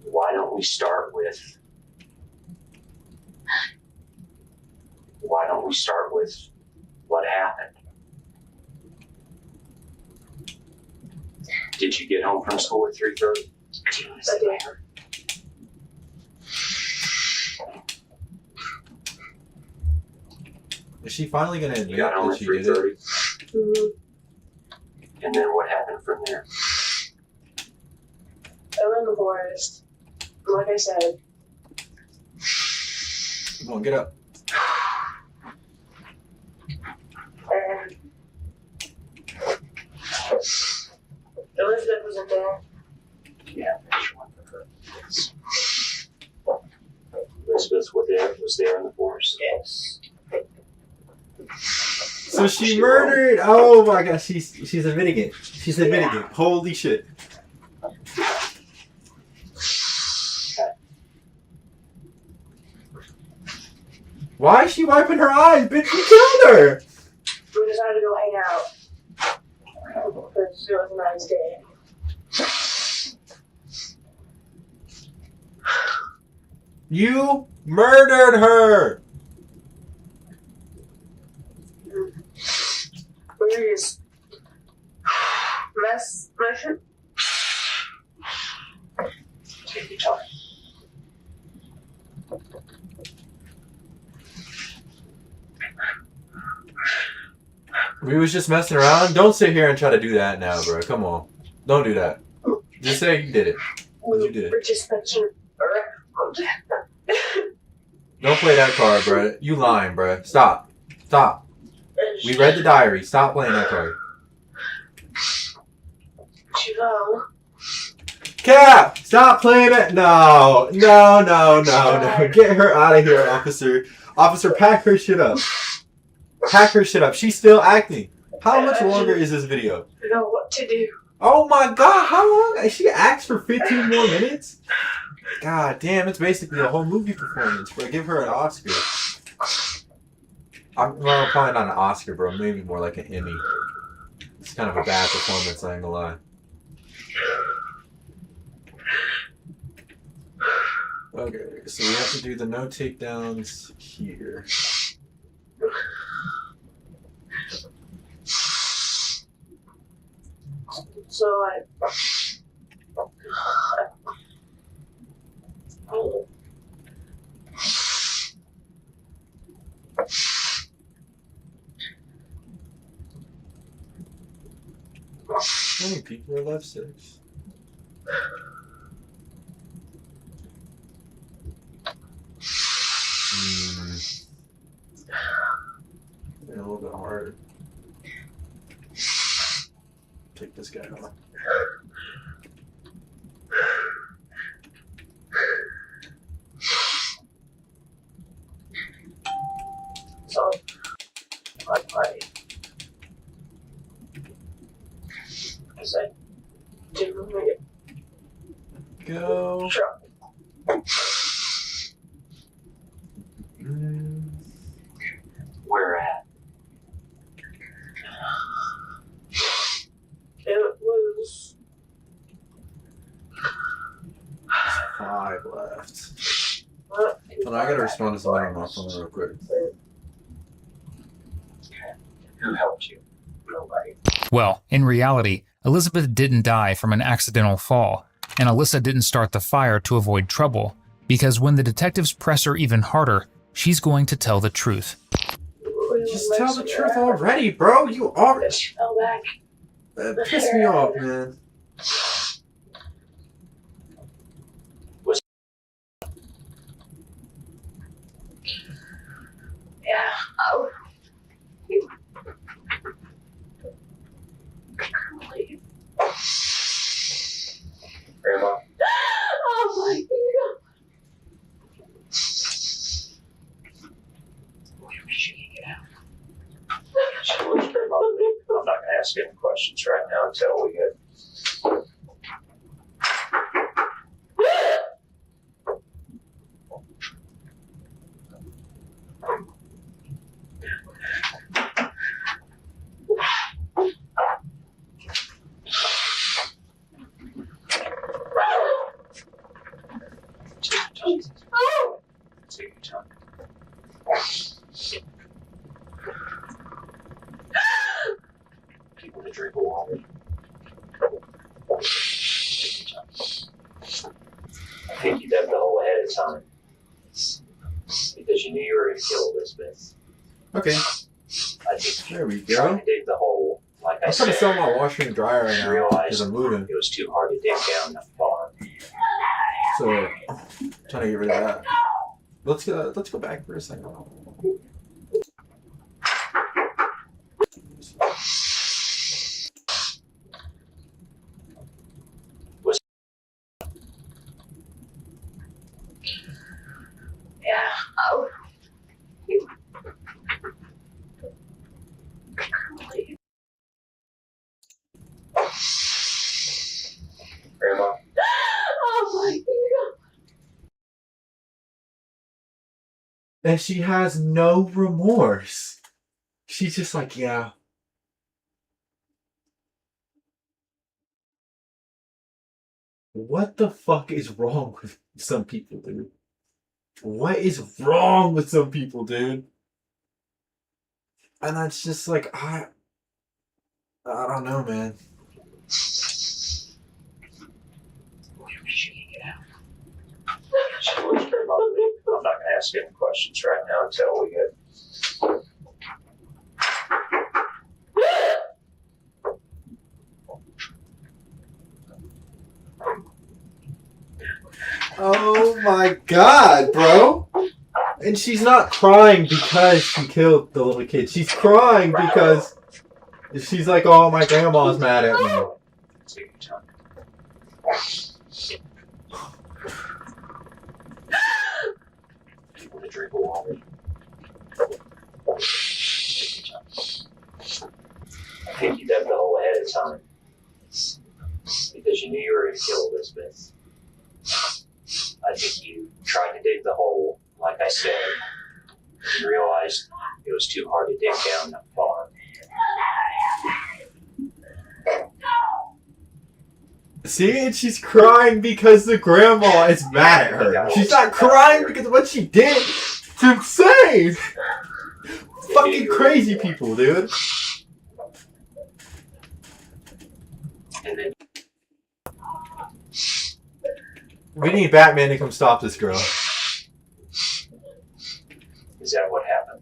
Why don't we start with what happened? Did you get home from school at 3:30? Do you want to sit by her? Is she finally gonna admit You got home that at she did it? 3:30? And then what happened from there? I went in the forest. Like I said, Come on, get up. and Elizabeth wasn't there. Yeah, there's one for her. Elizabeth was there in the forest? Yes. So she murdered. Oh my gosh, she's admitting it. She's admitting it. Holy shit. Why is she wiping her eyes? Bitch, you killed her. We decided to go hang out. Because it was a nice day. You murdered her. We were just messing. Take your time. We was just messing around. Don't sit here and try to do that now, bro. Come on. Don't do that. Just say you did it. But you did it. We're just messing around. Don't play that card, bro. You lying, bro. Stop. Stop. We read the diary. Stop playing that card. Chivo. Cap! Stop playing it. No. No. Get her out of here, officer. Officer, pack her shit up. Pack her shit up. She's still acting. How much longer is this video? I don't know what to do. Oh my god, how long? She acts for 15 more minutes? God damn, it's basically a whole movie performance, bro. Give her an Oscar. Well, probably not an Oscar, bro. Maybe more like an Emmy. It's kind of a bad performance, I ain't gonna lie. Okay, so we have to do the no takedowns here. So How many people are left? 6. Yeah, a little bit hard. Take this guy off. So, I said, didn't make it. Go. Sure. Where at? It was 5 left. Hold on, I gotta respond to somebody on my phone real quick. Who helped you? Nobody. Well, in reality, Elizabeth didn't die from an accidental fall, and Alyssa didn't start the fire to avoid trouble, because when the detectives press her even harder, she's going to tell the truth. Just tell the truth already, bro. You already fell back. That pissed me off, man. Yeah. Oh. Grandma? Oh my god. She can get out. I'm not going to ask any questions right now until we get. Take your time. People to drink water. Take your time. I think you dug the hole ahead of time because you knew you were going to kill Elizabeth. Okay. I think There we you tried go. to dig the hole. Like I I'm trying said, to sell my washer and dryer right now because realized I'm moving. it was too hard to dig down that far. So, trying to get rid of that. Let's go back for a second. Yeah. And she has no remorse. She's just like, yeah. What the fuck is wrong with some people, dude? What is wrong with some people, dude? And it's just like, I don't know, man. She looks very motivated. I'm not going to ask any questions right now until we get. Oh my god, bro. And she's not crying because she killed the little kid. She's crying because she's like, oh, my grandma's mad at me. Take your time. Do you want to drink water? Take your time. I think you dug the hole ahead of time because you knew you were going to kill Elizabeth. I think you tried to dig the hole, like I said, and realized it was too hard to dig down that far. See, and she's crying because the grandma is mad at her. She's not crying because of what she did. It's insane. Fucking crazy people, dude. And then We need Batman to come stop this girl. is that what happened?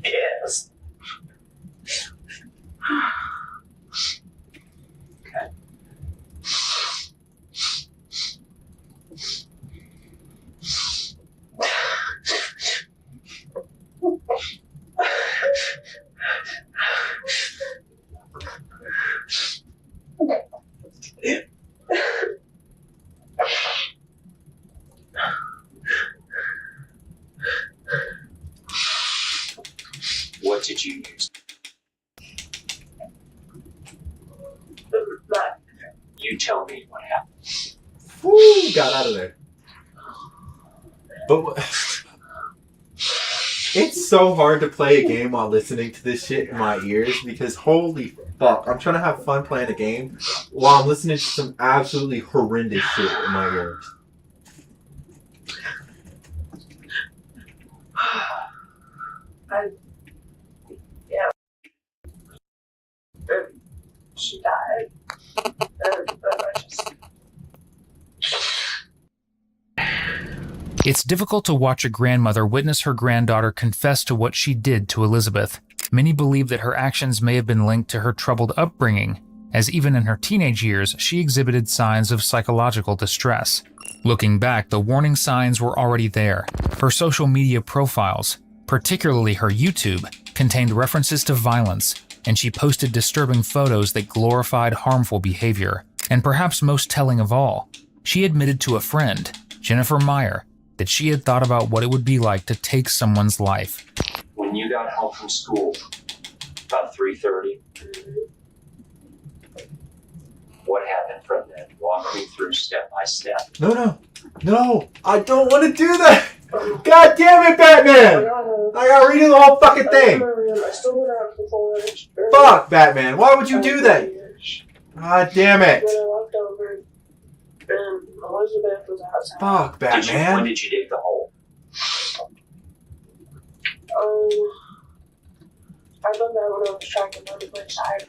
Yes. Okay. What did you use? You tell me what happened. Woo, got out of there. But it's so hard to play a game while listening to this shit in my ears because holy fuck, I'm trying to have fun playing a game while I'm listening to some absolutely horrendous shit in my ears. She died. It's difficult to watch a grandmother witness her granddaughter confess to what she did to Elizabeth. Many believe that her actions may have been linked to her troubled upbringing, as even in her teenage years, she exhibited signs of psychological distress. Looking back, the warning signs were already there. Her social media profiles, particularly her YouTube, contained references to violence, and she posted disturbing photos that glorified harmful behavior. And perhaps most telling of all, she admitted to a friend, Jennifer Meyer, that she had thought about what it would be like to take someone's life. When you got home from school, about 3:30, what happened from then? Walk me through step by step. No, I don't want to do that. God damn it, Batman! I gotta redo the whole fucking thing. Fuck, Batman! Why would you do that? God damn it! When I walked over, and Elizabeth was outside. Fuck, Batman! When did you dig the hole? I done that when I was trying to find a place to hide.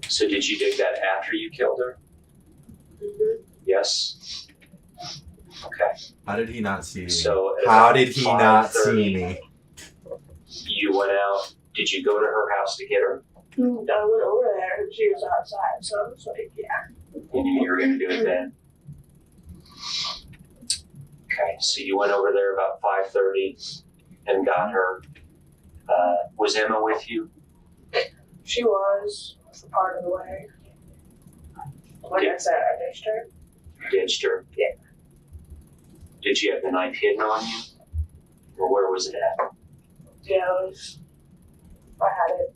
So did you dig that after you killed her? Mm-hmm. Yes. Okay. How did he not see me? So how did he not see me? You went out. Did you go to her house to get her? I went over there and she was outside, so I was like, yeah. You knew you were going to do it then. Okay, so you went over there about 5:30 and got her. Was Emma with you? She was for part of the way. Like I said, I ditched her. Ditched her? Yeah. Did you have the knife hidden on you? Or where was it at? Yeah, I had it.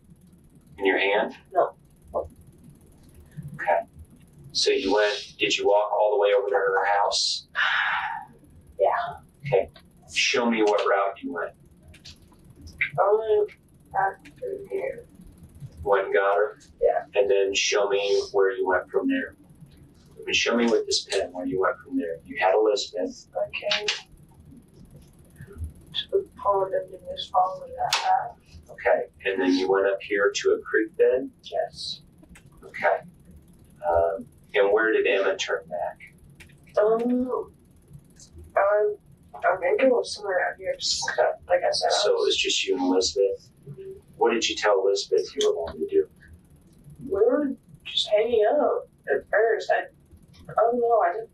In your hand? No. Okay. So you went, did you walk all the way over to her house? Yeah. Okay. Show me what route you went. I went back through here. Went and got her? Yeah. And then show me where you went from there. I mean, show me with this pen where you went from there. You had Elizabeth. I came to the pond and then just followed that path. Okay. And then you went up here to a creek bed? Yes. Okay. And where did Emma turn back? I think it was somewhere out here. Okay. Like I said. So it was just you and Elizabeth? Mm-hmm. What did you tell Elizabeth you were going to do? We were just hanging out at first. I don't know. I didn't.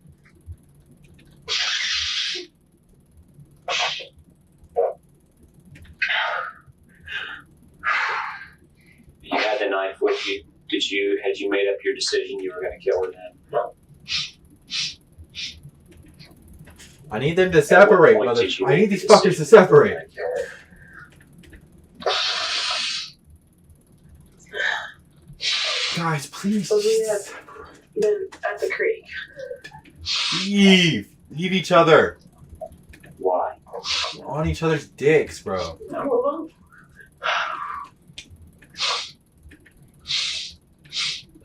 You had the knife with you. Had you made up your decision you were going to kill her then? No. I need them to separate, mother. I need these fuckers to separate. Guys, please. So we had been at the creek. Leave each other. Why? We're on each other's dicks, bro. I don't know.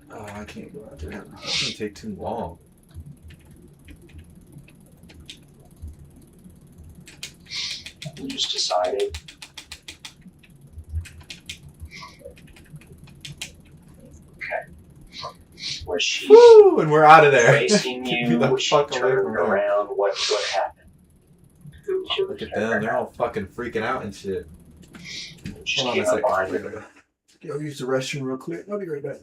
Oh, I can't go out there. It's gonna take too long. You just decided. Okay. Was she Woo! And we're out of there. facing Get you? the Was she fuck away turned from her. around? What happened? Look at them. They're all fucking freaking out and shit. She Hold on came a up second. behind Wait, you. Go use the restroom real quick. I'll be right back.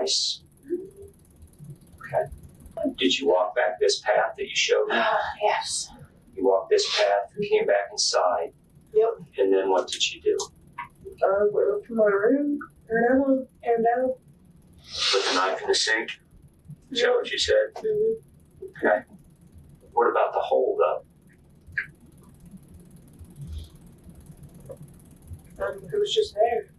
twice. Okay. Did you walk back this path that you showed me? Yes. You walked this path, came back inside. Yep. And then what did you do? Went up to my room, turned out, came down. Put the knife in the sink? Is that what you said? Mm-hmm. Okay. What about the hole, though? It was just there.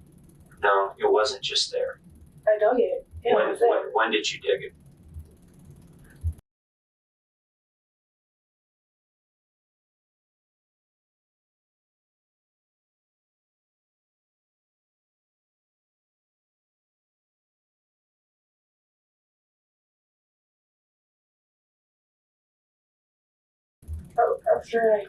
No, it wasn't just there. I dug it. It was there. When did you dig it? Oh, after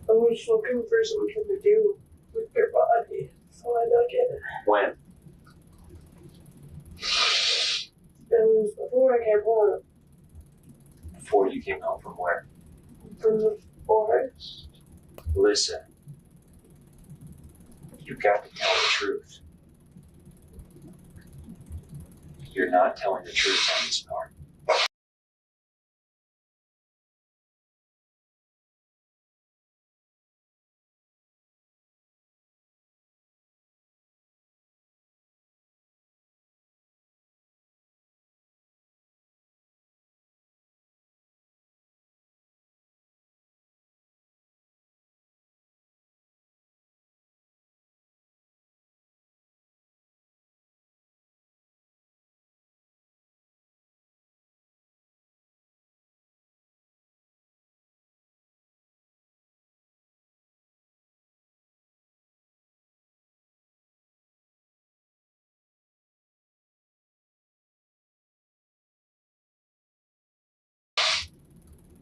I was looking for something to do with their body, so I dug it. When? It was before I came home Before you came home from where? from the forest. Listen. You've got to tell the truth. You're not telling the truth on this part.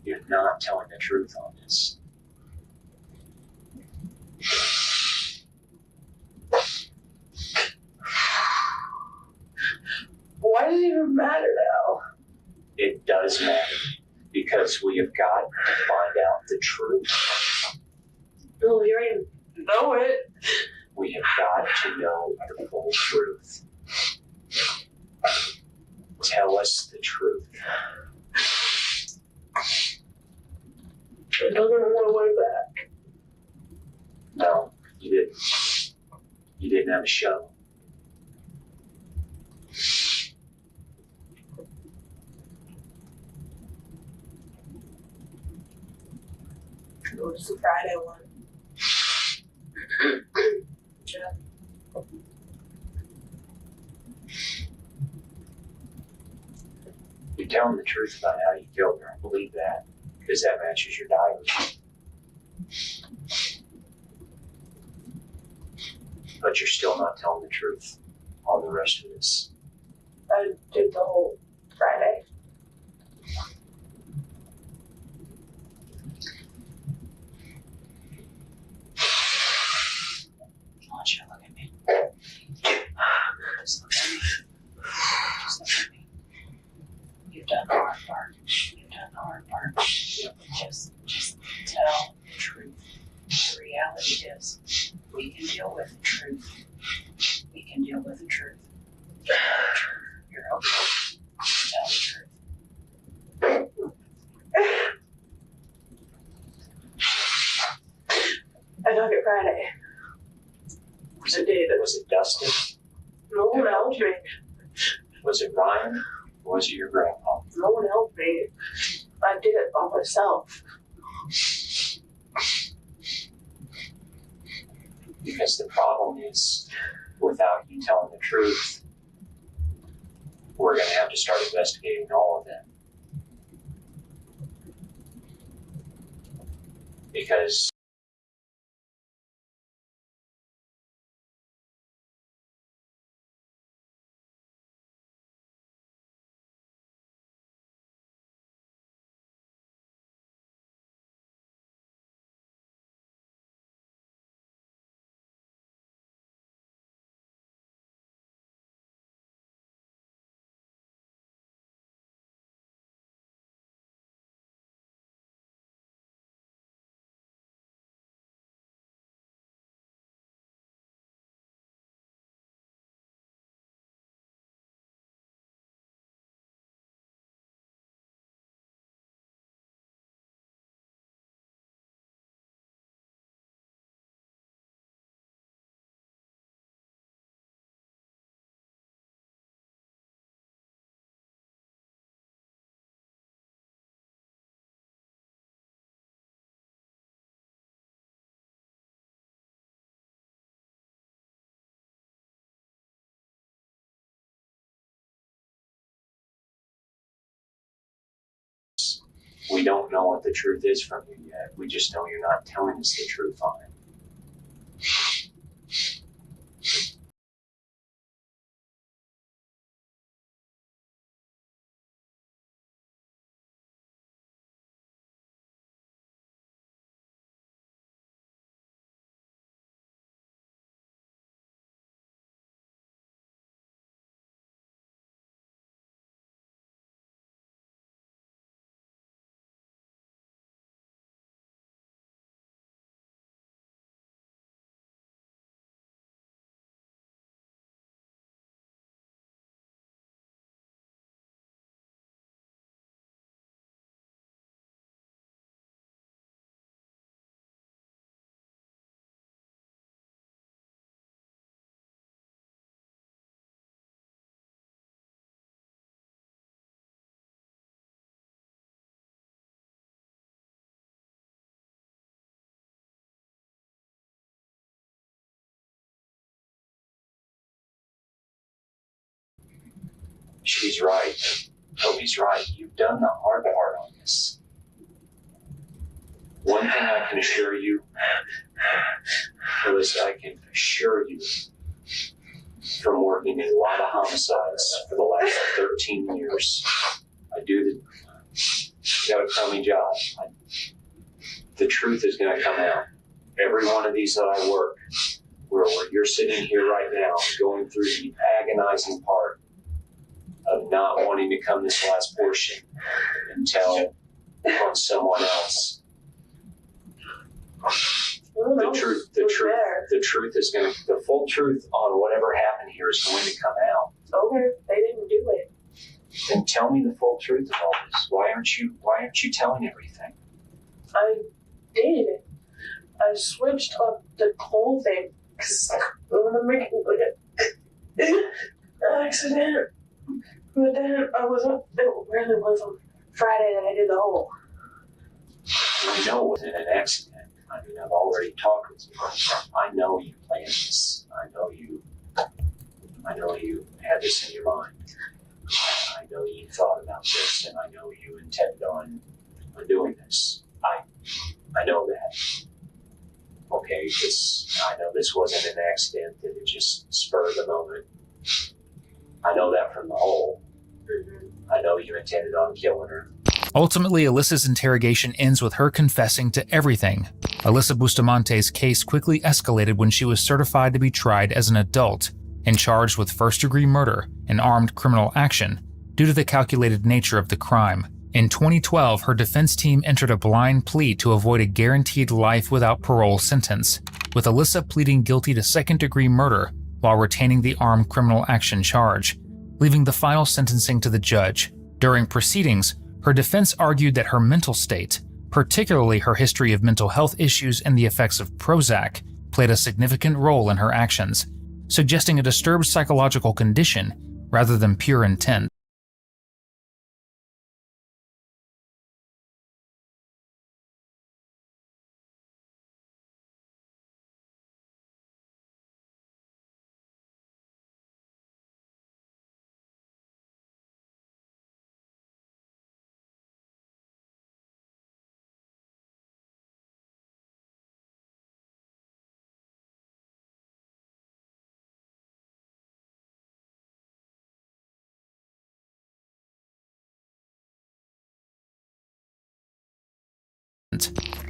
You're not telling the truth on this. Why does it even matter now? It does matter because we have got to find out the truth. Well, you already know it. We have got to know the full truth. Tell us the truth. It doesn't want to way back. No, you didn't. You didn't have a shovel. It was the Friday one. Yeah. You're telling the truth about how you killed her. I believe that because that matches your diary. But you're still not telling the truth on the rest of this. I did the whole Friday. I want you to look at me. Just look at me. Just look at me. You've done the hard part. You've done the hard part. Just tell the truth. The reality is, we can deal with the truth. We can deal with the truth. You're okay. Tell the truth. I dug it Friday. Was it Dustin? No one helped me. Was it Ryan? Or was it your grandpa? No one helped me. I did it by myself. Because the problem is, without you telling the truth, we're going to have to start investigating all of them. Because We don't know what the truth is from you yet. We just know you're not telling us the truth on it. She's right. Toby's right. You've done the hard part on this. One thing I can assure you, Alyssa, I can assure you from working in a lot of homicides for the last 13 years, got a crummy job. The truth is going to come out. Every one of these that I work, where you're sitting here right now, going through the agonizing part of not wanting to come this last portion and tell on someone else. The truth is going to, the full truth on whatever happened here is going to come out. Okay, they didn't do it. Then tell me the full truth of all this. Why aren't you telling everything? I did. I switched up the whole thing because I want to make it like an accident. But then it really was on Friday that I did the whole. I know it wasn't an accident. I mean, I've already talked with you. I know you planned this. I know you had this in your mind. I know you thought about this, and I know you intended on doing this. I know that. Okay, I know this wasn't an accident, that it just spurred the moment. I know that from the whole. I know you intended on killing her. Ultimately, Alyssa's interrogation ends with her confessing to everything. Alyssa Bustamante's case quickly escalated when she was certified to be tried as an adult and charged with first-degree murder and armed criminal action due to the calculated nature of the crime. In 2012, her defense team entered a blind plea to avoid a guaranteed life without parole sentence, with Alyssa pleading guilty to second-degree murder while retaining the armed criminal action charge, leaving the final sentencing to the judge. During proceedings, her defense argued that her mental state, particularly her history of mental health issues and the effects of Prozac, played a significant role in her actions, suggesting a disturbed psychological condition rather than pure intent.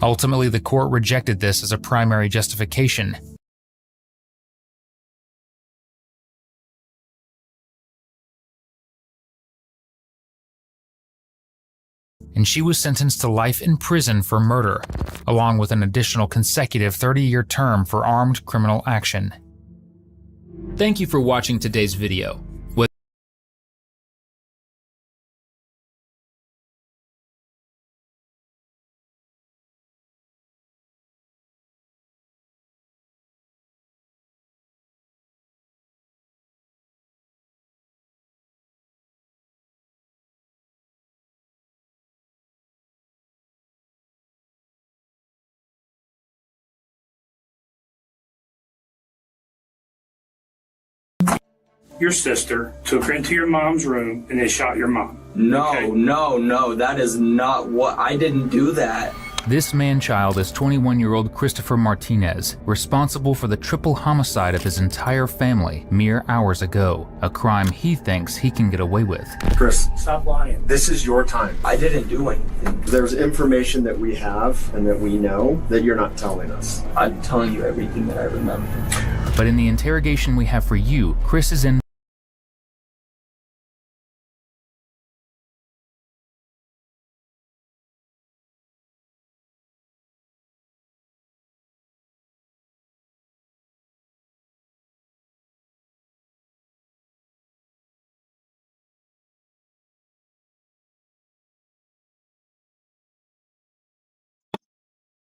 Ultimately, the court rejected this as a primary justification, and she was sentenced to life in prison for murder, along with an additional consecutive 30-year term for armed criminal action. Thank you for watching today's video. your sister, took her into your mom's room, and they shot your mom. No, that is not what, I didn't do that. This man-child is 21-year-old Christopher Martinez, responsible for the triple homicide of his entire family mere hours ago, a crime he thinks he can get away with. Chris, stop lying. This is your time. I didn't do anything. There's information that we have and that we know that you're not telling us. I'm telling you everything that I remember. But in the interrogation we have for you, Chris is in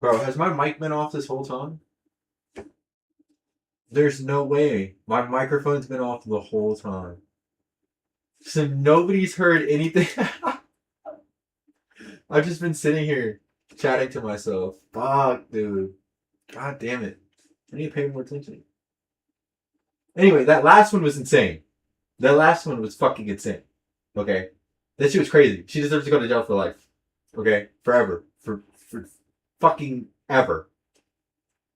Bro, has my mic been off this whole time? There's no way. My microphone's been off the whole time. So nobody's heard anything. I've just been sitting here chatting to myself. Fuck, dude. God damn it. I need to pay more attention. Anyway, that last one was insane. That last one was fucking insane. Okay? That shit was crazy. She deserves to go to jail for life. Okay? Forever. For fucking ever.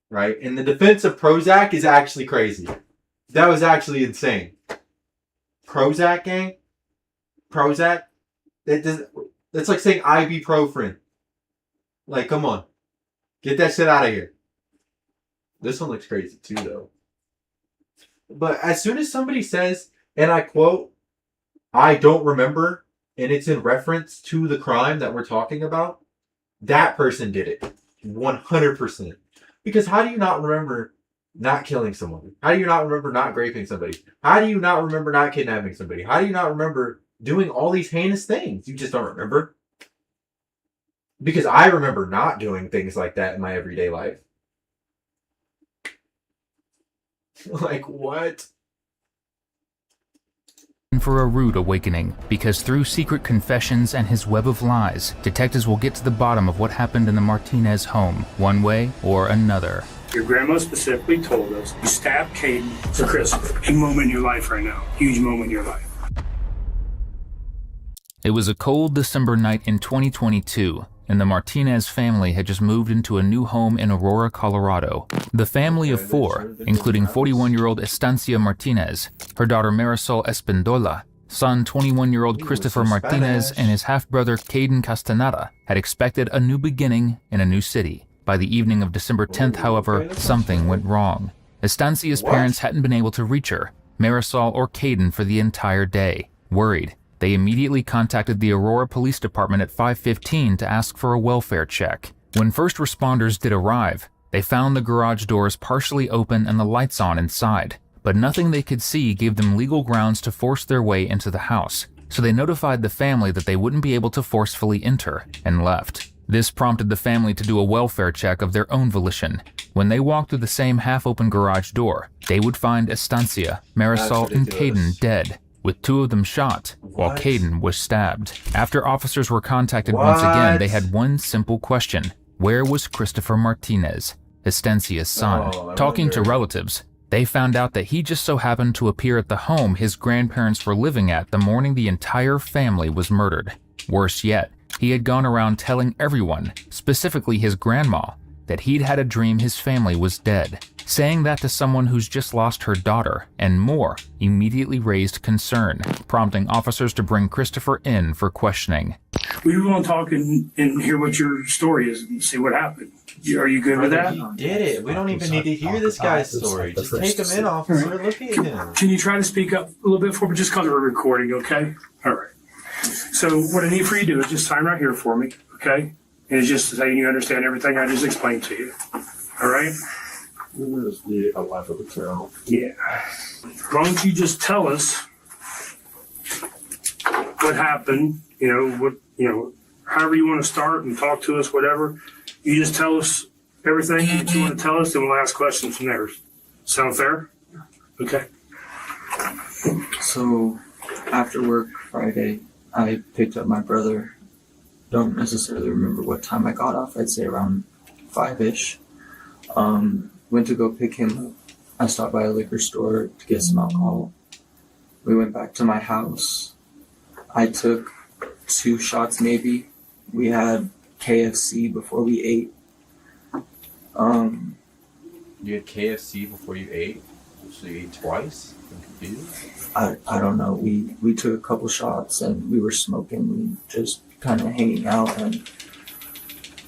Right? And the defense of Prozac is actually crazy. That was actually insane. Prozac, gang? Prozac? That's like saying ibuprofen. Like, come on. Get that shit out of here. This one looks crazy too, though. But as soon as somebody says, and I quote, I don't remember, and it's in reference to the crime that we're talking about, that person did it. 100%. Because how do you not remember not killing someone? How do you not remember not raping somebody? How do you not remember not kidnapping somebody? How do you not remember doing all these heinous things? You just don't remember. Because I remember not doing things like that in my everyday life. Like, what? for a rude awakening, because through secret confessions and his web of lies, detectives will get to the bottom of what happened in the Martinez home, one way or another. Your grandma specifically told us you stabbed Caden. So Chris, big moment in your life right now. Huge moment in your life. It was a cold December night in 2022, and the Martinez family had just moved into a new home in Aurora, Colorado. The family of four, including 41-year-old Estancia Martinez, her daughter Marisol Espindola, son 21-year-old Christopher Martinez, and his half-brother Caden Castaneda, had expected a new beginning in a new city. By the evening of December 10th, however, something went wrong. Estancia's parents hadn't been able to reach her, Marisol or Caden, for the entire day. Worried, they immediately contacted the Aurora Police Department at 5:15 to ask for a welfare check. When first responders did arrive, they found the garage doors partially open and the lights on inside, but nothing they could see gave them legal grounds to force their way into the house, so they notified the family that they wouldn't be able to forcefully enter, and left. This prompted the family to do a welfare check of their own volition. When they walked through the same half-open garage door, they would find Estancia, Marisol, and Caden dead, with two of them shot, while Caden was stabbed. After officers were contacted once again, they had one simple question. Where was Christopher Martinez, Estancia's son? Talking to relatives, they found out that he just so happened to appear at the home his grandparents were living at the morning the entire family was murdered. Worse yet, he had gone around telling everyone, specifically his grandma, that he'd had a dream his family was dead. Saying that to someone who's just lost her daughter, and more, immediately raised concern, prompting officers to bring Christopher in for questioning. We want to talk and hear what your story is and see what happened. Are you good with that? He did it. We don't even need to hear this guy's story. Just take him in, officer. Look at him. Can you try to speak up a little bit for me? Just because we're recording, okay? All right. So what I need for you to do is just sign right here for me, okay? And it's just saying you understand everything I just explained to you. All right? A life of a cow. Yeah. Why don't you just tell us what happened, however you want to start and talk to us, whatever. You just tell us everything that you want to tell us, and we'll ask questions from there. Sound fair? Okay. So, after work Friday, I picked up my brother. Don't necessarily remember what time I got off. I'd say around 5-ish. Went to go pick him up. I stopped by a liquor store to get some alcohol. we went back to my house. I took 2 shots maybe. We had KFC before we ate. You had KFC before you ate? So you ate twice? I'm confused. I don't know. We took a couple shots and we were smoking. We just kind of hanging out, and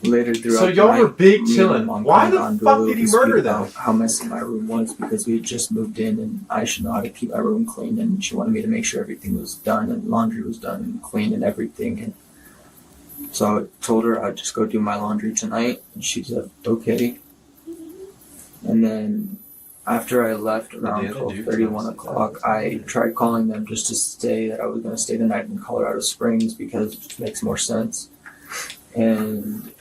later throughout So y'all the night, were big me and chilling. Mom Why kinda the got into a fuck little did he dispute murder about them? how messy my room was, because we had just moved in and I should know how to keep my room clean, and she wanted me to make sure everything was done and laundry was done and clean and everything. And so I told her I'd just go do my laundry tonight, and she said okay. And then after I left around 12:30, 1 o'clock, I tried calling them just to say that I was going to stay the night in Colorado Springs because it makes more sense. And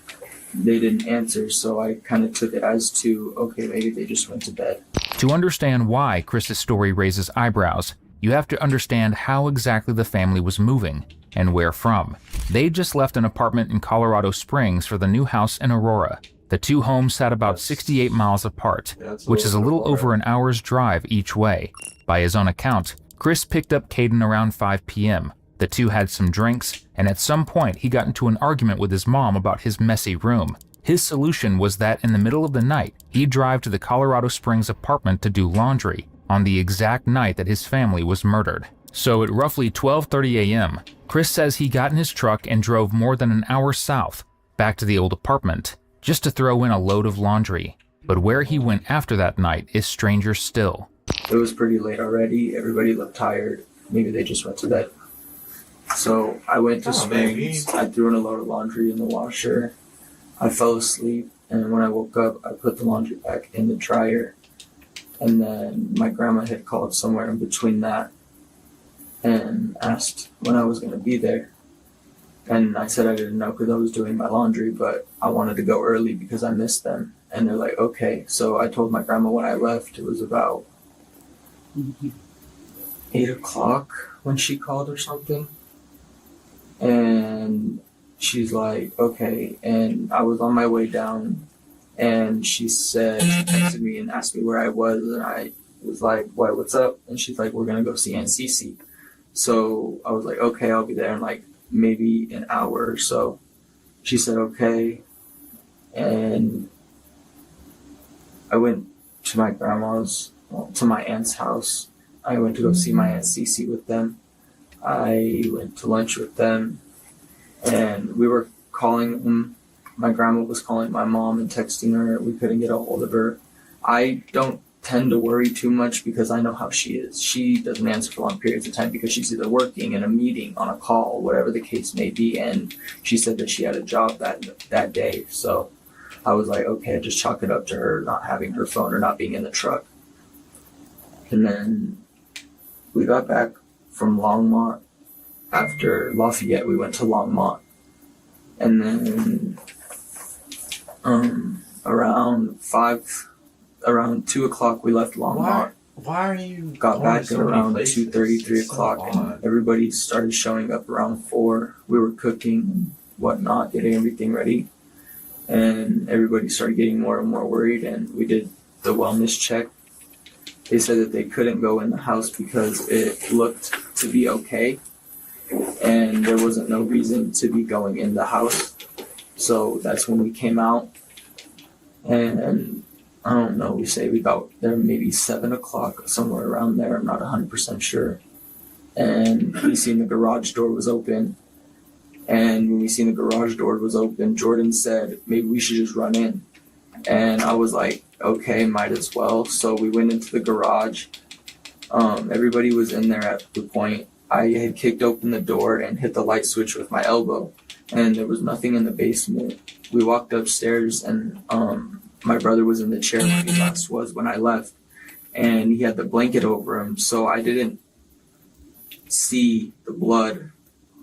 they didn't answer, so I kind of took it as to, okay, maybe they just went to bed. To understand why Chris's story raises eyebrows, you have to understand how exactly the family was moving and where from. They just left an apartment in Colorado Springs for the new house in Aurora. The 2 homes sat about 68 miles apart, which is a little over an hour's drive each way. By his own account, Chris picked up Caden around 5 p.m. The 2 had some drinks, and at some point he got into an argument with his mom about his messy room. His solution was that in the middle of the night, he'd drive to the Colorado Springs apartment to do laundry on the exact night that his family was murdered. So at roughly 12:30 a.m., Chris says he got in his truck and drove more than an hour south, back to the old apartment, just to throw in a load of laundry. But where he went after that night is stranger still. It was pretty late already. Everybody looked tired. Maybe they just went to bed. So I went to Springs. I threw in a load of laundry in the washer. I fell asleep, and when I woke up, I put the laundry back in the dryer. And then my grandma had called somewhere in between that and asked when I was going to be there. And I said I didn't know because I was doing my laundry, but I wanted to go early because I missed them. And they're like, okay. So I told my grandma when I left, it was about 8 o'clock when she called or something. And she's like, okay. And I was on my way down, and she said, she texted me and asked me where I was. And I was like, what's up? And she's like, we're going to go see Aunt Cece. So I was like, okay, I'll be there in like maybe an hour or so. She said okay, and I went to my grandma's, to my aunt's house. I went to go see my Aunt Cece with them. I went to lunch with them, and we were calling them. My grandma was calling my mom and texting her. We couldn't get a hold of her. I don't tend to worry too much because I know how she is. She doesn't answer for long periods of time because she's either working, in a meeting, on a call, whatever the case may be. And she said that she had a job that day. So I was like, okay, just chalk it up to her not having her phone or not being in the truck. And then we got back from Longmont. After Lafayette, we went to Longmont. And then around 2 o'clock, we left Longmont. Why are you got back at around 2:30, 3 o'clock, and everybody started showing up around 4. We were cooking and whatnot, getting everything ready. And everybody started getting more and more worried, and we did the wellness check. They said that they couldn't go in the house because it looked to be okay, and there wasn't no reason to be going in the house. So that's when we came out, and I don't know, we got there maybe 7 o'clock, somewhere around there, I'm not 100% sure. And we seen the garage door was open. And when we seen the garage door was open, Jordan said, maybe we should just run in. And I was like, okay, might as well. So we went into the garage. Everybody was in there at the point. I had kicked open the door and hit the light switch with my elbow. And there was nothing in the basement. We walked upstairs, and my brother was in the chair where he last was when I left. And he had the blanket over him. So I didn't see the blood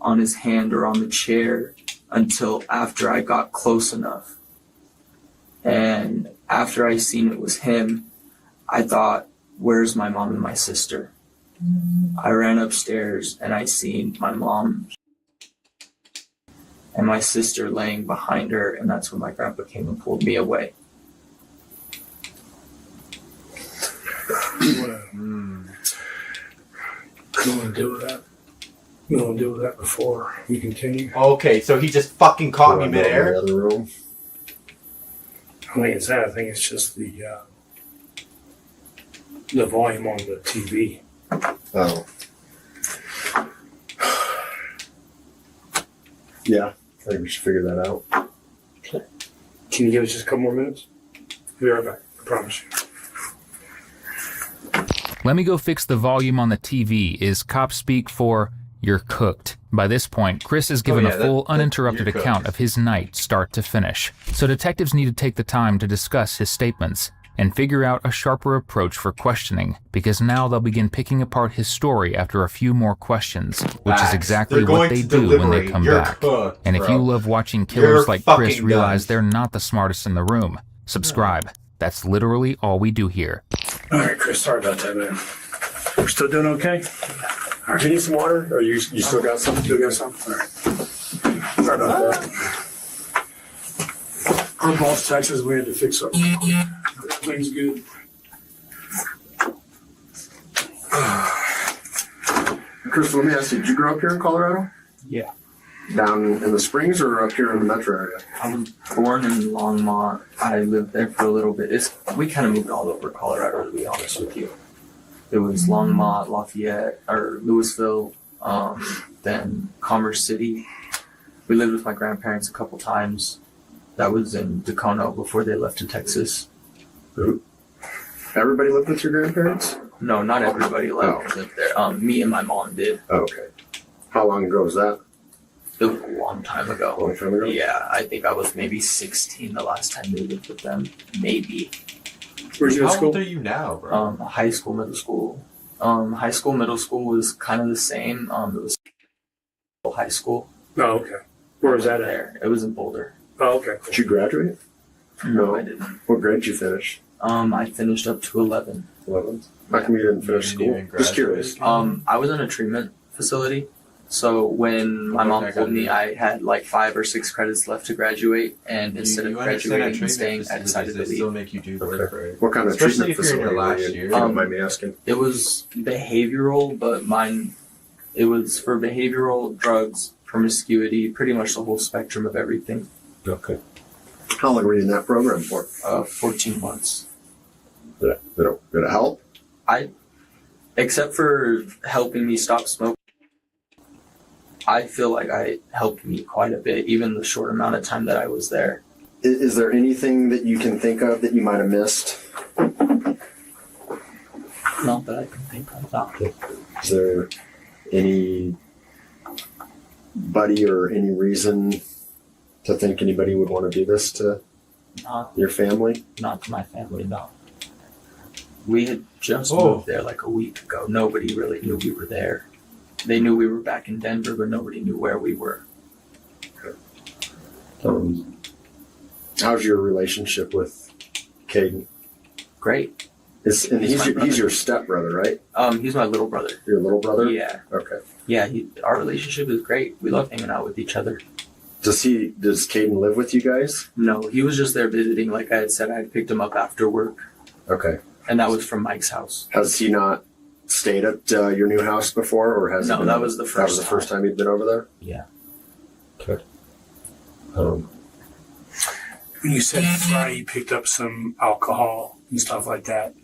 on his hand or on the chair until after I got close enough. And after I seen it was him, I thought, where's my mom and my sister? I ran upstairs and I seen my mom and my sister laying behind her, and that's when my grandpa came and pulled me away. don't want to deal with that. We don't want to deal with that before we continue. Okay, so he just fucking caught me midair. The other room. I think it's that. I think it's just the volume on the TV. Oh. Yeah, I think we should figure that out. Can you give us just a couple more minutes? We'll be right back. I promise you. Let me go fix the volume on the TV is cop speak for "you're cooked." By this point, Chris has given a full, uninterrupted account of his night, start to finish. So detectives need to take the time to discuss his statements and figure out a sharper approach for questioning, because now they'll begin picking apart his story after a few more questions, which is exactly what they do when they come back. And if you love watching killers like Chris realize they're not the smartest in the room, subscribe. That's literally all we do here. All right, Chris, sorry about that, man. We're still doing okay? All right. Do you need some water? Or you still got some? Still got some? All right. Sorry about that. Our boss texted us we had to fix up. Everything's good. Chris, let me ask you, did you grow up here in Colorado? Yeah. Down in the Springs or up here in the metro area? I was born in Longmont. I lived there for a little bit. We kind of moved all over Colorado, to be honest with you. It was Longmont, Lafayette, or Louisville, then Commerce City. We lived with my grandparents a couple times. That was in Dacono before they left to Texas. Everybody lived with your grandparents? No, not everybody lived there. Me and my mom did. Oh, okay. How long ago was that? It was a long time ago. Long time ago? Yeah, I think I was maybe 16 the last time we lived with them. Maybe. Where'd you go to How school? old are you now, bro? High school, middle school. High school, middle school was kind of the same. It was high school. Oh, okay. Where was that at? There. It was in Boulder. Oh, okay. Did you graduate? No, I didn't. What grade did you finish? I finished up to 11. 11. How come you didn't finish school? Just curious. I was in a treatment facility. So when my mom told me I had like 5 or 6 credits left to graduate, and instead of graduating and staying, I decided to leave. Still make you do the work, right? What kind of Especially treatment if you're in your facility? last year. You don't mind me asking? It was behavioral, but it was for behavioral, drugs, promiscuity, pretty much the whole spectrum of everything. Okay. How long were you in that program for? 14 months. Did it help? Except for helping me stop smoking, I feel like it helped me quite a bit, even the short amount of time that I was there. Is there anything that you can think of that you might have missed? Not that I can think of. No. Is there anybody or any reason to think anybody would want to do this to your family? Not to my family, no. We had just moved there like a week ago. Nobody really knew we were there. They knew we were back in Denver, but nobody knew where we were. How's your relationship with Caden? Great. He's your stepbrother, right? He's my little brother. Your little brother? Yeah. Okay. Yeah, our relationship is great. We love hanging out with each other. Does Caden live with you guys? No, he was just there visiting. Like I had said, I had picked him up after work. Okay. And that was from Mike's house. Has he not stayed at your new house before, or has he been, that was the first that was the first time he'd been over there? Yeah. Okay. When you said Friday you picked up some alcohol and stuff like that,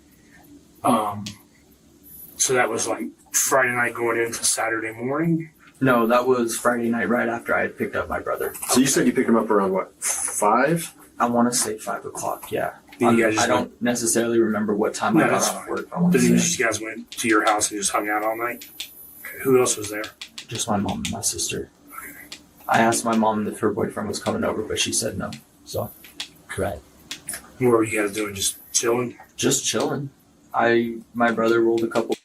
so that was like Friday night going into Saturday morning? No, that was Friday night right after I had picked up my brother. So you said you picked him up around what, 5? I want to say 5 o'clock, yeah. I don't necessarily remember what time I got off work. But then you guys went to your house and just hung out all night? Okay. Who else was there? Just my mom and my sister. Okay. I asked my mom if her boyfriend was coming over, but she said no. So, right. What were you guys doing? Just chilling? Just chilling. My brother rolled a couple.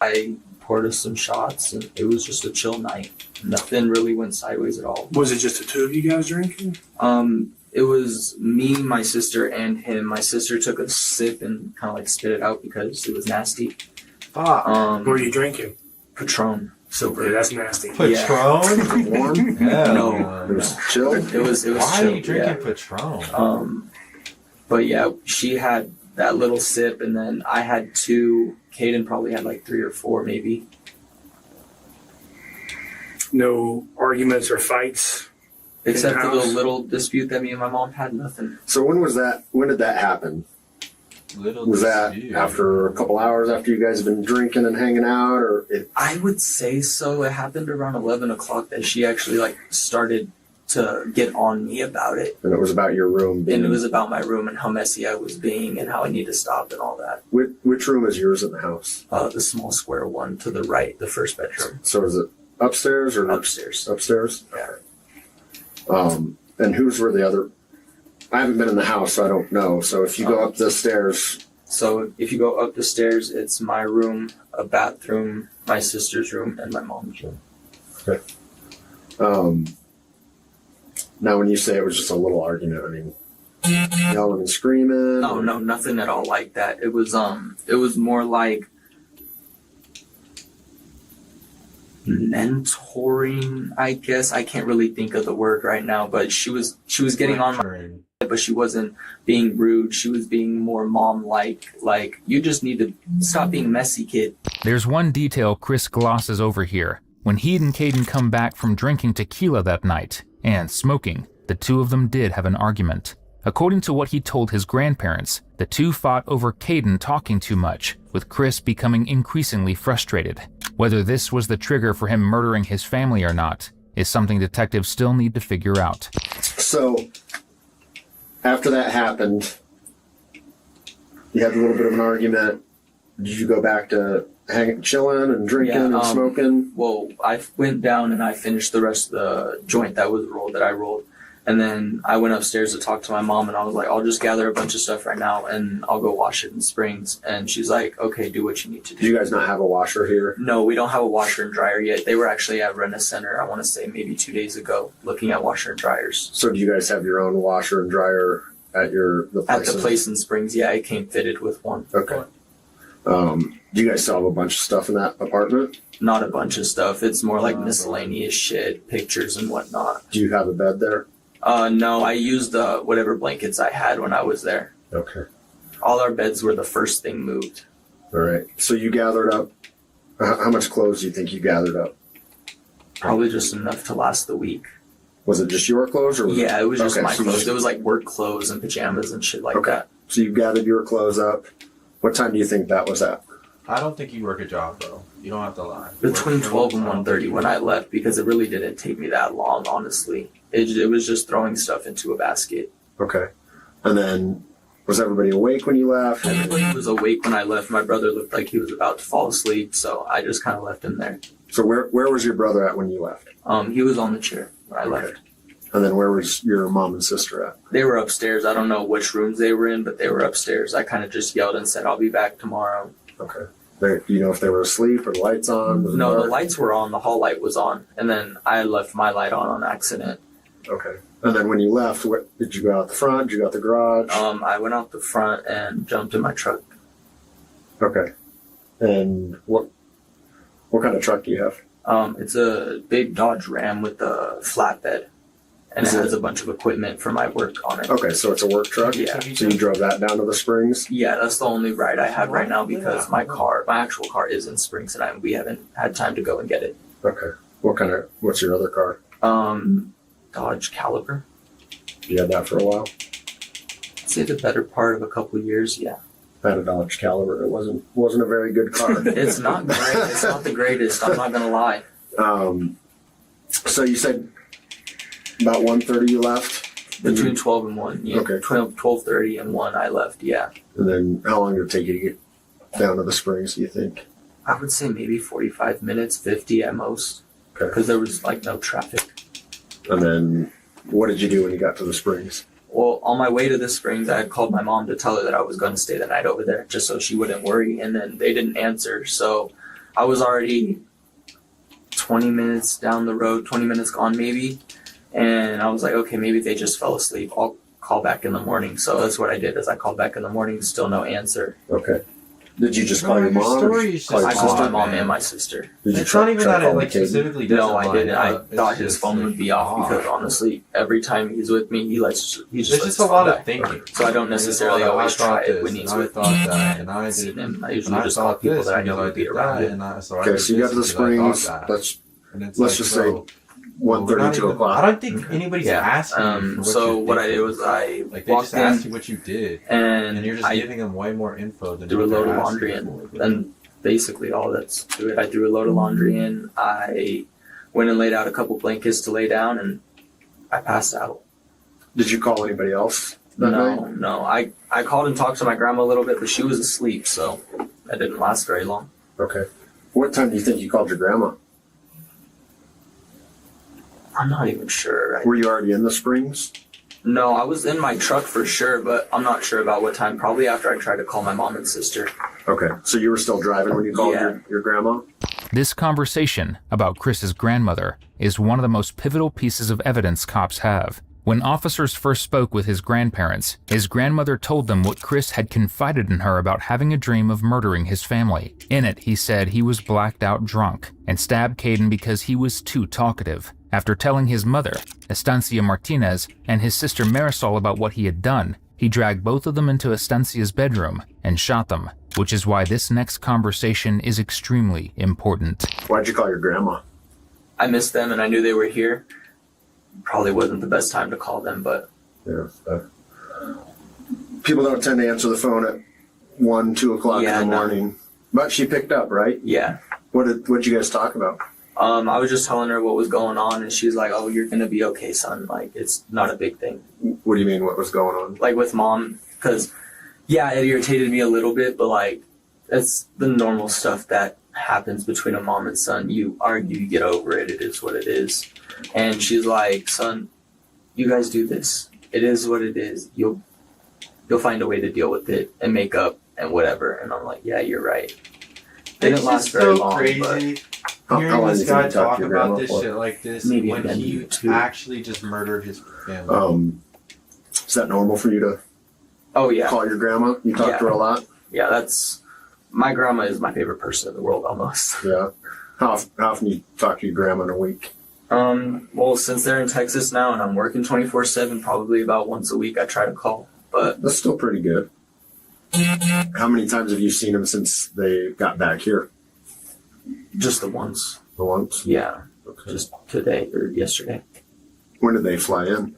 I poured us some shots, and it was just a chill night. Nothing really went sideways at all. Was it just the two of you guys drinking? It was me, my sister, and him. My sister took a sip and kind of like spit it out because it was nasty. What were you drinking? Patron. Silver. Yeah, that's nasty. Patron? Yeah. Warm? Yeah. No. It was chill? It was Why chill. are you drinking Patron? But yeah, she had that little sip, and then I had 2. Caden probably had like 3 or 4 maybe. No arguments or fights? Except for the in-house? little dispute that me and my mom had, nothing. So when did that happen? Was that after a couple hours after you guys have been drinking and hanging out, or I would say so. It happened around 11 o'clock that she actually started to get on me about it. And it was about your room And it was about my room and how messy I was being and how I need to stop and all that. Which room is yours in the house? The small square one to the right, the first bedroom. So is it upstairs or upstairs? Upstairs. Yeah. And whose were the other? I haven't been in the house, so I don't know. So if you go up the stairs. So if you go up the stairs, it's my room, a bathroom, my sister's room, and my mom's room. Okay. Now, when you say it was just a little argument, I mean, yelling and screaming? Oh no, nothing at all like that. It was more like mentoring, I guess. I can't really think of the word right now, but she was getting on my, but she wasn't being rude. She was being more mom-like. Like, you just need to stop being messy, kid. There's one detail Chris glosses over here. When he and Caden come back from drinking tequila that night and smoking, the two of them did have an argument. According to what he told his grandparents, the two fought over Caden talking too much, with Chris becoming increasingly frustrated. Whether this was the trigger for him murdering his family or not is something detectives still need to figure out. So, after that happened, you had a little bit of an argument. Did you go back to chilling and drinking and smoking? Well, I went down and I finished the rest of the joint that I rolled. And then I went upstairs to talk to my mom, and I was like, I'll just gather a bunch of stuff right now and I'll go wash it in Springs. And she's like, okay, do what you need to do. Do you guys not have a washer here? No, we don't have a washer and dryer yet. They were actually at Rena Center, I want to say maybe 2 days ago, looking at washer and dryers. So do you guys have your own washer and dryer at the place in Springs? Yeah, it came fitted with one. Okay. Do you guys still have a bunch of stuff in that apartment? Not a bunch of stuff. It's more like miscellaneous shit, pictures and whatnot. Do you have a bed there? No, I used whatever blankets I had when I was there. Okay. All our beds were the first thing moved. All right. So you gathered up, how much clothes do you think you gathered up? Probably just enough to last the week. Was it just your clothes? Or yeah, it was just my clothes. It was like work clothes and pajamas and shit like that. So you gathered your clothes up. What time do you think that was at? I don't think you work a job, bro. You don't have to lie. Between 12 and 1:30 when I left, because it really didn't take me that long, honestly. It was just throwing stuff into a basket. Okay. And then, was everybody awake when you left? Everybody was awake when I left. My brother looked like he was about to fall asleep, so I just kind of left him there. So where was your brother at when you left? He was on the chair when I left. And then where was your mom and sister at? They were upstairs. I don't know which rooms they were in, but they were upstairs. I kind of just yelled and said, I'll be back tomorrow. Okay. Do you know if they were asleep or the lights on? No, the lights were on. The hall light was on. And then I left my light on accident. Okay. And then when you left, did you go out the front? Did you go out the garage? I went out the front and jumped in my truck. Okay. And what kind of truck do you have? It's a big Dodge Ram with a flatbed. And it has a bunch of equipment for my work on it. Okay, so it's a work truck? Yeah. So you drove that down to the Springs? Yeah, that's the only ride I have right now because my actual car is in Springs and we haven't had time to go and get it. Okay. What's your other car? Dodge Caliber. You had that for a while? I'd say the better part of a couple of years, yeah. I had a Dodge Caliber. It wasn't a very good car. It's not great. It's not the greatest. I'm not gonna lie. So you said about 1:30 you left? Between 12 and 1. Yeah. Okay. 12:30 and 1 I left, yeah. And then how long did it take you to get down to the Springs, do you think? I would say maybe 45 minutes, 50 at most. Okay. Because there was like no traffic. And then what did you do when you got to the Springs? Well, on my way to the Springs, I had called my mom to tell her that I was going to stay the night over there just so she wouldn't worry. And then they didn't answer. So I was already 20 minutes down the road, 20 minutes gone maybe. And I was like, okay, maybe they just fell asleep. I'll call back in the morning. So that's what I did is I called back in the morning, still no answer. Okay. Did you just call your mom? I called my mom and my sister. It's not even that it specifically doesn't. No, I didn't. I thought his phone would be off because honestly, every time he's with me, he just There's just a lot of thinking. So I don't necessarily always try it when he's with me. And I did. I usually just call people that I know would be around it. Okay, so you got to the Springs. And it's let's like, just bro, say 1:30, 2 o'clock. I don't think anybody's asking you for what So you what did. I did was I Like, they just walked asked in you what you did, and you're just I giving them way more info than threw a what load they're of laundry asking in. for. And basically all that's to it. I threw a load of laundry in. I went and laid out a couple blankets to lay down, and I passed out. Did you call anybody else that night? No. I called and talked to my grandma a little bit, but she was asleep, so that didn't last very long. Okay. What time do you think you called your grandma? I'm not even sure. Were you already in the Springs? No, I was in my truck for sure, but I'm not sure about what time. Probably after I tried to call my mom and sister. Okay, so you were still driving when you called your grandma? This conversation about Chris's grandmother is one of the most pivotal pieces of evidence cops have. When officers first spoke with his grandparents, his grandmother told them what Chris had confided in her about having a dream of murdering his family. In it, he said he was blacked out drunk and stabbed Caden because he was too talkative. After telling his mother, Estancia Martinez, and his sister Marisol about what he had done, he dragged both of them into Estancia's bedroom and shot them, which is why this next conversation is extremely important. Why'd you call your grandma? I missed them and I knew they were here. Probably wasn't the best time to call them, but... Yeah. People don't tend to answer the phone at 1, 2 o'clock in the morning. But she picked up, right? Yeah. What'd you guys talk about? I was just telling her what was going on, and she was like, "Oh, you're gonna be okay, son. Like, it's not a big thing." What do you mean? What was going on? Like with mom, because yeah, it irritated me a little bit, but like, that's the normal stuff that happens between a mom and son. You argue, you get over it. It is what it is. And she's like, "Son, you guys do this. It is what it is. You'll find a way to deal with it and make up and whatever." And I'm like, "Yeah, you're right." Didn't last very long. Crazy. But Hearing this guy talk your about grandma this for? shit like this Maybe when again, he too. actually just murdered his family. Is that normal for you to Oh yeah. call your grandma? You talk to her a lot? Yeah, that's my grandma is my favorite person in the world almost. Yeah. How often you talk to your grandma in a week? Well, since they're in Texas now and I'm working 24/7, probably about once a week I try to call. But that's still pretty good. How many times have you seen them since they got back here? Just the once. The once? Yeah. Okay. Just today or yesterday. When did they fly in?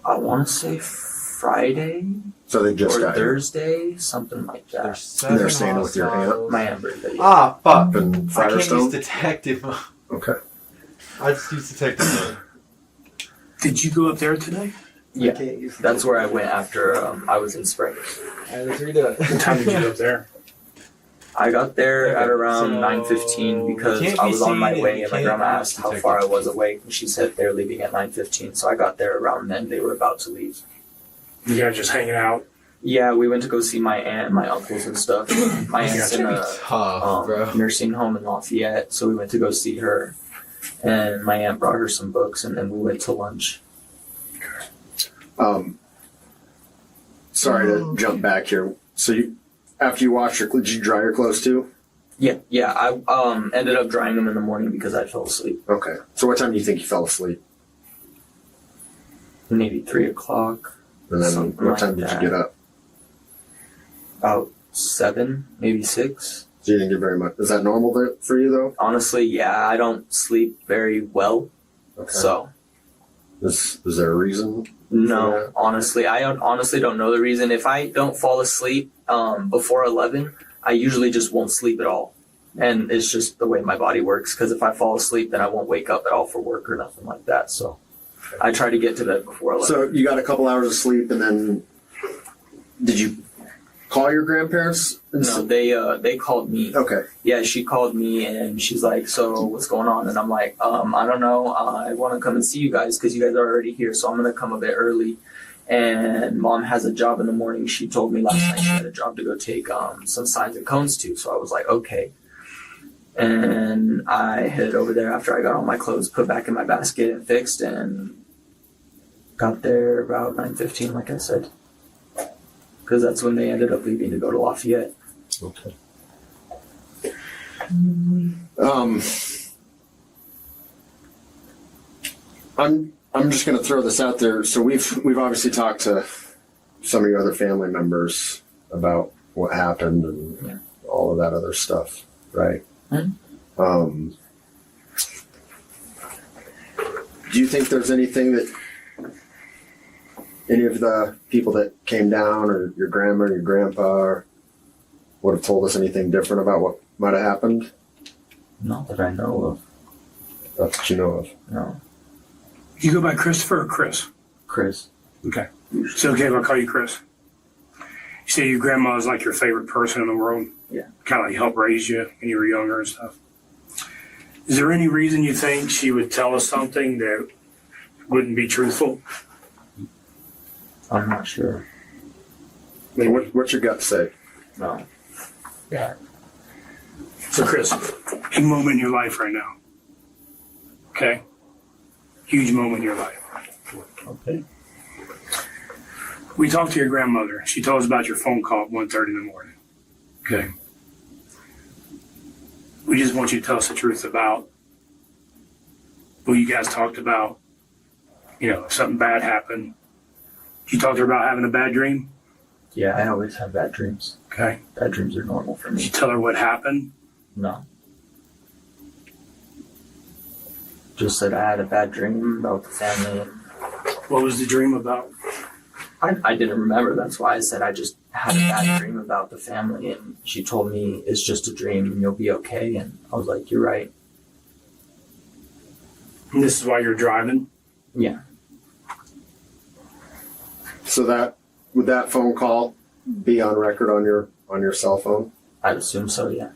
I want to say Friday. So they just or got here. Thursday, something like that. And they're staying with your aunt? My aunt birthday. Ah, fuck. In I can't Firestone? use detective. Okay. I just use detective mode. Did you go up there today? Yeah. That's where I went after I was in Springs. Alright, let's read it. What time did you go up there? I got there at around so 9:15 because can't I be was on my seen way and and my can't grandma be asked how detected. far I was away and she said they're leaving at 9:15. So I got there around then. They were about to leave. You guys just hanging out? Yeah, we went to go see my aunt and my uncles and stuff. My aunt's in a nursing home in Lafayette, so we went to go see her. And my aunt brought her some books, and then we went to lunch. Sorry to jump back here. So after you washed your clothes, did you dry your clothes too? Yeah. I ended up drying them in the morning because I fell asleep. Okay. So what time do you think you fell asleep? Maybe 3 o'clock. And then something what like time did that. you get up? About 7, maybe 6. So you didn't get very much. Is that normal for you though? Honestly, yeah, I don't sleep very well. Okay. So. Is there a reason? No, honestly, I honestly don't know the reason. If I don't fall asleep before 11, I usually just won't sleep at all. And it's just the way my body works. Because if I fall asleep, then I won't wake up at all for work or nothing like that. So I try to get to bed before 11. So you got a couple hours of sleep, and then did you call your grandparents? No, they called me. Okay. Yeah, she called me and she's like, "So what's going on?" And I'm like, "I don't know. I want to come and see you guys because you guys are already here. So I'm gonna come a bit early." And mom has a job in the morning. She told me last night she had a job to go take some signs and cones to. So I was like, okay. And I headed over there after I got all my clothes put back in my basket and fixed, and got there about 9:15, like I said. Because that's when they ended up leaving to go to Lafayette. Okay. I'm just going to throw this out there. So we've obviously talked to some of your other family members about what happened and all of that other stuff, right? Mm-hmm. Do you think there's anything that any of the people that came down, or your grandma, or your grandpa, would have told us anything different about what might have happened? Not that I know of. That's what you know of? No. You go by Christopher or Chris? Chris. Okay. It's okay if I call you Chris? You say your grandma is like your favorite person in the world? Yeah. Kind of like helped raise you when you were younger and stuff. Is there any reason you think she would tell us something that wouldn't be truthful? I'm not sure. I mean, what's your gut say? No. Yeah. So, Chris, big moment in your life right now. Okay? Huge moment in your life. Okay. We talked to your grandmother. She told us about your phone call at 1:30 in the morning. Okay. We just want you to tell us the truth about what you guys talked about. You know, if something bad happened. You talked to her about having a bad dream? Yeah, I always have bad dreams. Okay. Bad dreams are normal for me. Did you tell her what happened? No. Just said I had a bad dream about the family. What was the dream about? I didn't remember. That's why I said I just had a bad dream about the family. And she told me it's just a dream and you'll be okay. And I was like, you're right. And this is why you're driving? Yeah. So would that phone call be on record on your cell phone? I'd assume so, yeah.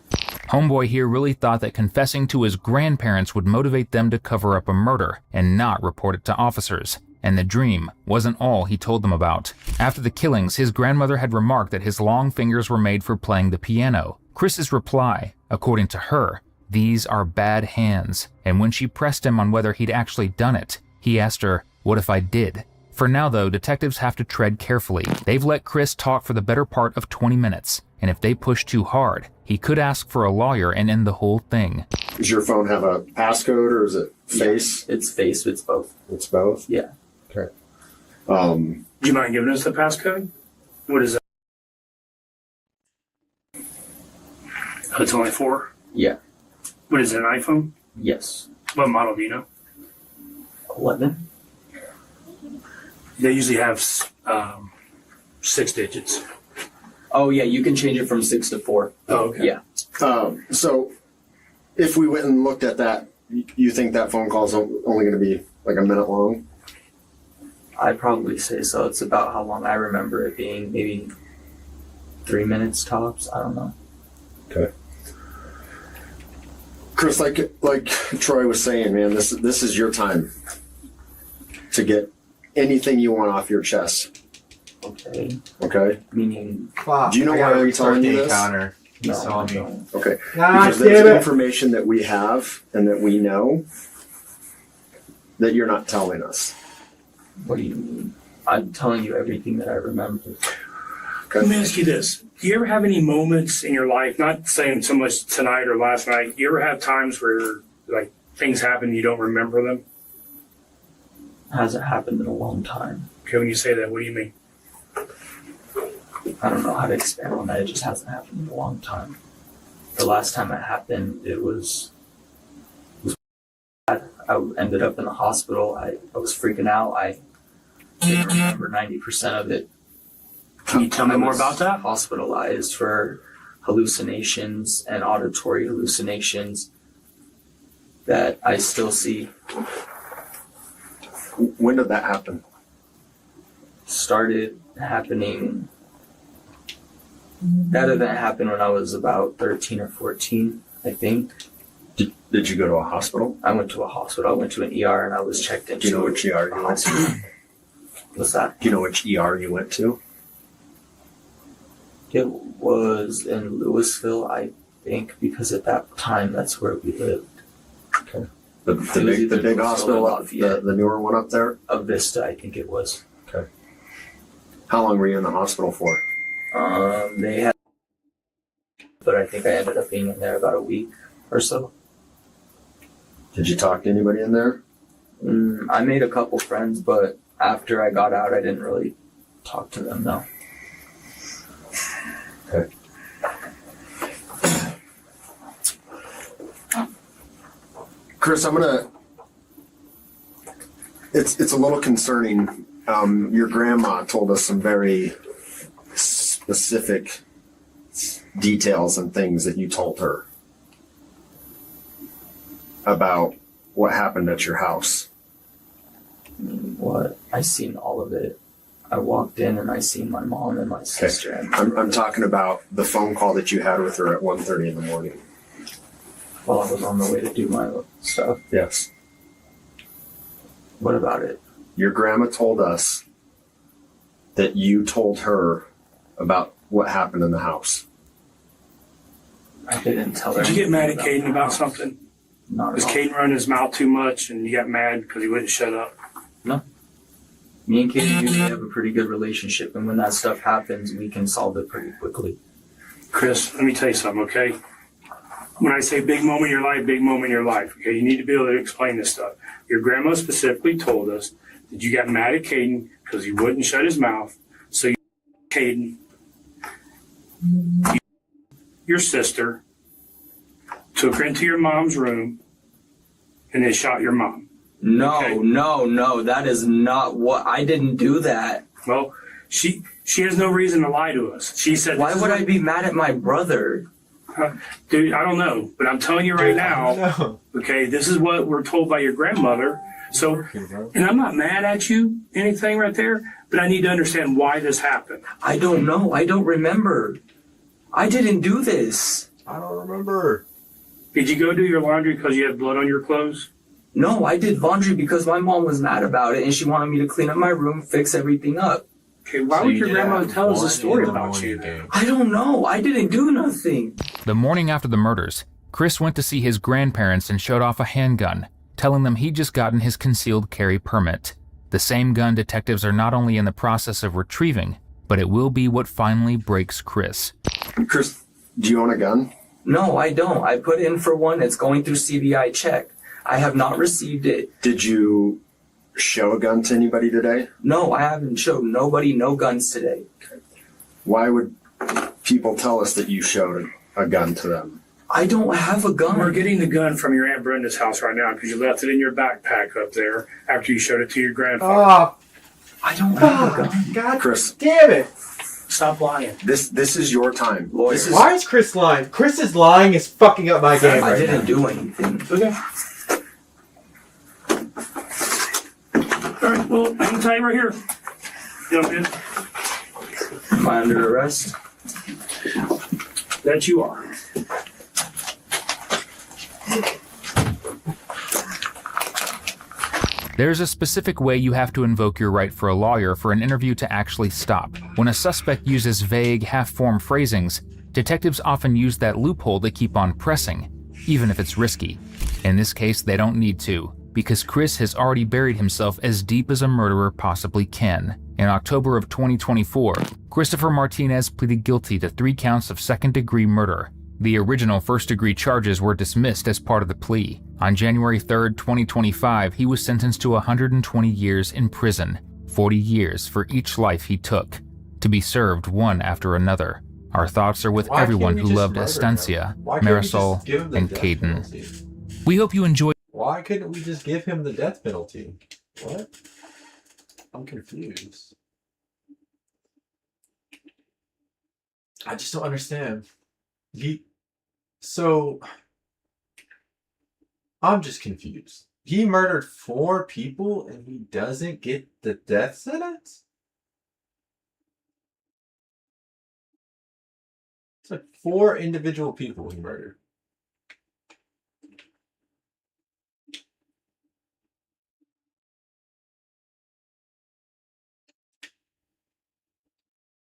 Homeboy here really thought that confessing to his grandparents would motivate them to cover up a murder and not report it to officers. And the dream wasn't all he told them about. After the killings, his grandmother had remarked that his long fingers were made for playing the piano. Chris's reply, according to her, these are bad hands. And when she pressed him on whether he'd actually done it, he asked her, what if I did? For now, though, detectives have to tread carefully. They've let Chris talk for the better part of 20 minutes, and if they push too hard, he could ask for a lawyer and end the whole thing. Does your phone have a passcode, or is it face? Yeah, it's face, it's both. It's both? Yeah. Okay. Do you mind giving us the passcode? What is that? Oh, it's only 4? Yeah. What is it, an iPhone? Yes. What model do you know? 11. They usually have 6 digits. Oh, yeah, you can change it from 6 to 4. Oh, okay. Yeah. So if we went and looked at that, you think that phone call is only going to be like a minute long? I'd probably say so. It's about how long I remember it being, maybe 3 minutes tops. I don't know. Okay. Chris, like Troy was saying, man, this is your time to get anything you want off your chest. Okay. Okay. Meaning, do you know why I'm telling you this? Encounter. He's telling me. Okay. Ah, because there's information that we have and that we know that you're not telling us. What do you mean? I'm telling you everything that I remember. Okay. Let me ask you this. Do you ever have any moments in your life, not saying so much tonight or last night, do you ever have times where like things happen and you don't remember them? Hasn't happened in a long time. Okay, when you say that, what do you mean? I don't know how to expand on that. It just hasn't happened in a long time. The last time it happened, it was bad. I ended up in the hospital. I was freaking out. I didn't remember 90% of it. Can you tell me more about that? Hospitalized for hallucinations and auditory hallucinations that I still see. When did that happen? Started happening. That event happened when I was about 13 or 14, I think. Did you go to a hospital? I went to a hospital. I went to an ER and I was checked into. Do you know which ER you went to? What's that? Do you know which ER you went to? It was in Louisville, I think, because at that time that's where we lived. Okay. The big hospital, the newer one up there? Of Vista, I think it was. Okay. How long were you in the hospital for? They had, but I think I ended up being in there about a week or so. Did you talk to anybody in there? I made a couple friends, but after I got out, I didn't really talk to them, no. Okay. Chris, I'm gonna It's a little concerning. Your grandma told us some very specific details and things that you told her about what happened at your house. What? I seen all of it. I walked in and I seen my mom and my sister. Okay. I'm talking about the phone call that you had with her at 1:30 in the morning. While I was on the way to do my stuff. Yes. What about it? Your grandma told us that you told her about what happened in the house. I didn't tell her. Did you get mad at anything Caden about something? Not Was at all. Caden running his mouth too much and you got mad because he wouldn't shut up? No. Me and Katie usually have a pretty good relationship, and when that stuff happens, we can solve it pretty quickly. Chris, let me tell you something, okay? When I say big moment in your life, big moment in your life, okay? You need to be able to explain this stuff. Your grandma specifically told us that you got mad at Caden because he wouldn't shut his mouth. So you, Caden, your sister, took her into your mom's room and then shot your mom. No, Okay. no, that is not what, I didn't do that. Well, she has no reason to lie to us. She said, Why would I be mad at my brother? Dude, I don't know, but I'm telling you right now, okay, this is what we're told by your grandmother. So, and I'm not mad at you, anything right there, but I need to understand why this happened. I don't know. I don't remember. I didn't do this. I don't remember. Did you go do your laundry because you had blood on your clothes? No, I did laundry because my mom was mad about it and she wanted me to clean up my room, fix everything up. Okay, why would your grandma tell us a story about you? I don't know. I didn't do nothing. The morning after the murders, Chris went to see his grandparents and showed off a handgun, telling them he'd just gotten his concealed carry permit. The same gun detectives are not only in the process of retrieving, but it will be what finally breaks Chris. Chris, do you own a gun? No, I don't. I put in for one. It's going through CBI check. I have not received it. Did you show a gun to anybody today? No, I haven't showed nobody no guns today. Why would people tell us that you showed a gun to them? I don't have a gun. We're getting the gun from your Aunt Brenda's house right now because you left it in your backpack up there after you showed it to your grandfather. I don't have a gun. God Chris, damn it. Stop lying. This is your time. Lawyers. Why is Chris lying? Chris lying is fucking up my game I right didn't now. do anything. Okay. All right, well, I'm going to tell you right here. Young man, Am I under arrest? that you are. There's a specific way you have to invoke your right for a lawyer for an interview to actually stop. When a suspect uses vague, half-formed phrasings, detectives often use that loophole to keep on pressing, even if it's risky. In this case, they don't need to, because Chris has already buried himself as deep as a murderer possibly can. In October of 2024, Christopher Martinez pleaded guilty to 3 counts of second-degree murder. The original first-degree charges were dismissed as part of the plea. On January 3, 2025, he was sentenced to 120 years in prison, 40 years for each life he took, to be served one after another. Our thoughts are with Why everyone can't who we just loved murder Estancia, him? Why can't we just Marisol, give him the and death Caden. penalty? We hope you enjoyed. Why couldn't we just give him the death penalty? What? I'm confused. I just don't understand. I'm just confused. He murdered 4 people and he doesn't get the death sentence? It's like 4 individual people he murdered.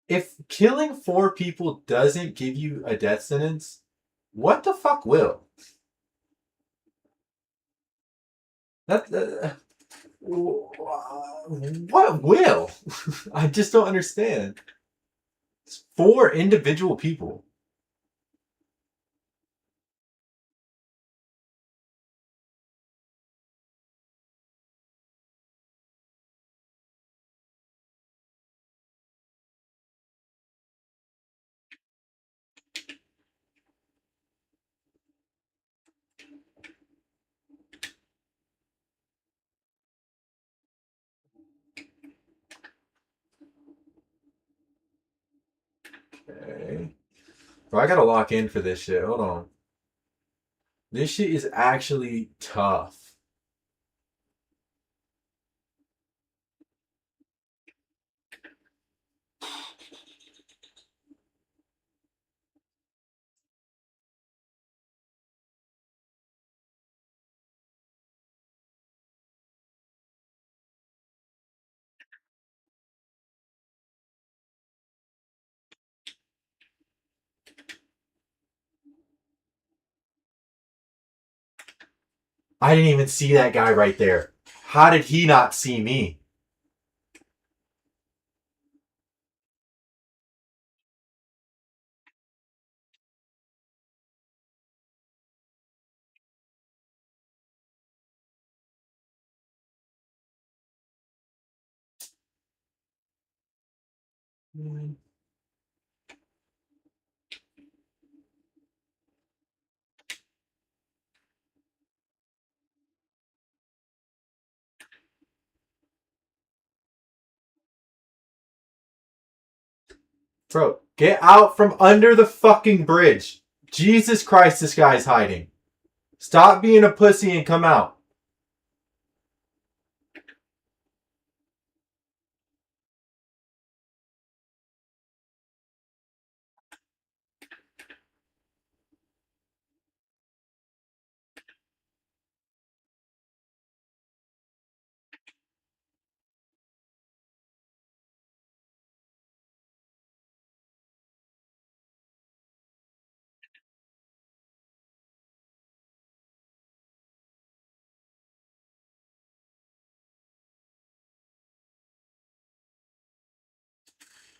If killing 4 people doesn't give you a death sentence, what the fuck will? What will? I just don't understand. It's 4 individual people. Bro, I gotta lock in for this shit. Hold on. This shit is actually tough. I didn't even see that guy right there. How did he not see me? Bro, get out from under the fucking bridge. Jesus Christ, this guy's hiding. Stop being a pussy and come out.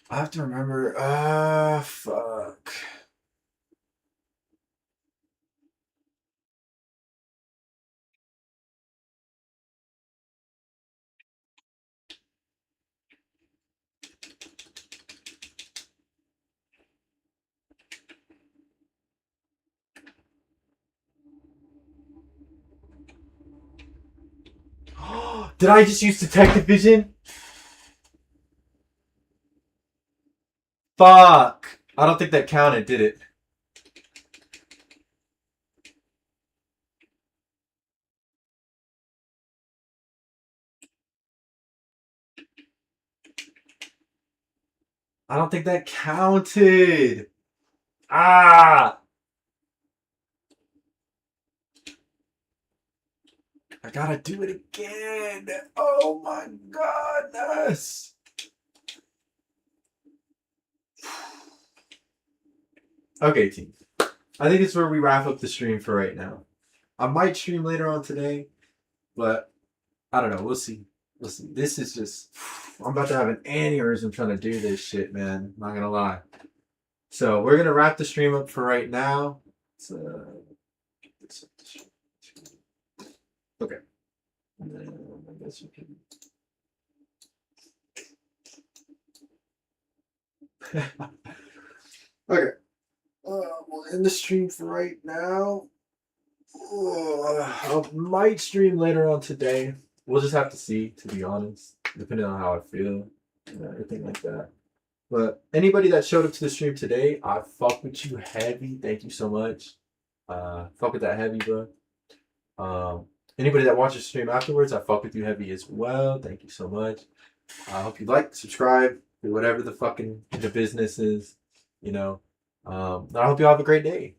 I have to remember. Fuck. Did I just use detective vision? Fuck. I don't think that counted, did it? I don't think that counted. Ah! I gotta do it again. Oh my goodness. Okay, team. I think it's where we wrap up the stream for right now. I might stream later on today, but I don't know. We'll see. We'll see. This is just... I'm about to have an aneurysm trying to do this shit, man. Not gonna lie. So we're gonna wrap the stream up for right now. Okay. And then I guess you can... Okay. We'll end the stream for right now. I might stream later on today. We'll just have to see, to be honest, depending on how I feel and everything like that. But anybody that showed up to the stream today, I fuck with you heavy. Thank you so much. Fuck with that heavy, bro. Anybody that watches the stream afterwards, I fuck with you heavy as well. Thank you so much. I hope you like, subscribe, do whatever the fucking the business is, you know. I hope you all have a great day.